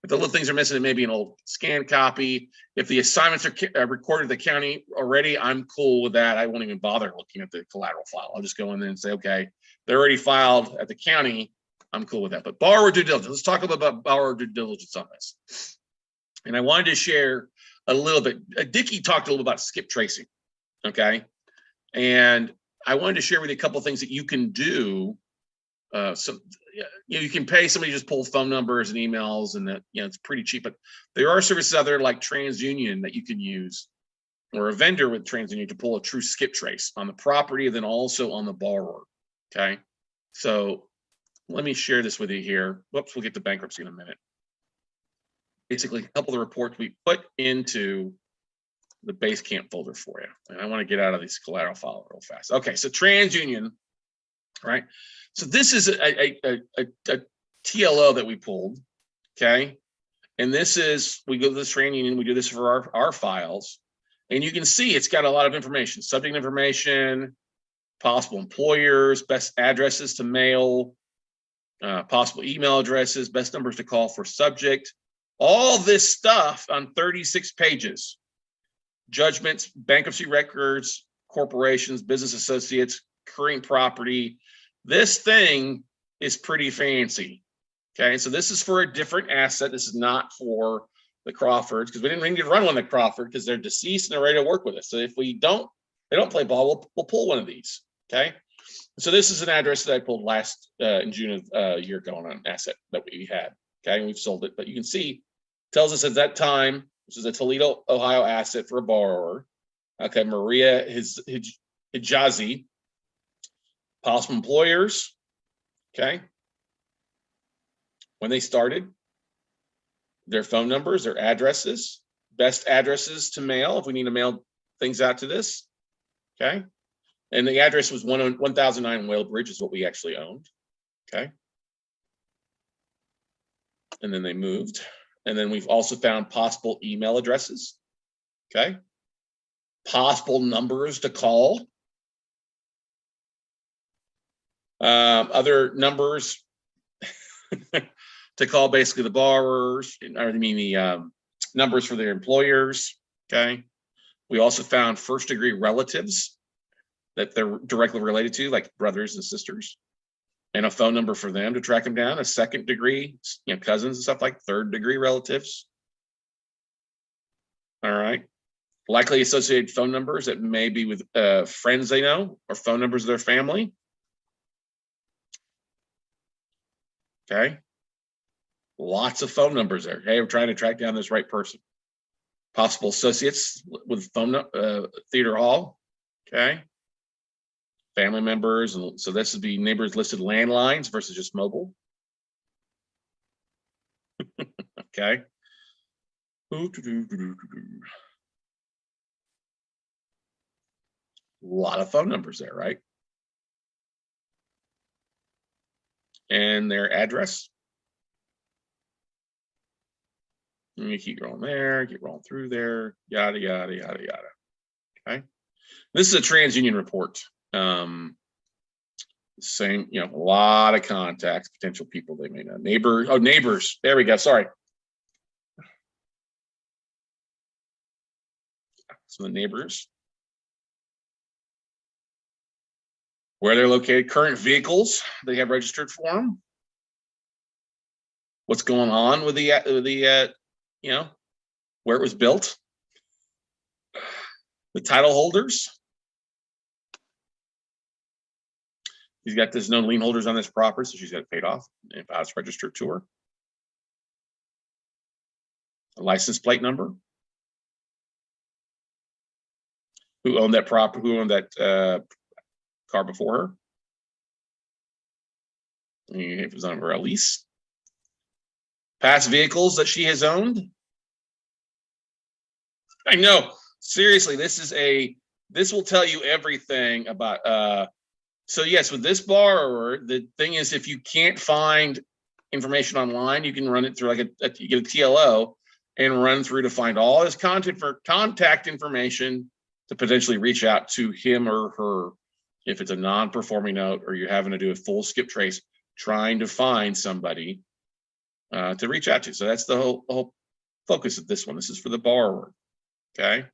if the little things are missing, it may be an old scanned copy. If the assignments are recorded at the county already, I'm cool with that. I won't even bother looking at the collateral file. I'll just go in there and say, okay, they're already filed at the county. I'm cool with that. But borrower due diligence. Let's talk a little about borrower due diligence on this. And I wanted to share a little bit. Dickie talked a little about skip tracing. Okay. And I wanted to share with you a couple of things that you can do. So you can pay somebody to just pull phone numbers and emails, and that, it's pretty cheap. But there are services out there like TransUnion that you can use, or a vendor with TransUnion to pull a true skip trace on the property and then also on the borrower. Okay, so let me share this with you here. Whoops, we'll get to bankruptcy in a minute. Basically, a couple of the reports we put into the Basecamp folder for you. And I want to get out of these collateral file real fast. Okay, so TransUnion, right? So this is a TLO that we pulled, okay? And this is, we go to this TransUnion, we do this for our files. And you can see it's got a lot of information, subject information, possible employers, best addresses to mail, possible email addresses, best numbers to call for subject, all this stuff on 36 pages. Judgments, bankruptcy records, corporations, business associates, current property. This thing is pretty fancy. Okay, so this is for a different asset. This is not for the Crawfords, because we didn't need to run one of the Crawford because they're deceased and they're ready to work with us. So if they don't play ball, we'll pull one of these. Okay, so this is an address that I pulled last in June of a year ago on an asset that we had. Okay, and we've sold it, but you can see, tells us at that time, this is a Toledo, Ohio asset for a borrower. Okay, Maria Hijazi, possible employers. Okay, when they started, their phone numbers, their addresses, best addresses to mail if we need to mail things out to this. Okay, and the address was 1009 Whale Bridge is what we actually owned. Okay, and then they moved. And then we've also found possible email addresses. Okay, possible numbers to call. Other numbers to call basically the borrowers, or I mean the numbers for their employers. Okay, we also found first degree relatives that they're directly related to, like brothers and sisters, and a phone number for them to track them down. A second degree, cousins and stuff, like third degree relatives. All right, likely associated phone numbers that may be with friends they know, or phone numbers of their family. Okay, lots of phone numbers there. Hey, we're trying to track down this right person. Possible associates with phone theater hall. Okay, family members, and so this would be neighbors listed landlines versus just mobile. Okay. A lot of phone numbers there, right? And their address. And you keep rolling there, keep rolling through there, yada, yada, yada, yada. Okay. This is a TransUnion report. Same, a lot of contacts, potential people they may know. Neighbors. There we go. Sorry. So the neighbors. Where they're located, current vehicles they have registered for them. What's going on with the where it was built. The title holders. He's got this known lien holders on this property, so she's got it paid off if it's registered to her. A license plate number. Who owned that property? Who owned that car before her? If it was under a lease. Past vehicles that she has owned. I know. Seriously, this will tell you everything about. So yes, with this borrower, the thing is, if you can't find information online, you can run it through you get a TLO and run through to find all his contact information to potentially reach out to him or her if it's a non-performing note or you're having to do a full skip trace trying to find somebody to reach out to. So that's the whole focus of this one. This is for the borrower. Okay.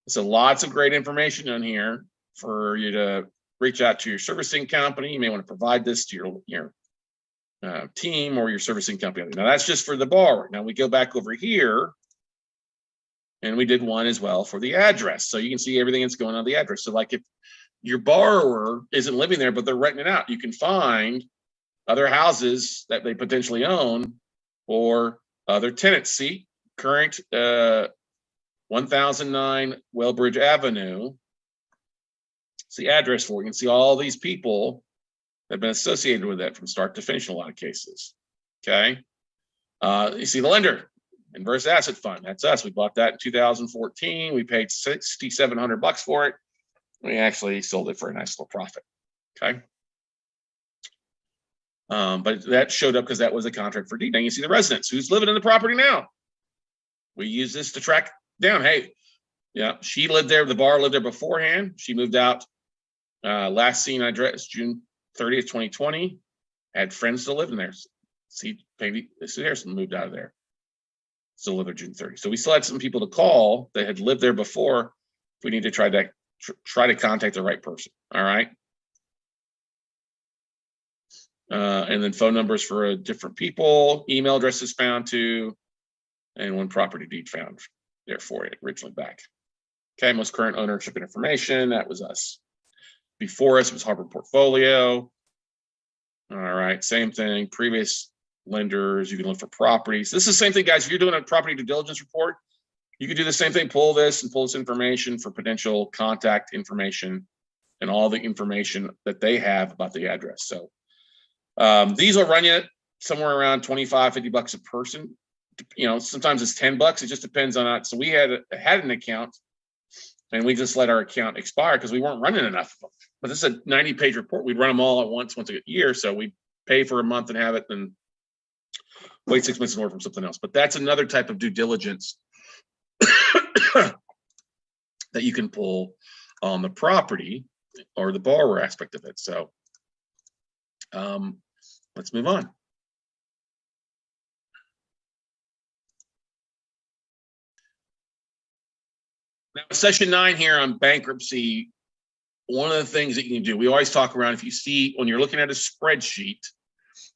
So lots of great information on here for you to reach out to your servicing company. You may want to provide this to your team or your servicing company. Now that's just for the borrower. Now we go back over here and we did one as well for the address. So you can see everything that's going on the address. So like if your borrower isn't living there, but they're renting it out, you can find other houses that they potentially own or other tenants. See, current 1009 Wellbridge Avenue. It's the address for it. You can see all these people that have been associated with it from start to finish in a lot of cases. Okay. You see the lender, Inverse Asset Fund. That's us. We bought that in 2014. We paid $6,700 for it. We actually sold it for a nice little profit. Okay. But that showed up because that was a contract for deed. Now you see the residents who's living in the property now. We use this to track down. Hey, yeah, she lived there. The bar lived there beforehand. She moved out. Last seen address June 30th, 2020. Had friends still living there. See, maybe Sue Harrison moved out of there. Still lived there June 30th. So we still had some people to call that had lived there before. We need to try to contact the right person. All right. And then phone numbers for different people, email addresses found to, and one property deed found there for it originally back. Okay, most current ownership information, that was us. Before us was Harbor Portfolio. All right, same thing, previous lenders, you can look for properties. This is the same thing, guys. If you're doing a property due diligence report, you can do the same thing, pull this and pull this information for potential contact information and all the information that they have about the address. So these will run you somewhere around $25-50 a person. You know, sometimes it's $10. It just depends on that. So we had an account, and we just let our account expire because we weren't running enough of them. But this is a 90-page report. We'd run them all at once a year. So we pay for a month and have it, and wait 6 months and order from something else. But that's another type of due diligence that you can pull on the property or the borrower aspect of it. So let's move on. Now, session 9 here on bankruptcy, one of the things that you can do, we always talk around, if you see, when you're looking at a spreadsheet,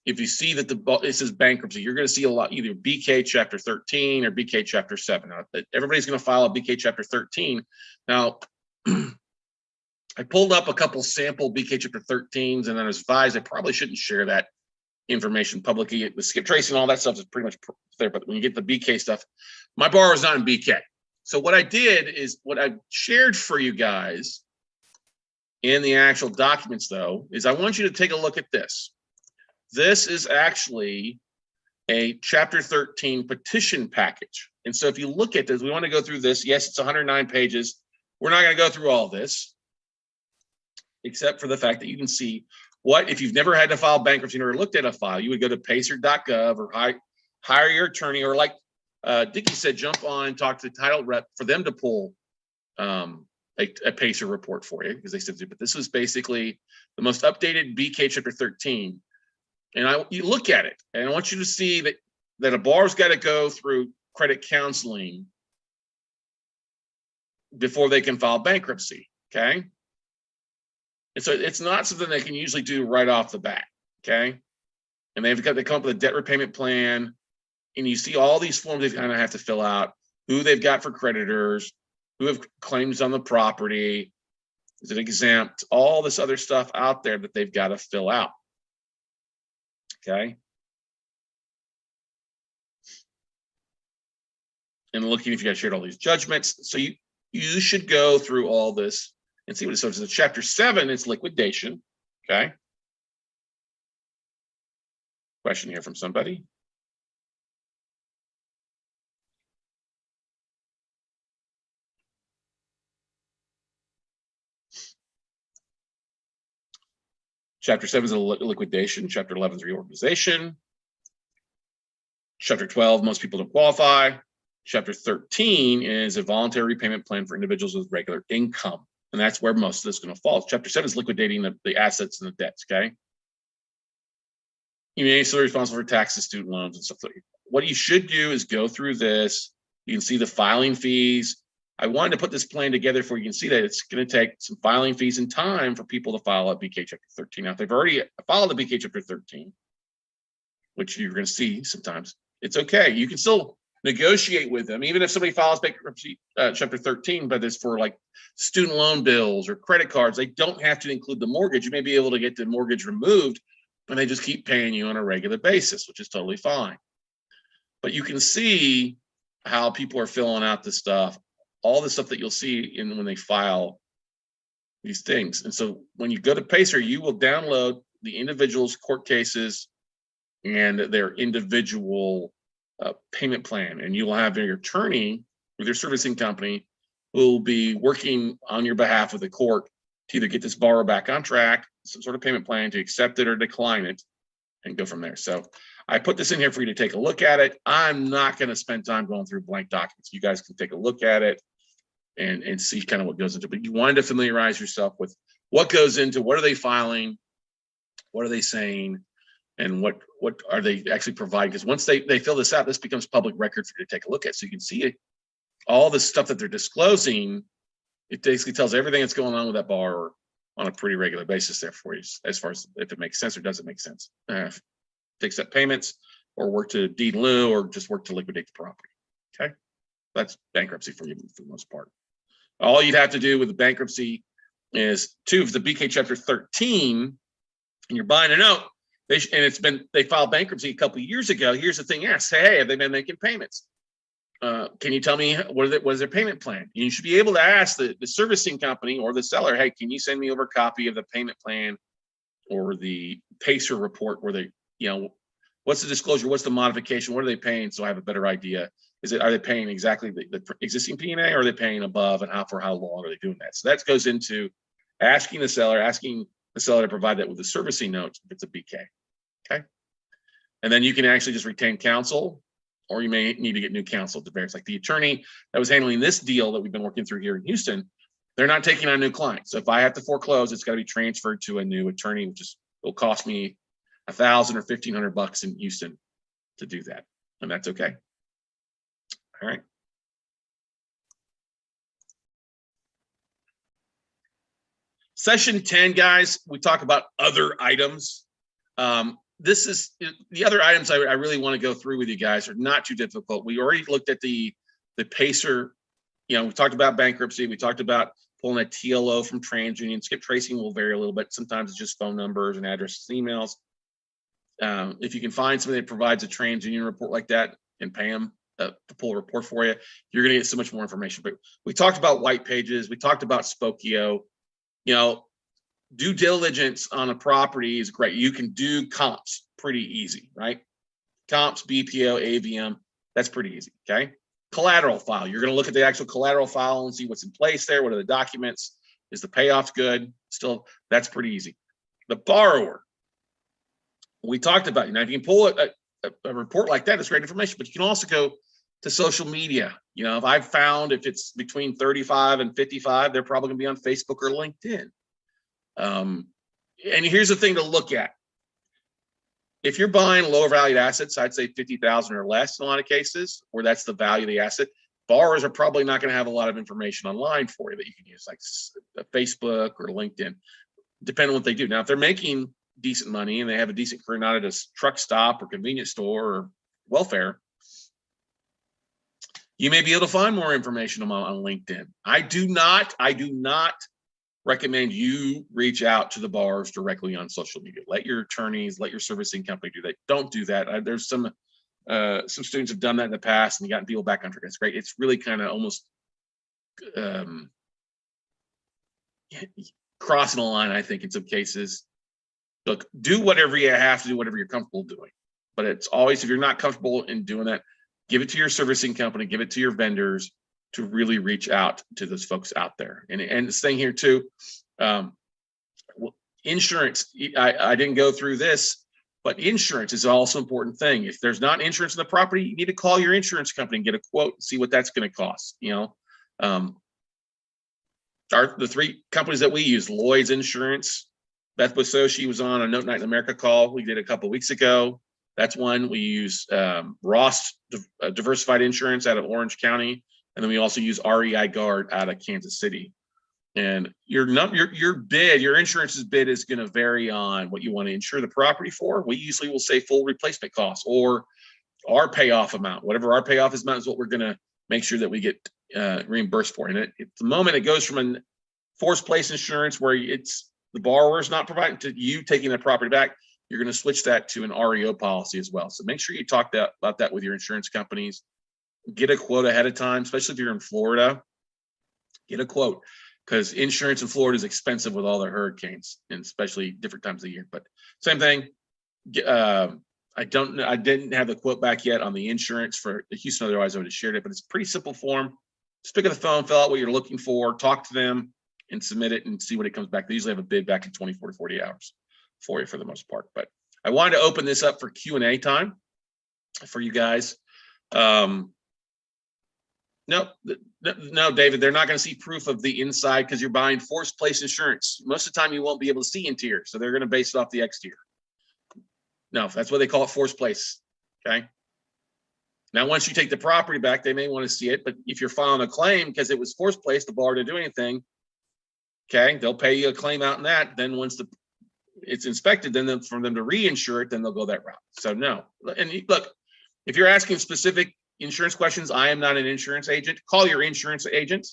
if you see that it says bankruptcy, you're going to see a lot, either BK Chapter 13 or BK Chapter 7. Now, everybody's going to file a BK Chapter 13. Now, I pulled up a couple sample BK Chapter 13s, and then I was advised I probably shouldn't share that information publicly. The skip tracing and all that stuff is pretty much there, but when you get the BK stuff, my borrower is not in BK. So what I did is, what I shared for you guys in the actual documents, though, is I want you to take a look at this. This is actually a Chapter 13 petition package. And so if you look at this, we want to go through this. Yes, it's 109 pages. We're not going to go through all this, except for the fact that you can see what, if you've never had to file bankruptcy or looked at a file, you would go to pacer.gov or hire your attorney, or like Dickie said, jump on, talk to the title rep for them to pull a Pacer report for you, because they said, but this was basically the most updated BK Chapter 13. And you look at it, and I want you to see that a borrower's got to go through credit counseling before they can file bankruptcy. Okay. And so it's not something they can usually do right off the bat. Okay. And they come up with a debt repayment plan. And you see all these forms they kind of have to fill out, who they've got for creditors, who have claims on the property, is it exempt, all this other stuff out there that they've got to fill out. Okay. And looking if you guys shared all these judgments. So you should go through all this and see what it says. So Chapter 7 is liquidation. Okay. Question here from somebody. Chapter 7 is a liquidation. Chapter 11 is reorganization. Chapter 12, most people don't qualify. Chapter 13 is a voluntary repayment plan for individuals with regular income. And that's where most of this is going to fall. Chapter 7 is liquidating the assets and the debts, okay? You may still be responsible for taxes, student loans, and stuff like that. What you should do is go through this. You can see the filing fees. I wanted to put this plan together for you. You can see that it's going to take some filing fees and time for people to file a BK Chapter 13. Now, if they've already filed a BK Chapter 13, which you're going to see sometimes, it's okay. You can still negotiate with them, even if somebody files bankruptcy Chapter 13, but it's for like student loan bills or credit cards. They don't have to include the mortgage. You may be able to get the mortgage removed, and they just keep paying you on a regular basis, which is totally fine. But you can see how people are filling out this stuff. All the stuff that you'll see when they file these things. And so when you go to Pacer, you will download the individual's court cases and their individual payment plan. And you will have your attorney with your servicing company who will be working on your behalf with the court to either get this borrower back on track, some sort of payment plan, to accept it or decline it, and go from there. So I put this in here for you to take a look at it. I'm not going to spend time going through blank documents. You guys can take a look at it and see kind of what goes into it. But you wanted to familiarize yourself with what goes into, what are they filing, what are they saying, and what are they actually providing? Because once they fill this out, this becomes public record for you to take a look at. So you can see it, all the stuff that they're disclosing. It basically tells everything that's going on with that borrower on a pretty regular basis there for you, as far as if it makes sense or doesn't make sense. To accept payments, or work to deed in lieu, or just work to liquidate the property. Okay, that's bankruptcy for you for the most part. All you'd have to do with the bankruptcy is if the BK Chapter 13, and you're buying a note, they filed bankruptcy a couple of years ago. Here's the thing: ask, hey, have they been making payments? Can you tell me what is their payment plan? You should be able to ask the servicing company or the seller, hey, can you send me over a copy of the payment plan or the PACER report where they, what's the disclosure, what's the modification, what are they paying, so I have a better idea. Are they paying exactly the existing P&A, or are they paying above, and for how long are they doing that? So that goes into asking the seller to provide that with the servicing notes if it's a BK. Okay. And then you can actually just retain counsel, or you may need to get new counsel to bear. It's like the attorney that was handling this deal that we've been working through here in Houston, they're not taking on new clients. So if I have to foreclose, it's got to be transferred to a new attorney, which will cost me $1,000 or $1,500 in Houston to do that. And that's okay. All right. Session 10, guys, we talk about other items. This is the other items I really want to go through with you guys are not too difficult. We already looked at the PACER. We talked about bankruptcy. We talked about pulling a TLO from TransUnion. Skip tracing will vary a little bit. Sometimes it's just phone numbers and addresses, emails. If you can find somebody that provides a TransUnion report like that and pay them to pull a report for you, you're going to get so much more information. But we talked about white pages. We talked about Spokio. Due diligence on a property is great. You can do comps pretty easy, right? Comps, BPO, AVM, that's pretty easy, okay? Collateral file. You're going to look at the actual collateral file and see what's in place there. What are the documents? Is the payoff good? Still, that's pretty easy. The borrower. We talked about, now if you can pull a report like that, it's great information, but you can also go to social media. If I've found if it's between 35 and 55, they're probably going to be on Facebook or LinkedIn. And here's the thing to look at. If you're buying lower valued assets, I'd say 50,000 or less in a lot of cases, where that's the value of the asset, borrowers are probably not going to have a lot of information online for you that you can use, like Facebook or LinkedIn, depending on what they do. Now, if they're making decent money and they have a decent career, not at a truck stop or convenience store or welfare, you may be able to find more information on LinkedIn. I do not recommend you reach out to the borrowers directly on social media. Let your attorneys, let your servicing company do that. Don't do that. There's some students have done that in the past and gotten people back on track. It's great. It's really kind of almost crossing the line, I think, in some cases. Look, do whatever you have to do, whatever you're comfortable doing. But it's always, if you're not comfortable in doing that, give it to your servicing company, give it to your vendors, to really reach out to those folks out there. And this thing here too, insurance, I didn't go through this, but insurance is also an important thing. If there's not insurance in the property, you need to call your insurance company and get a quote and see what that's going to cost. The three companies that we use: Lloyd's Insurance, Beth Bososhi was on a Note Night in America call we did a couple of weeks ago. That's one. We use Ross Diversified Insurance out of Orange County. And then we also use REI Guard out of Kansas City. And your bid, your insurance's bid is going to vary on what you want to insure the property for. We usually will say full replacement costs or our payoff amount. Whatever our payoff amount is what we're going to make sure that we get reimbursed for. And at the moment it goes from a forced place insurance where it's the borrower's not providing to you taking the property back, you're going to switch that to an REO policy as well. So make sure you talk about that with your insurance companies. Get a quote ahead of time, especially if you're in Florida. Get a quote. because insurance in Florida is expensive with all the hurricanes, and especially different times of the year. But same thing. I didn't have the quote back yet on the insurance for the Houston, otherwise I would have shared it, but it's a pretty simple form. Just pick up the phone, fill out what you're looking for, talk to them, and submit it and see what it comes back. They usually have a bid back in 24 to 40 hours for you for the most part. But I wanted to open this up for Q&A time for you guys. No, David, they're not going to see proof of the inside because you're buying forced place insurance. Most of the time you won't be able to see interior, so they're going to base it off the exterior. No, that's what they call it, forced place. Okay. Now, once you take the property back, they may want to see it, but if you're filing a claim because it was forced place, the borrower didn't do anything, okay, they'll pay you a claim out in that. Then once it's inspected, then for them to reinsure it, then they'll go that route. So no. And look, if you're asking specific insurance questions, I am not an insurance agent. Call your insurance agent.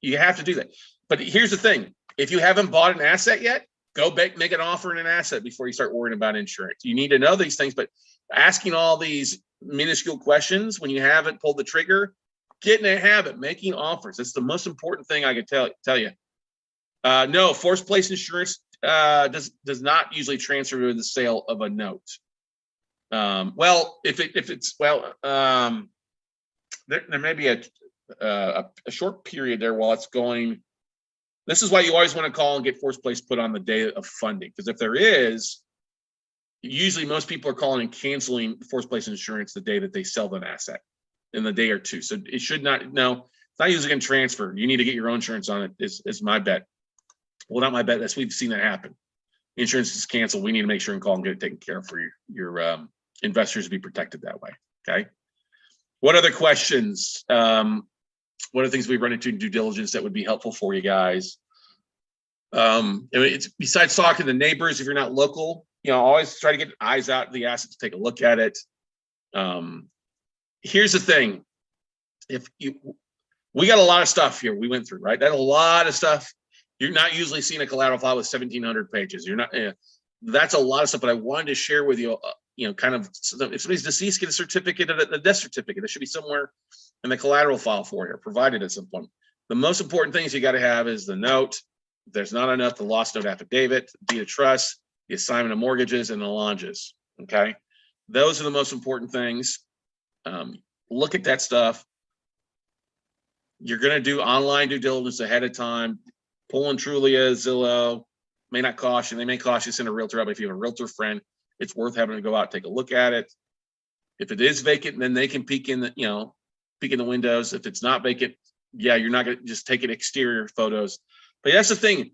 You have to do that. But here's the thing: if you haven't bought an asset yet, go make an offer in an asset before you start worrying about insurance. You need to know these things, but asking all these minuscule questions when you haven't pulled the trigger, get in a habit, making offers. That's the most important thing I could tell you. No, forced place insurance does not usually transfer to the sale of a note. Well, there may be a short period there while it's going. This is why you always want to call and get forced place put on the day of funding, because if there is, usually most people are calling and canceling forced place insurance the day that they sell an asset, in the day or two. So it should not. No, it's not usually going to transfer. You need to get your own insurance on it. Is my bet. Well, not my bet. We've seen that happen. Insurance is canceled. We need to make sure and call and get it taken care of for your investors to be protected that way. Okay. What other questions? What are things we run into in due diligence that would be helpful for you guys? It's besides talking to neighbors, if you're not local, always try to get eyes out of the asset to take a look at it. Here's the thing: we got a lot of stuff here we went through, right? That's a lot of stuff. You're not usually seeing a collateral file with 1,700 pages. You're not. That's a lot of stuff. But I wanted to share with you, kind of, if somebody's deceased, get a certificate of the death certificate. It should be somewhere in the collateral file for you, provided at some point. The most important things you got to have is the note. If there's not enough, the lost note affidavit, deed of trust, the assignment of mortgages, and the allonges. Okay, those are the most important things. Look at that stuff. You're going to do online due diligence ahead of time. Pulling Trulia, Zillow may not cost you. They may cost you to send a realtor out, but if you have a realtor friend, it's worth having to go out and take a look at it. If it is vacant, then they can peek in the windows. If it's not vacant, yeah, you're not going to just take an exterior photos. But that's the thing.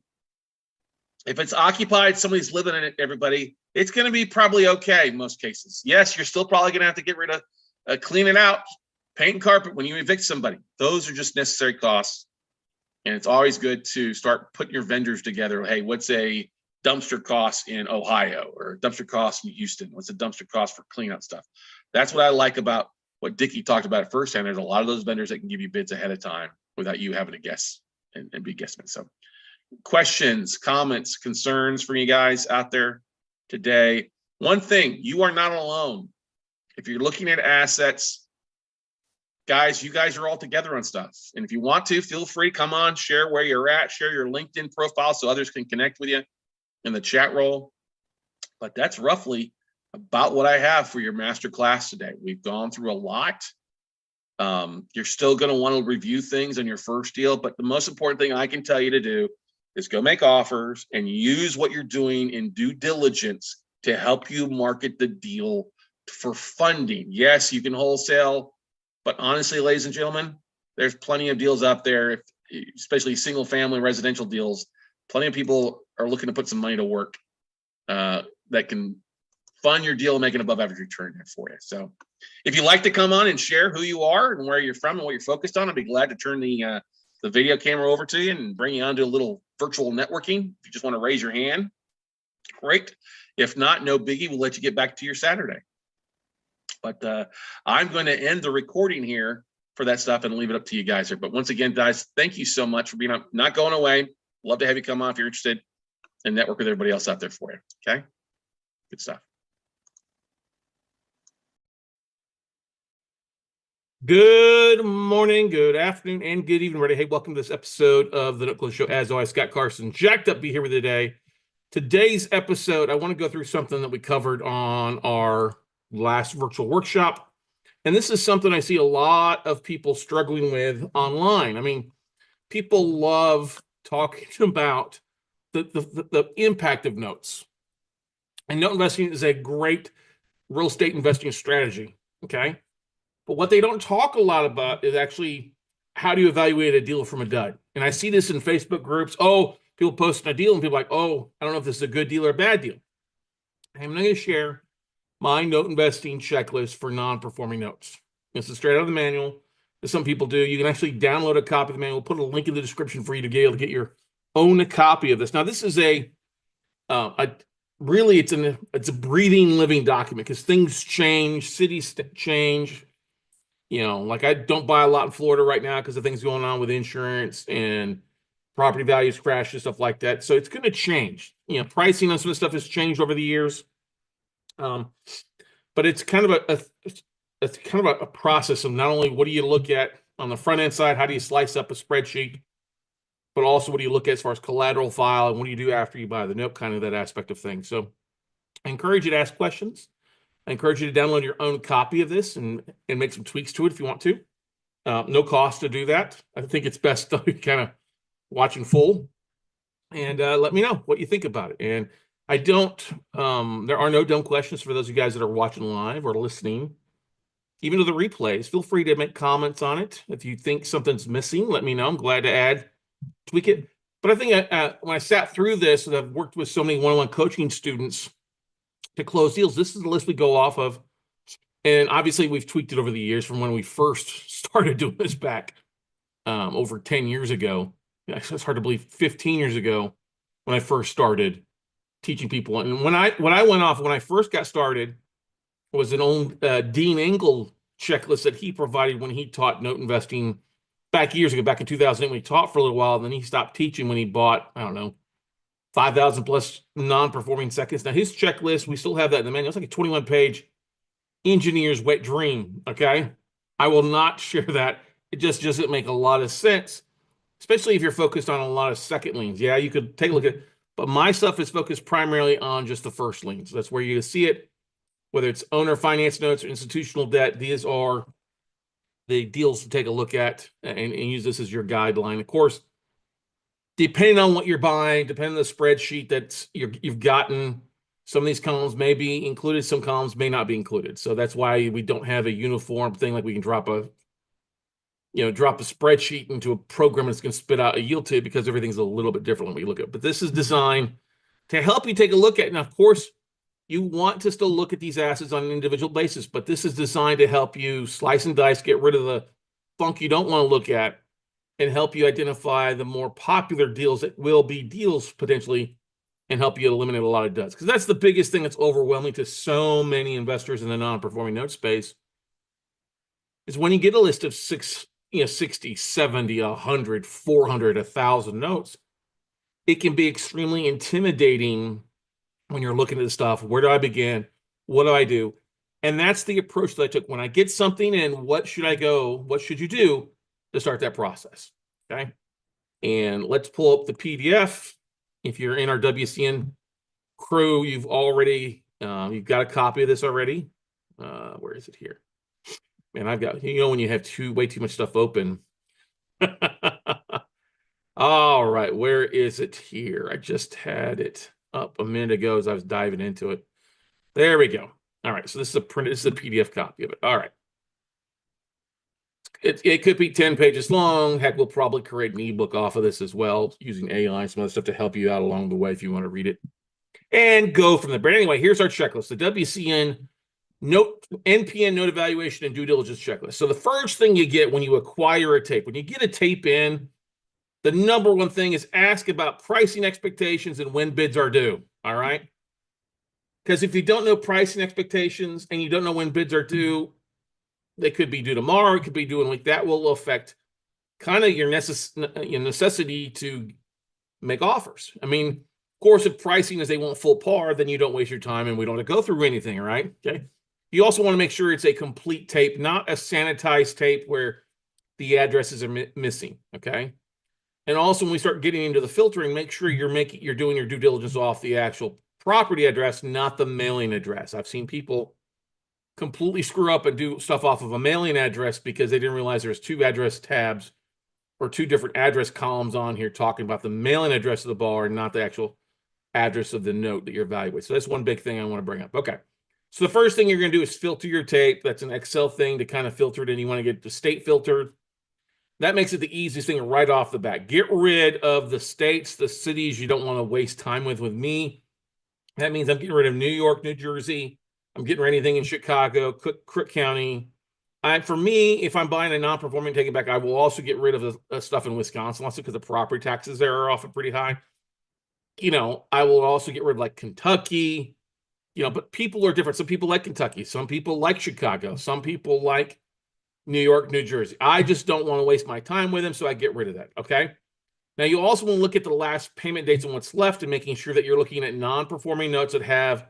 If it's occupied, somebody's living in it, everybody, it's going to be probably okay in most cases. Yes, you're still probably going to have to get rid of, clean it out, paint and carpet when you evict somebody. Those are just necessary costs. And it's always good to start putting your vendors together. Hey, what's a dumpster cost in Ohio, or a dumpster cost in Houston? What's a dumpster cost for cleanup stuff? That's what I like about what Dickie talked about at firsthand. There's a lot of those vendors that can give you bids ahead of time without you having to guess and be guessing. So questions, comments, concerns for you guys out there today. One thing, you are not alone. If you're looking at assets, guys, you guys are all together on stuff. And if you want to, feel free, come on, share where you're at, share your LinkedIn profile so others can connect with you in the chat role. But that's roughly about what I have for your masterclass today. We've gone through a lot. You're still going to want to review things on your first deal, but the most important thing I can tell you to do is go make offers and use what you're doing in due diligence to help you market the deal for funding. Yes, you can wholesale, but honestly, ladies and gentlemen, there's plenty of deals out there, especially single family residential deals. Plenty of people are looking to put some money to work that can fund your deal and make an above average return there for you. So if you'd like to come on and share who you are and where you're from and what you're focused on, I'd be glad to turn the video camera over to you and bring you onto a little virtual networking. If you just want to raise your hand, great. If not, no biggie. We'll let you get back to your Saturday. But I'm going to end the recording here for that stuff and leave it up to you guys here. But once again, guys, thank you so much for being on, not going away. Love to have you come on if you're interested and network with everybody else out there for you. Okay? Good stuff. Good morning, good afternoon, and good evening, everybody. Hey, welcome to this episode of the Note Close Show. As always, Scott Carson, jacked up to be here with you today. Today's episode, I want to go through something that we covered on our last virtual workshop. And this is something I see a lot of people struggling with online. I mean, people love talking about the impact of notes. And note investing is a great real estate investing strategy, okay? But what they don't talk a lot about is actually how do you evaluate a deal from a dud? And I see this in Facebook groups. Oh, people posting a deal and people are like, oh, I don't know if this is a good deal or a bad deal. I'm going to share my note investing checklist for non-performing notes. This is straight out of the manual. As some people do, you can actually download a copy of the manual, put a link in the description for you to be able to get your own copy of this. Now, this is really it's a breathing, living document because things change, cities change. You know, like I don't buy a lot in Florida right now because of things going on with insurance and property values crash and stuff like that. So it's going to change. You know, pricing on some of the stuff has changed over the years. But it's kind of a process of not only what do you look at on the front end side, how do you slice up a spreadsheet, but also what do you look at as far as collateral file and what do you do after you buy the note, kind of that aspect of things. So I encourage you to ask questions. I encourage you to download your own copy of this and make some tweaks to it if you want to. No cost to do that. I think it's best to kind of watch in full and let me know what you think about it. And I don't, there are no dumb questions for those of you guys that are watching live or listening. Even to the replays, feel free to make comments on it. If you think something's missing, let me know. I'm glad to tweak it. But I think when I sat through this, and I've worked with so many one-on-one coaching students to close deals, this is the list we go off of. And obviously we've tweaked it over the years from when we first started doing this back over 10 years ago. It's hard to believe 15 years ago when I first started teaching people. And when I first got started was an old Dean Engel checklist that he provided when he taught note investing back years ago, back in 2008 when he taught for a little while. And then he stopped teaching when he bought, I don't know, 5,000 plus non-performing seconds. Now his checklist, we still have that in the manual. It's like a 21-page engineer's wet dream. Okay. I will not share that. It just doesn't make a lot of sense, especially if you're focused on a lot of second liens. Yeah, you could take a look at it, but my stuff is focused primarily on just the first liens. That's where you see it, whether it's owner finance notes or institutional debt. These are the deals to take a look at and use this as your guideline. Of course, depending on what you're buying, depending on the spreadsheet that you've gotten, some of these columns may be included, some columns may not be included. So that's why we don't have a uniform thing like we can drop a spreadsheet into a program that's going to spit out a yield to, because everything's a little bit different when we look at it. But this is designed to help you take a look at it. Now, of course, you want to still look at these assets on an individual basis, but this is designed to help you slice and dice, get rid of the funk you don't want to look at, and help you identify the more popular deals that will be deals potentially, and help you eliminate a lot of duds. Because that's the biggest thing that's overwhelming to so many investors in the non-performing note space, is when you get a list of 60, 70, 100, 400, 1,000 notes, it can be extremely intimidating when you're looking at the stuff. Where do I begin? What do I do? And that's the approach that I took. When I get something in, what should I go? What should you do to start that process? Okay. And let's pull up the PDF. If you're in our WCN crew, you've got a copy of this already. Where is it here? Man, I've got, when you have way too much stuff open. All right, where is it here? I just had it up a minute ago as I was diving into it. There we go. All right, so this is a PDF copy of it. All right. It could be 10 pages long. Heck, we'll probably create an ebook off of this as well, using AI and some other stuff to help you out along the way if you want to read it and go from there. But anyway, here's our checklist, the WCN NPN note evaluation and due diligence checklist. So the first thing you get when you acquire a tape, when you get a tape in, the number one thing is ask about pricing expectations and when bids are due. All right. Because if you don't know pricing expectations and you don't know when bids are due, they could be due tomorrow, it could be due in a week. That will affect kind of your necessity to make offers. I mean, of course, if pricing is they want full par, then you don't waste your time and we don't have to go through anything, all right? Okay. You also want to make sure it's a complete tape, not a sanitized tape where the addresses are missing. Okay. And also, when we start getting into the filtering, make sure you're doing your due diligence off the actual property address, not the mailing address. I've seen people completely screw up and do stuff off of a mailing address because they didn't realize there's 2 address tabs or 2 different address columns on here talking about the mailing address of the borrower and not the actual address of the note that you're evaluating. So that's one big thing I want to bring up. Okay. So the first thing you're going to do is filter your tape. That's an Excel thing to kind of filter it, and you want to get the state filtered. That makes it the easiest thing right off the bat. Get rid of the states, the cities you don't want to waste time with me. That means I'm getting rid of New York, New Jersey. I'm getting rid of anything in Chicago, Cook County. For me, if I'm buying a non-performing, taking back, I will also get rid of the stuff in Wisconsin, also because the property taxes there are often pretty high. I will also get rid of like Kentucky, but people are different. Some people like Kentucky. Some people like Chicago. Some people like New York, New Jersey. I just don't want to waste my time with them, so I get rid of that, okay? Now, you also want to look at the last payment dates and what's left and making sure that you're looking at non-performing notes that have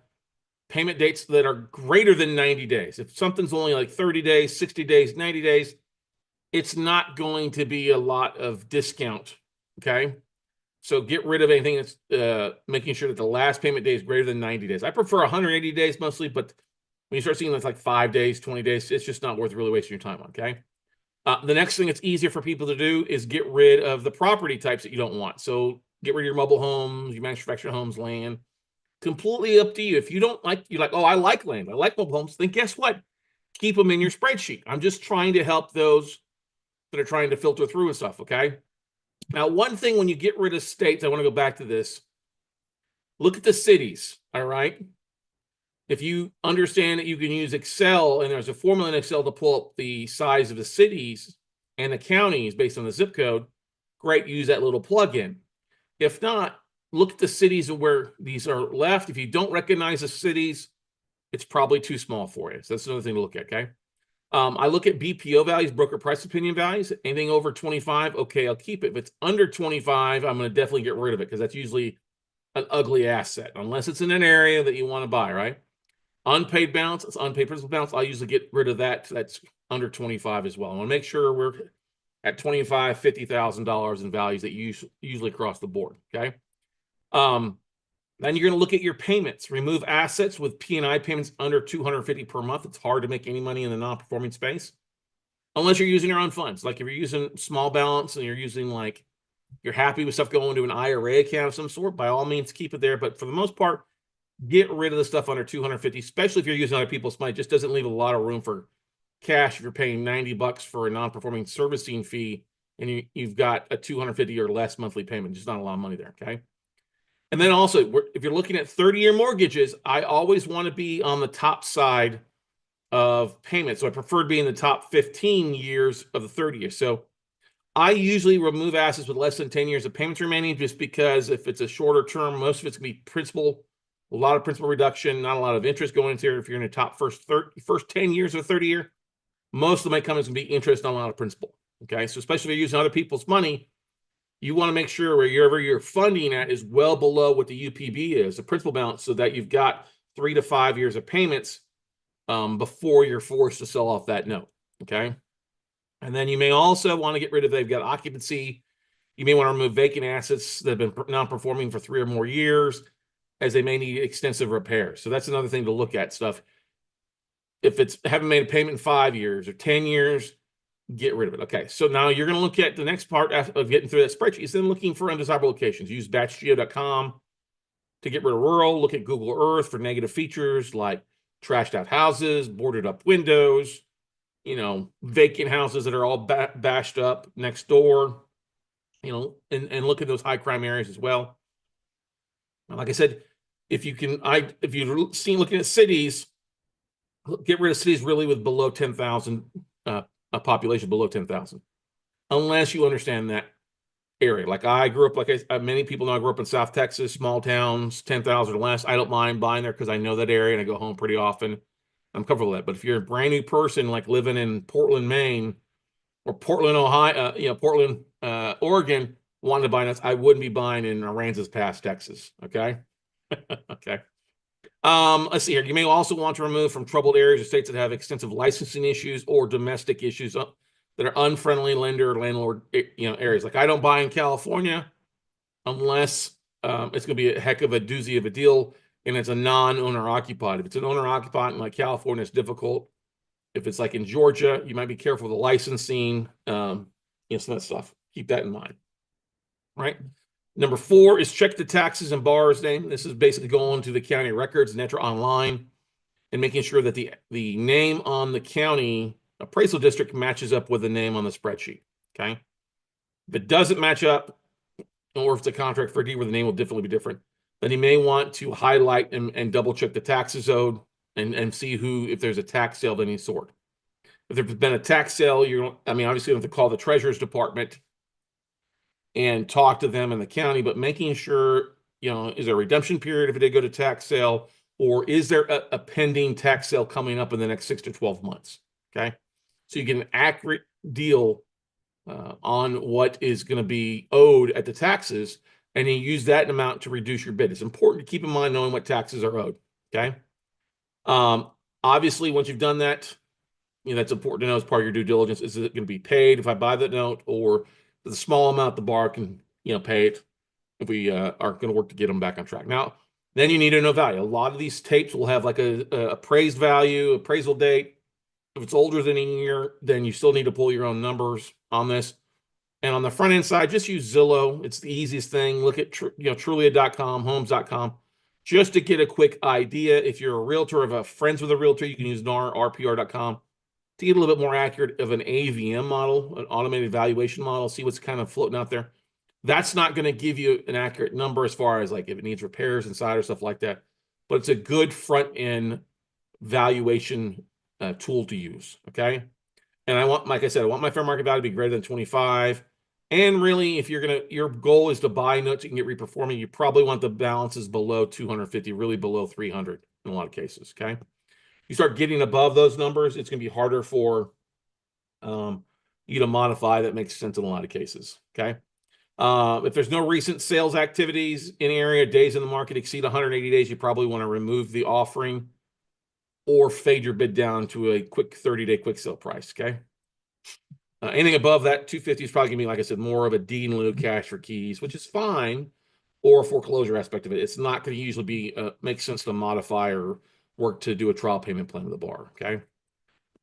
payment dates that are greater than 90 days. If something's only like 30 days, 60 days, 90 days, it's not going to be a lot of discount, okay? So get rid of anything that's making sure that the last payment day is greater than 90 days. I prefer 180 days mostly, but when you start seeing that's like 5 days, 20 days, it's just not worth really wasting your time on, okay? The next thing that's easier for people to do is get rid of the property types that you don't want. So get rid of your mobile homes, your manufactured homes, land. Completely up to you. If you don't like, you're like, oh, I like land, I like mobile homes, then guess what? Keep them in your spreadsheet. I'm just trying to help those that are trying to filter through and stuff, okay? Now, one thing when you get rid of states, I want to go back to this. Look at the cities, all right? If you understand that you can use Excel, and there's a formula in Excel to pull up the size of the cities and the counties based on the zip code, great, use that little plugin. If not, look at the cities where these are left. If you don't recognize the cities, it's probably too small for you. So that's another thing to look at, okay? I look at BPO values, broker price opinion values. Anything over 25, okay, I'll keep it. If it's under 25, I'm going to definitely get rid of it because that's usually an ugly asset, unless it's in an area that you want to buy, right? Unpaid balance, it's unpaid principal balance. I'll usually get rid of that. That's under 25 as well. I want to make sure we're at $25,000, $50,000 in values that usually across the board, okay? Then you're going to look at your payments. Remove assets with P&I payments under $250 per month. It's hard to make any money in the non-performing space unless you're using your own funds. Like if you're using small balance and you're happy with stuff going to an IRA account of some sort, by all means, keep it there. But for the most part, get rid of the stuff under $250, especially if you're using other people's money. It just doesn't leave a lot of room for cash if you're paying $90 for a non-performing servicing fee and you've got a $250 or less monthly payment. Just not a lot of money there, okay? And then also, if you're looking at 30-year mortgages, I always want to be on the top side of payments. So I prefer to be in the top 15 years of the 30 years. So I usually remove assets with less than 10 years of payments remaining, just because if it's a shorter term, most of it's going to be principal, a lot of principal reduction, not a lot of interest going into it. If you're in the top first 10 years of 30 year, most of my income is going to be interest on a lot of principal. Okay. So especially if you're using other people's money, you want to make sure wherever you're funding at is well below what the UPB is, the principal balance, so that you've got 3 to 5 years of payments before you're forced to sell off that note. Okay. And then you may also want to get rid of, they've got occupancy. You may want to remove vacant assets that have been non-performing for 3 or more years, as they may need extensive repairs. So that's another thing to look at stuff. If it's haven't made a payment in 5 years or 10 years, get rid of it. Okay, so now you're going to look at the next part of getting through that spreadsheet is then looking for undesirable locations. Use batchgeo.com to get rid of rural. Look at Google Earth for negative features like trashed out houses, boarded up windows, vacant houses that are all bashed up next door, and look at those high crime areas as well. Like I said, if you're looking at cities, get rid of cities really with below 10,000, a population below 10,000, unless you understand that area. Like I grew up, many people know I grew up in South Texas, small towns, 10,000 or less. I don't mind buying there because I know that area and I go home pretty often. I'm comfortable with that. But if you're a brand new person, like living in Portland, Maine, or Portland, Ohio, Portland, Oregon, wanting to buy nuts, I wouldn't be buying in Aransas Pass, Texas. Okay. Okay. Let's see here. You may also want to remove from troubled areas or states that have extensive licensing issues or domestic issues that are unfriendly lender or landlord, areas. Like I don't buy in California unless it's going to be a heck of a doozy of a deal and it's a non-owner occupied. If it's an owner occupied in like California, it's difficult. If it's like in Georgia, you might be careful with the licensing, some of that stuff. Keep that in mind, right? Number 4 is check the taxes and borrower's name. This is basically going to the county records and enter online and making sure that the name on the county appraisal district matches up with the name on the spreadsheet, okay? If it doesn't match up, or if it's a contract for a deed where the name will definitely be different, then you may want to highlight and double check the taxes owed and see if there's a tax sale of any sort. If there's been a tax sale, obviously you have to call the treasurer's department and talk to them in the county, but making sure, is there a redemption period if it did go to tax sale, or is there a pending tax sale coming up in the next 6 to 12 months? Okay. So you get an accurate deal on what is going to be owed at the taxes, and you use that amount to reduce your bid. It's important to keep in mind knowing what taxes are owed. Okay. Obviously, once you've done that, that's important to know as part of your due diligence. Is it going to be paid if I buy that note, or the small amount the borrower can, pay it if we are going to work to get them back on track. Now, then you need to know value. A lot of these tapes will have like a appraised value, appraisal date. If it's older than a year, then you still need to pull your own numbers on this. And on the front end side, just use Zillow. It's the easiest thing. Look at Trulia.com, Homes.com, just to get a quick idea. If you're a realtor or have friends with a realtor, you can use RPR.com to get a little bit more accurate of an AVM model, an automated valuation model, see what's kind of floating out there. That's not going to give you an accurate number as far as like if it needs repairs inside or stuff like that, but it's a good front end valuation tool to use. Okay. And like I said, I want my fair market value to be greater than 25. And really, if your goal is to buy notes you can get reperforming, you probably want the balances below 250, really below 300 in a lot of cases. Okay. You start getting above those numbers, it's going to be harder for you to modify. That makes sense in a lot of cases. Okay. If there's no recent sales activities in the area, days in the market exceed 180 days, you probably want to remove the offering or fade your bid down to a quick 30-day quick sale price. Okay. Anything above that 250 is probably going to be, like I said, more of a deed in lieu cash for keys, which is fine, or a foreclosure aspect of it. It's not going to usually be make sense to modify or work to do a trial payment plan with the borrower. Okay.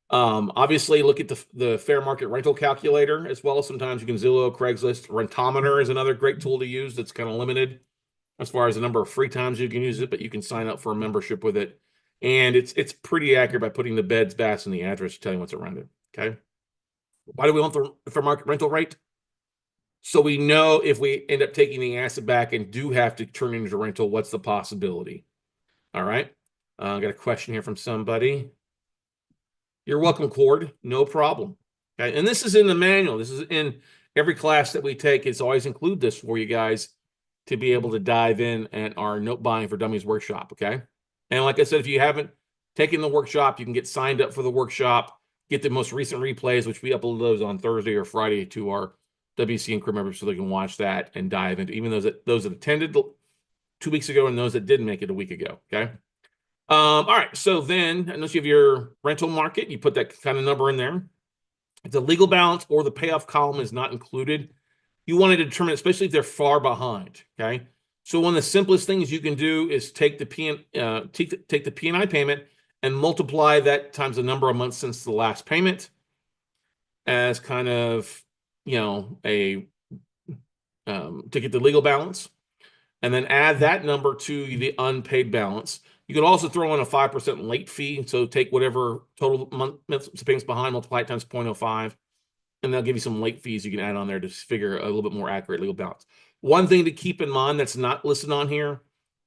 Obviously, look at the fair market rental calculator as well. Sometimes you can Zillow, Craigslist. Rentometer is another great tool to use that's kind of limited as far as the number of free times you can use it, but you can sign up for a membership with it. And it's pretty accurate by putting the beds, baths, and the address to tell you what's around it. Okay. Why do we want the fair market rental rate? So we know if we end up taking the asset back and do have to turn it into rental, what's the possibility? All right. I got a question here from somebody. You're welcome, Cord. No problem. Okay. And this is in the manual. This is in every class that we take. It's always include this for you guys to be able to dive in at our Note Buying for Dummies workshop. Okay. And like I said, if you haven't taken the workshop, you can get signed up for the workshop, get the most recent replays, which we upload those on Thursday or Friday to our WC and crew members so they can watch that and dive into, even those that attended 2 weeks ago and those that didn't make it a week ago. Okay. All right. So then, unless you have your rental market, you put that kind of number in there. If the legal balance or the payoff column is not included, you want to determine, especially if they're far behind. Okay. So one of the simplest things you can do is take the P&I payment and multiply that times the number of months since the last payment as kind of, to get the legal balance, and then add that number to the unpaid balance. You can also throw in a 5% late fee. So take whatever total months payments behind, multiply it times 0.05, and they'll give you some late fees you can add on there to figure a little bit more accurate legal balance. One thing to keep in mind that's not listed on here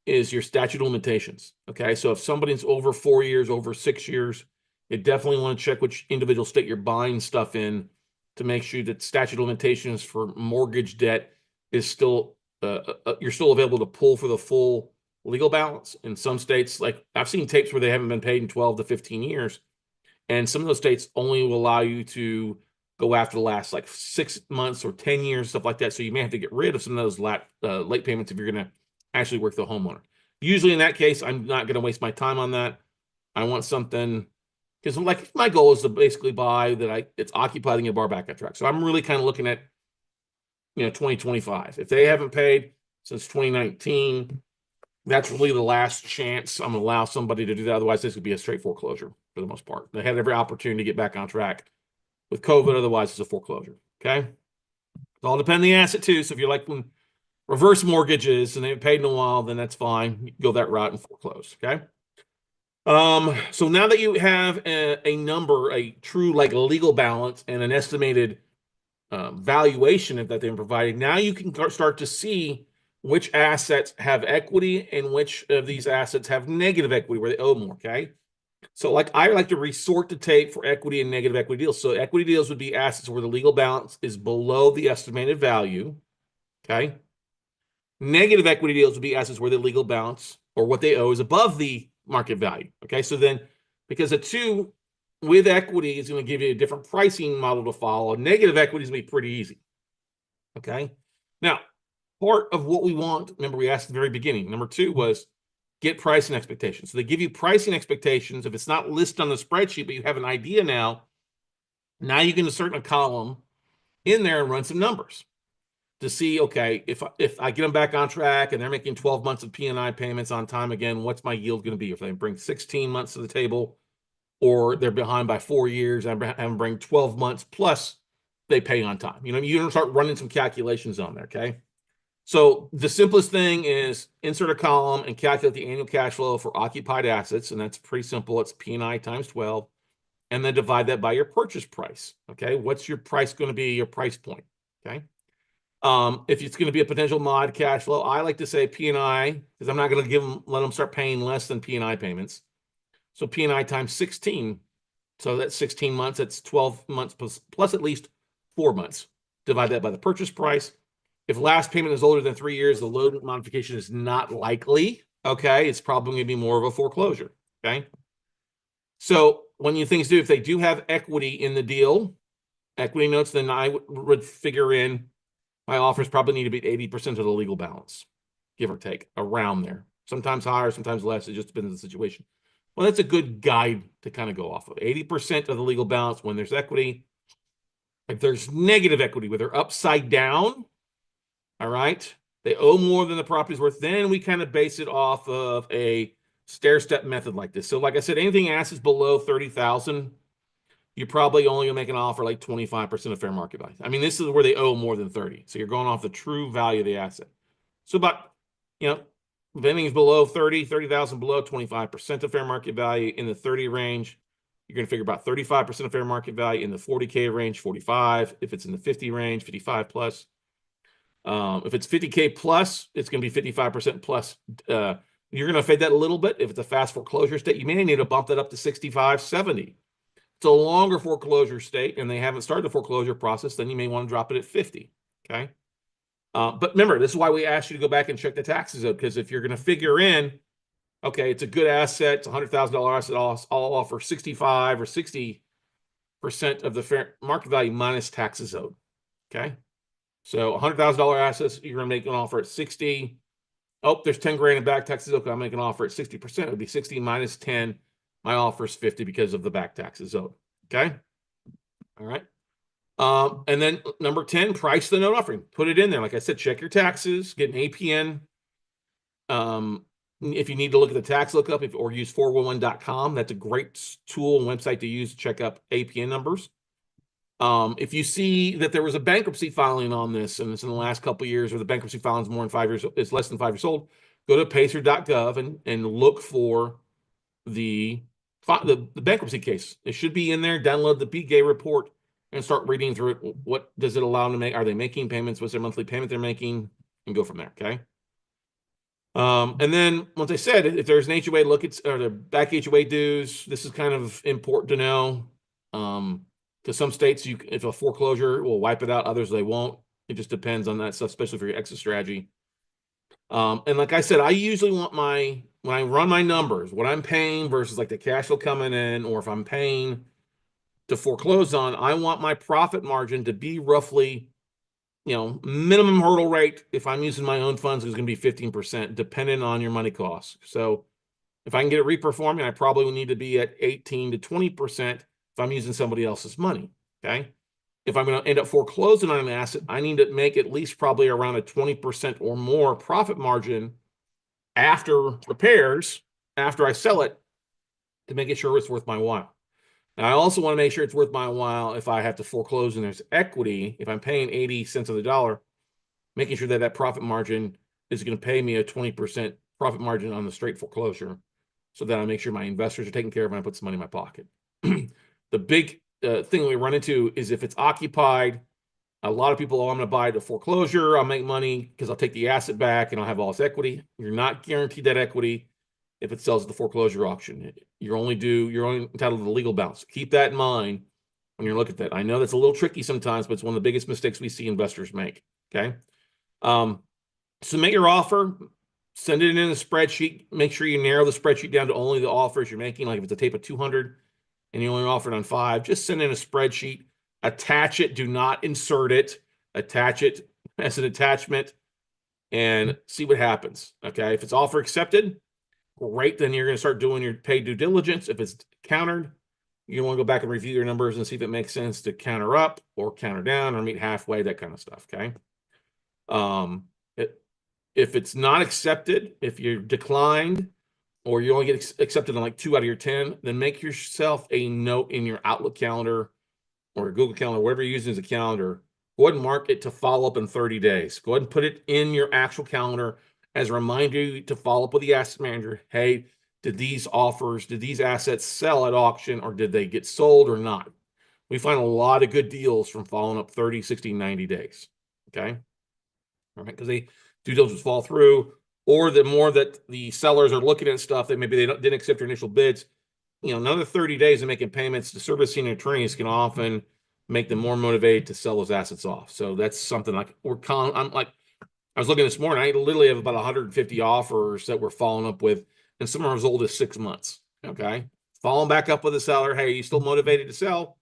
is your statute of limitations. Okay, so if somebody's over 4 years, over 6 years, you definitely want to check which individual state you're buying stuff in to make sure that statute of limitations for mortgage debt is still, you're still available to pull for the full legal balance. In some states, like I've seen tapes where they haven't been paid in 12 to 15 years. And some of those states only will allow you to go after the last like 6 months or 10 years, stuff like that. So you may have to get rid of some of those late payments if you're going to actually work the homeowner. Usually in that case, I'm not going to waste my time on that. I want something, because like my goal is to basically buy that it's occupied and get bar back on track. So I'm really kind of looking at, 2025. If they haven't paid since 2019, that's really the last chance I'm going to allow somebody to do that. Otherwise, this could be a straight foreclosure for the most part. They had every opportunity to get back on track with COVID. Otherwise, it's a foreclosure. Okay. It all depends on the asset too. So if you're like when reverse mortgages and they haven't paid in a while, then that's fine. You can go that route and foreclose. Okay. So now that you have a number, a true like legal balance and an estimated valuation that they're providing, now you can start to see which assets have equity and which of these assets have negative equity where they owe more. Okay. So like I like to resort to tape for equity and negative equity deals. So equity deals would be assets where the legal balance is below the estimated value. Okay. Negative equity deals would be assets where the legal balance or what they owe is above the market value. Okay. So then because the two with equity is going to give you a different pricing model to follow, negative equity is going to be pretty easy. Okay. Now, part of what we want, remember we asked at the very beginning, number 2 was get pricing expectations. So they give you pricing expectations. If it's not listed on the spreadsheet, but you have an idea now you can insert a column in there and run some numbers to see, okay, if I get them back on track and they're making 12 months of P&I payments on time again, what's my yield going to be? If they bring 16 months to the table, or they're behind by 4 years, and have them bring 12 months plus they pay on time. You don't start running some calculations on there, okay? So the simplest thing is insert a column and calculate the annual cash flow for occupied assets, and that's pretty simple. It's P&I times 12, and then divide that by your purchase price, okay? What's your price going to be, your price point, okay? If it's going to be a potential mod cash flow, I like to say P&I, because I'm not going to let them start paying less than P&I payments. So P&I times 16. So that's 16 months. That's 12 months plus at least 4 months. Divide that by the purchase price. If last payment is older than 3 years, the loan modification is not likely. Okay. It's probably going to be more of a foreclosure. Okay. So when you things do, if they do have equity in the deal, equity notes, then I would figure in my offers probably need to be 80% of the legal balance, give or take, around there. Sometimes higher, sometimes less. It just depends on the situation. Well, that's a good guide to kind of go off of. 80% of the legal balance when there's equity. If there's negative equity, where they're upside down, all right, they owe more than the property's worth, then we kind of base it off of a stair-step method like this. So like I said, anything assets below 30,000, you're probably only gonna make an offer like 25% of fair market value. I mean, this is where they owe more than 30. So you're going off the true value of the asset. So about, if anything's below 30,000 below 25% of fair market value, in the 30 range, you're going to figure about 35% of fair market value. In the 40K range, 45. If it's in the 50 range, 55 plus. If it's 50K plus, it's going to be 55% plus. You're going to fade that a little bit. If it's a fast foreclosure state, you may need to bump that up to 65, 70. It's a longer foreclosure state and they haven't started the foreclosure process, then you may want to drop it at 50. Okay. But remember, this is why we asked you to go back and check the taxes out, because if you're going to figure in, okay, it's a good asset, it's a $100,000 asset, I'll offer 65 or 60% of the fair market value minus taxes owed. Okay. So $100,000 assets, you're going to make an offer at 60. Oh, there's 10 grand in back taxes. Okay, I'll make an offer at 60%. It would be 60 minus 10. My offer is 50 because of the back taxes owed. Okay. All right. And then number 10, price the note offering. Put it in there. Like I said, check your taxes, get an APN. If you need to look at the tax lookup or use 411.com, that's a great tool and website to use to check up APN numbers. If you see that there was a bankruptcy filing on this, and it's in the last couple of years, or the bankruptcy filing is more than 5 years, it's less than 5 years old, go to pacer.gov and look for the bankruptcy case. It should be in there. Download the BGA report and start reading through it. What does it allow them to make? Are they making payments? What's their monthly payment they're making? And go from there. Okay. And then once I said, if there's an HOA, look at the back HOA dues. This is kind of important to know. To some states, if a foreclosure will wipe it out, others they won't. It just depends on that stuff, especially for your exit strategy. And like I said, I usually want when I run my numbers, what I'm paying versus like the cash flow coming in, or if I'm paying to foreclose on, I want my profit margin to be roughly minimum hurdle rate, if I'm using my own funds, is going to be 15%, depending on your money costs. So if I can get it reperforming, I probably will need to be at 18 to 20% if I'm using somebody else's money. Okay. If I'm going to end up foreclosing on an asset, I need to make at least probably around a 20% or more profit margin after repairs, after I sell it, to make it sure it's worth my while. Now, I also want to make sure it's worth my while if I have to foreclose and there's equity. If I'm paying 80 cents on the dollar, making sure that that profit margin is going to pay me a 20% profit margin on the straight foreclosure, so that I make sure my investors are taken care of and I put some money in my pocket. The big thing we run into is if it's occupied, a lot of people, I'm going to buy the foreclosure, I'll make money because I'll take the asset back and I'll have all this equity. You're not guaranteed that equity if it sells at the foreclosure auction. You're only entitled to the legal balance. Keep that in mind when you look at that. I know that's a little tricky sometimes, but it's one of the biggest mistakes we see investors make. Okay. Submit your offer, send it in a spreadsheet. Make sure you narrow the spreadsheet down to only the offers you're making. Like if it's a tape of 200 and you only offered on 5, just send in a spreadsheet, attach it. Do not insert it. Attach it as an attachment and see what happens. Okay. If it's offer accepted, great. Then you're going to start doing your paid due diligence. If it's countered, you want to go back and review your numbers and see if it makes sense to counter up or counter down or meet halfway, that kind of stuff. Okay. If it's not accepted, if you're declined, or you only get accepted on like 2 out of your 10, then make yourself a note in your Outlook calendar or Google Calendar, whatever you're using as a calendar. Go ahead and mark it to follow up in 30 days. Go ahead and put it in your actual calendar as a reminder to follow up with the asset manager. Hey, did these assets sell at auction, or did they get sold or not? We find a lot of good deals from following up 30, 60, 90 days. Okay. All right. Because they due diligence fall through, or the more that the sellers are looking at stuff that maybe they didn't accept their initial bids, another 30 days of making payments to servicing attorneys can often make them more motivated to sell those assets off. So that's something like I was looking this morning, I literally have about 150 offers that we're following up with, and some are as old as 6 months. Okay. Following back up with the seller. Hey, are you still motivated to sell?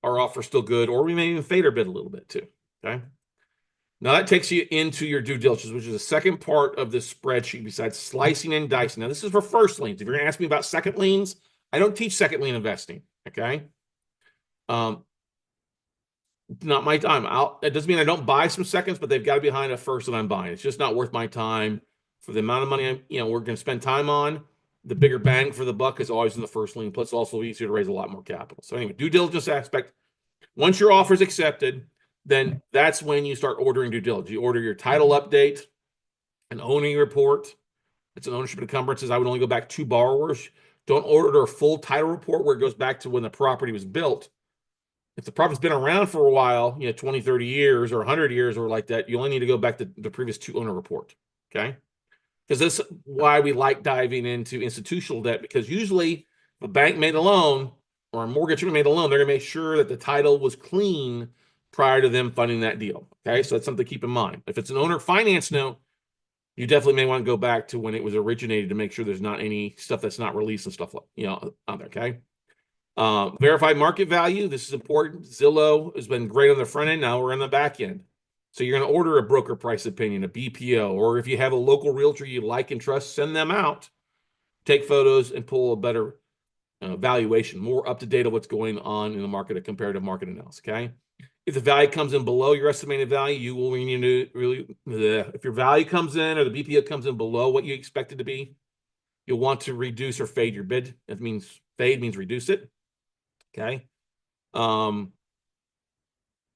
Our offer's still good, or we may even fade our bid a little bit too. Okay. Now that takes you into your due diligence, which is the second part of this spreadsheet besides slicing and dicing. Now this is for first liens. If you're going to ask me about second liens, I don't teach second lien investing. Okay. Not my time. It doesn't mean I don't buy some seconds, but they've got to be behind a first that I'm buying. It's just not worth my time for the amount of money we're going to spend time on. The bigger bang for the buck is always in the first lien. Plus, also easier to raise a lot more capital. So anyway, due diligence aspect. Once your offer is accepted, then that's when you start ordering due diligence. You order your title update, an owning report. It's an ownership encumbrances. I would only go back 2 borrowers. Don't order a full title report where it goes back to when the property was built. If the property's been around for a while, 20, 30 years or 100 years or like that, you only need to go back to the previous 2 owner report. Okay. Because this is why we like diving into institutional debt, because usually if a bank made a loan or a mortgage company made a loan, they're going to make sure that the title was clean prior to them funding that deal. Okay. So that's something to keep in mind. If it's an owner finance note, you definitely may want to go back to when it was originated to make sure there's not any stuff that's not released and stuff like, on there. Okay. Verified market value. This is important. Zillow has been great on the front end. Now we're on the back end. So you're going to order a broker price opinion, a BPO, or if you have a local realtor you like and trust, send them out, take photos and pull a better valuation, more up to date of what's going on in the market, a comparative market analysis. Okay. If the value comes in below your estimated value, you will need to if your value comes in or the BPO comes in below what you expect it to be, you'll want to reduce or fade your bid. That means fade means reduce it. Okay.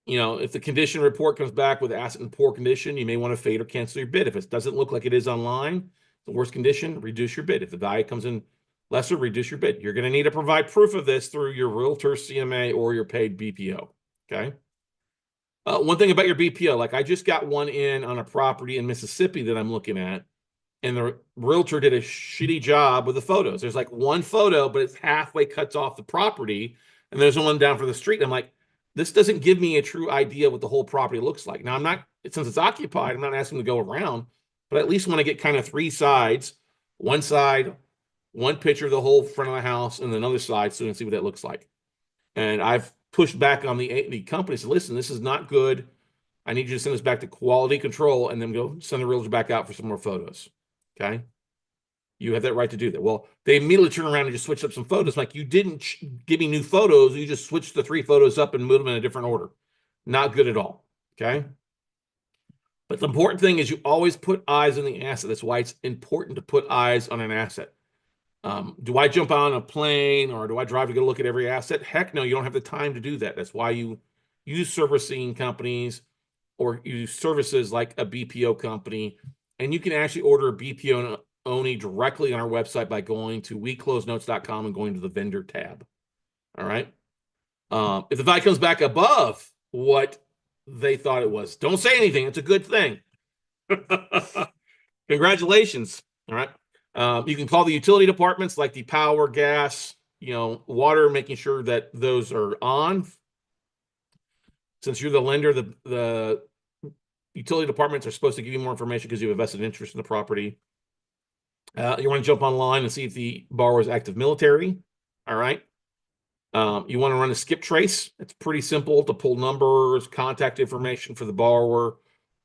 If the condition report comes back with asset in poor condition, you may want to fade or cancel your bid. If it doesn't look like it is online, the worst condition, reduce your bid. If the value comes in lesser, reduce your bid. You're going to need to provide proof of this through your realtor, CMA, or your paid BPO. Okay. One thing about your BPO, like I just got one in on a property in Mississippi that I'm looking at, and the realtor did a shitty job with the photos. There's like one photo, but it's halfway cuts off the property, and there's one down for the street. I'm like, this doesn't give me a true idea what the whole property looks like. Now, since it's occupied, I'm not asking to go around, but I at least want to get kind of 3 sides, one side, one picture of the whole front of the house, and another side, so you can see what that looks like. And I've pushed back on the company, said, listen, this is not good. I need you to send this back to quality control and then go send the realtor back out for some more photos. Okay. You have that right to do that. Well, they immediately turn around and just switch up some photos. Like, you didn't give me new photos. You just switched the 3 photos up and moved them in a different order. Not good at all. Okay. But the important thing is you always put eyes on the asset. That's why it's important to put eyes on an asset. Do I jump on a plane or do I drive to go look at every asset? Heck no, you don't have the time to do that. That's why you use servicing companies or use services like a BPO company. And you can actually order a BPO only directly on our website by going to weclosenotes.com and going to the vendor tab. All right. If the value comes back above what they thought it was, don't say anything. It's a good thing. Congratulations. All right. You can call the utility departments like the power, gas, water, making sure that those are on. Since you're the lender, the utility departments are supposed to give you more information because you have a vested interest in the property. You want to jump online and see if the borrower is active military. All right. You want to run a skip trace. It's pretty simple to pull numbers, contact information for the borrower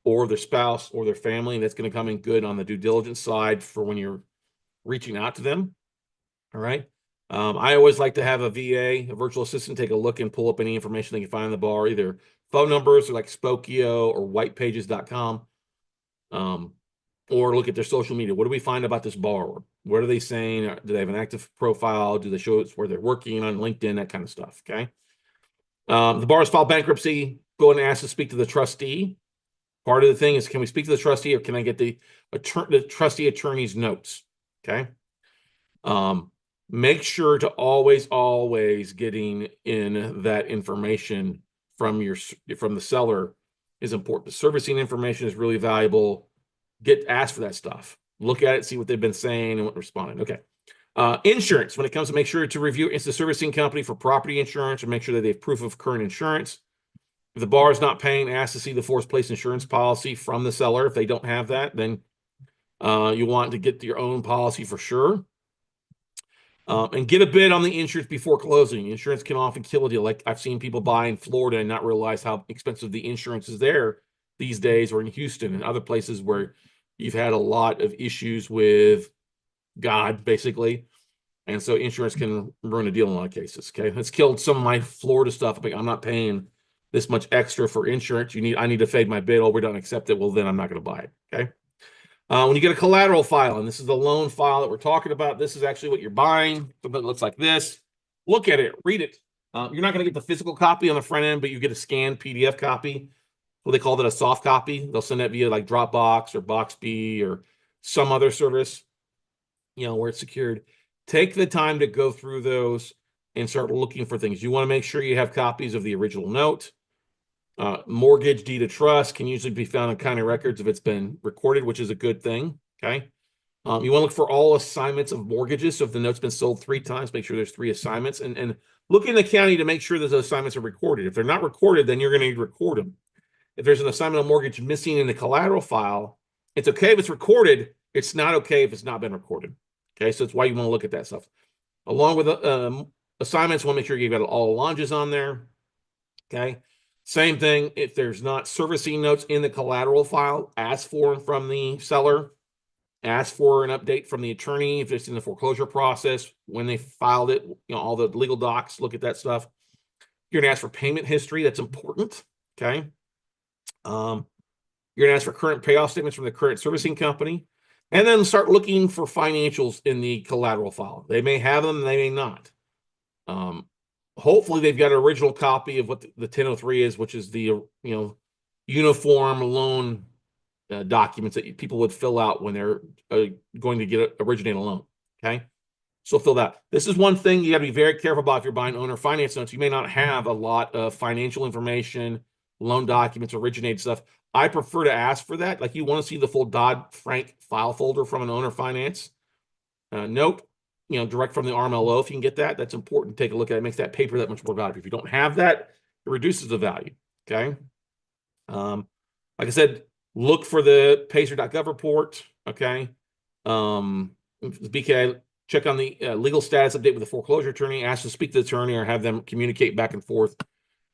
or their spouse or their family. And that's going to come in good on the due diligence side for when you're reaching out to them. All right. I always like to have a VA, a virtual assistant, take a look and pull up any information they can find on the borrower, either phone numbers or like Spokio or whitepages.com. Or look at their social media. What do we find about this borrower? What are they saying? Do they have an active profile? Do they show us where they're working on LinkedIn? That kind of stuff. Okay. The borrower's filed bankruptcy. Go ahead and ask to speak to the trustee. Part of the thing is, can we speak to the trustee or can I get the trustee attorney's notes? Okay. Make sure to always getting in that information from the seller is important. The servicing information is really valuable. Ask for that stuff. Look at it, see what they've been saying and what responding. Okay. Insurance, when it comes to make sure to review, it's the servicing company for property insurance or make sure that they have proof of current insurance. If the borrower is not paying, ask to see the forced place insurance policy from the seller. If they don't have that, then you want to get your own policy for sure. And get a bid on the insurance before closing. Insurance can often kill a deal. Like I've seen people buy in Florida and not realize how expensive the insurance is there these days, or in Houston and other places where you've had a lot of issues with God, basically. And so insurance can ruin a deal in a lot of cases. Okay. It's killed some of my Florida stuff. I'm not paying this much extra for insurance. I need to fade my bid. Oh, we don't accept it. Well, then I'm not going to buy it. Okay. When you get a collateral file, and this is the loan file that we're talking about, this is actually what you're buying. Something that looks like this. Look at it, read it. You're not going to get the physical copy on the front end, but you get a scanned PDF copy. Well, they call that a soft copy. They'll send that via like Dropbox or Boxbee or some other service, where it's secured. Take the time to go through those and start looking for things. You want to make sure you have copies of the original note. Mortgage deed of trust can usually be found in county records if it's been recorded, which is a good thing. Okay. You want to look for all assignments of mortgages. So if the note's been sold 3 times, make sure there's 3 assignments and look in the county to make sure that those assignments are recorded. If they're not recorded, then you're going to need to record them. If there's an assignment of mortgage missing in the collateral file, it's okay if it's recorded. It's not okay if it's not been recorded. Okay. So that's why you want to look at that stuff. Along with assignments, want to make sure you've got all allonges on there. Okay. Same thing, if there's not servicing notes in the collateral file, ask for them from the seller. Ask for an update from the attorney if it's in the foreclosure process, when they filed it, all the legal docs, look at that stuff. You're going to ask for payment history. That's important. Okay. You're going to ask for current payoff statements from the current servicing company, and then start looking for financials in the collateral file. They may have them, they may not. Hopefully they've got an original copy of what the 1003 is, which is the uniform loan documents that people would fill out when they're going to originate a loan. Okay, so fill that. This is one thing you got to be very careful about if you're buying owner finance notes. You may not have a lot of financial information, loan documents, originated stuff. I prefer to ask for that. Like, you want to see the full Dodd-Frank file folder from an owner finance note. Direct from the RMLO, if you can get that, that's important to take a look at. It makes that paper that much more valuable. If you don't have that, it reduces the value. Okay. Like I said, look for the pacer.gov report. Okay. BK, check on the legal status update with the foreclosure attorney, ask to speak to the attorney or have them communicate back and forth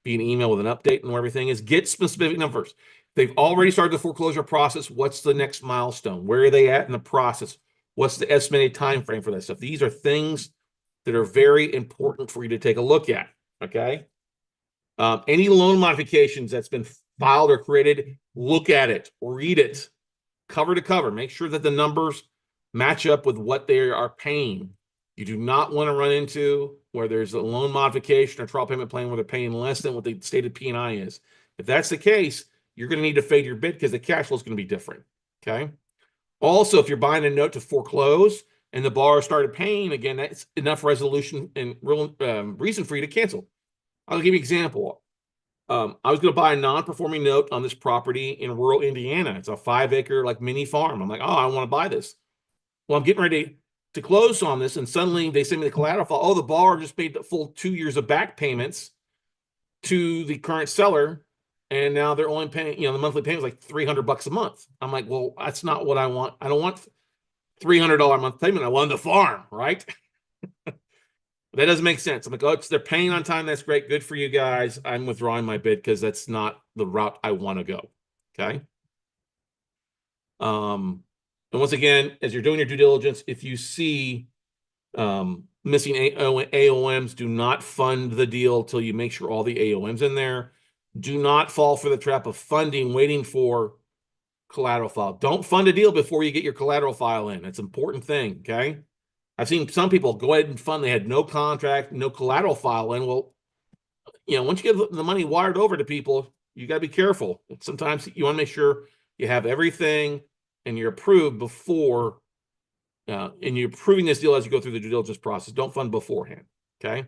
via an email with an update on where everything is. Get specific numbers. If they've already started the foreclosure process, what's the next milestone? Where are they at in the process? What's the estimated time frame for that stuff? These are things that are very important for you to take a look at, okay? Any loan modifications that's been filed or created, look at it, read it, cover to cover. Make sure that the numbers match up with what they are paying. You do not want to run into where there's a loan modification or trial payment plan where they're paying less than what the stated P&I is. If that's the case, you're going to need to fade your bid because the cash flow is going to be different, okay? Also, if you're buying a note to foreclose and the borrower started paying, again, that's enough resolution and real reason for you to cancel. I'll give you an example. I was going to buy a non-performing note on this property in rural Indiana. It's a 5-acre like mini farm. I'm like, oh, I want to buy this. Well, I'm getting ready to close on this, and suddenly they send me the collateral file. Oh, the borrower just paid the full 2 years of back payments to the current seller, and now they're only paying, the monthly payment is like $300 a month. I'm like, well, that's not what I want. I don't want $300 a month payment. I want the farm, right? That doesn't make sense. I'm like, oh, they're paying on time. That's great. Good for you guys. I'm withdrawing my bid because that's not the route I want to go. Okay. And once again, as you're doing your due diligence, if you see missing AOMs, do not fund the deal till you make sure all the AOMs in there. Do not fall for the trap of funding, waiting for collateral file. Don't fund a deal before you get your collateral file in. It's an important thing. Okay. I've seen some people go ahead and fund. They had no contract, no collateral file in. Well, once you get the money wired over to people, you got to be careful. Sometimes you want to make sure you have everything and you're approved before, and you're approving this deal as you go through the due diligence process. Don't fund beforehand. Okay.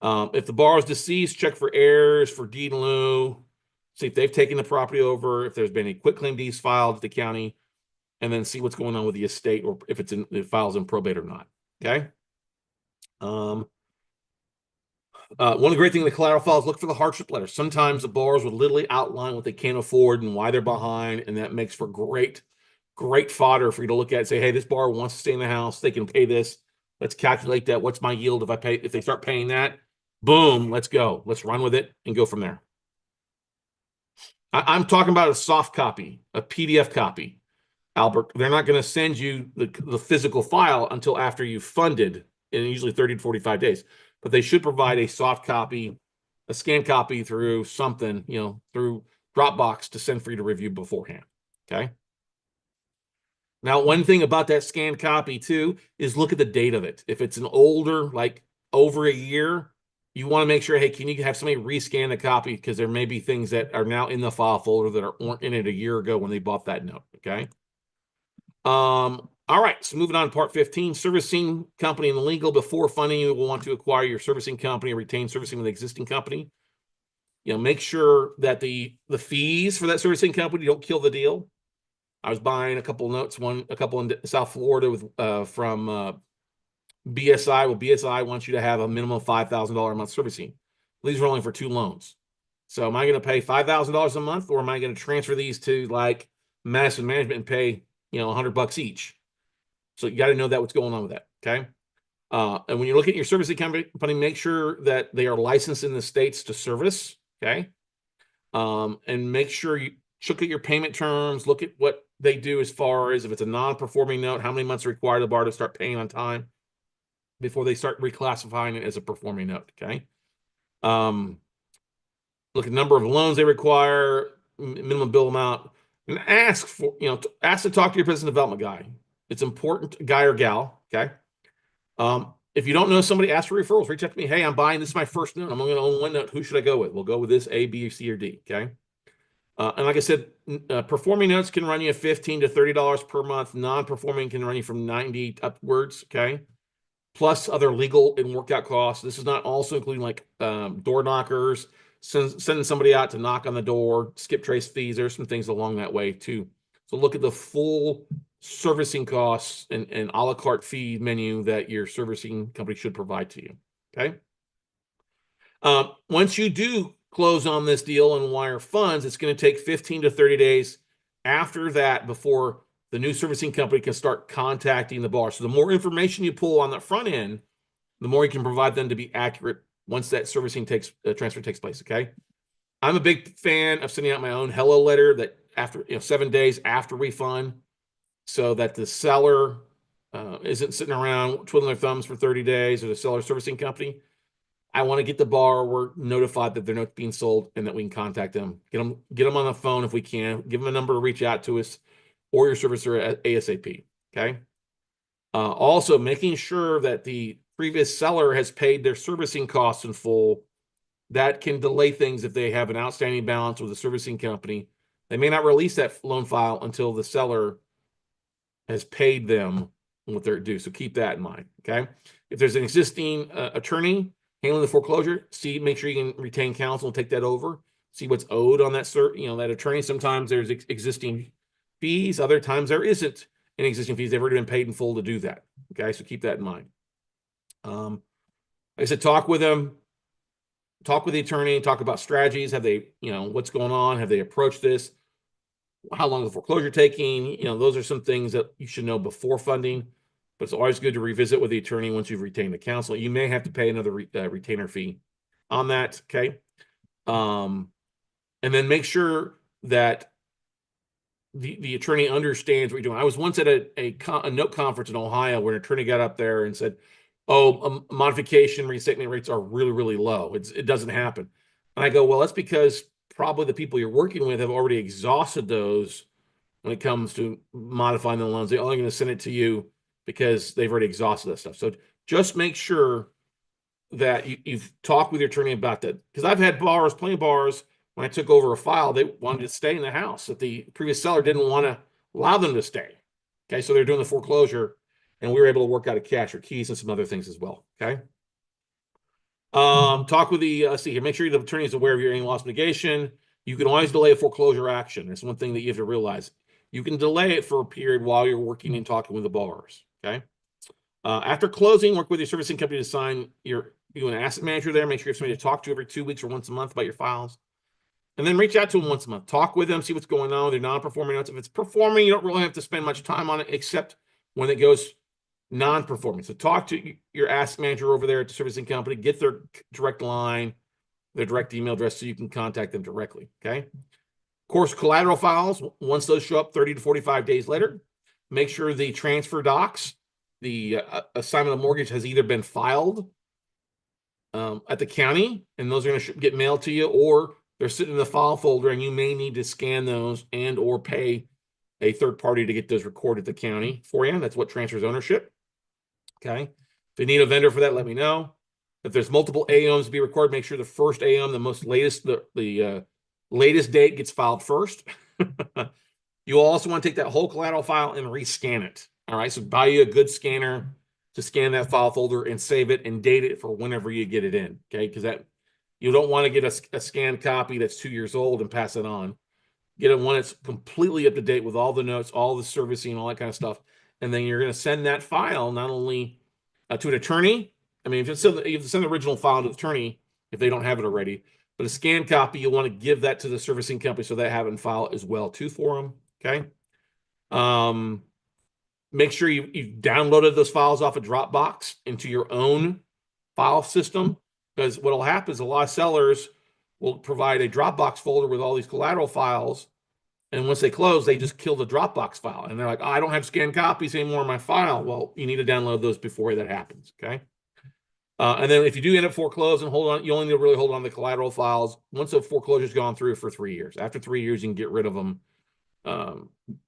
If the borrower is deceased, check for errors, for deed in lieu, see if they've taken the property over, if there's been any quitclaim deeds filed at the county, and then see what's going on with the estate or if the file's in probate or not. Okay. One of the great things in the collateral files, look for the hardship letter. Sometimes the borrowers would literally outline what they can't afford and why they're behind, and that makes for great fodder for you to look at and say, hey, this borrower wants to stay in the house. They can pay this. Let's calculate that. What's my yield if they start paying that? Boom, let's go. Let's run with it and go from there. I'm talking about a soft copy, a PDF copy. Albert, they're not going to send you the physical file until after you've funded, in usually 30 to 45 days. But they should provide a soft copy, a scanned copy through something, through Dropbox to send for you to review beforehand. Okay. Now, one thing about that scanned copy too is look at the date of it. If it's an older, like over a year, you want to make sure, hey, can you have somebody rescan the copy? Because there may be things that are now in the file folder that weren't in it a year ago when they bought that note. Okay. All right, so moving on to part 15, servicing company and legal. Before funding, you will want to acquire your servicing company or retain servicing with the existing company. Make sure that the fees for that servicing company don't kill the deal. I was buying a couple notes, a couple in South Florida with from BSI. Well, BSI wants you to have a minimum of $5,000 a month servicing. These are only for 2 loans. So am I going to pay $5,000 a month, or am I going to transfer these to like Madison Management and pay $100 each? So you got to know that what's going on with that. Okay. And when you're looking at your servicing company, make sure that they are licensed in the states to service. Okay. And make sure you look at your payment terms, look at what they do as far as if it's a non-performing note, how many months are required the borrower to start paying on time before they start reclassifying it as a performing note. Okay. Look at number of loans they require, minimum bill amount, and ask to talk to your business development guy. It's important, guy or gal. Okay. If you don't know somebody, ask for referrals. Reach out to me. Hey, I'm buying. This is my first note. I'm only going to own 1 note. Who should I go with? We'll go with this A, B, C, or D. Okay. And like I said, performing notes can run you $15 to $30 per month. Non-performing can run you from $90 upwards. Okay. Plus other legal and workout costs. This is not also including like door knockers, sending somebody out to knock on the door, skip trace fees. There's some things along that way too. So look at the full servicing costs and a la carte fee menu that your servicing company should provide to you. Okay. Once you do close on this deal and wire funds, it's going to take 15 to 30 days after that before the new servicing company can start contacting the borrower. So the more information you pull on the front end, the more you can provide them to be accurate once that transfer takes place. Okay. I'm a big fan of sending out my own hello letter that after 7 days after refund, so that the seller isn't sitting around twiddling their thumbs for 30 days, or the seller servicing company. I want to get the borrower notified that they're not being sold and that we can contact them. Get them on the phone if we can. Give them a number to reach out to us or your servicer at ASAP. Okay. Also, making sure that the previous seller has paid their servicing costs in full. That can delay things if they have an outstanding balance with a servicing company. They may not release that loan file until the seller has paid them what they're due. So keep that in mind. Okay. If there's an existing attorney handling the foreclosure, make sure you can retain counsel and take that over. See what's owed on that that attorney. Sometimes there's existing fees. Other times there isn't any existing fees. They've already been paid in full to do that. Okay. So keep that in mind. Like I said, talk with them. Talk with the attorney, talk about strategies. Have they, what's going on? Have they approached this? How long is the foreclosure taking? Those are some things that you should know before funding, but it's always good to revisit with the attorney once you've retained the counsel. You may have to pay another retainer fee on that. Okay. And then make sure that the attorney understands what you're doing. I was once at a note conference in Ohio where an attorney got up there and said, "Oh, modification restatement rates are really, really low. It doesn't happen." And I go, "Well, that's because probably the people you're working with have already exhausted those when it comes to modifying the loans. They're only going to send it to you because they've already exhausted that stuff." So just make sure that you've talked with your attorney about that. Because I've had plenty of borrowers, when I took over a file, they wanted to stay in the house, that the previous seller didn't want to allow them to stay. Okay, so they're doing the foreclosure, and we were able to work out a cash or keys and some other things as well. Okay. Talk with make sure the attorney is aware of your any loss mitigation. You can always delay a foreclosure action. That's one thing that you have to realize. You can delay it for a period while you're working and talking with the borrowers. Okay. After closing, work with your servicing company to sign you an asset manager there. Make sure you have somebody to talk to every 2 weeks or once a month about your files. And then reach out to them once a month. Talk with them, see what's going on with their non-performing notes. If it's performing, you don't really have to spend much time on it, except when it goes non-performing. So talk to your asset manager over there at the servicing company, get their direct line, their direct email address, so you can contact them directly. Okay. Of course, collateral files, once those show up 30 to 45 days later, make sure the transfer docs, the assignment of mortgage, has either been filed at the county, and those are going to get mailed to you, or they're sitting in the file folder, and you may need to scan those and or pay a third party to get those recorded at the county for you. That's what transfers ownership. Okay. If you need a vendor for that, let me know. If there's multiple AOMs to be recorded, make sure the first AOM, the latest date, gets filed first. You'll also want to take that whole collateral file and rescan it. All right. So buy you a good scanner to scan that file folder and save it and date it for whenever you get it in. Okay. Because you don't want to get a scanned copy that's 2 years old and pass it on. Get one that's completely up to date with all the notes, all the servicing, all that kind of stuff. And then you're going to send that file not only to an attorney. I mean, you have to send the original file to the attorney if they don't have it already. But a scanned copy, you'll want to give that to the servicing company so they have it in file as well too for them. Okay. Make sure you've downloaded those files off a Dropbox into your own file system. Because what will happen is a lot of sellers will provide a Dropbox folder with all these collateral files. And once they close, they just kill the Dropbox file. And they're like, "Oh, I don't have scanned copies anymore in my file." Well, you need to download those before that happens. Okay. And then if you do end up foreclosing, you only need to really hold on to the collateral files once the foreclosure's gone through for 3 years. After 3 years, you can get rid of them.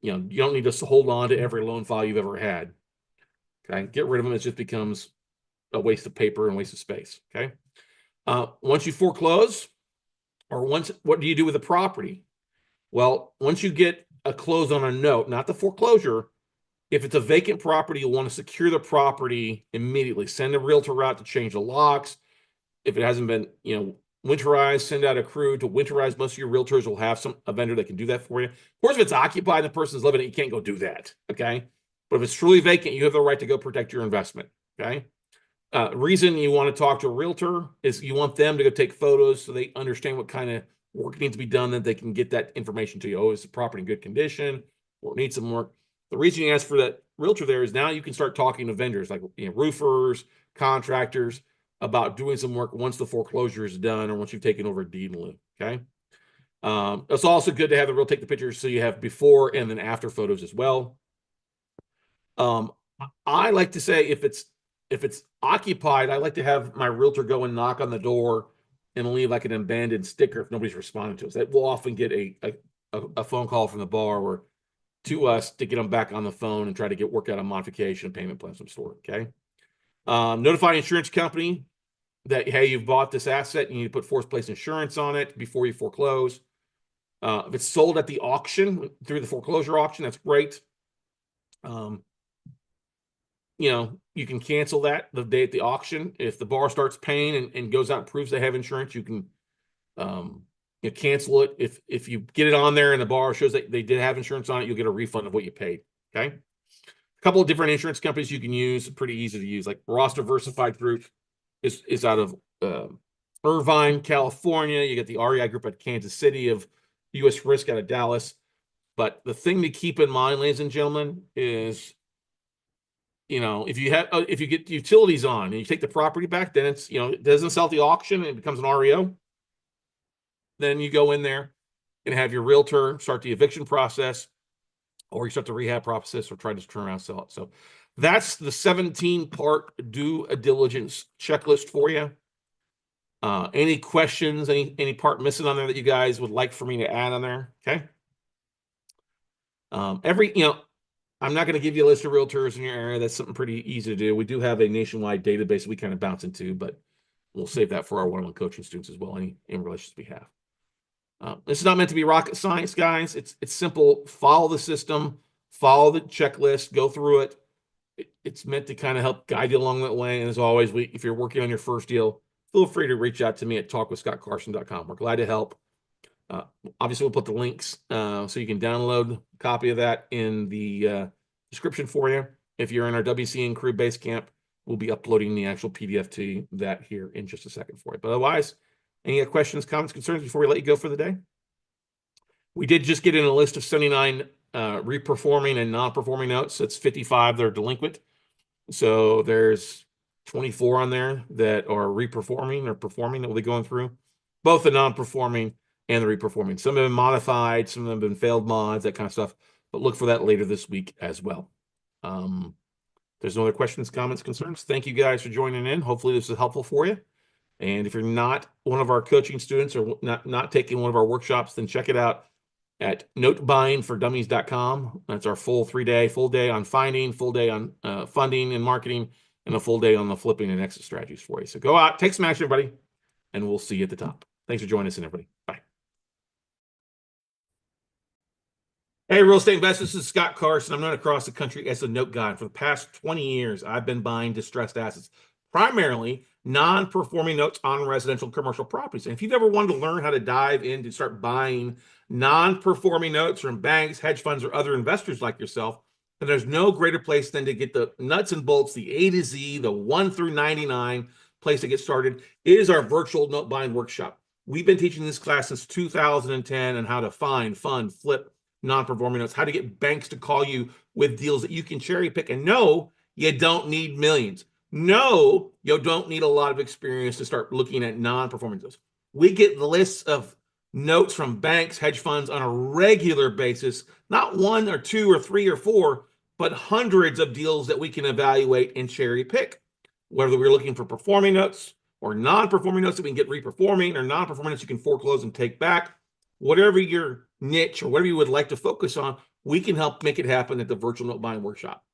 You don't need to hold on to every loan file you've ever had. Okay. Get rid of them. It just becomes a waste of paper and waste of space. Okay. Once you foreclose, what do you do with the property? Well, once you get a close on a note, not the foreclosure, if it's a vacant property, you'll want to secure the property immediately. Send a realtor out to change the locks. If it hasn't been, winterized, send out a crew to winterize. Most of your realtors will have a vendor that can do that for you. Of course, if it's occupied and the person's living in it, you can't go do that. Okay. But if it's truly vacant, you have the right to go protect your investment. Okay. Reason you want to talk to a realtor is you want them to go take photos so they understand what kind of work needs to be done, that they can get that information to you. Oh, is the property in good condition or needs some work? The reason you ask for that realtor there is now you can start talking to vendors like roofers, contractors. about doing some work once the foreclosure is done or once you've taken over a deed in lieu. Okay. It's also good to have the real take the pictures so you have before and then after photos as well. I like to say if it's occupied, I like to have my realtor go and knock on the door and leave like an abandoned sticker if nobody's responding to us. That will often get a phone call from the borrower to us to get them back on the phone and try to work out a modification and payment plan of some sort. Okay. Notify insurance company that, hey, you've bought this asset and you need to put forced place insurance on it before you foreclose. If it's sold at the auction through the foreclosure auction, that's great. You can cancel that the day at the auction. If the borrower starts paying and goes out and proves they have insurance, you can cancel it. If you get it on there and the borrower shows that they did have insurance on it, you'll get a refund of what you paid. Okay. A couple of different insurance companies you can use, pretty easy to use, like Ross Diversified Group is out of Irvine, California. You get the REI Group at Kansas City, of US Risk out of Dallas. But the thing to keep in mind, ladies and gentlemen, is if you get utilities on and you take the property back, then it's it doesn't sell at the auction and it becomes an REO. Then you go in there and have your realtor start the eviction process, or you start the rehab process, or try to turn around and sell it. So that's the 17-part due diligence checklist for you. Any questions, any part missing on there that you guys would like for me to add on there? Okay. I'm not going to give you a list of realtors in your area. That's something pretty easy to do. We do have a nationwide database we kind of bounce into, but we'll save that for our one-on-one coaching students as well, any relationships we have. This is not meant to be rocket science, guys. It's simple. Follow the system, follow the checklist, go through it. It's meant to kind of help guide you along that way. And as always, if you're working on your first deal, feel free to reach out to me at talkwithscottcarson.com. We're glad to help. Obviously, we'll put the links so you can download a copy of that in the description for you. If you're in our WCN Crew Base Camp, we'll be uploading the actual PDF to that here in just a second for you. But otherwise, any questions, comments, concerns before we let you go for the day? We did just get in a list of 79 reperforming and non-performing notes. That's 55 that are delinquent. So there's 24 on there that are reperforming or performing that we'll be going through. Both the non-performing and the reperforming. Some have been modified, some of them have been failed mods, that kind of stuff. But look for that later this week as well. There's no other questions, comments, concerns. Thank you guys for joining in. Hopefully this is helpful for you. And if you're not one of our coaching students or not taking one of our workshops, then check it out at notebuyingfordummies.com. That's our full day on finding, full day on funding and marketing, and a full day on the flipping and exit strategies for you. So go out, take some action, everybody, and we'll see you at the top. Thanks for joining us, everybody. Bye. Hey, real estate investors, this is Scott Carson. I'm known across the country as the note guy. For the past 20 years, I've been buying distressed assets, primarily non-performing notes on residential and commercial properties. And if you've ever wanted to learn how to dive in to start buying non-performing notes from banks, hedge funds, or other investors like yourself, then there's no greater place than to get the nuts and bolts, the A to Z, the 1 through 99 place to get started is our virtual note buying workshop. We've been teaching this class since 2010 on how to find, fund, flip non-performing notes, how to get banks to call you with deals that you can cherry pick. And no, you don't need millions. No, you don't need a lot of experience to start looking at non-performing deals. We get lists of notes from banks, hedge funds on a regular basis, not 1 or 2 or 3 or 4, but hundreds of deals that we can evaluate and cherry pick. Whether we're looking for performing notes or non-performing notes that we can get reperforming, or non-performing notes you can foreclose and take back, whatever your niche or whatever you would like to focus on, we can help make it happen at the virtual note buying workshop.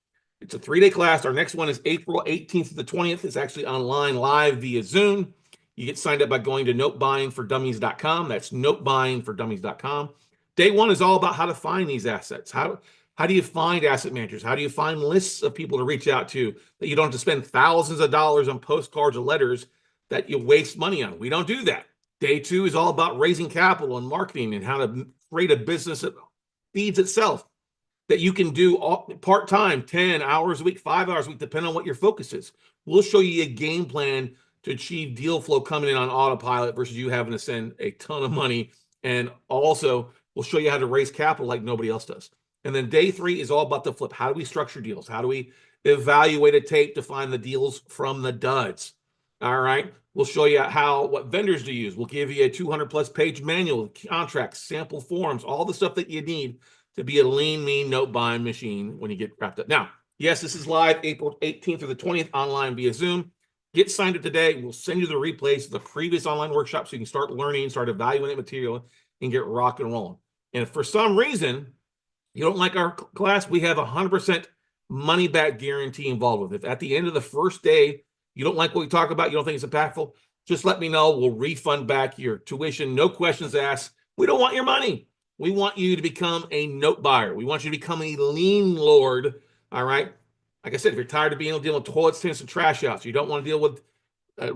It's a 3-day class. Our next one is April 18th to the 20th. It's actually online live via Zoom. You get signed up by going to notebuyingfordummies.com. That's notebuyingfordummies.com. Day 1 is all about how to find these assets. How do you find asset managers? How do you find lists of people to reach out to that you don't have to spend thousands of dollars on postcards or letters that you waste money on? We don't do that. Day 2 is all about raising capital and marketing and how to create a business that feeds itself, that you can do part-time, 10 hours a week, 5 hours a week, depending on what your focus is. We'll show you a game plan to achieve deal flow coming in on autopilot versus you having to send a ton of money. And also, we'll show you how to raise capital like nobody else does. And then day 3 is all about the flip. How do we structure deals? How do we evaluate a tape to find the deals from the duds? All right. We'll show you what vendors to use. We'll give you a 200+ page manual, contracts, sample forms, all the stuff that you need to be a lean, mean note buying machine when you get wrapped up. Now, yes, this is live April 18th through the 20th online via Zoom. Get signed up today. We'll send you the replays of the previous online workshop so you can start learning, start evaluating material, and get rock and rolling. And if for some reason you don't like our class, we have 100% money back guarantee involved with it. If at the end of the first day you don't like what we talk about, you don't think it's impactful, just let me know. We'll refund back your tuition, no questions asked. We don't want your money. We want you to become a note buyer. We want you to become a lien lord. All right. Like I said, if you're tired of dealing with toilet sinks and trash outs, you don't want to deal with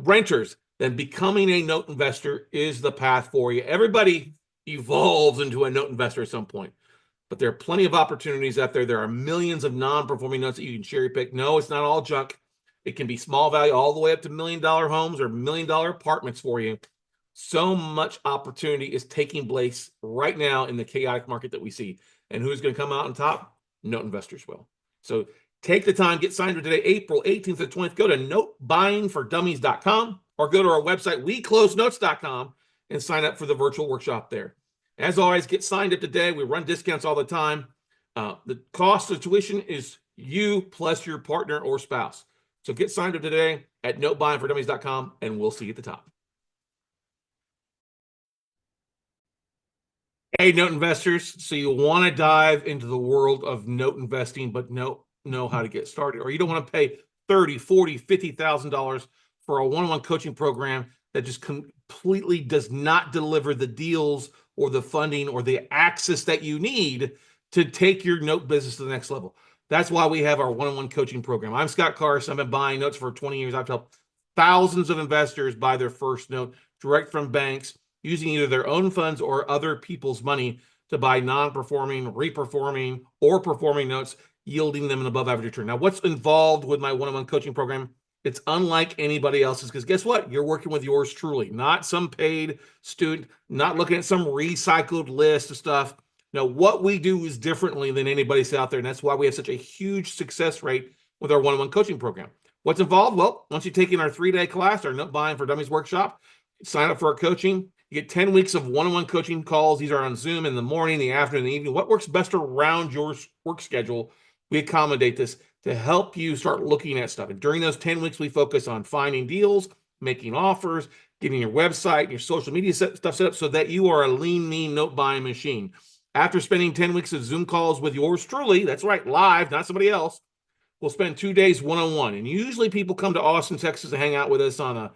renters, then becoming a note investor is the path for you. Everybody evolves into a note investor at some point, but there are plenty of opportunities out there. There are millions of non-performing notes that you can cherry pick. No, it's not all junk. It can be small value all the way up to $1 million homes or $1 million apartments for you. So much opportunity is taking place right now in the chaotic market that we see. And who's going to come out on top? Note investors will. So take the time, get signed up today, April 18th to 20th. Go to notebuyingfordummies.com or go to our website, weclosenotes.com, and sign up for the virtual workshop there. As always, get signed up today. We run discounts all the time. The cost of tuition is you plus your partner or spouse. So get signed up today at notebuyingfordummies.com, and we'll see you at the top. Hey, note investors. So you want to dive into the world of note investing, but know how to get started, or you don't want to pay $30,000, $40,000, $50,000 for a one-on-one coaching program that just completely does not deliver the deals or the funding or the access that you need to take your note business to the next level. That's why we have our one-on-one coaching program. I'm Scott Carson. I've been buying notes for 20 years. I've helped thousands of investors buy their first note direct from banks using either their own funds or other people's money to buy non-performing, reperforming, or performing notes, yielding them an above average return. Now, what's involved with my one-on-one coaching program? It's unlike anybody else's, because guess what? You're working with yours truly, not some paid student, not looking at some recycled list of stuff. Now, what we do is differently than anybody else out there, and that's why we have such a huge success rate with our one-on-one coaching program. What's involved? Well, once you take in our 3-day class, our Note Buying for Dummies workshop, sign up for our coaching. You get 10 weeks of one-on-one coaching calls. These are on Zoom in the morning, the afternoon, the evening. What works best around your work schedule? We accommodate this to help you start looking at stuff. And during those 10 weeks, we focus on finding deals, making offers, getting your website, your social media stuff set up so that you are a lean, mean note buying machine. After spending 10 weeks of Zoom calls with yours truly, that's right, live, not somebody else, we'll spend 2 days one-on-one. And usually people come to Austin, Texas to hang out with us on a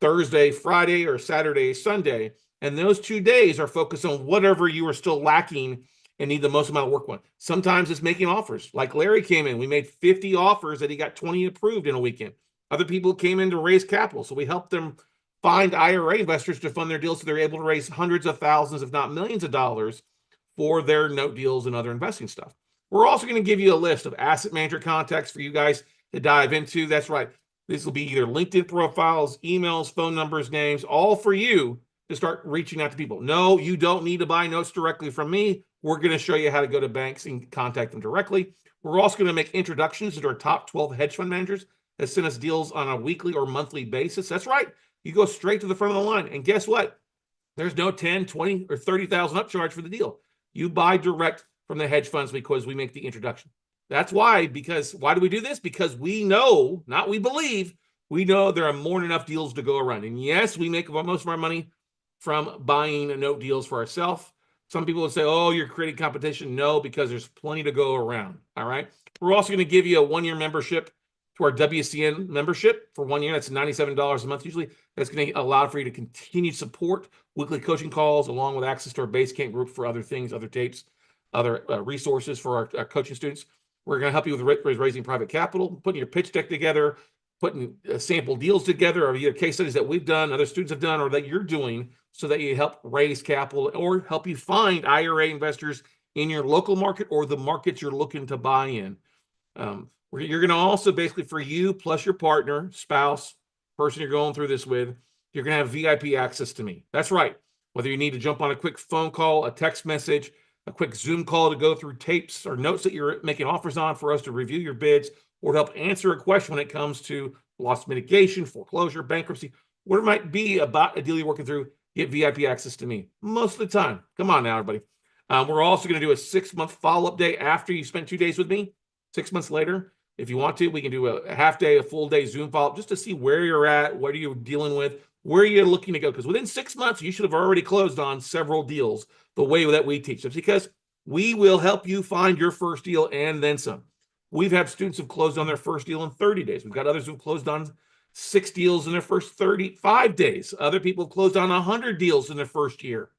Thursday, Friday, or Saturday, Sunday. And those 2 days are focused on whatever you are still lacking and need the most amount of work on. Sometimes it's making offers. Like Larry came in, we made 50 offers that he got 20 approved in a weekend. Other people came in to raise capital. So we helped them find IRA investors to fund their deals so they're able to raise hundreds of thousands, if not millions of dollars for their note deals and other investing stuff. We're also going to give you a list of asset manager contacts for you guys to dive into. That's right. This will be either LinkedIn profiles, emails, phone numbers, names, all for you to start reaching out to people. No, you don't need to buy notes directly from me. We're going to show you how to go to banks and contact them directly. We're also going to make introductions to our top 12 hedge fund managers that send us deals on a weekly or monthly basis. That's right. You go straight to the front of the line. And guess what? There's no 10, 20, or 30,000 upcharge for the deal. You buy direct from the hedge funds because we make the introduction. That's why, why do we do this? Because we know, not we believe, we know there are more than enough deals to go around. And yes, we make most of our money from buying note deals for ourselves. Some people will say, oh, you're creating competition. No, because there's plenty to go around. All right. We're also going to give you a 1-year membership to our WCN membership for 1 year. That's $97 a month usually. That's going to allow for you to continue support weekly coaching calls along with access to our Basecamp group for other things, other tapes, other resources for our coaching students. We're going to help you with raising private capital, putting your pitch deck together, putting sample deals together, or either case studies that we've done, other students have done, or that you're doing, so that you help raise capital or help you find IRA investors in your local market or the markets you're looking to buy in. You're going to also, basically, for you plus your partner, spouse, person you're going through this with, you're going to have VIP access to me. That's right. Whether you need to jump on a quick phone call, a text message, a quick Zoom call to go through tapes or notes that you're making offers on for us to review your bids, or to help answer a question when it comes to loss mitigation, foreclosure, bankruptcy, what it might be about a deal you're working through, get VIP access to me most of the time. Come on now, everybody. We're also going to do a 6-month follow-up day after you spent 2 days with me. 6 months later, if you want to, we can do a half day, a full day Zoom follow-up just to see where you're at, what are you dealing with, where you're looking to go. Because within 6 months, you should have already closed on several deals the way that we teach. It's because we will help you find your first deal and then some. We've had students who've closed on their first deal in 30 days. We've got others who've closed on 6 deals in their first 35 days. Other people have closed on 100 deals in their first year.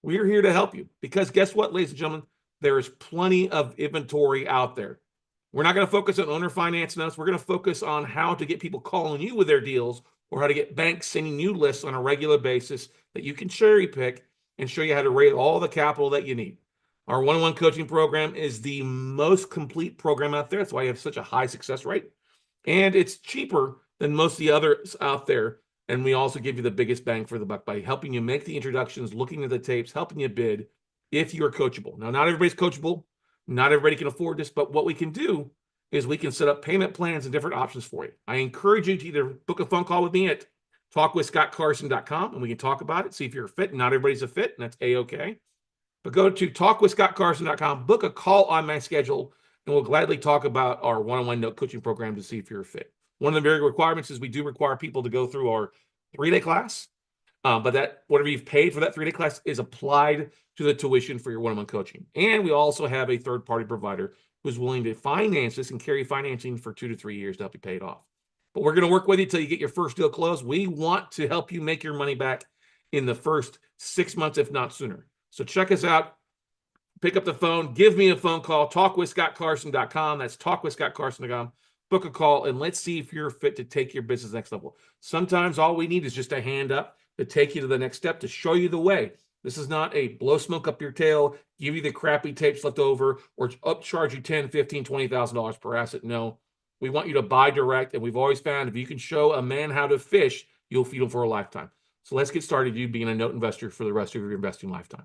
We're here to help you because guess what, ladies and gentlemen? There is plenty of inventory out there. We're not going to focus on owner finance notes. We're going to focus on how to get people calling you with their deals or how to get banks sending you lists on a regular basis that you can cherry pick and show you how to raise all the capital that you need. Our one-on-one coaching program is the most complete program out there. That's why you have such a high success rate. And it's cheaper than most of the others out there. And we also give you the biggest bang for the buck by helping you make the introductions, looking at the tapes, helping you bid if you're coachable. Now, not everybody's coachable. Not everybody can afford this, but what we can do is we can set up payment plans and different options for you. I encourage you to either book a phone call with me at talkwithscottcarson.com and we can talk about it, see if you're a fit. Not everybody's a fit, and that's A-okay. But go to talkwithscottcarson.com, book a call on my schedule, and we'll gladly talk about our one-on-one note coaching program to see if you're a fit. One of the very requirements is we do require people to go through our 3-day class, but that whatever you've paid for that 3-day class is applied to the tuition for your one-on-one coaching. And we also have a third-party provider who's willing to finance this and carry financing for 2 to 3 years to help you pay it off. But we're going to work with you until you get your first deal closed. We want to help you make your money back in the first 6 months, if not sooner. So check us out. Pick up the phone. Give me a phone call. Talkwithscottcarson.com. That's talkwithscottcarson.com. Book a call, and let's see if you're fit to take your business next level. Sometimes all we need is just a hand up to take you to the next step, to show you the way. This is not a blow smoke up your tail, give you the crappy tapes left over, or upcharge you $10,000, $15,000, $20,000 per asset. No, we want you to buy direct, and we've always found if you can show a man how to fish, you'll feed him for a lifetime. So let's get started you being a note investor for the rest of your investing lifetime.